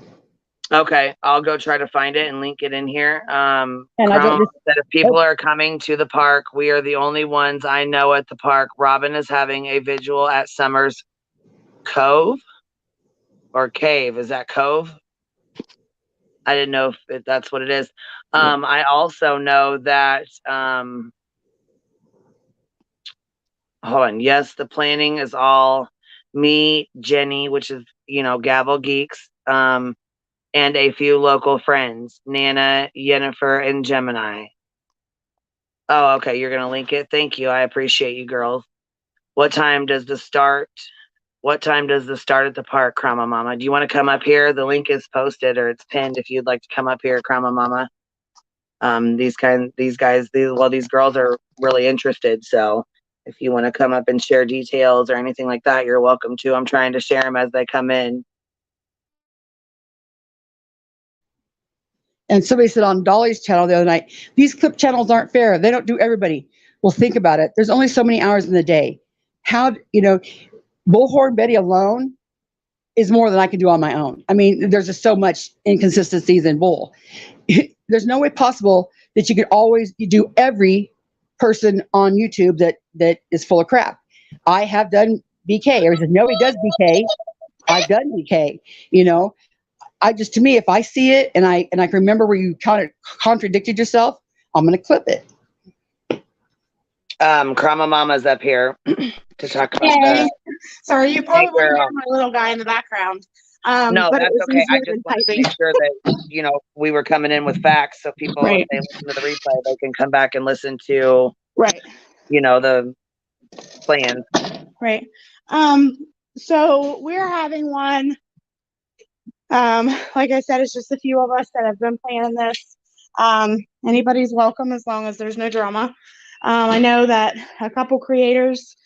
Okay, I'll go try to find it and link it in here. And I don't just, that if people are coming to the park, we are the only ones I know at the park. Robin is having a vigil at Summers Cove or Cave. Is that Cove? I didn't know if that's what it is. I also know that, hold on. Yes, the planning is all me, Jenny, which is, Gavel Geeks, and a few local friends, Nana, Yennefer, and Gemini. Oh, okay. You're going to link it. Thank you. I appreciate you, girls. What time does the start at the park, Krama Mama? Do you want to come up here? The link is posted, or it's pinned if you'd like to come up here, Krama Mama. These girls are really interested. So if you want to come up and share details or anything like that, you're welcome to. I'm trying to share them as they come in. And somebody said on Dolly's channel the other night, these clip channels aren't fair. They don't do everybody. Well, think about it. There's only so many hours in the day. Bullhorn Betty alone is more than I can do on my own. I mean, there's just so much inconsistencies in Bull. There's no way possible that you could always do every person on YouTube that is full of crap. I have done BK. Everybody says, nobody does BK. I've done BK, to me, if I see it and I can remember where you kind of contradicted yourself, I'm going to clip it. Krama Mama's up here to talk about that. Sorry, you probably won't hear my little guy in the background. No, that's okay. I just want to make sure that, we were coming in with facts, so people, if they listen to the replay, they can come back and listen to, the plans. Right. So we're having one. Like I said, it's just a few of us that have been planning this. Anybody's welcome as long as there's no drama. I know that a couple creators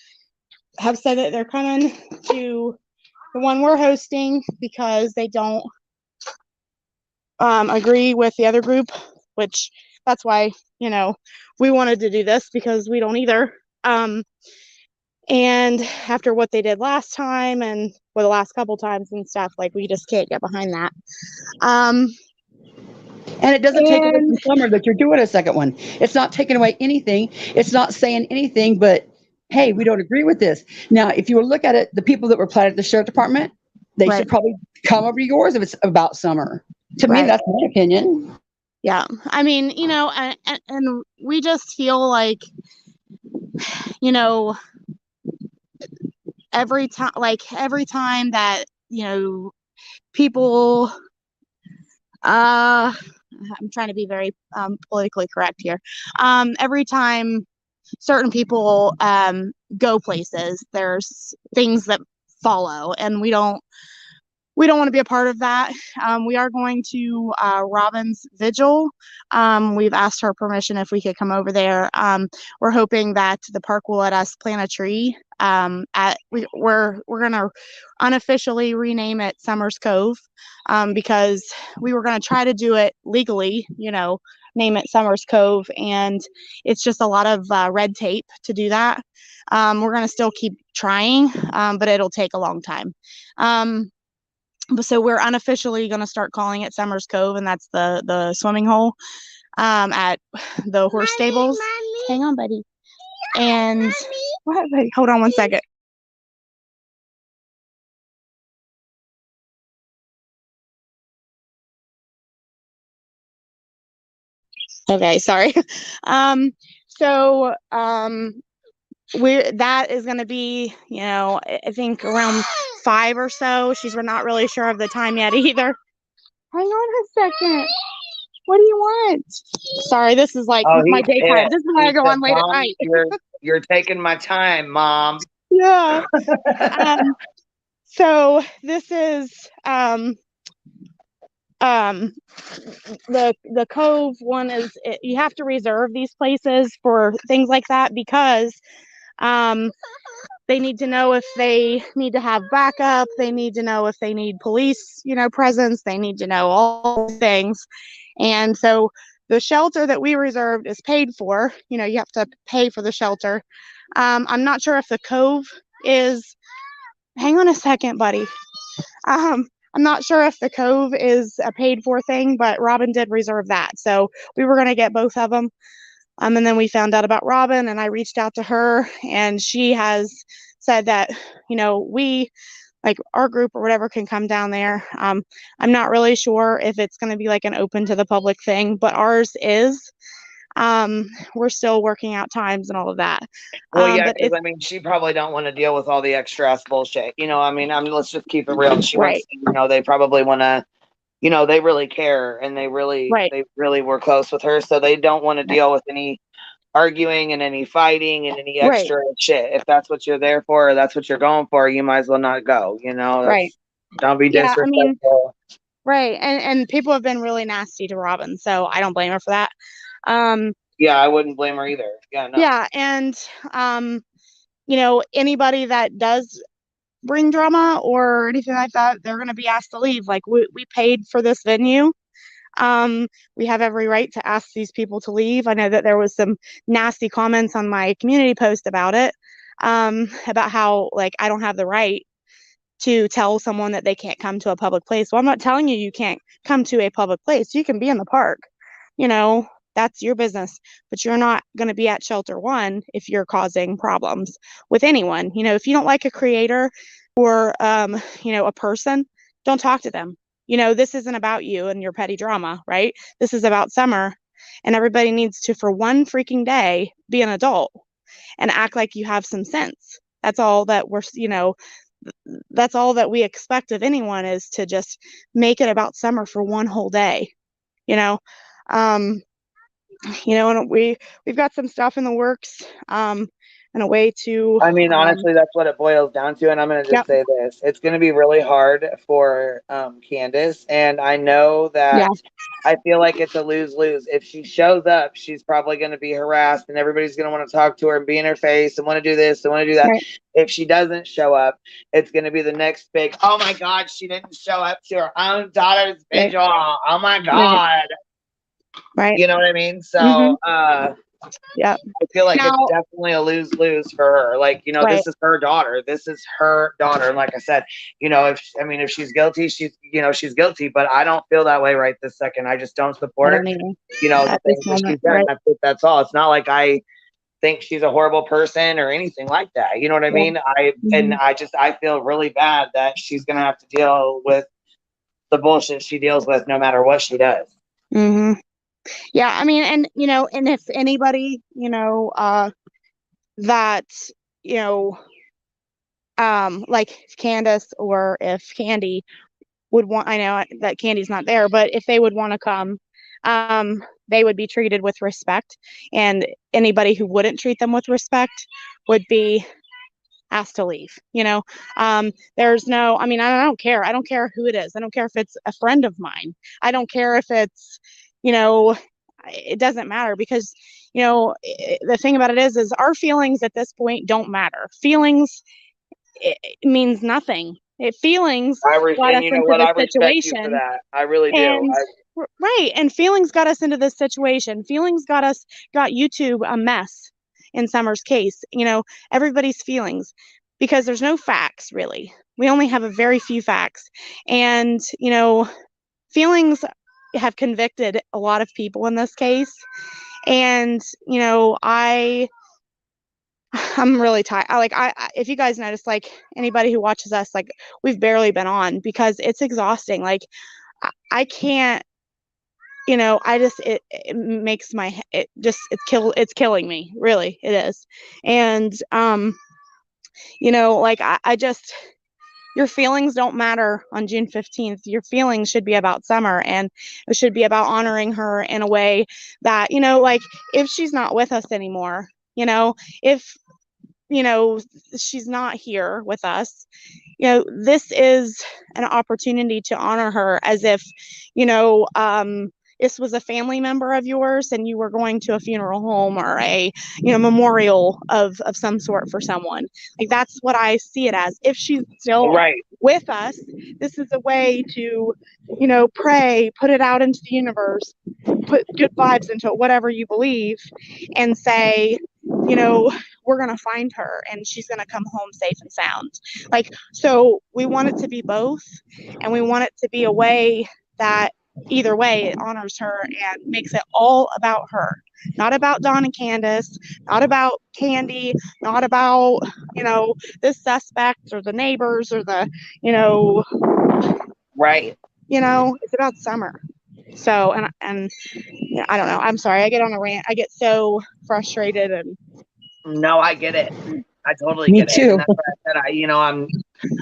have said that they're coming to the one we're hosting because they don't agree with the other group, which that's why, we wanted to do this because we don't either. And after what they did last time and the last couple times and stuff, we just can't get behind that. And it doesn't take away from Summer that you're doing a second one. It's not taking away anything. It's not saying anything but, hey, we don't agree with this. Now, if you look at it, the people that were planted at the sheriff department, they should probably come over to yours if it's about Summer. To me, that's my opinion. Yeah. I mean, and we just feel like, every time that, people, I'm trying to be very politically correct here. Every time certain people go places, there's things that follow, and we don't want to be a part of that. We are going to Robin's Vigil. We've asked her permission if we could come over there. We're hoping that the park will let us plant a tree. We're gonna unofficially rename it Summers Cove, because we were gonna try to do it legally, name it Summers Cove, and it's just a lot of red tape to do that. We're gonna still keep trying, but it'll take a long time. So we're unofficially going to start calling it Summers Cove, and that's the swimming hole at the horse stables. Mommy. Hang on, buddy. And what? Wait, hold on one second. Okay, sorry. That is going to be, I think around 5 or so. She's not really sure of the time yet either. Hang on a second. What do you want? Sorry, this is my daytime. This is why I go on late at night. You're taking my time, Mom. Yeah. So this is the Cove one is you have to reserve these places for things like that because they need to know if they need to have backup, they need to know if they need police, presence, they need to know all things. And so the shelter that we reserved is paid for. You have to pay for the shelter. I'm not sure if the Cove is, hang on a second, buddy. I'm not sure if the Cove is a paid for thing, but Robin did reserve that. So we were going to get both of them. And then we found out about Robin, and I reached out to her, and she has said that, we, like our group or whatever, can come down there. I'm not really sure if it's going to be like an open to the public thing, but ours is. We're still working out times and all of that. Well, yeah, But because she probably don't want to deal with all the extra ass bullshit. Let's just keep it real. She right. wants, they probably want to, they really care and they really were close with her, so they don't want to deal with any arguing and any fighting and any extra shit. If that's what you're there for, or that's what you're going for, you might as well not go. Don't be disrespectful. I mean, right, and people have been really nasty to Robin, so I don't blame her for that. Yeah, I wouldn't blame her either. Yeah, no. Yeah, and anybody that does bring drama or anything like that, they're going to be asked to leave. Like we paid for this venue. We have every right to ask these people to leave. I know that there was some nasty comments on my community post about it, about how I don't have the right to tell someone that they can't come to a public place. Well, I'm not telling you can't come to a public place. You can be in the park, that's your business, but you're not going to be at Shelter One if you're causing problems with anyone. If you don't like a creator or, a person, don't talk to them. This isn't about you and your petty drama, right? This is about Summer, and everybody needs to, for one freaking day, be an adult and act like you have some sense. That's all that that's all that we expect of anyone, is to just make it about Summer for one whole day, and we've got some stuff in the works, and a way to. Honestly, that's what it boils down to, and I'm going to just say this: it's going to be really hard for Candace, and I know that. I feel like it's a lose-lose. If she shows up, she's probably going to be harassed, and everybody's going to want to talk to her and be in her face and want to do this and want to do that. Right. If she doesn't show up, it's going to be the next big, oh my God, she didn't show up to her own daughter's vigil. Right. Oh my God. Right. You know what I mean? So, yeah, I feel like it's definitely a lose-lose for her. This is her daughter. This is her daughter. And like I said, if she's guilty, she's guilty. But I don't feel that way right this second. I just don't support her. The things that she's done. Right. That's all. It's not like I think she's a horrible person or anything like that. You know what I mean? I feel really bad that she's gonna have to deal with the bullshit she deals with, no matter what she does. Mm-hmm. Yeah, and if anybody, that, like Candace, or if Candy would want, I know that Candy's not there, but if they would want to come, they would be treated with respect, and anybody who wouldn't treat them with respect would be asked to leave. There's no, I don't care. I don't care who it is. I don't care if it's a friend of mine. I don't care if it's, it doesn't matter, because, the thing about it is our feelings at this point don't matter. Feelings, it means nothing. Feelings got us into this situation. I really do. Right. And feelings got us into this situation. Feelings got YouTube a mess in Summer's case. Everybody's feelings, because there's no facts, really. We only have a very few facts. And, feelings have convicted a lot of people in this case. And, I'm really tired. If you guys notice, anybody who watches us, we've barely been on, because it's exhausting. I can't, it makes it's killing me. Really, it is. And, your feelings don't matter on June 15th. Your feelings should be about Summer, and it should be about honoring her in a way that, if she's not with us anymore, if, she's not here with us, this is an opportunity to honor her as if, this was a family member of yours and you were going to a funeral home or a, memorial of some sort for someone. Like, that's what I see it as. If she's still with us, this is a way to, pray, put it out into the universe, put good vibes into it, whatever you believe, and say, we're going to find her and she's going to come home safe and sound. Like, so we want it to be both, and we want it to be a way that either way it honors her and makes it all about her, not about Dawn and Candace, not about Candy, not about, the suspects or the neighbors or the, it's about Summer. So, and I don't know. I'm sorry. I get on a rant. I get so frustrated and. No, I get it. I totally Me get it. too. And that's why I said,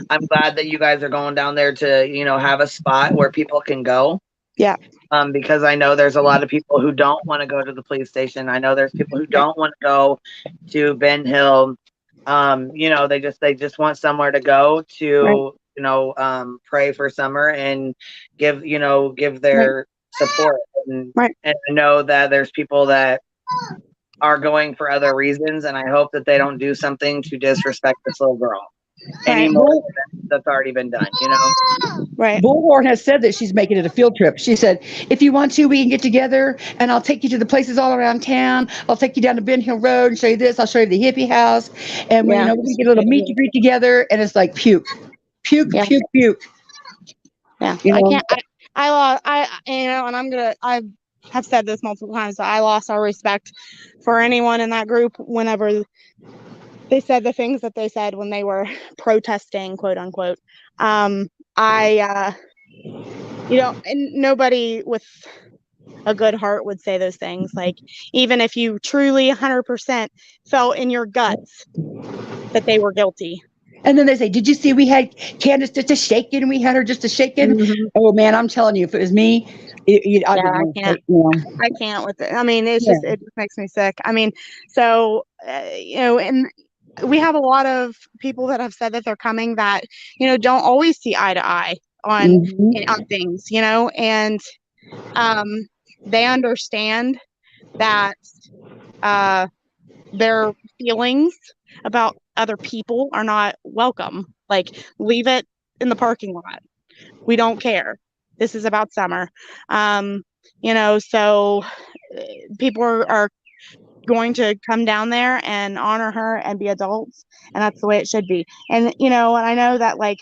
I'm glad that you guys are going down there to, have a spot where people can go. Yeah. Because I know there's a lot of people who don't want to go to the police station. I know there's people who don't want to go to Ben Hill. They just want somewhere to go to, pray for Summer and give their support. And I know that there's people that are going for other reasons, and I hope that they don't do something to disrespect this little girl anymore. That's already been done, Right. Bullhorn has said that she's making it a field trip. She said, if you want to, we can get together and I'll take you to the places all around town. I'll take you down to Ben Hill Road and show you this. I'll show you the hippie house. And we get a little meet and greet together, and it's like puke. Yeah. I can't, and I have said this multiple times, so I lost all respect for anyone in that group whenever they said the things that they said when they were protesting, quote unquote. And nobody with a good heart would say those things. Like, even if you truly 100% felt in your guts that they were guilty. And then they say, did you see we had Candace just a shaking? We had her just a shaking. Mm-hmm. Oh man, I'm telling you, if it was me, I can't with it. I mean, it just makes me sick. I mean, so, and we have a lot of people that have said that they're coming that, don't always see eye to eye on things, and they understand that their feelings about other people are not welcome. Like, leave it in the parking lot. We don't care. This is about Summer. So people are going to come down there and honor her and be adults, and that's the way it should be. And and I know that, like,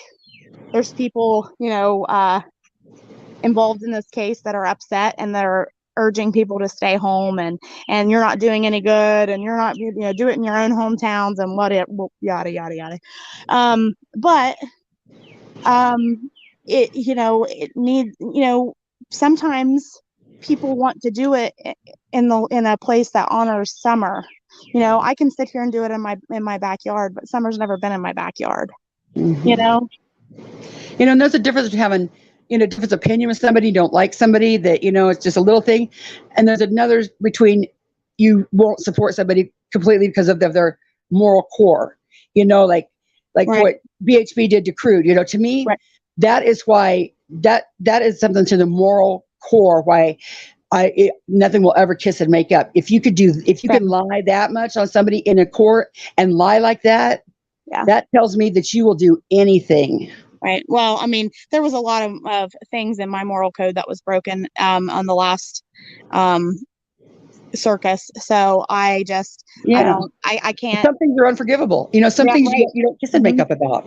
there's people involved in this case that are upset and they're urging people to stay home and you're not doing any good and you're not do it in your own hometowns and yada yada yada. But it needs, sometimes people want to do it in a place that honors Summer. I can sit here and do it in my backyard, but Summer's never been in my backyard. And there's a difference between having different opinion with somebody, you don't like somebody, that it's just a little thing, and there's another between you won't support somebody completely because of their moral core, like what BHB did to Crude. To me, that is why that is something to the moral core why nothing will ever kiss and make up. If you can lie that much on somebody in a court and lie like that, that tells me that you will do anything. Right. Well, I mean, there was a lot of things in my moral code that was broken on the last circus. So I just, I can't. Some things are unforgivable. Some things you don't kiss and make up about.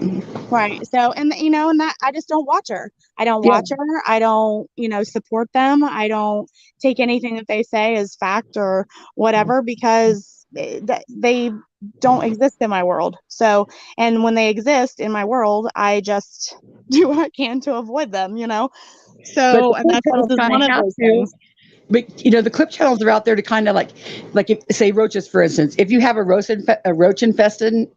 Right. So, and that I just don't watch her. I don't watch her. I don't, support them. I don't take anything that they say as fact or whatever, because they don't exist in my world. So, and when they exist in my world, I just do what I can to avoid them, So, and that's one of those things. But the clip channels are out there to kind of like if, say, roaches, for instance. If you have a roach infestation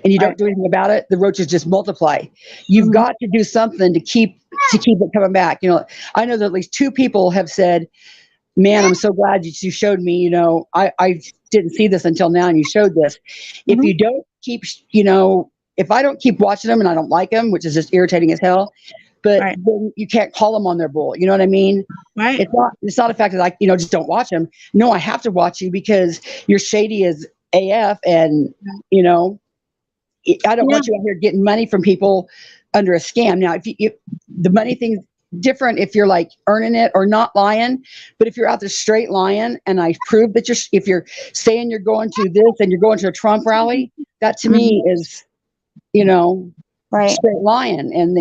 and you don't do anything about it, the roaches just multiply. You've got to do something to keep it coming back. I know that at least 2 people have said man, I'm so glad you showed me, I didn't see this until now and you showed this. If Mhm. you don't keep, if I don't keep watching them and I don't like them, which is just irritating as hell, but Right. then you can't call them on their bull. You know what I mean? Right. It's not a fact that just don't watch them. No, I have to watch you because you're shady as AF and, I don't Yeah. want you out here getting money from people under a scam. Now, if the money thing's different if you're like earning it or not lying, but if you're out there straight lying and I prove that if you're saying you're going to this and you're going to a Trump rally, that to me is, Right. straight lying. And,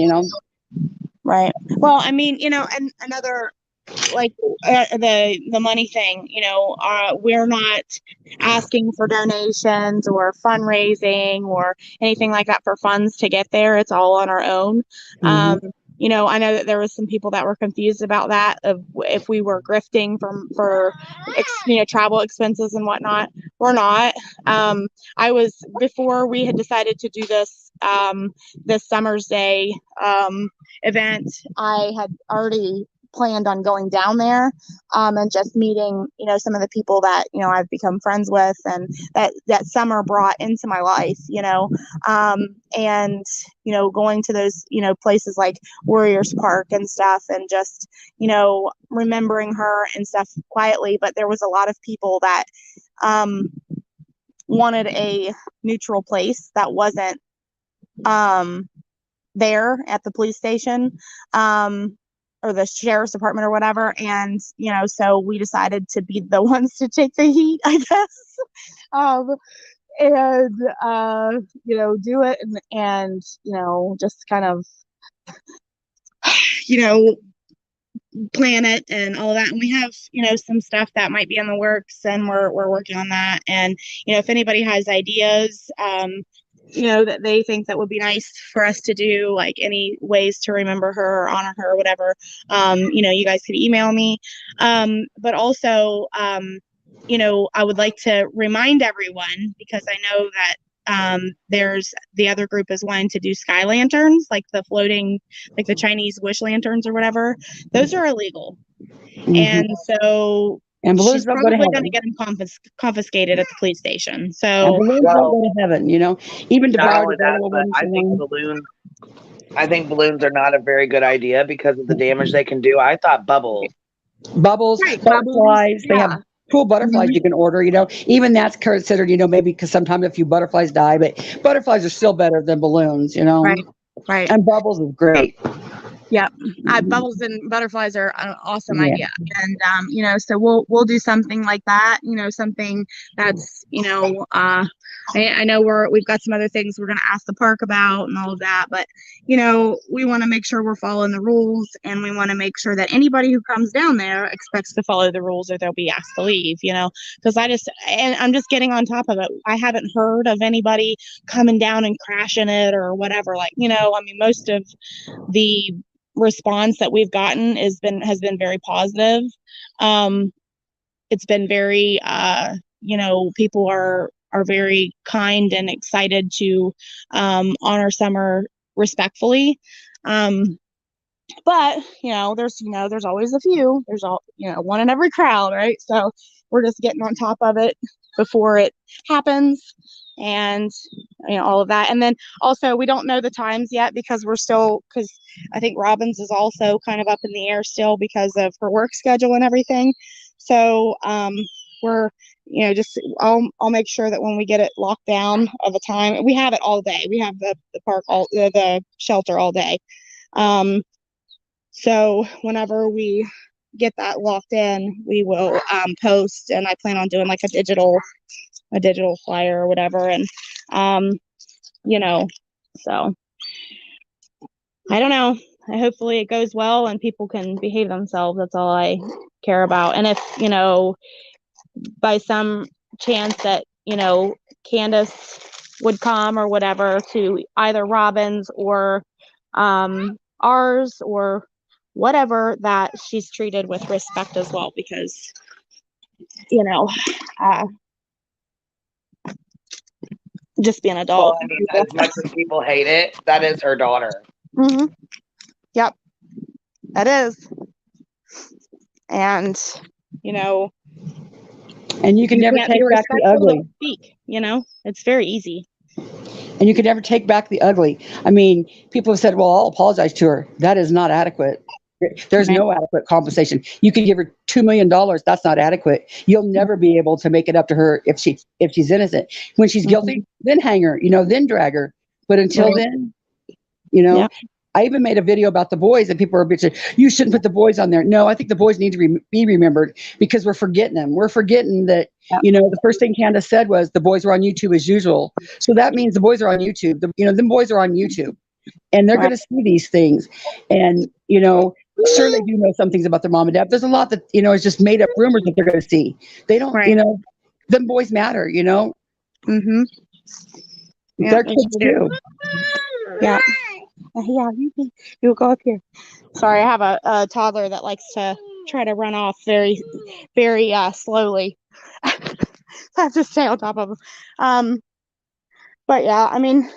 Right. Well, I mean, and another like the money thing, we're not asking for donations or fundraising or anything like that for funds to get there. It's all on our own. Mhm. I know that there was some people that were confused about that of if we were grifting for travel expenses and whatnot. We're not. I was before we had decided to do this Summer's Day event. I had already planned on going down there and just meeting some of the people that I've become friends with and that Summer brought into my life, and going to those places like Warriors Park and stuff, and just remembering her and stuff quietly. But there was a lot of people that wanted a neutral place that wasn't there at the police station or the sheriff's department or whatever, and so we decided to be the ones to take the heat, I guess, and do it and just kind of plan it and all of that. And we have some stuff that might be in the works, and we're working on that. And if anybody has ideas that they think that would be nice for us to do, like any ways to remember her or honor her or whatever, you guys could email me. But also, I would like to remind everyone, because I know that there's the other group is wanting to do sky lanterns, like the floating, like the Chinese wish lanterns or whatever. Those are illegal. Mhm. And so And balloons she's don't go to probably going to heaven. get them confiscated at the police station. And So balloons don't go to heaven, even to Not borrow only the that, little but ones. I think balloons are not a very good idea because of the damage they can do. I thought bubbles. Bubbles, Right, butterflies. They have yeah. cool butterflies you can order, even that's considered, maybe because sometimes a few butterflies die, but butterflies are still better than balloons, Right. And bubbles is great. Yeah, bubbles and butterflies are an awesome Yeah. idea, and so we'll do something like that. Something that's I know we've got some other things we're going to ask the park about and all of that, but we want to make sure we're following the rules, and we want to make sure that anybody who comes down there expects to follow the rules or they'll be asked to leave. Because I'm just getting on top of it. I haven't heard of anybody coming down and crashing it or whatever. Like I mean, most of the response that we've gotten has been very positive. It's been very people are very kind and excited to honor Summer respectfully. But there's always a few. There's one in every crowd, right? So we're just getting on top of it before it happens, and all of that. And then also, we don't know the times yet because I think Robbins is also kind of up in the air still because of her work schedule and everything. So we're I'll make sure that when we get it locked down of a time, we have it all day. We have the park the shelter all day. So whenever we get that locked in, we will post, and I plan on doing like a digital flyer or whatever. And so I don't know. Hopefully it goes well and people can behave themselves. That's all I care about. And if by some chance that Candace would come or whatever to either Robin's or ours or whatever, that she's treated with respect as well, because just be an adult. Well, I mean, as much as people hate it, that is her daughter. Yep, that is. And you know, And you can never can't be take back the respectful, ugly. don't speak, you know, it's very easy. And you can never take back the ugly. I mean, people have said, well, I'll apologize to her. That is not adequate. There's Right. no adequate compensation. You could give her $2 million. That's not adequate. You'll never be able to make it up to her if she's innocent. When she's guilty, then hang her, then drag her. But until then, Yeah. I even made a video about the boys, and people are bitching, you shouldn't put the boys on there. No, I think the boys need to be remembered, because we're forgetting them. We're forgetting that, the first thing Candace said was the boys were on YouTube as usual. So that means the boys are on YouTube. Them boys are on YouTube, and they're going to see these things. And, sure, they do know some things about their mom and dad. There's a lot that, is just made up rumors that they're going to see. They don't, them boys matter, Mm-hmm. Yeah, Their kids do. Yeah. Yeah, you go up here. Sorry, I have a toddler that likes to try to run off very, very slowly. So I have to stay on top of him. But yeah, I mean,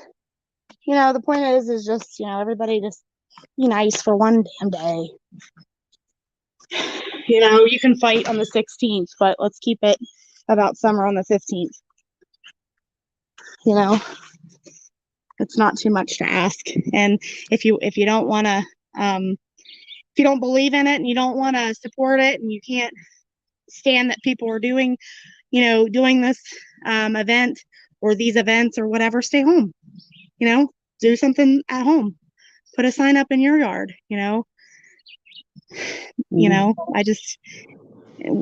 the point is just, everybody just be nice for one damn day. You can fight on the 16th, but let's keep it about Summer on the 15th. It's not too much to ask. And if you don't want to, if you don't believe in it and you don't want to support it, and you can't stand that people are doing this event or these events or whatever, stay home. Do something at home. Put a sign up in your yard. We don't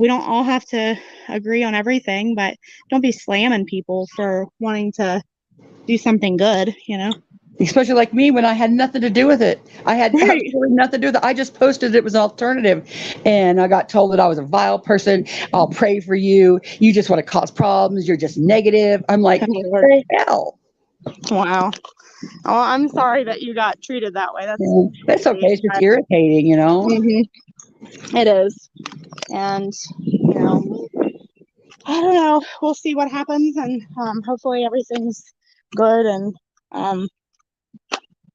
all have to agree on everything, but don't be slamming people for wanting to do something good. Especially like me, when I had nothing to do with it. I had absolutely nothing to do with it. I just posted it was an alternative, and I got told that I was a vile person. I'll pray for you. You just want to cause problems. You're just negative. I'm like, what the hell? Wow. Oh, I'm sorry that you got treated that way. That's okay. It's just irritating, Mm-hmm. It is. And, I don't know. We'll see what happens, and hopefully everything's good and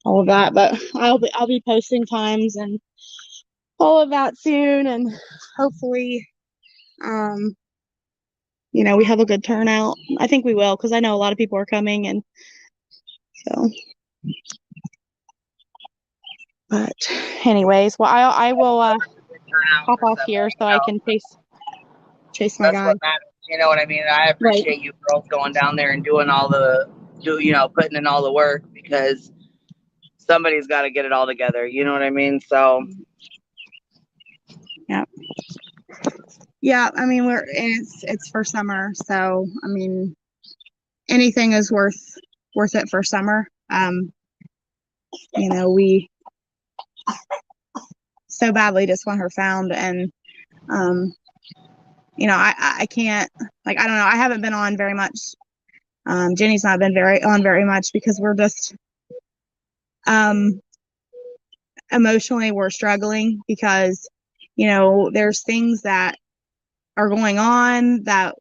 all of that. But I'll be posting times and all of that soon, and hopefully we have a good turnout. I think we will, because I know a lot of people are coming, and so. But anyways, well, I will hop off here so I can chase my That's guy. what matters. You know what I mean? I appreciate you girls going down there and doing putting in all the work, because somebody's got to get it all together. You know what I mean? So. Yeah. Yeah. I mean, it's for Summer. So, I mean, anything is worth it for Summer. We so badly just want her found, and I can't, I don't know, I haven't been on very much. Jenny's not been very much, because we're just emotionally we're struggling, because there's things that are going on that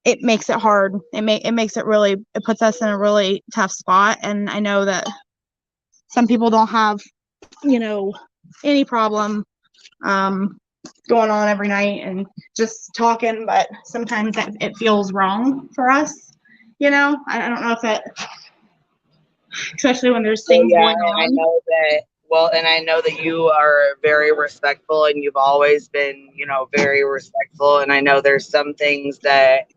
it makes it hard. It makes it really, it puts us in a really tough spot. And I know that some people don't have any problem going on every night and just talking, but sometimes it feels wrong for us. I don't know if it, especially when there's things going on. I know that. Well, and I know that you are very respectful, and you've always been, very respectful. And I know there's some things that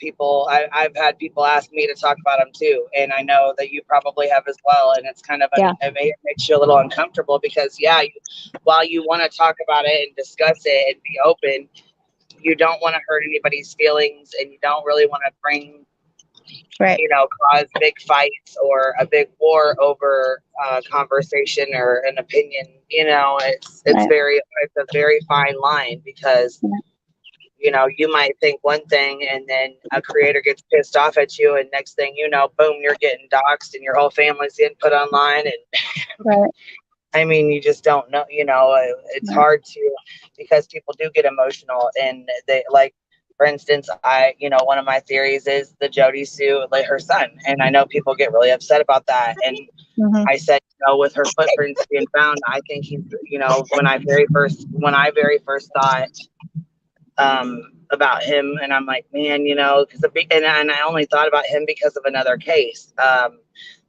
people, I've had people ask me to talk about them too. And I know that you probably have as well. And it's kind of, it makes you a little uncomfortable, because while you want to talk about it and discuss it and be open, you don't want to hurt anybody's feelings, and you don't really want to bring, cause big fights or a big war over conversation or an opinion. It's a very fine line, because you might think one thing, and then a creator gets pissed off at you, and next thing you know, boom, you're getting doxxed and your whole family's getting put online. And I mean, you just don't know, it's hard to, because people do get emotional, and they, like For instance, one of my theories is the Jody Sue, like her son. And I know people get really upset about that. And I said, with her footprints being found, I think he's, when I very first thought about him, and I'm like, man, because and I only thought about him because of another case.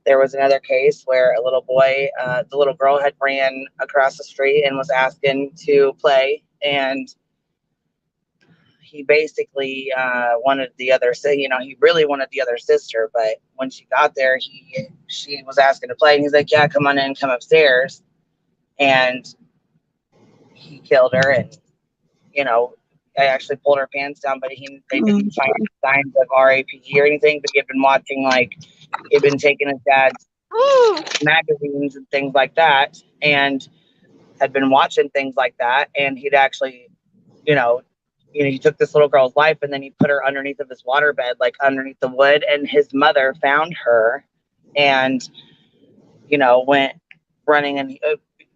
There was another case where a little boy, the little girl had ran across the street and was asking to play, and he basically wanted the other, he really wanted the other sister, but when she got there, she was asking to play, and he's like, yeah, come on in, come upstairs, and he killed her, and I actually pulled her pants down, but they didn't find signs of RAPE or anything, but he had been watching, he'd been taking his dad's magazines and things like that, and had been watching things like that, and he'd actually, he took this little girl's life, and then he put her underneath of his waterbed, like underneath the wood, and his mother found her, and, went running, and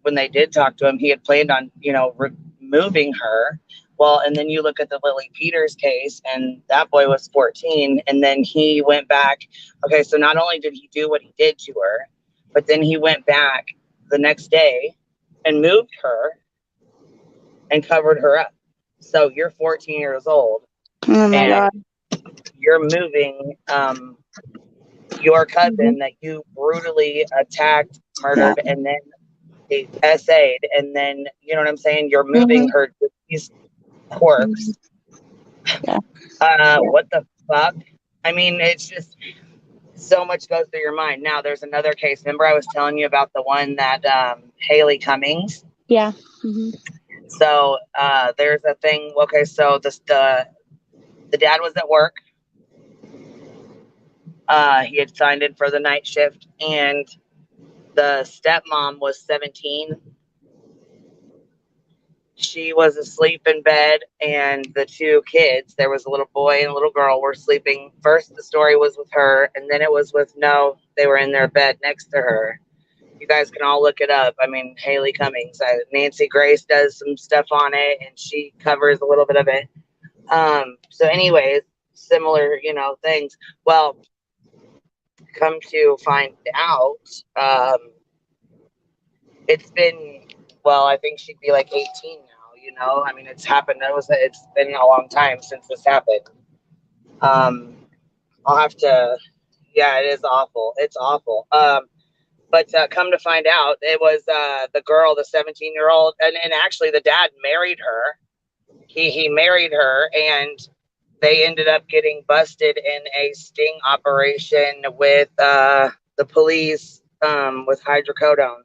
when they did talk to him, he had planned on, removing her. Well, and then you look at the Lily Peters case, and that boy was 14, and then he went back. Okay, so not only did he do what he did to her, but then he went back the next day and moved her and covered her up. So you're 14 years old, and you're moving your cousin that you brutally attacked, murdered, and then essayed, and then, you know what I'm saying? You're moving her deceased corpse. What the fuck? I mean, it's just so much goes through your mind. Now, there's another case. Remember, I was telling you about the one that Haley Cummings. Yeah. So there's a thing. Okay, so the dad was at work. He had signed in for the night shift, and the stepmom was 17. She was asleep in bed, and the two kids, there was a little boy and a little girl, were sleeping. First, the story was with her, and then it was with they were in their bed next to her. You guys can all look it up. I mean, Haley Cummings. Nancy Grace does some stuff on it, and she covers a little bit of it. So anyways, similar, things. Well, come to find out, it's been, I think she'd be like 18 now, I mean, it's happened. It's been a long time since this happened. I'll have to, it is awful. It's awful. But come to find out, it was the girl, the 17-year-old, and actually the dad married her. He married her, and they ended up getting busted in a sting operation with the police with hydrocodone.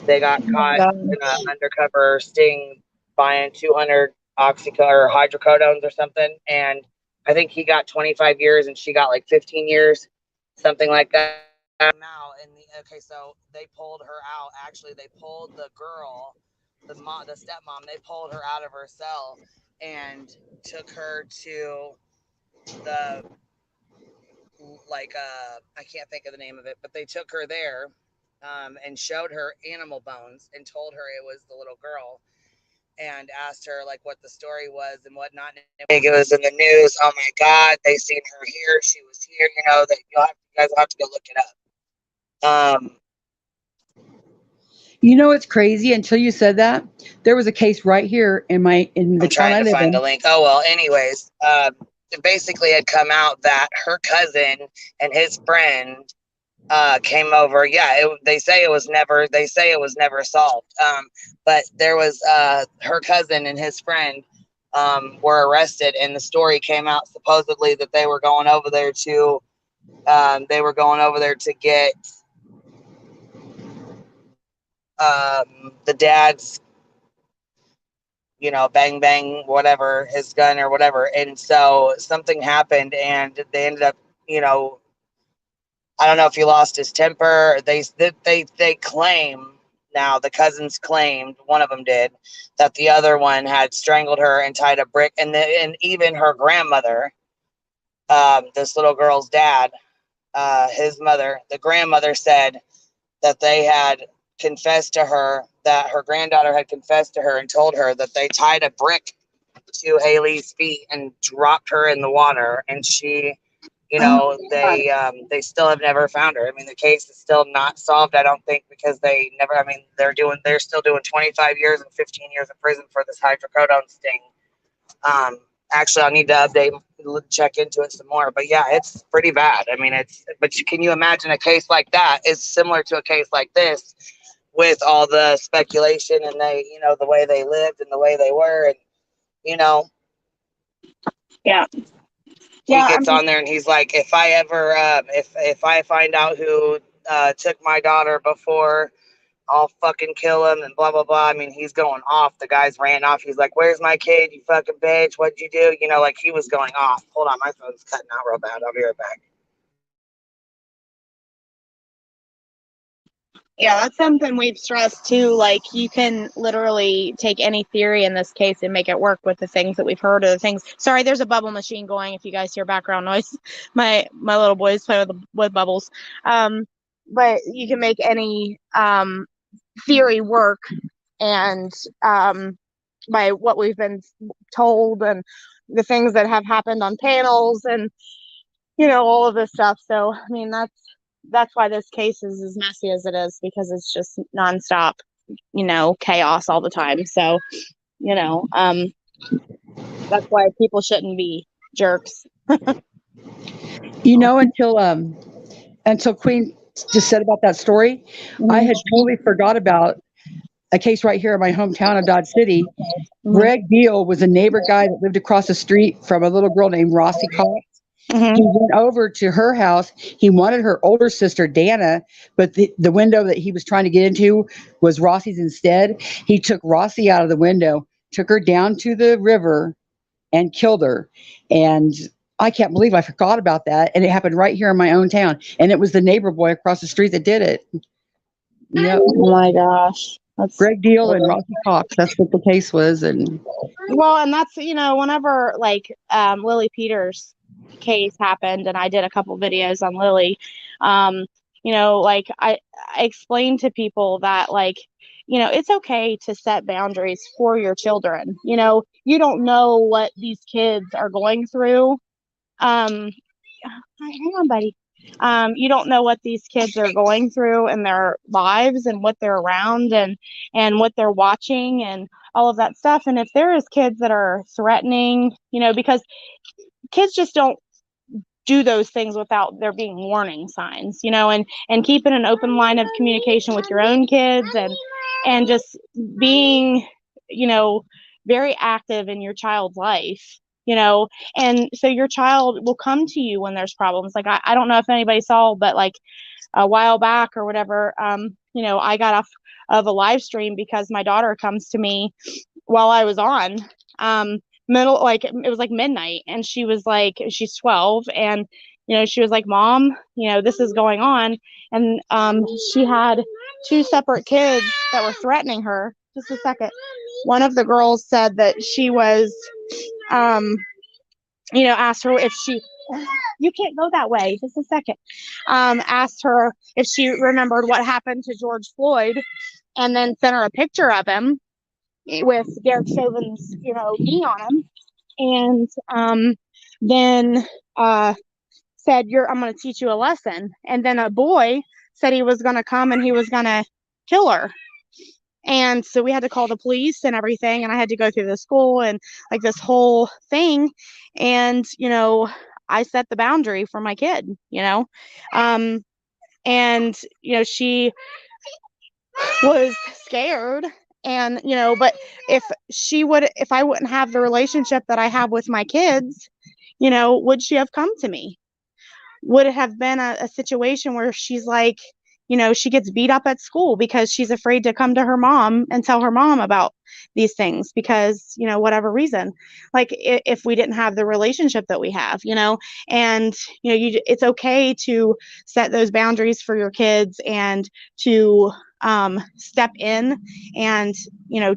They got caught in an undercover sting buying 200 or hydrocodones or something, and I think he got 25 years and she got like 15 years, something like that. Now, so they pulled her out. Actually, they pulled the girl, the stepmom. They pulled her out of her cell and took her to the I can't think of the name of it, but they took her there. And showed her animal bones and told her it was the little girl, and asked her what the story was and whatnot. It was in the news. Oh my God, they seen her here. She was here. That you guys will have to go look it up. It's crazy. Until you said that, there was a case right here in the town I live in. I'm trying to find a link. Oh well. Anyways, it basically had come out that her cousin and his friend came over. They say it was never solved. But there was her cousin and his friend were arrested, and the story came out supposedly that they were going over there to get the dad's bang bang whatever, his gun or whatever, and so something happened, and they ended up I don't know if he lost his temper. They claim now, the cousins claimed, one of them did, that the other one had strangled her and tied a brick, and even her grandmother, this little girl's dad, his mother, the grandmother said that they had confessed to her, that her granddaughter had confessed to her and told her that they tied a brick to Haley's feet and dropped her in the water, and she, you Oh know, my God. they still have never found her. I mean, the case is still not solved, I don't think, because they never, I mean, they're still doing 25 years and 15 years in prison for this hydrocodone sting. Actually, I'll need to check into it some more, but yeah, it's pretty bad. I mean, can you imagine a case like that is similar to a case like this, with all the speculation and the way they lived and the way they were, and you know, Yeah. he Yeah. I gets mean, on there and he's like, if I ever, if I find out who took my daughter before, I'll fucking kill him and blah, blah, blah. I mean, he's going off. The guy's ran off. He's like, where's my kid, you fucking bitch? What'd you do? You know, like he was going off. Hold on, my phone's cutting out real bad. I'll be right back. yeah, that's something we've stressed too. Like, you can literally take any theory in this case and make it work with the things that we've heard, or the things. Sorry, there's a bubble machine going. If you guys hear background noise, my little boys play with bubbles. But you can make any theory work, and by what we've been told and the things that have happened on panels, and all of this stuff. So I mean, that's why this case is as messy as it is, because it's just nonstop, chaos all the time. So, that's why people shouldn't be jerks. Until Queen just said about that story, I had totally forgot about a case right here in my hometown of Dodge City. Greg Deal was a neighbor guy that lived across the street from a little girl named Rossi Cox. He went over to her house. He wanted her older sister, Dana, but the window that he was trying to get into was Rossi's instead. He took Rossi out of the window, took her down to the river, and killed her. And I can't believe I forgot about that. And it happened right here in my own town. And it was the neighbor boy across the street that did it. Yep. Oh my gosh. That's Greg Deal and Rossi Cox. That's what the case was. And that's, whenever like Lily Peters' case happened, and I did a couple videos on Lily, like I explained to people that, like, it's okay to set boundaries for your children. You don't know what these kids are going through. Hang on, buddy. You don't know what these kids are going through in their lives, and what they're around, and what they're watching, and all of that stuff. And if there is kids that are threatening, because kids just don't do those things without there being warning signs, and keeping an open line of communication with your own kids, and just being, very active in your child's life, and so your child will come to you when there's problems. Like, I don't know if anybody saw, but like a while back or whatever, I got off of a live stream because my daughter comes to me while I was on, it was like midnight, and she was like, she's 12, and she was like, Mom, this is going on. And she had two separate kids that were threatening her. Just a second. One of the girls said that she was asked her if she, you can't go that way, just a second, asked her if she remembered what happened to George Floyd, and then sent her a picture of him with Derek Chauvin's, knee on him. And then said, I'm going to teach you a lesson. And then a boy said he was going to come and he was going to kill her. And so we had to call the police and everything, and I had to go through the school and like this whole thing. And, I set the boundary for my kid, and, she was scared. And, but if I wouldn't have the relationship that I have with my kids, would she have come to me? Would it have been a situation where she's like, she gets beat up at school because she's afraid to come to her mom and tell her mom about these things because, whatever reason, like if we didn't have the relationship that we have, and, it's okay to set those boundaries for your kids, and to step in and,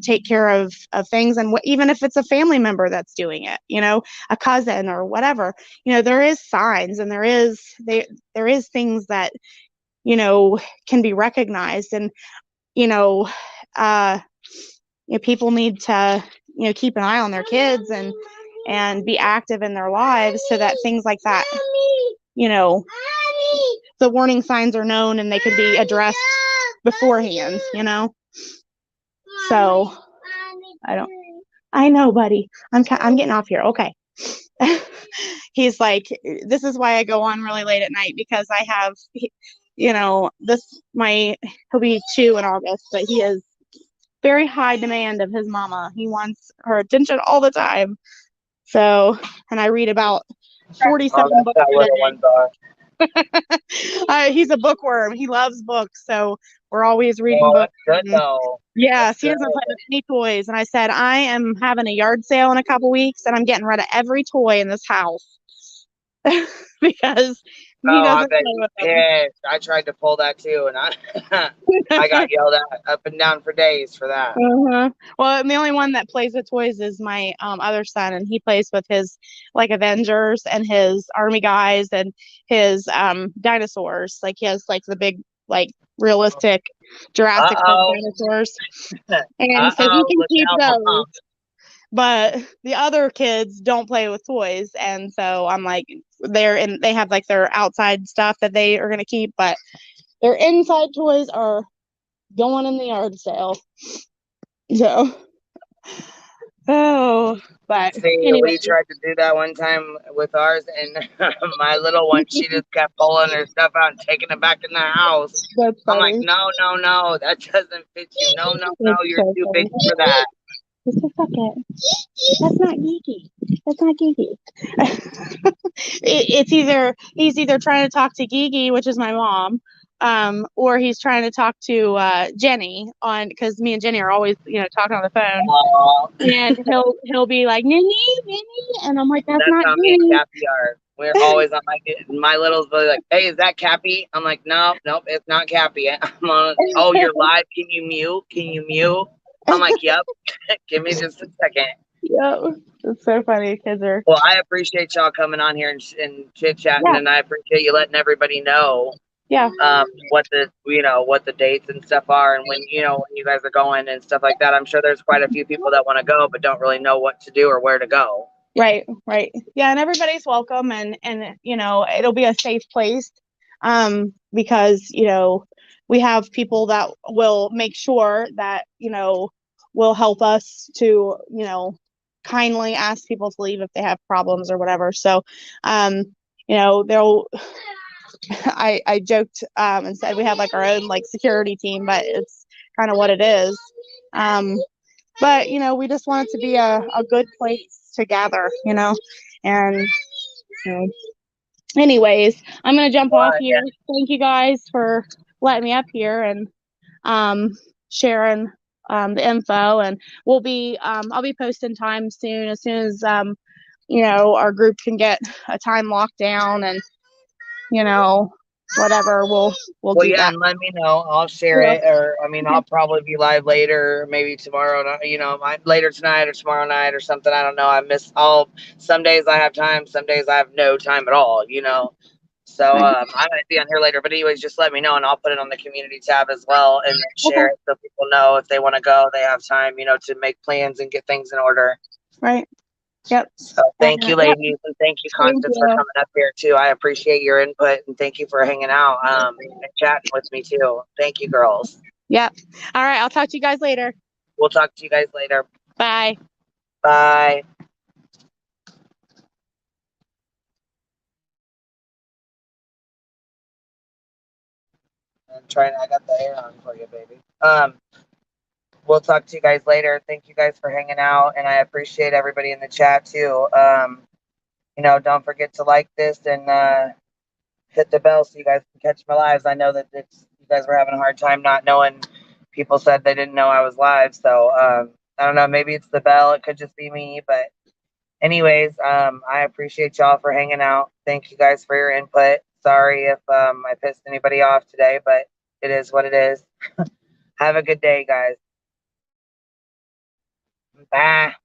take care of things. And even if it's a family member that's doing it, a cousin or whatever, there is signs, and there is things that, can be recognized. And, people need to, keep an eye on their kids and be active in their lives so that things like that, the warning signs are known and they can be addressed beforehand, So I know, buddy. I'm getting off here. Okay. He's like, this is why I go on really late at night, because I have, he'll be 2 in August, but he is very high demand of his mama. He wants her attention all the time. So, and I read about 47 books a day. He's a bookworm. He loves books, so we're always reading books. That's good though. Yes, he doesn't play with any toys. And I said, I am having a yard sale in a couple weeks, and I'm getting rid of every toy in this house because he doesn't play with them. Yes, I tried to pull that too, and I got yelled at up and down for days for that. Well, the only one that plays with toys is my other son, and he plays with his Avengers and his army guys and his dinosaurs. Like he has the big realistic Jurassic Park dinosaurs, and so he can keep those. But the other kids don't play with toys, and so I'm like, they have their outside stuff that they are gonna keep, but their inside toys are going in the yard sale. So, but anyway. We tried to do that one time with ours, and my little one, she just kept pulling her stuff out and taking it back in the house. I'm like, no, that doesn't fit you. No, you're too big for that. Just a second. That's not geeky. That's not geeky. He's either trying to talk to Geeky, which is my mom, or he's trying to talk to Jenny because me and Jenny are always talking on the phone. Aww. And he'll be like Nini, and I'm like, that's not how me and Cappy are. We're always on my little's like, hey, is that Cappy? I'm like, nope, it's not Cappy. I'm on. Oh, you're live. Can you mute? I'm like, yep. Give me just a second. Yep. It's so funny. Kids are. Well, I appreciate y'all coming on here and chit chatting, and I appreciate you letting everybody know. Yeah. What the dates and stuff are, and when you guys are going and stuff like that. I'm sure there's quite a few people that want to go, but don't really know what to do or where to go. Right. Yeah, and everybody's welcome, and it'll be a safe place, because we have people that will make sure that, will help us to, kindly ask people to leave if they have problems or whatever. So, they'll, I joked, and said we have our own security team, but it's kind of what it is. But, we just want it to be a good place to gather, and so anyways, I'm going to jump off here. Thank you guys for letting me up here and sharing the info, and I'll be posting time soon as our group can get a time locked down, and whatever we'll do that. And let me know. I'll share it, or I'll probably be live later, maybe tomorrow, later tonight or tomorrow night or something. I don't know. Some days I have time, some days I have no time at all, So I might be on here later, but anyways, just let me know and I'll put it on the community tab as well, and then share it so people know if they want to go, they have time, to make plans and get things in order. Right. Yep. So thank you, ladies, and thank you, Constance, for coming up here too. I appreciate your input, and thank you for hanging out and chatting with me too. Thank you, girls. Yep. All right. I'll talk to you guys later. We'll talk to you guys later. Bye. Bye. I got the air on for you, baby. We'll talk to you guys later. Thank you guys for hanging out, and I appreciate everybody in the chat too. Don't forget to like this and hit the bell so you guys can catch my lives. I know that you guys were having a hard time not knowing. People said they didn't know I was live, so I don't know. Maybe it's the bell. It could just be me, but anyways, I appreciate y'all for hanging out. Thank you guys for your input. Sorry if I pissed anybody off today, but it is what it is. Have a good day, guys. Bye.